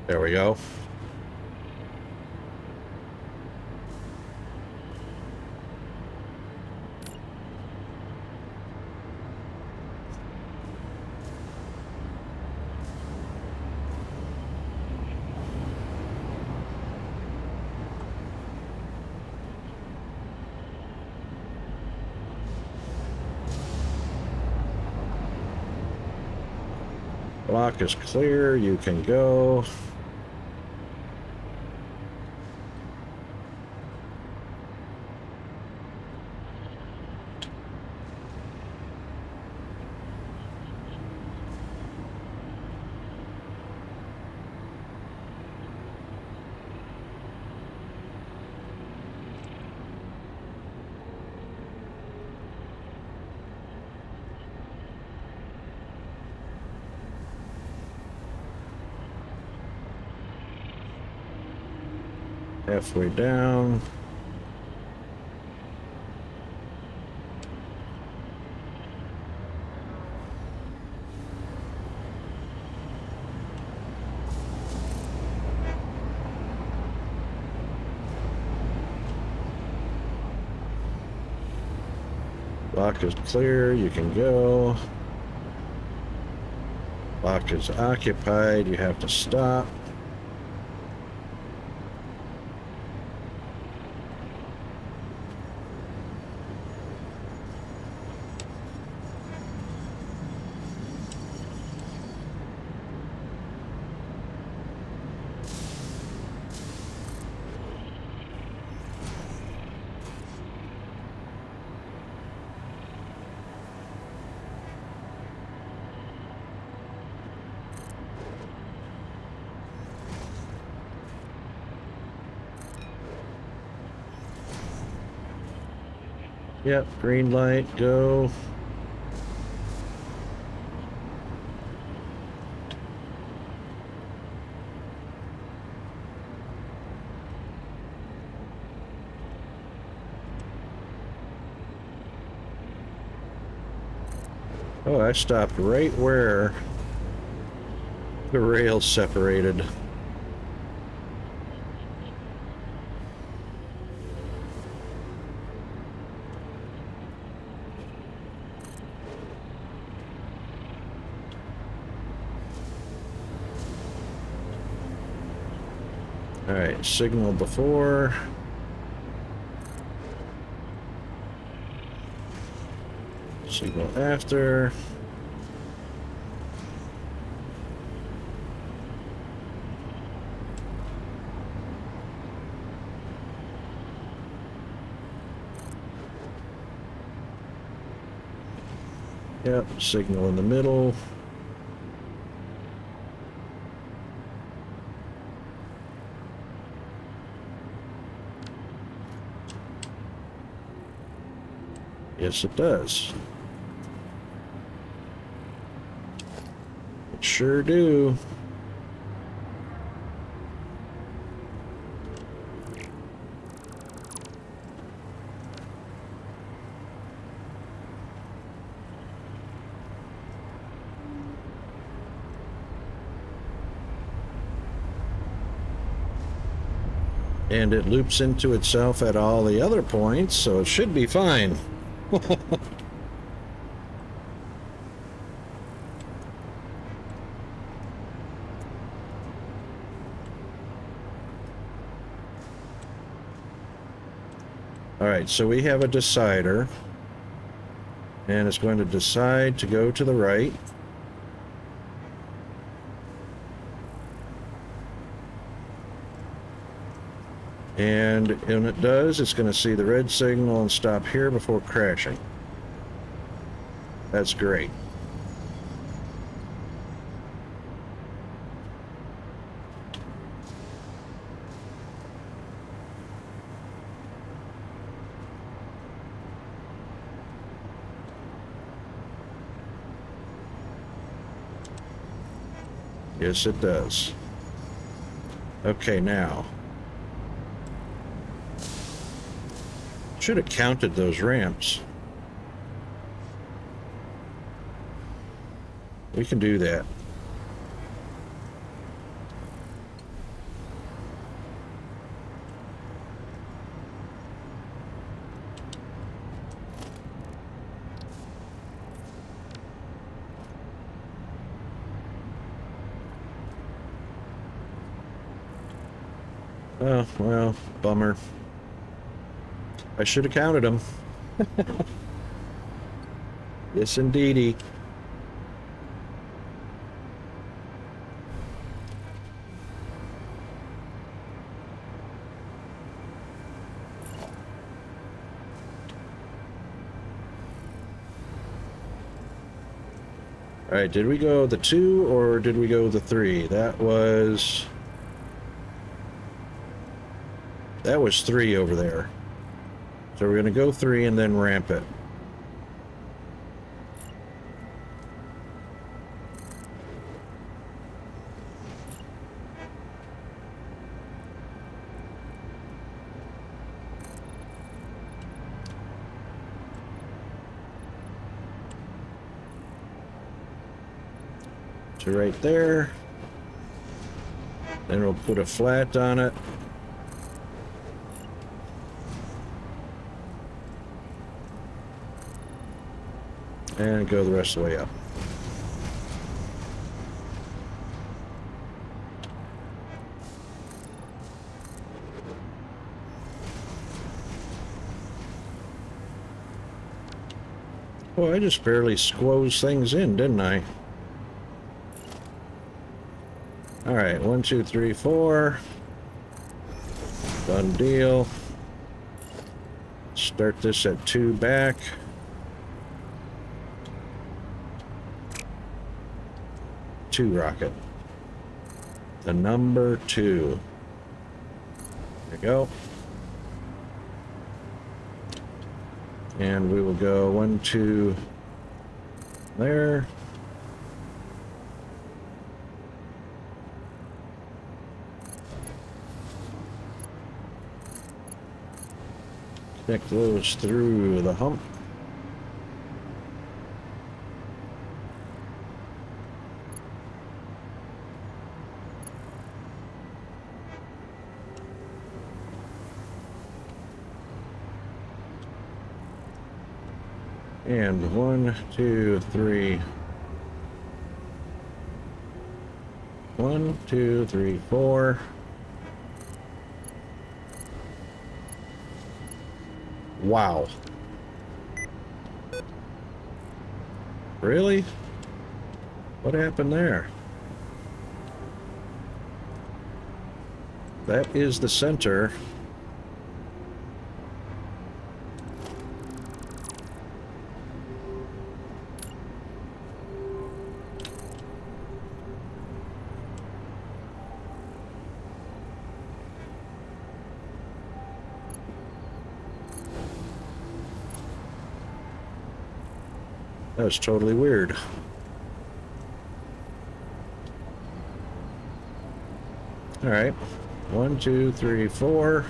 There we go. Block is clear, you can go. Halfway down. Lock is clear, you can go. Lock is occupied, you have to stop. Yep, green light, go. Oh, I stopped right where the rails separated. All right, signal before. Signal after. Yep, signal in the middle. Yes, it does. It sure do. And it loops into itself at all the other points, so it should be fine. All right, so we have a decider, and it's going to decide to go to the right. And when it does, it's going to see the red signal and stop here before crashing. That's great. Yes, it does. Okay, now. Should have counted those ramps. We can do that. Oh, well, bummer. I should have counted them. Yes, indeedy. All right, did we go the 2 or did we go the 3? That was 3 over there. So we're going to go 3 and then ramp it. So right there. Then we'll put a flat on it. and go the rest of the way up. Boy, I just barely squoze things in, didn't I? All right, 1, 2, 3, 4. Done deal. Start this at 2 back. Two rocket. The number 2. There we go. And we will go 1, 2 there. Connect those through the hump. And 1, 2, 3. 1, 2, 3, 4. Wow. Really? What happened there? That is the center. That was totally weird. All right. 1, 2, 3, 4.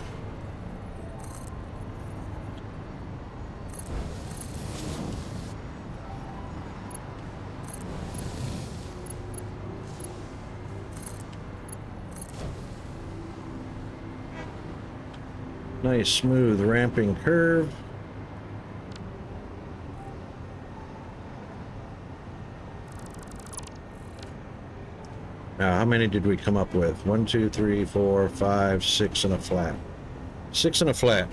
Nice smooth ramping curve. Now, how many did we come up with? 1, 2, 3, 4, 5, 6 and a flat. 6 and a flat.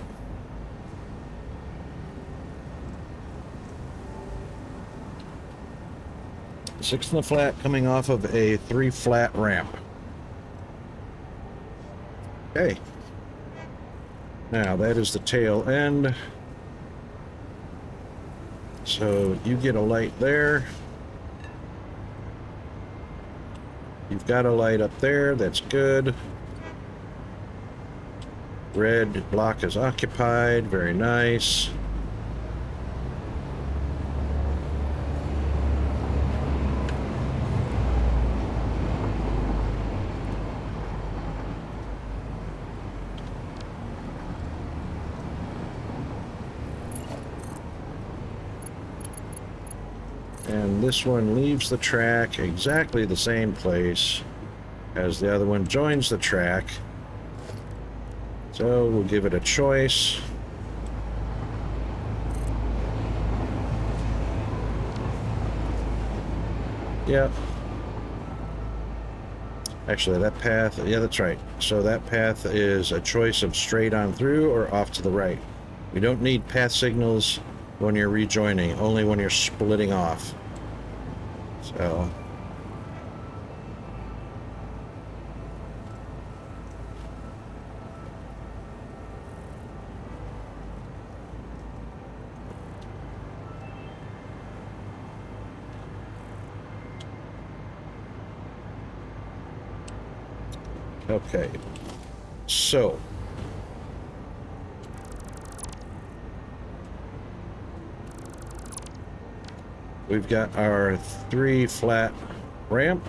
Six and a flat coming off of a 3 flat ramp. Okay. Now, that is the tail end. So you get a light there. You've got a light up there, that's good. Red block is occupied, very nice. And this one leaves the track exactly the same place as the other one, joins the track. So we'll give it a choice. Yep. Actually, that path, yeah, that's right. So that path is a choice of straight on through or off to the right. We don't need path signals when you're rejoining, only when you're splitting off. So okay. So we've got our 3 flat ramp.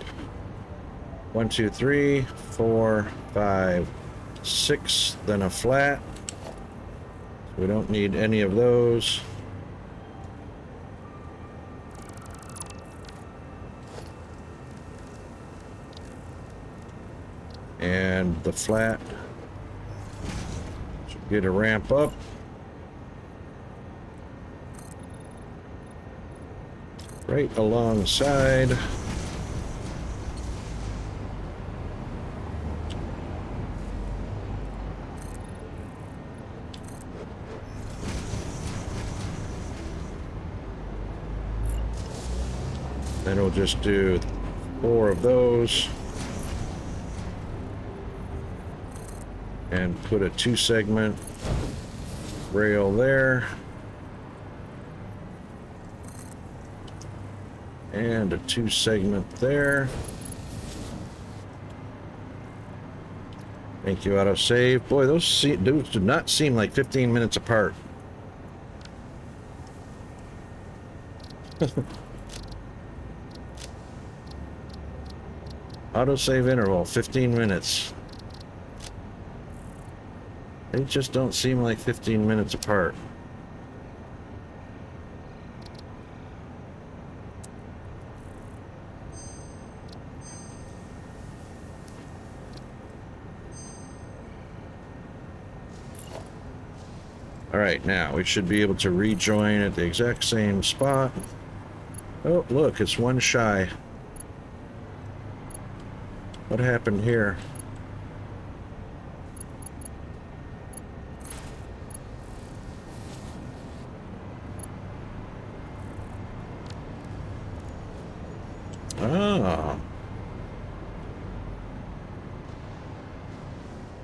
1, 2, 3, 4, 5, 6, then a flat. We don't need any of those. And the flat should get a ramp up. right alongside. Then we'll just do 4 of those. And put a 2-segment rail there. And a 2-segment there. Thank you, autosave. Boy, those do not seem like 15 minutes apart. Autosave interval, 15 minutes. They just don't seem like 15 minutes apart. All right, now we should be able to rejoin at the exact same spot. Oh, look, it's one shy. What happened here? Ah.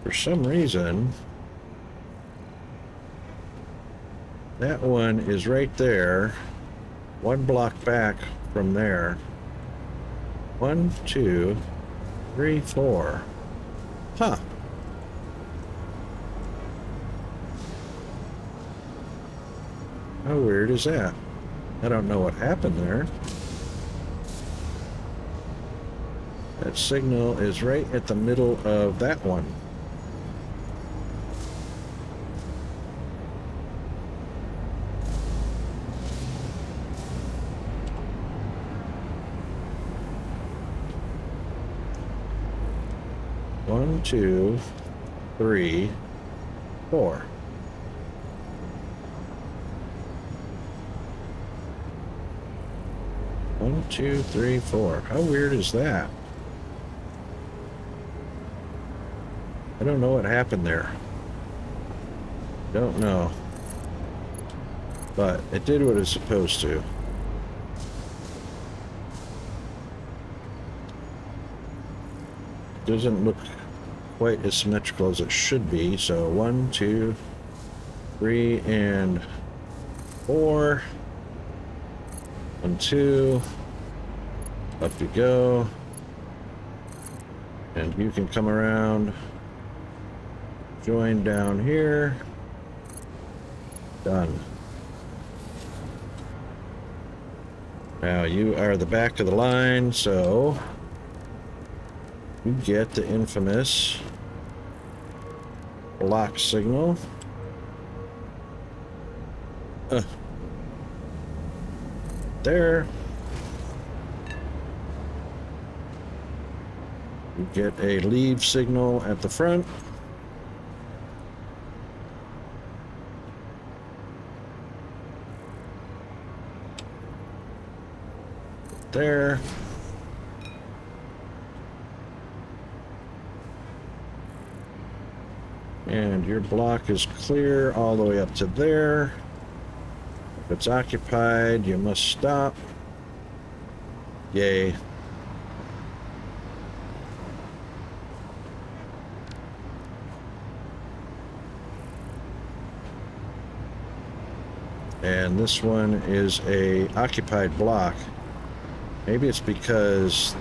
For some reason, that one is right there, 1 block back from there. 1, 2, 3, 4. Huh. How weird is that? I don't know what happened there. That signal is right at the middle of that one. One, 2, 3, 4. One, 2, 3, 4. How weird is that? I don't know what happened there. Don't know. But it did what it's supposed to. Doesn't look quite as symmetrical as it should be. So 1, 2, 3, and 4. 1, 2. Up you go. And you can come around. Join down here. Done. Now you are the back of the line, so you get the infamous block signal. There. You get a leave signal at the front. There. And your block is clear all the way up to there. If it's occupied, you must stop. Yay. And this one is a occupied block. Maybe it's because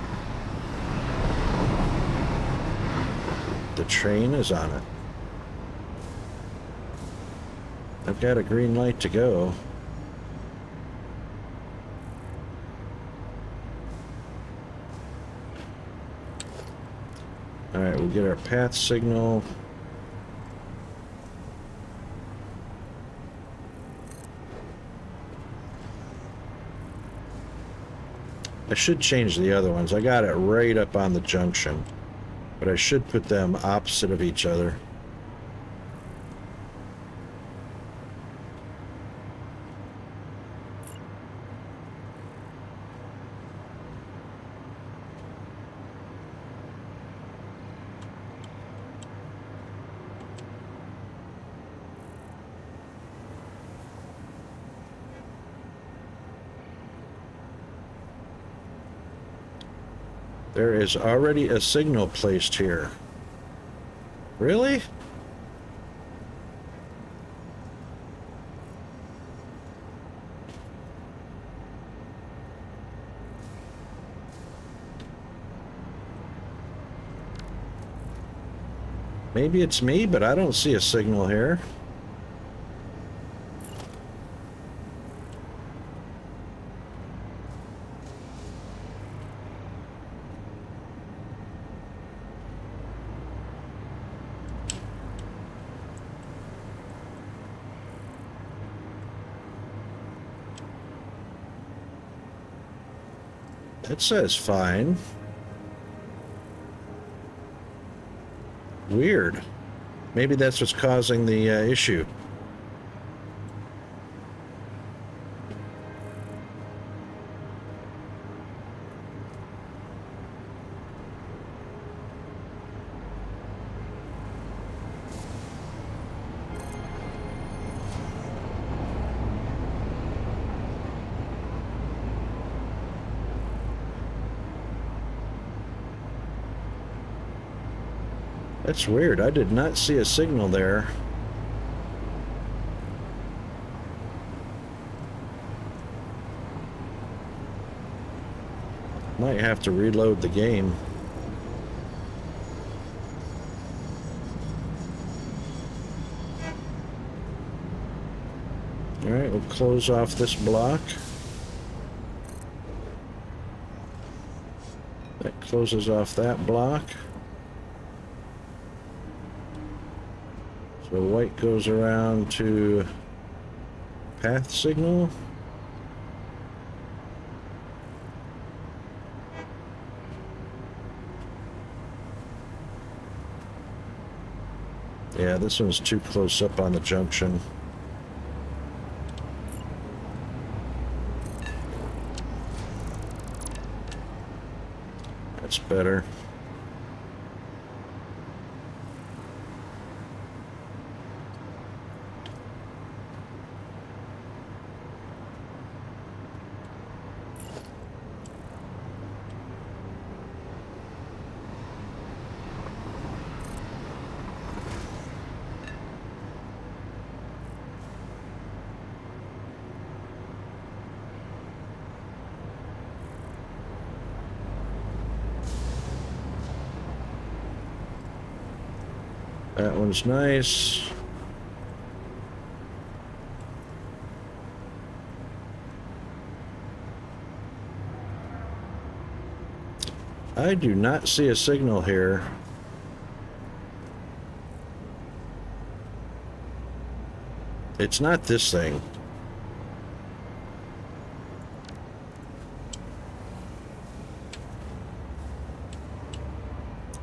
the train is on it. I've got a green light to go. All right, we'll get our path signal. I should change the other ones. I got it right up on the junction, but I should put them opposite of each other. There is already a signal placed here. Really? Maybe it's me, but I don't see a signal here. It says fine. Weird. Maybe that's what's causing the issue. That's weird. I did not see a signal there. Might have to reload the game. All right, we'll close off this block. That closes off that block. So white goes around to path signal. Yeah, this one's too close up on the junction. That's better. That one's nice. I do not see a signal here. It's not this thing.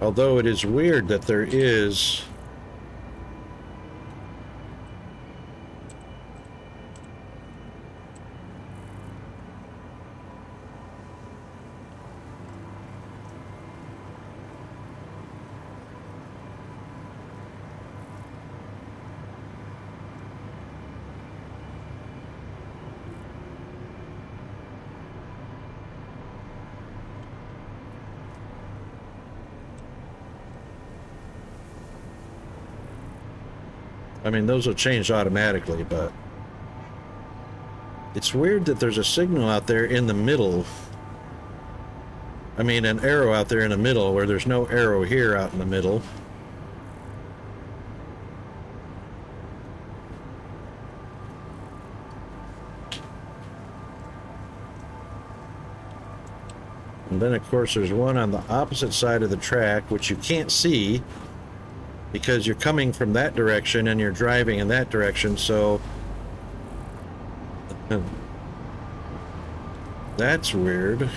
Although it is weird that there is I mean, those will change automatically, but it's weird that there's a signal out there in the middle. I mean, an arrow out there in the middle where there's no arrow here out in the middle. And then, of course, there's one on the opposite side of the track, which you can't see because you're coming from that direction and you're driving in that direction, so that's weird.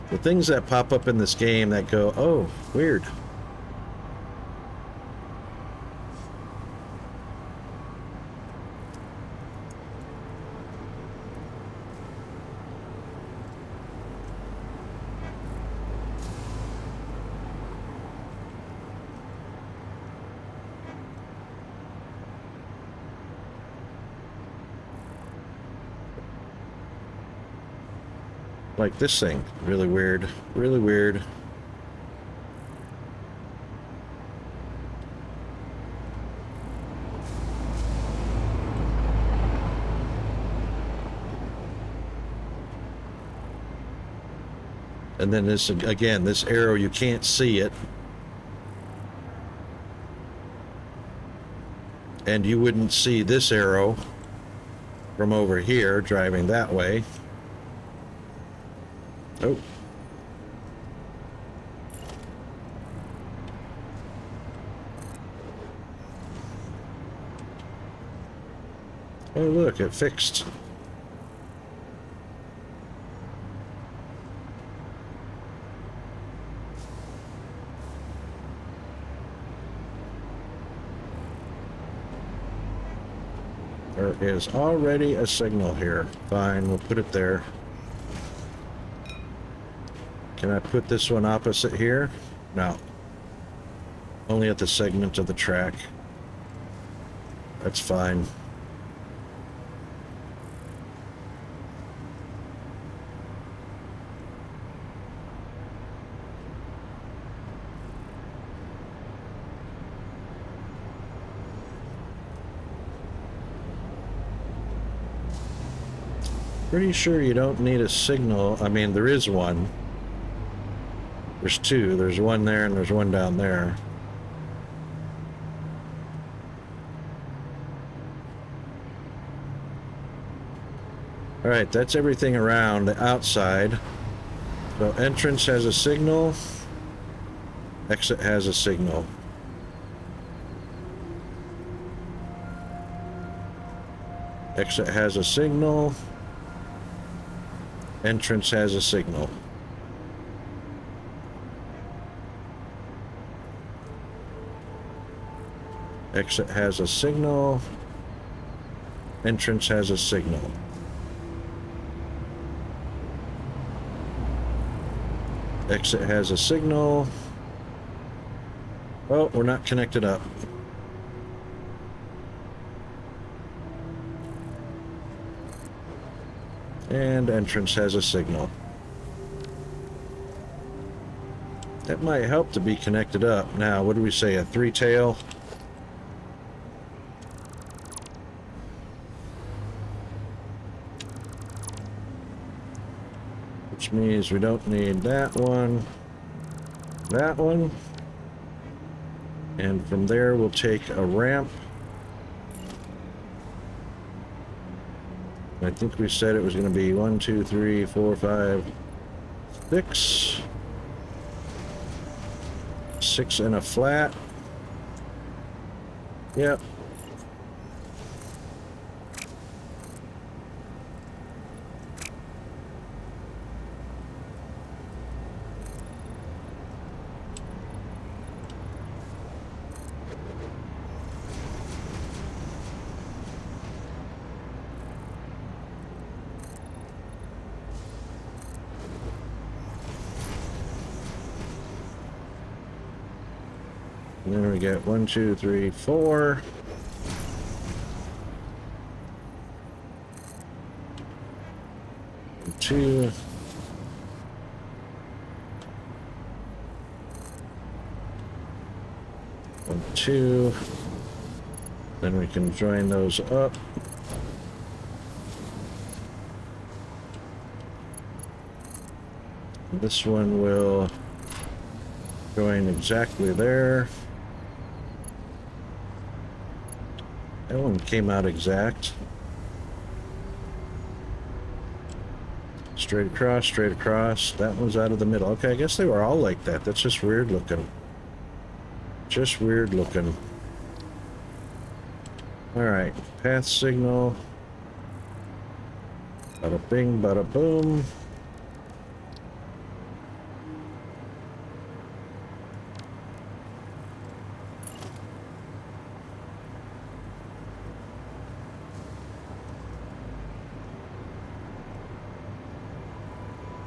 The things that pop up in this game that go, oh, weird. like this thing. Really weird. Really weird. And then this, again, this arrow, you can't see it. And you wouldn't see this arrow from over here driving that way. Oh. Oh, look, it fixed. There is already a signal here. Fine, we'll put it there. Can I put this one opposite here? No. Only at the segment of the track. That's fine. Pretty sure you don't need a signal. I mean, there is one. There's two. There's one there and there's one down there. All right, that's everything around the outside. So entrance has a signal. Exit has a signal. Exit has a signal. Entrance has a signal. Exit has a signal. Entrance has a signal. Exit has a signal. Oh, we're not connected up. And entrance has a signal. That might help to be connected up. Now, what do we say? A three-tail? Which means we don't need that one. That one. And from there, we'll take a ramp. I think we said it was going to be 1, 2, 3, 4, 5, 6. 6 and a flat. Yep. And then we get 1, 2, 3, 4. And 2. And 2. Then we can join those up. This one will join exactly there. That one came out exact. Straight across, straight across. That one's out of the middle. Okay, I guess they were all like that. That's just weird looking. Just weird looking. Alright, path signal. Bada bing, bada boom.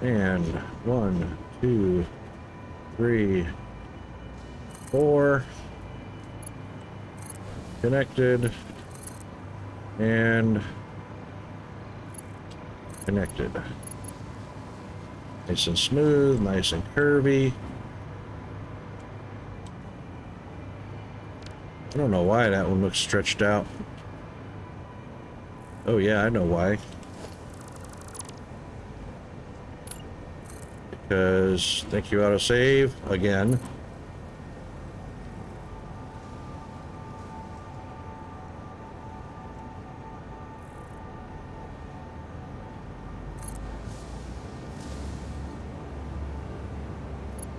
And 1, 2, 3, 4. Connected. And connected. Nice and smooth, nice and curvy. I don't know why that one looks stretched out. Oh yeah, I know why. Because, thank you, autosave, again.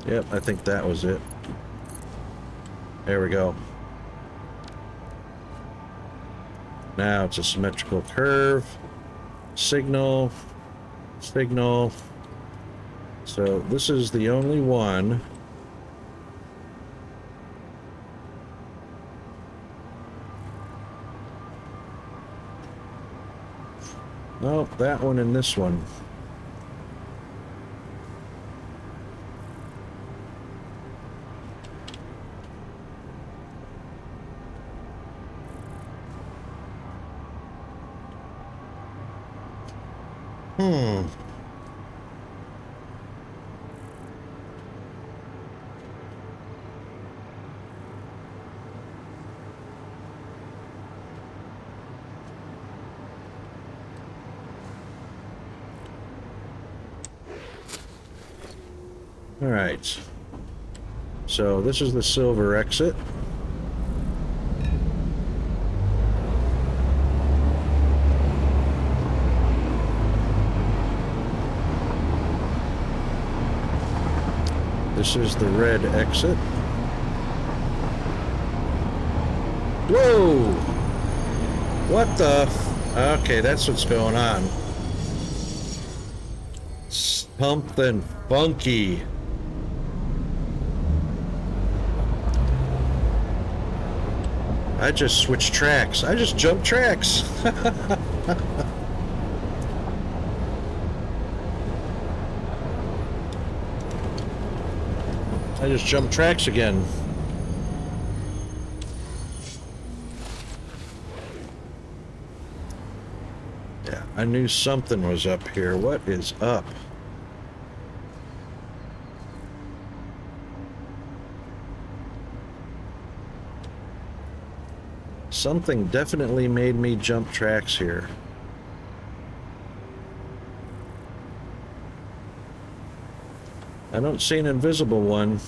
Yep, I think that was it. There we go. Now it's a symmetrical curve. Signal. Signal. So this is the only one. Nope, that one and this one. All right. So this is the silver exit. This is the red exit. Whoa! What the? Okay, that's what's going on. Something funky. I just switched tracks. I just jumped tracks. I just jumped tracks again. Yeah, I knew something was up here. What is up? Something definitely made me jump tracks here. I don't see an invisible one.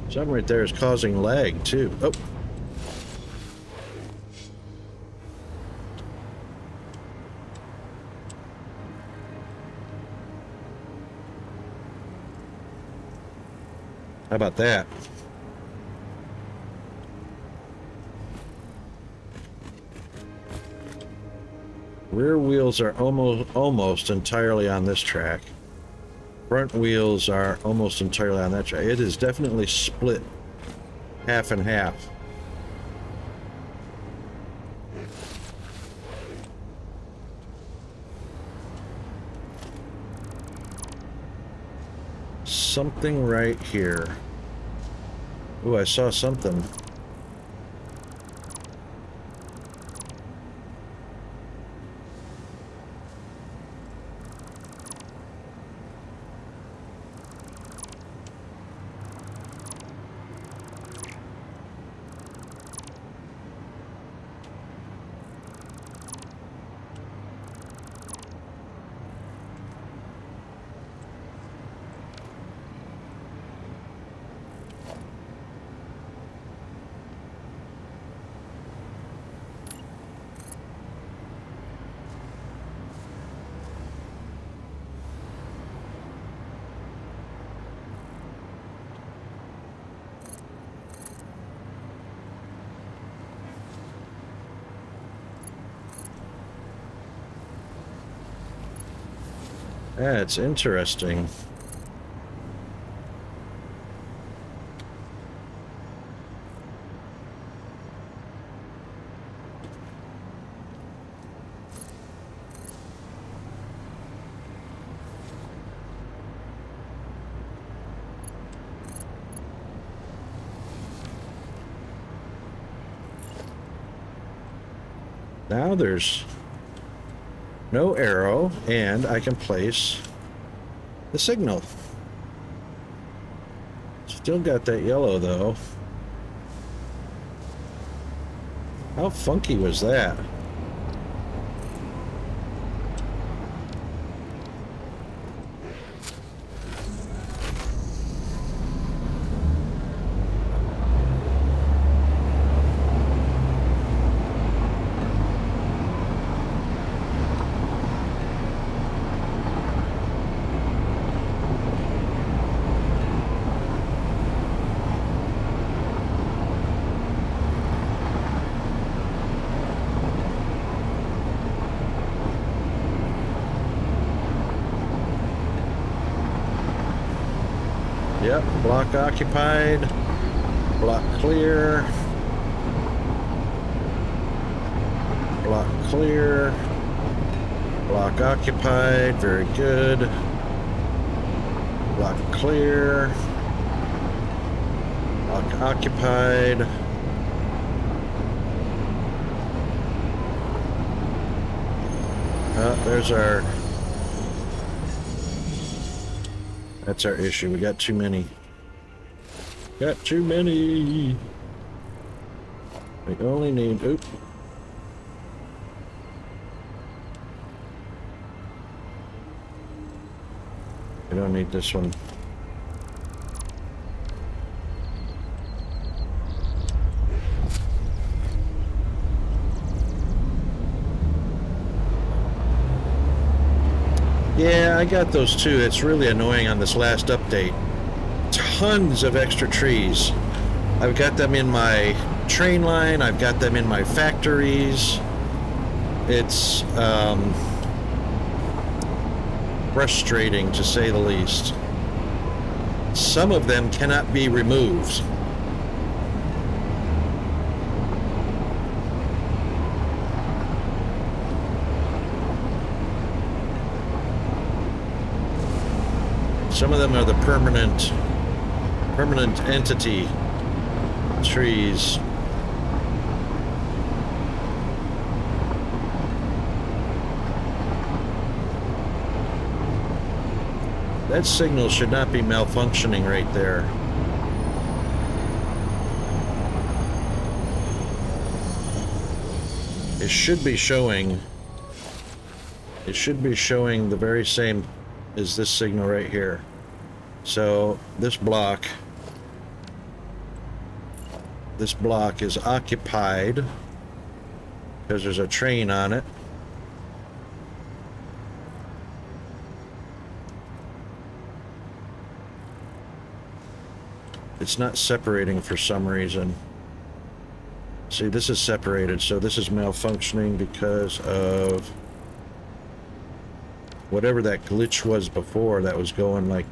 Something right there is causing lag too. Oh. How about that? Rear wheels are almost entirely on this track. Front wheels are almost entirely on that track. It is definitely split half and half. Something right here. Ooh, I saw something. That's interesting. Now there's no arrow, and I can place the signal. Still got that yellow, though. How funky was that? Yep, block occupied, block clear, block clear, block occupied, very good, block clear, block occupied. There's our... That's our issue. We got too many. Got too many. We only need... Oop. We don't need this one. Yeah, I got those too. It's really annoying on this last update. Tons of extra trees. I've got them in my train line. I've got them in my factories. It's frustrating, to say the least. Some of them cannot be removed. Some of them are the permanent entity trees. That signal should not be malfunctioning right there. It should be showing the very same as this signal right here. So this block is occupied because there's a train on it. It's not separating for some reason. See, this is separated, so this is malfunctioning because of whatever that glitch was before that was going like...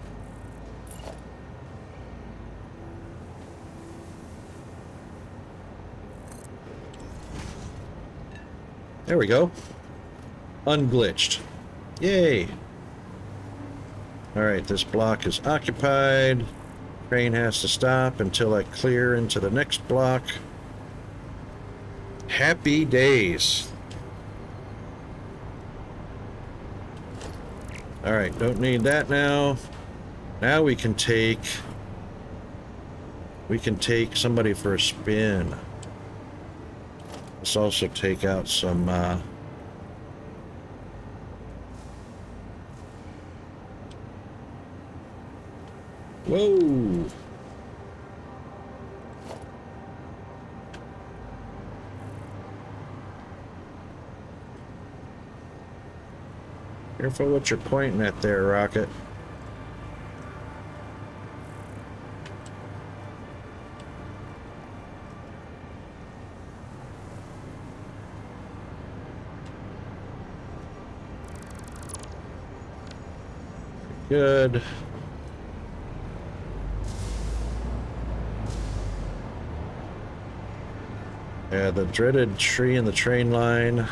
There we go. Unglitched. Yay! Alright, this block is occupied. Train has to stop until I clear into the next block. Happy days. Alright, don't need that now. Now we can take somebody for a spin. Let's also take out some whoa. Careful what you're pointing at there, Rocket. good. Yeah, the dreaded tree in the train line.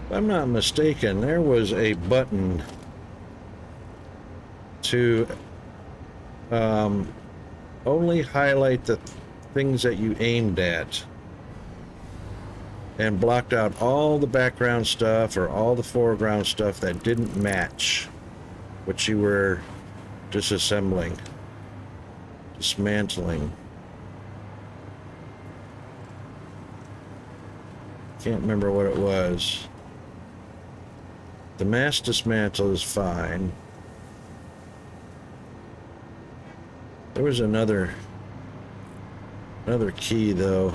If I'm not mistaken, there was a button to only highlight the things that you aimed at and blocked out all the background stuff or all the foreground stuff that didn't match what you were dismantling. Can't remember what it was. The mass dismantle is fine. There was another key though.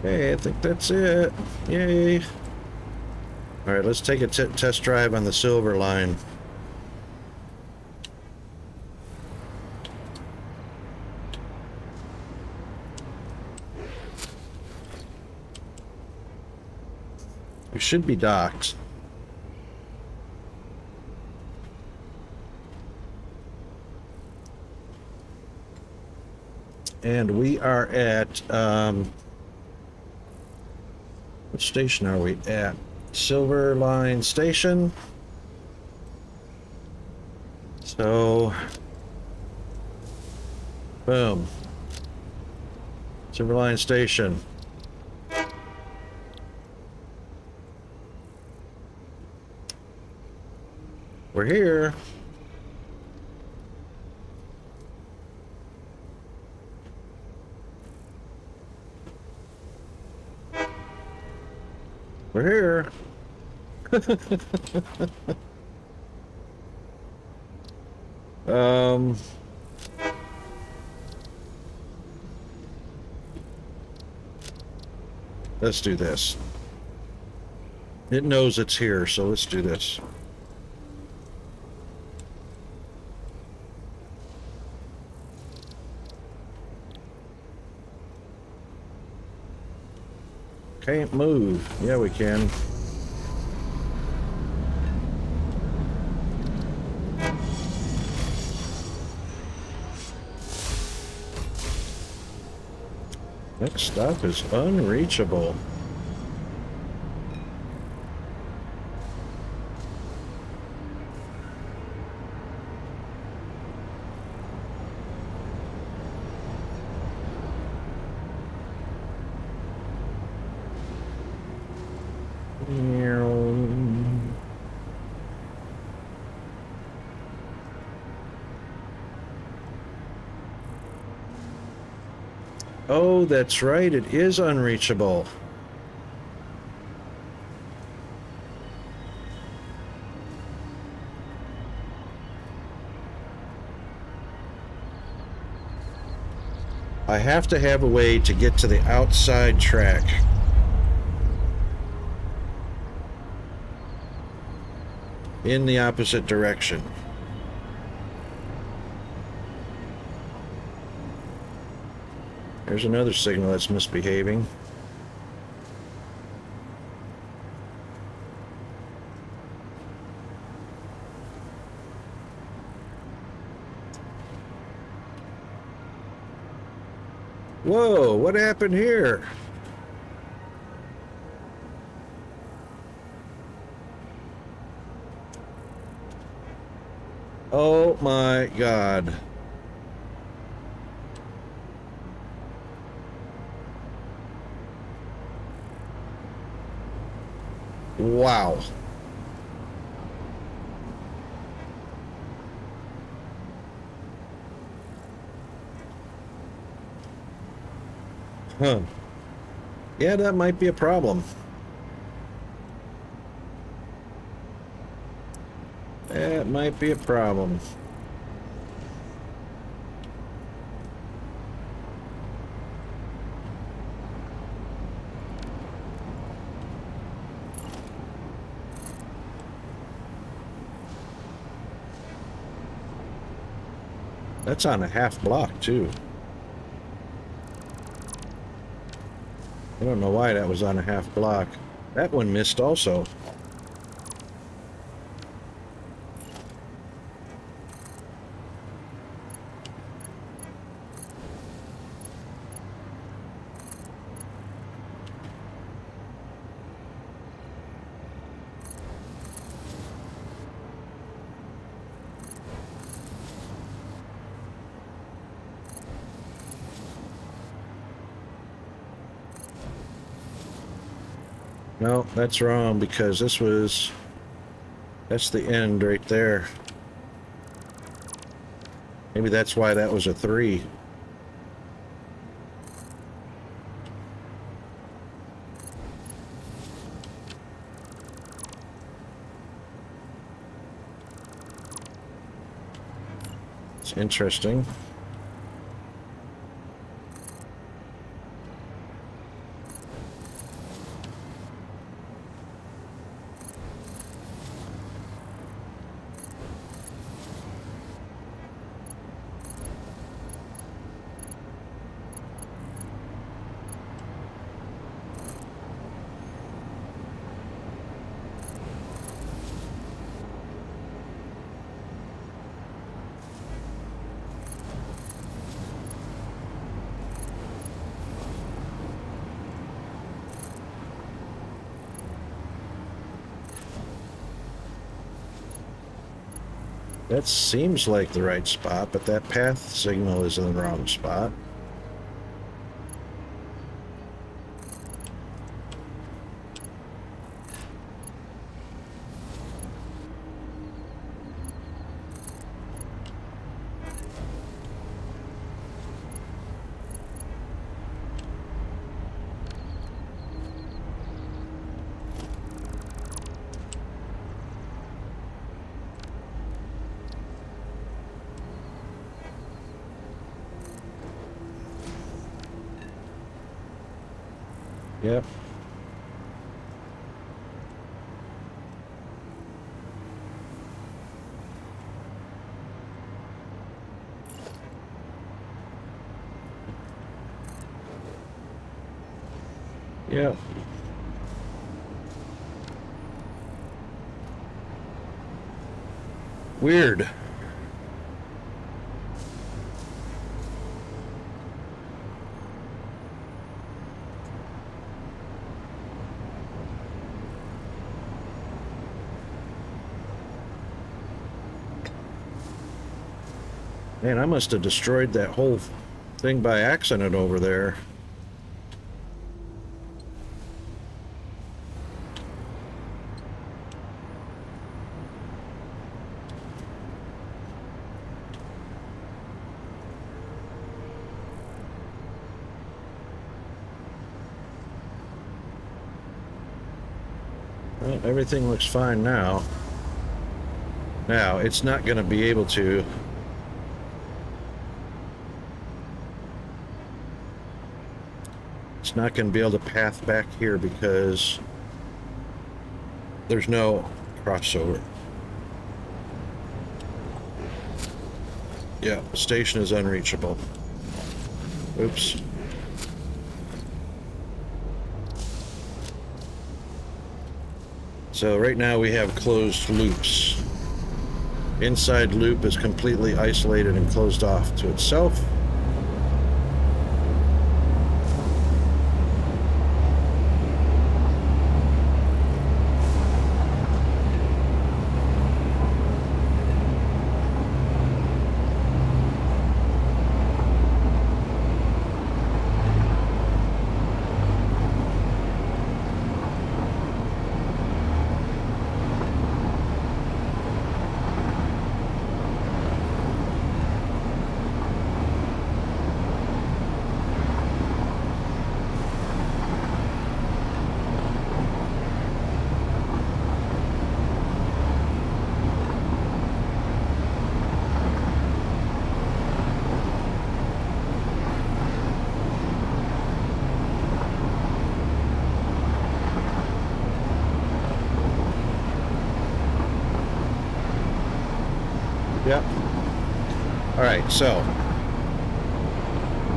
Hey, I think that's it. Yay. All right, let's take a test drive on the Silver Line. We should be docked. And we are at, what station are we at? Silver Line Station. So, boom. Silver Line Station. We're here. We're here. um, let's do this. It knows it's here, so let's do this. Can't move. Yeah, we can. Next stop is unreachable. Oh, that's right. It is unreachable. I have to have a way to get to the outside track. In the opposite direction. There's another signal that's misbehaving. Whoa, what happened here? Oh my God. Wow. Huh. Yeah, that might be a problem. That might be a problem. That's on a half block, too. I don't know why that was on a half block. That one missed also. No, that's wrong because that's the end right there. Maybe that's why that was a 3. It's interesting. That seems like the right spot, but that path signal is in the wrong spot. Yep. Yep. Weird. Man, I must have destroyed that whole thing by accident over there. Well, everything looks fine now. Now, it's not going to be able to. It's not going to be able to path back here because there's no crossover. Yeah, station is unreachable. Oops. So right now we have closed loops. Inside loop is completely isolated and closed off to itself. Yep. All right, so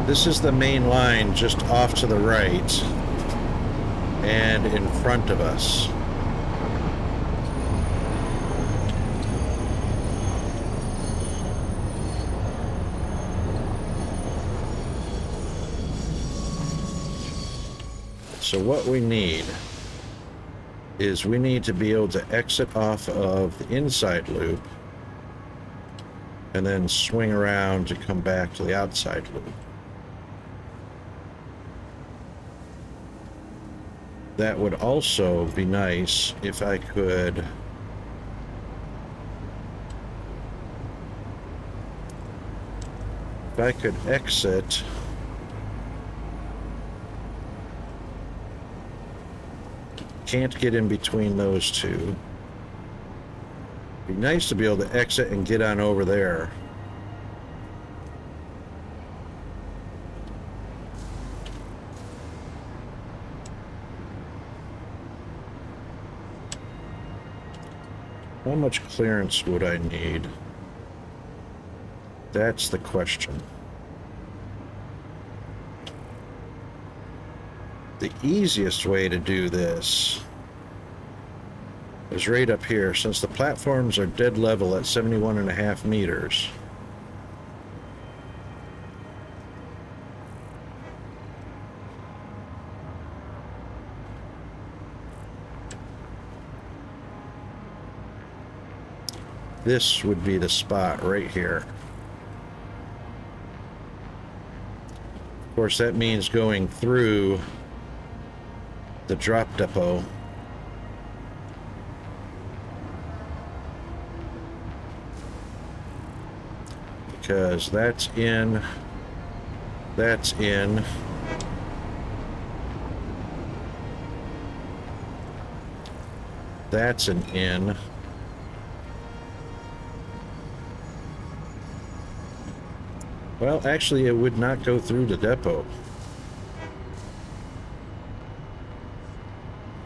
this is the main line just off to the right and in front of us. So what we need is we need to be able to exit off of the inside loop and then swing around to come back to the outside loop. That would also be nice if I could exit can't get in between those two. Be nice to be able to exit and get on over there. How much clearance would I need? That's the question. The easiest way to do this is right up here. Since the platforms are dead level at 71.5 meters, this would be the spot right here. Of course, that means going through the drop depot. Because that's in, that's in. That's an in. Well, actually, it would not go through the depot.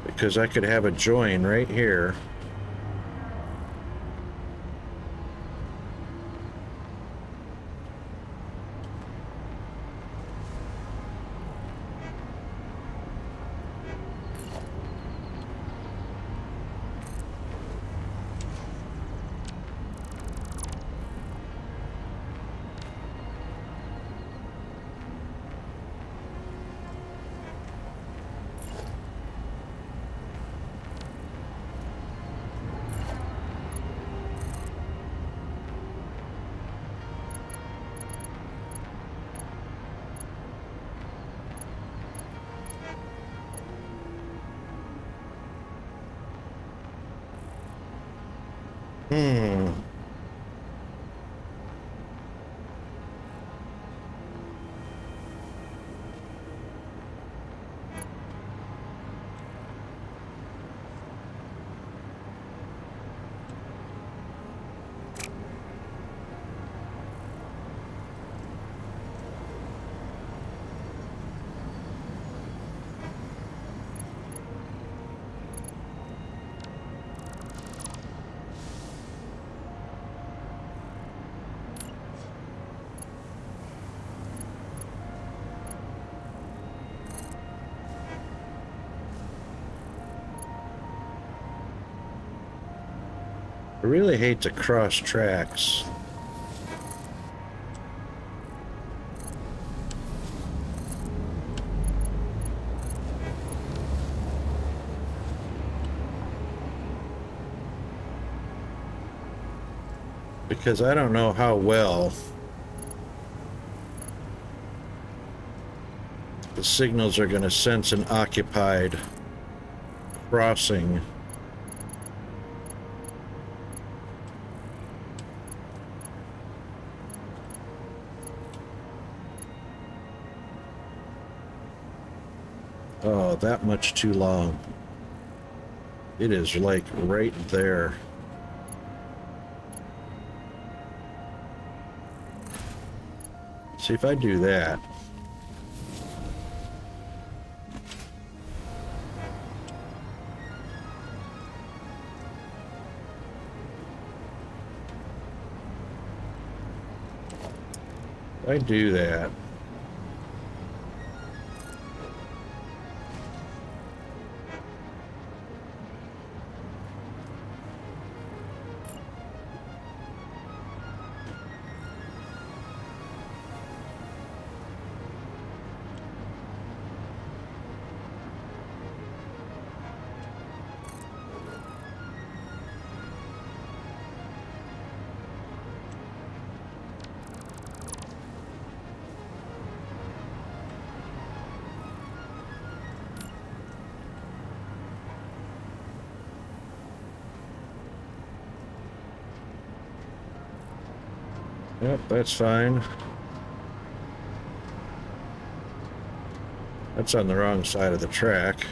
Because I could have a join right here. I really hate to cross tracks. Because I don't know how well the signals are going to sense an occupied crossing. Oh, that much too long. It is like right there. See if I do that. If I do that. Yep, that's fine. That's on the wrong side of the track.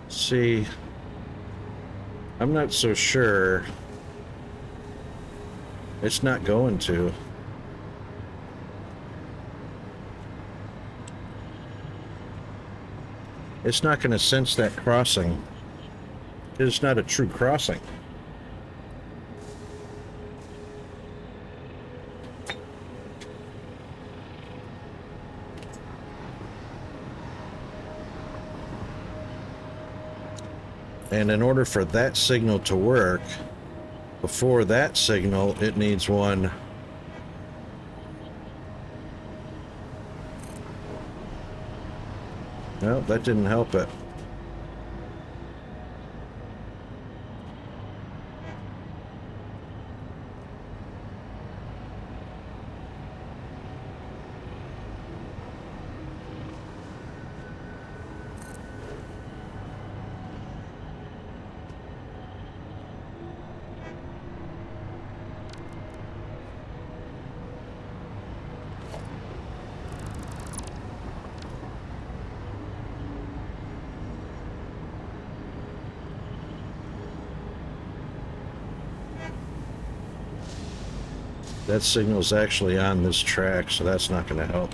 See, I'm not so sure. It's not going to. It's not going to sense that crossing. It's not a true crossing. And in order for that signal to work, before that signal, it needs one. No, that didn't help it. That signal's actually on this track, so that's not going to help.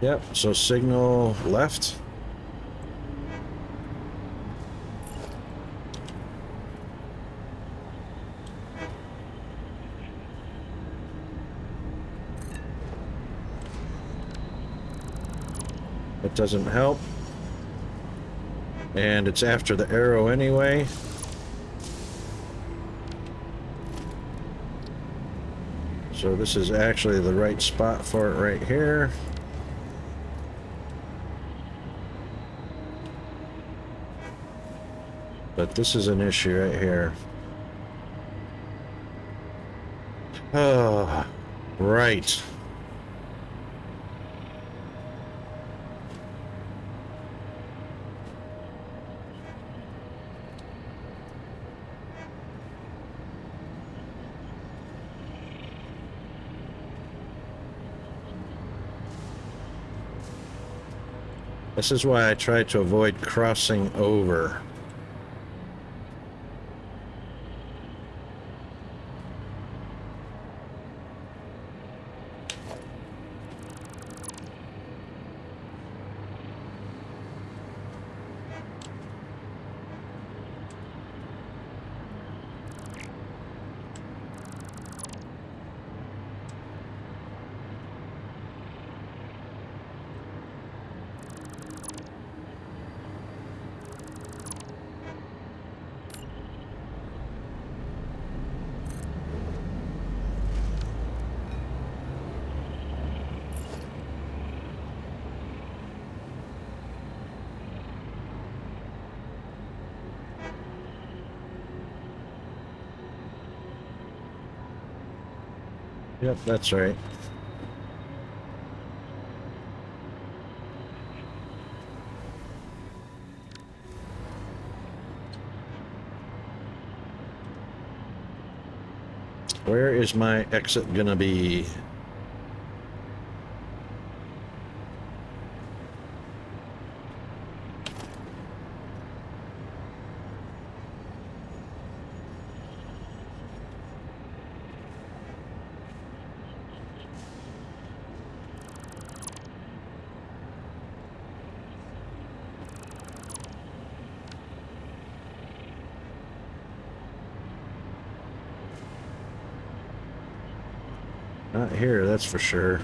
Yep, so signal left. That doesn't help. And it's after the arrow anyway. So this is actually the right spot for it right here. But this is an issue right here. Oh, right. This is why I try to avoid crossing over. Yep, that's right. Where is my exit gonna be? Not here, that's for sure.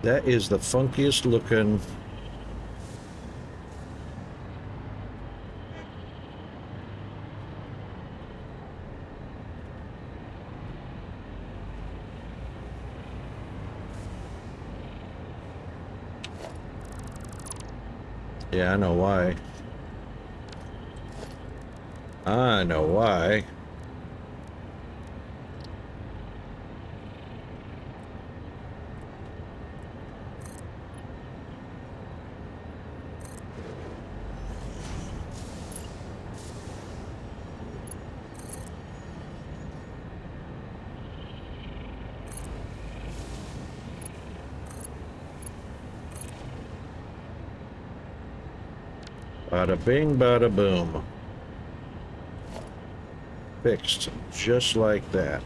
That is the funkiest looking. Yeah, I know why. I know why. Bada bing, bada boom. Fixed, just like that.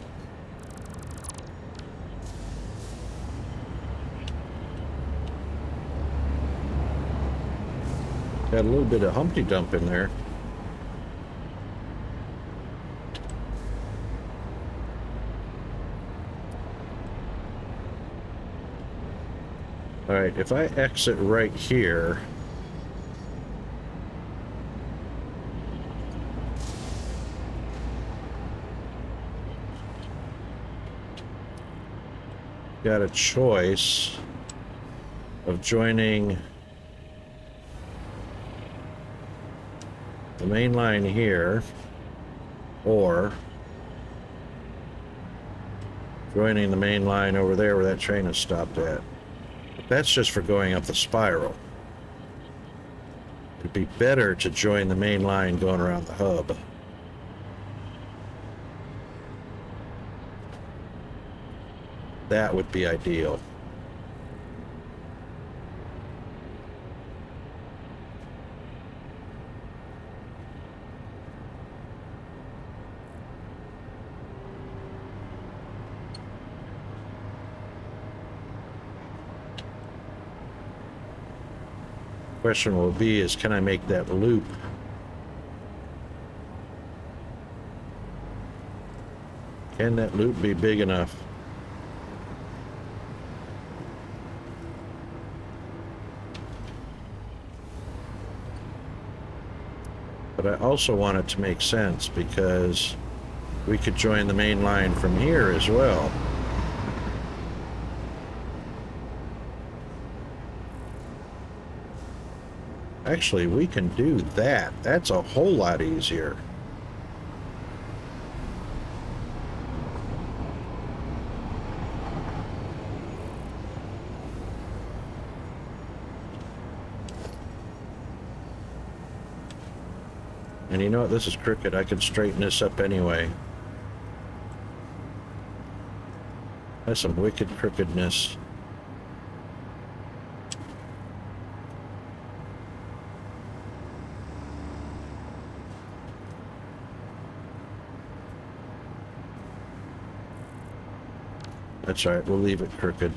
Got a little bit of Humpty Dump in there. right, if I exit right here, got a choice of joining the main line here or joining the main line over there where that train is stopped at. But that's just for going up the spiral. It'd be better to join the main line going around the hub. That would be ideal. Question will be is, can I make that loop? Can that loop be big enough? But I also want it to make sense because we could join the main line from here as well. Actually, we can do that. That's a whole lot easier. And you know what? This is crooked. I could straighten this up anyway. That's some wicked crookedness. That's all right. We'll leave it crooked.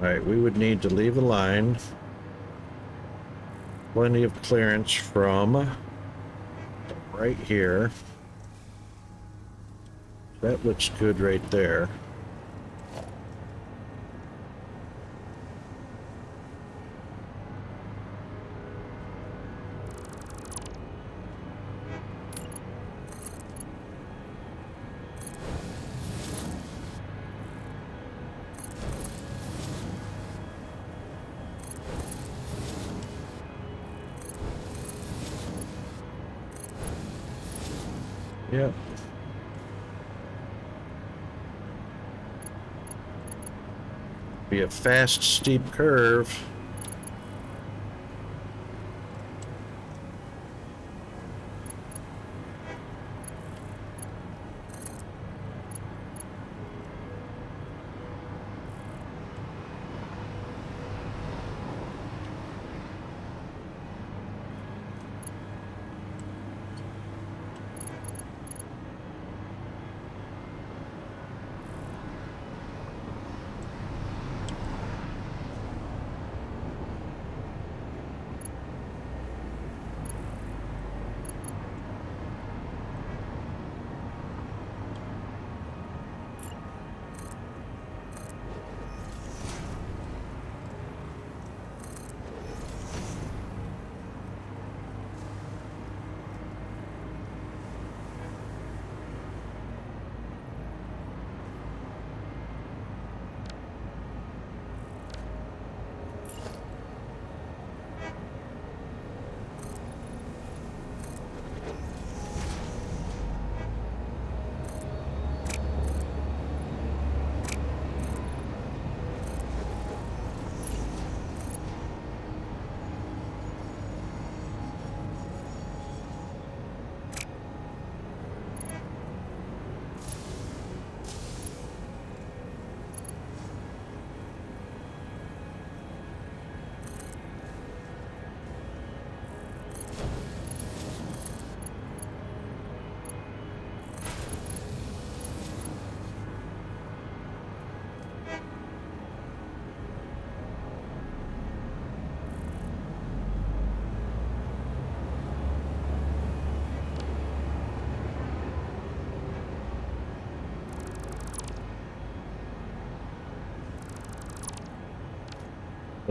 All right, we would need to leave the line. Plenty of clearance from right here. That looks good right there. Yep. Be a fast, steep curve.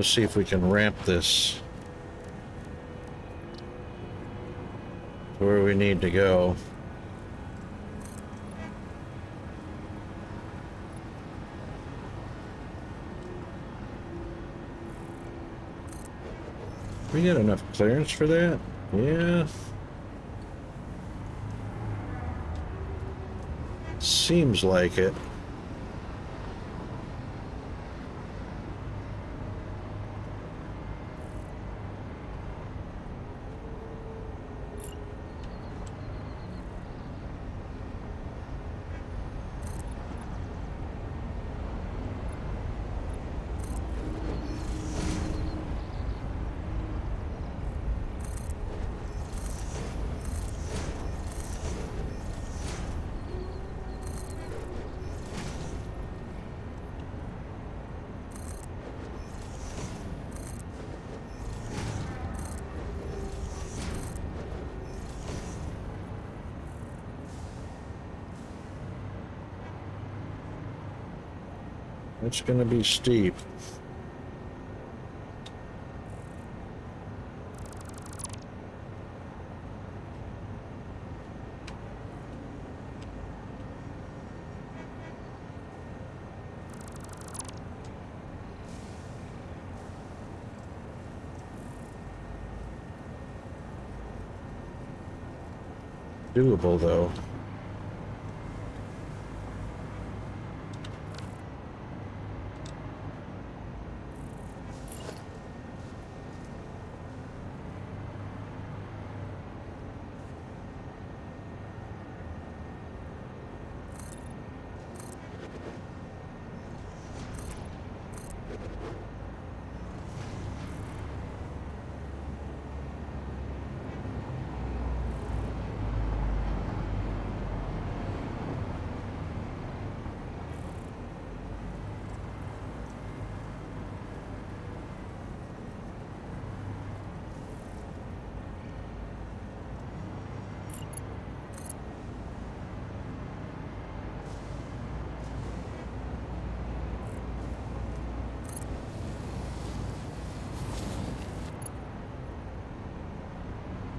Let's see if we can ramp this to where we need to go. We got enough clearance for that? Yeah. Seems like it. It's gonna be steep. Doable though.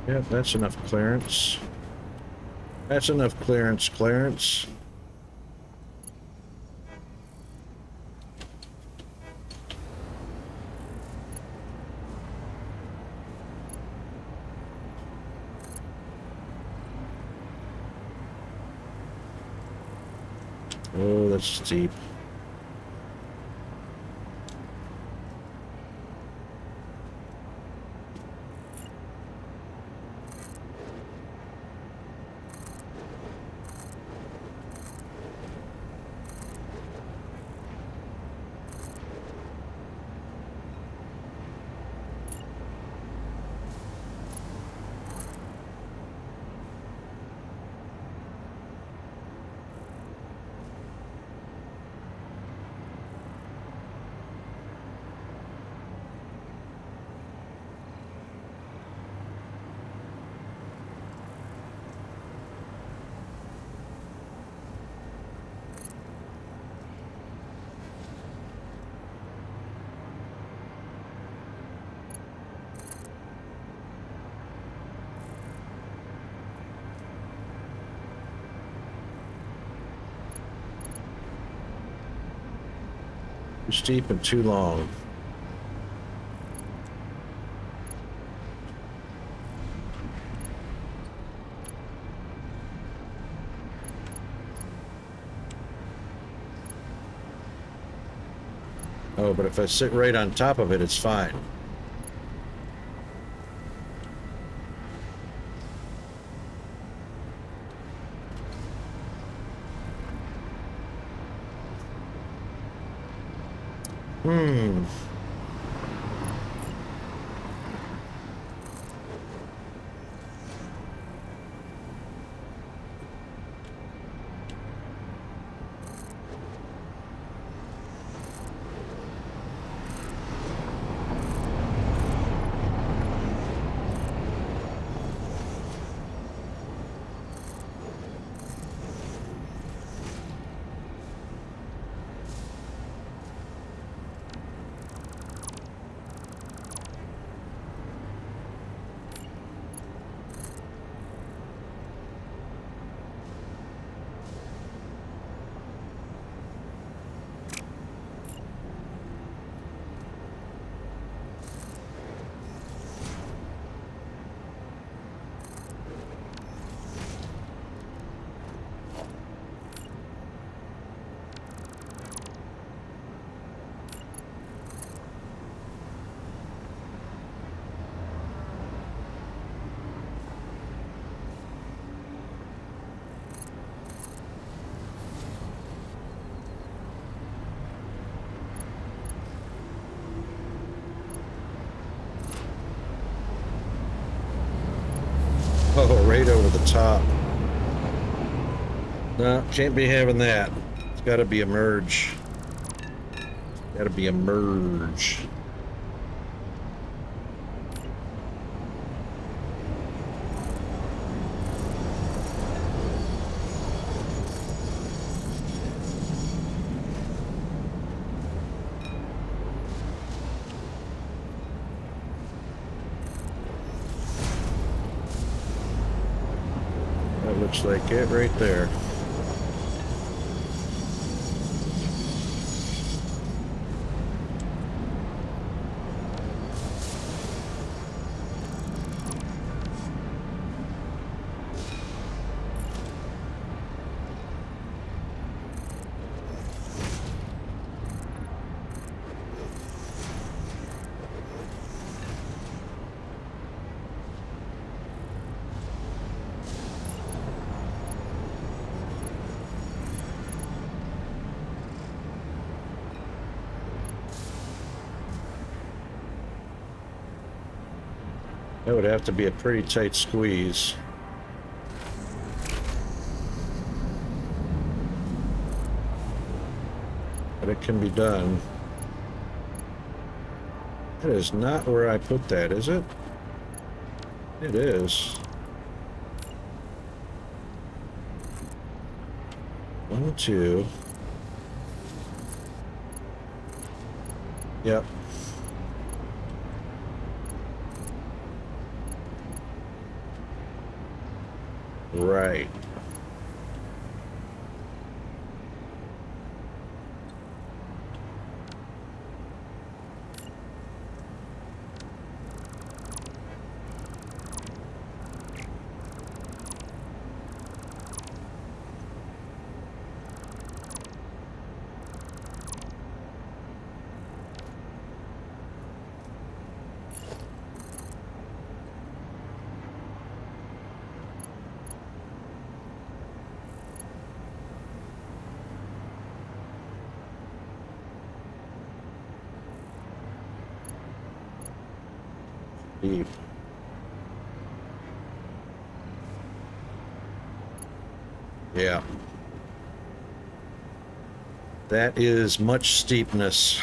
Yep, that's enough clearance. That's enough clearance. Oh, that's steep. Too steep and too long. Oh, but if I sit right on top of it, it's fine. top. No, can't be having that. It's got to be a merge. Got to be a merge. That looks like it right there. That would have to be a pretty tight squeeze. But it can be done. That is not where I put that, is it? It is. 1, 2. Yep. Right. Deep. Yeah. That is much steepness.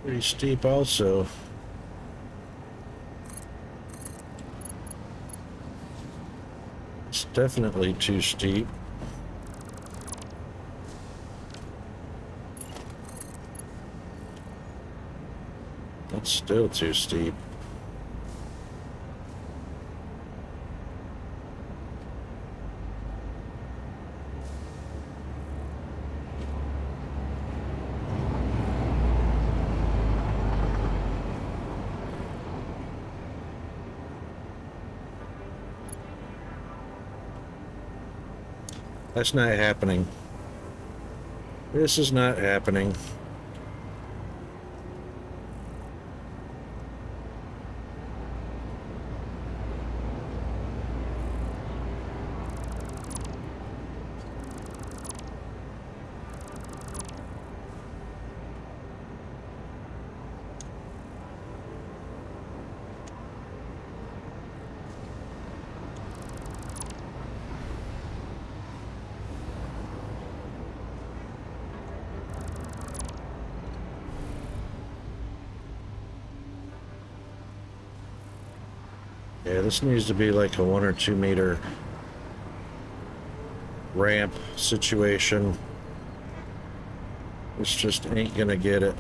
Pretty steep also. It's definitely too steep. That's still too steep. That's not happening. This is not happening. Yeah, this needs to be like a 1 or 2 meter ramp situation. This just ain't gonna get it.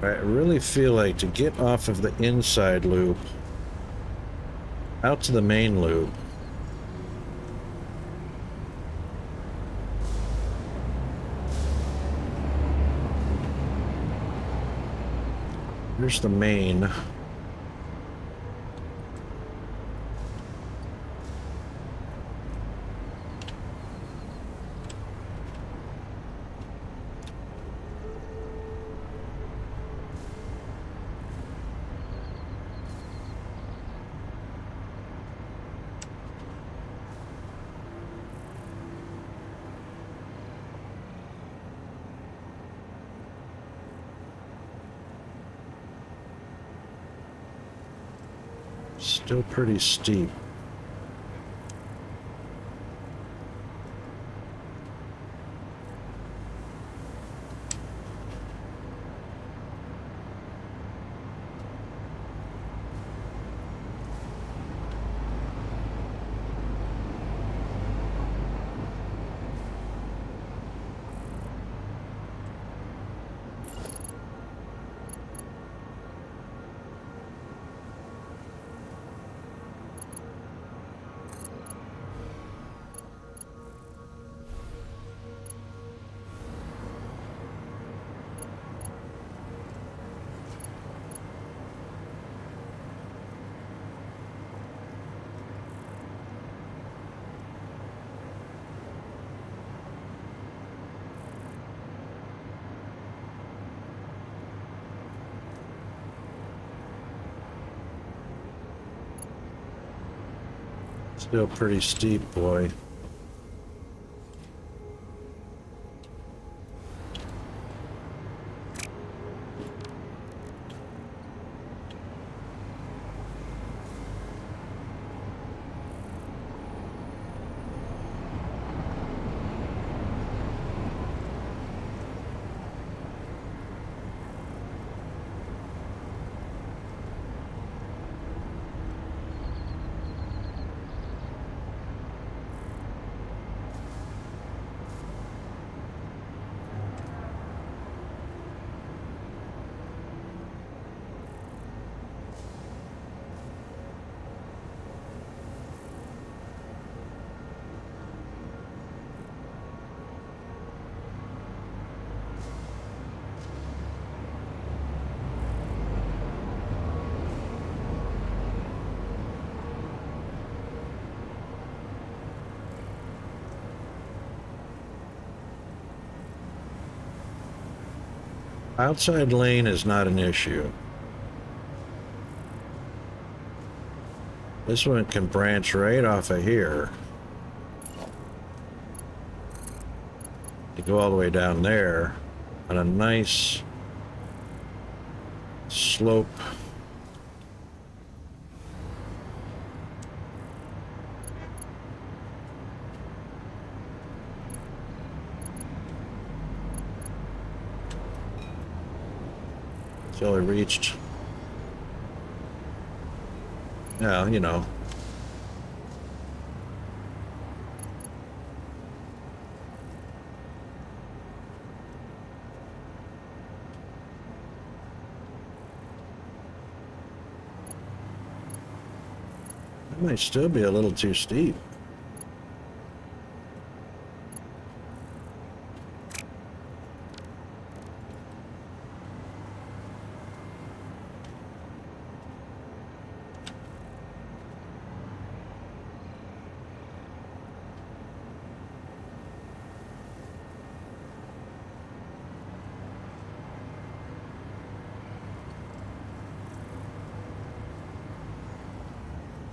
I really feel like to get off of the inside loop, out to the main loop, here's the main. Still pretty steep. Still pretty steep, boy. Outside lane is not an issue. This one can branch right off of here to go all the way down there on a nice slope. Till I reached, yeah, you know. That might still be a little too steep.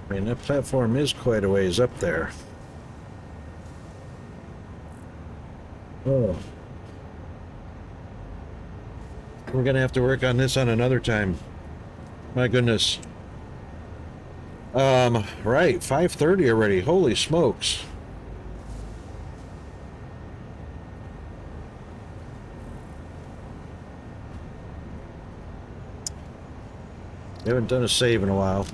I mean, that platform is quite a ways up there. Oh. We're gonna have to work on this on another time. My goodness. Right, 5:30 already. Holy smokes. We haven't done a save in a while.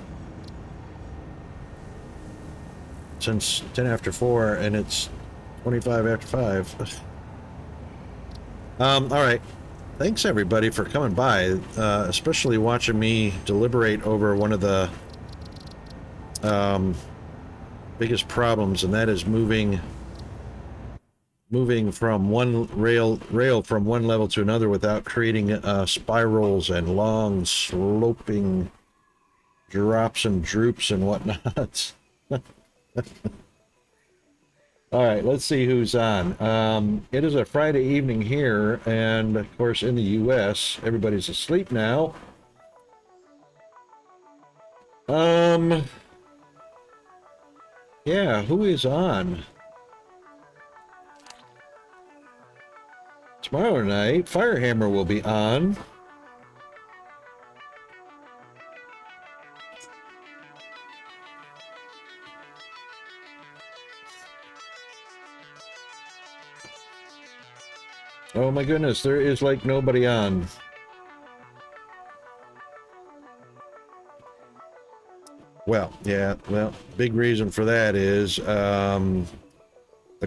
Since 10 after 4, and it's 25 after 5. All right. thanks everybody for coming by, especially watching me deliberate over one of the biggest problems, and that is moving from one rail from one level to another without creating spirals and long sloping drops and droops and whatnot. All right, let's see who's on. It is a Friday evening here, and of course in the US, everybody's asleep now. Yeah, who is on? Tomorrow night, Firehammer will be on. Oh my goodness, there is like nobody on. Well, yeah, well, big reason for that is the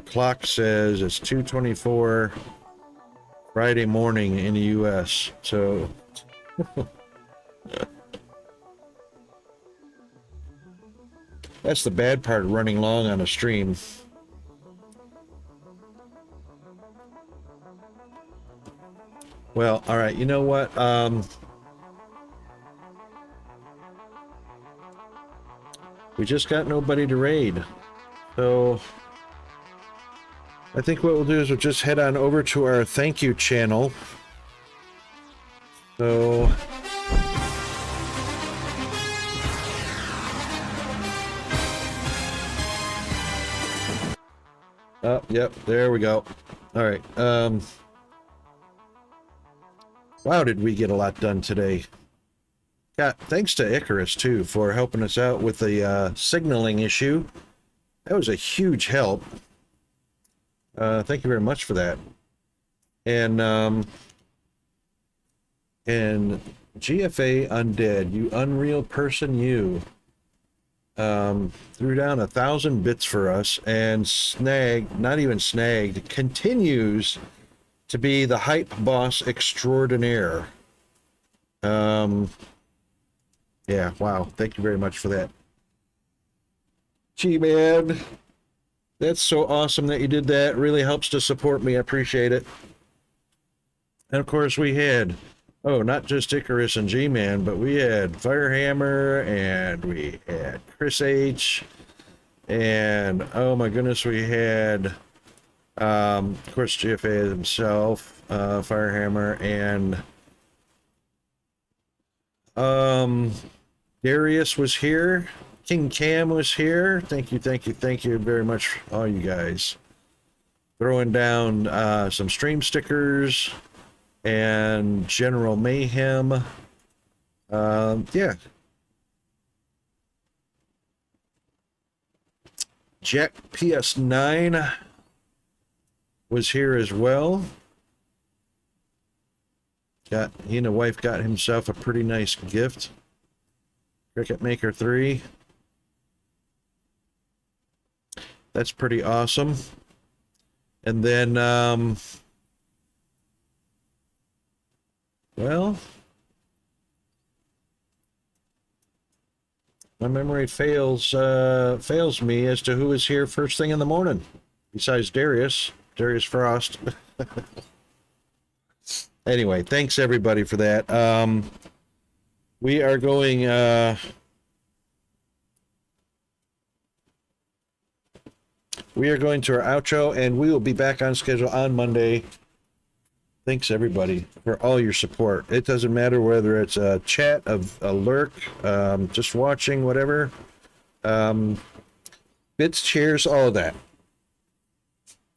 clock says it's 2:24 Friday morning in the US, so that's the bad part of running long on a stream. Well, all right, you know what? We just got nobody to raid. So I think what we'll do is we'll just head on over to our thank you channel. So yep, there we go. All right. Wow, did we get a lot done today. Yeah, thanks to Icarus, too, for helping us out with the signaling issue. That was a huge help. Thank you very much for that. And GFA Undead, you unreal person, you. Threw down 1,000 bits for us and snagged, not even snagged, continues to be the hype boss extraordinaire. Yeah, wow. Thank you very much for that. Gee, man. That's so awesome that you did that. It really helps to support me. I appreciate it. And of course we had, oh, not just Icarus and G-Man, but we had Firehammer and we had Chris H. And oh my goodness, we had of course GFA himself, Firehammer, and Darius was here. King Cam was here. Thank you very much, all you guys. Throwing down some stream stickers and General Mayhem. Yeah. Jack PS9 was here as well. He and the wife got himself a pretty nice gift. Cricket Maker 3. That's pretty awesome. And then, well, my memory fails me as to who was here first thing in the morning, besides Darius Frost. Anyway, thanks everybody for that. We are going to our outro, and we will be back on schedule on Monday. Thanks everybody for all your support. It doesn't matter whether it's a chat, a lurk, just watching, whatever. Bits, cheers, all of that.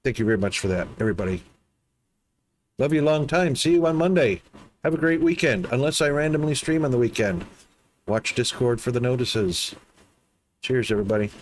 Thank you very much for that, everybody. Love you a long time. See you on Monday. Have a great weekend, unless I randomly stream on the weekend. Watch Discord for the notices. Cheers, everybody.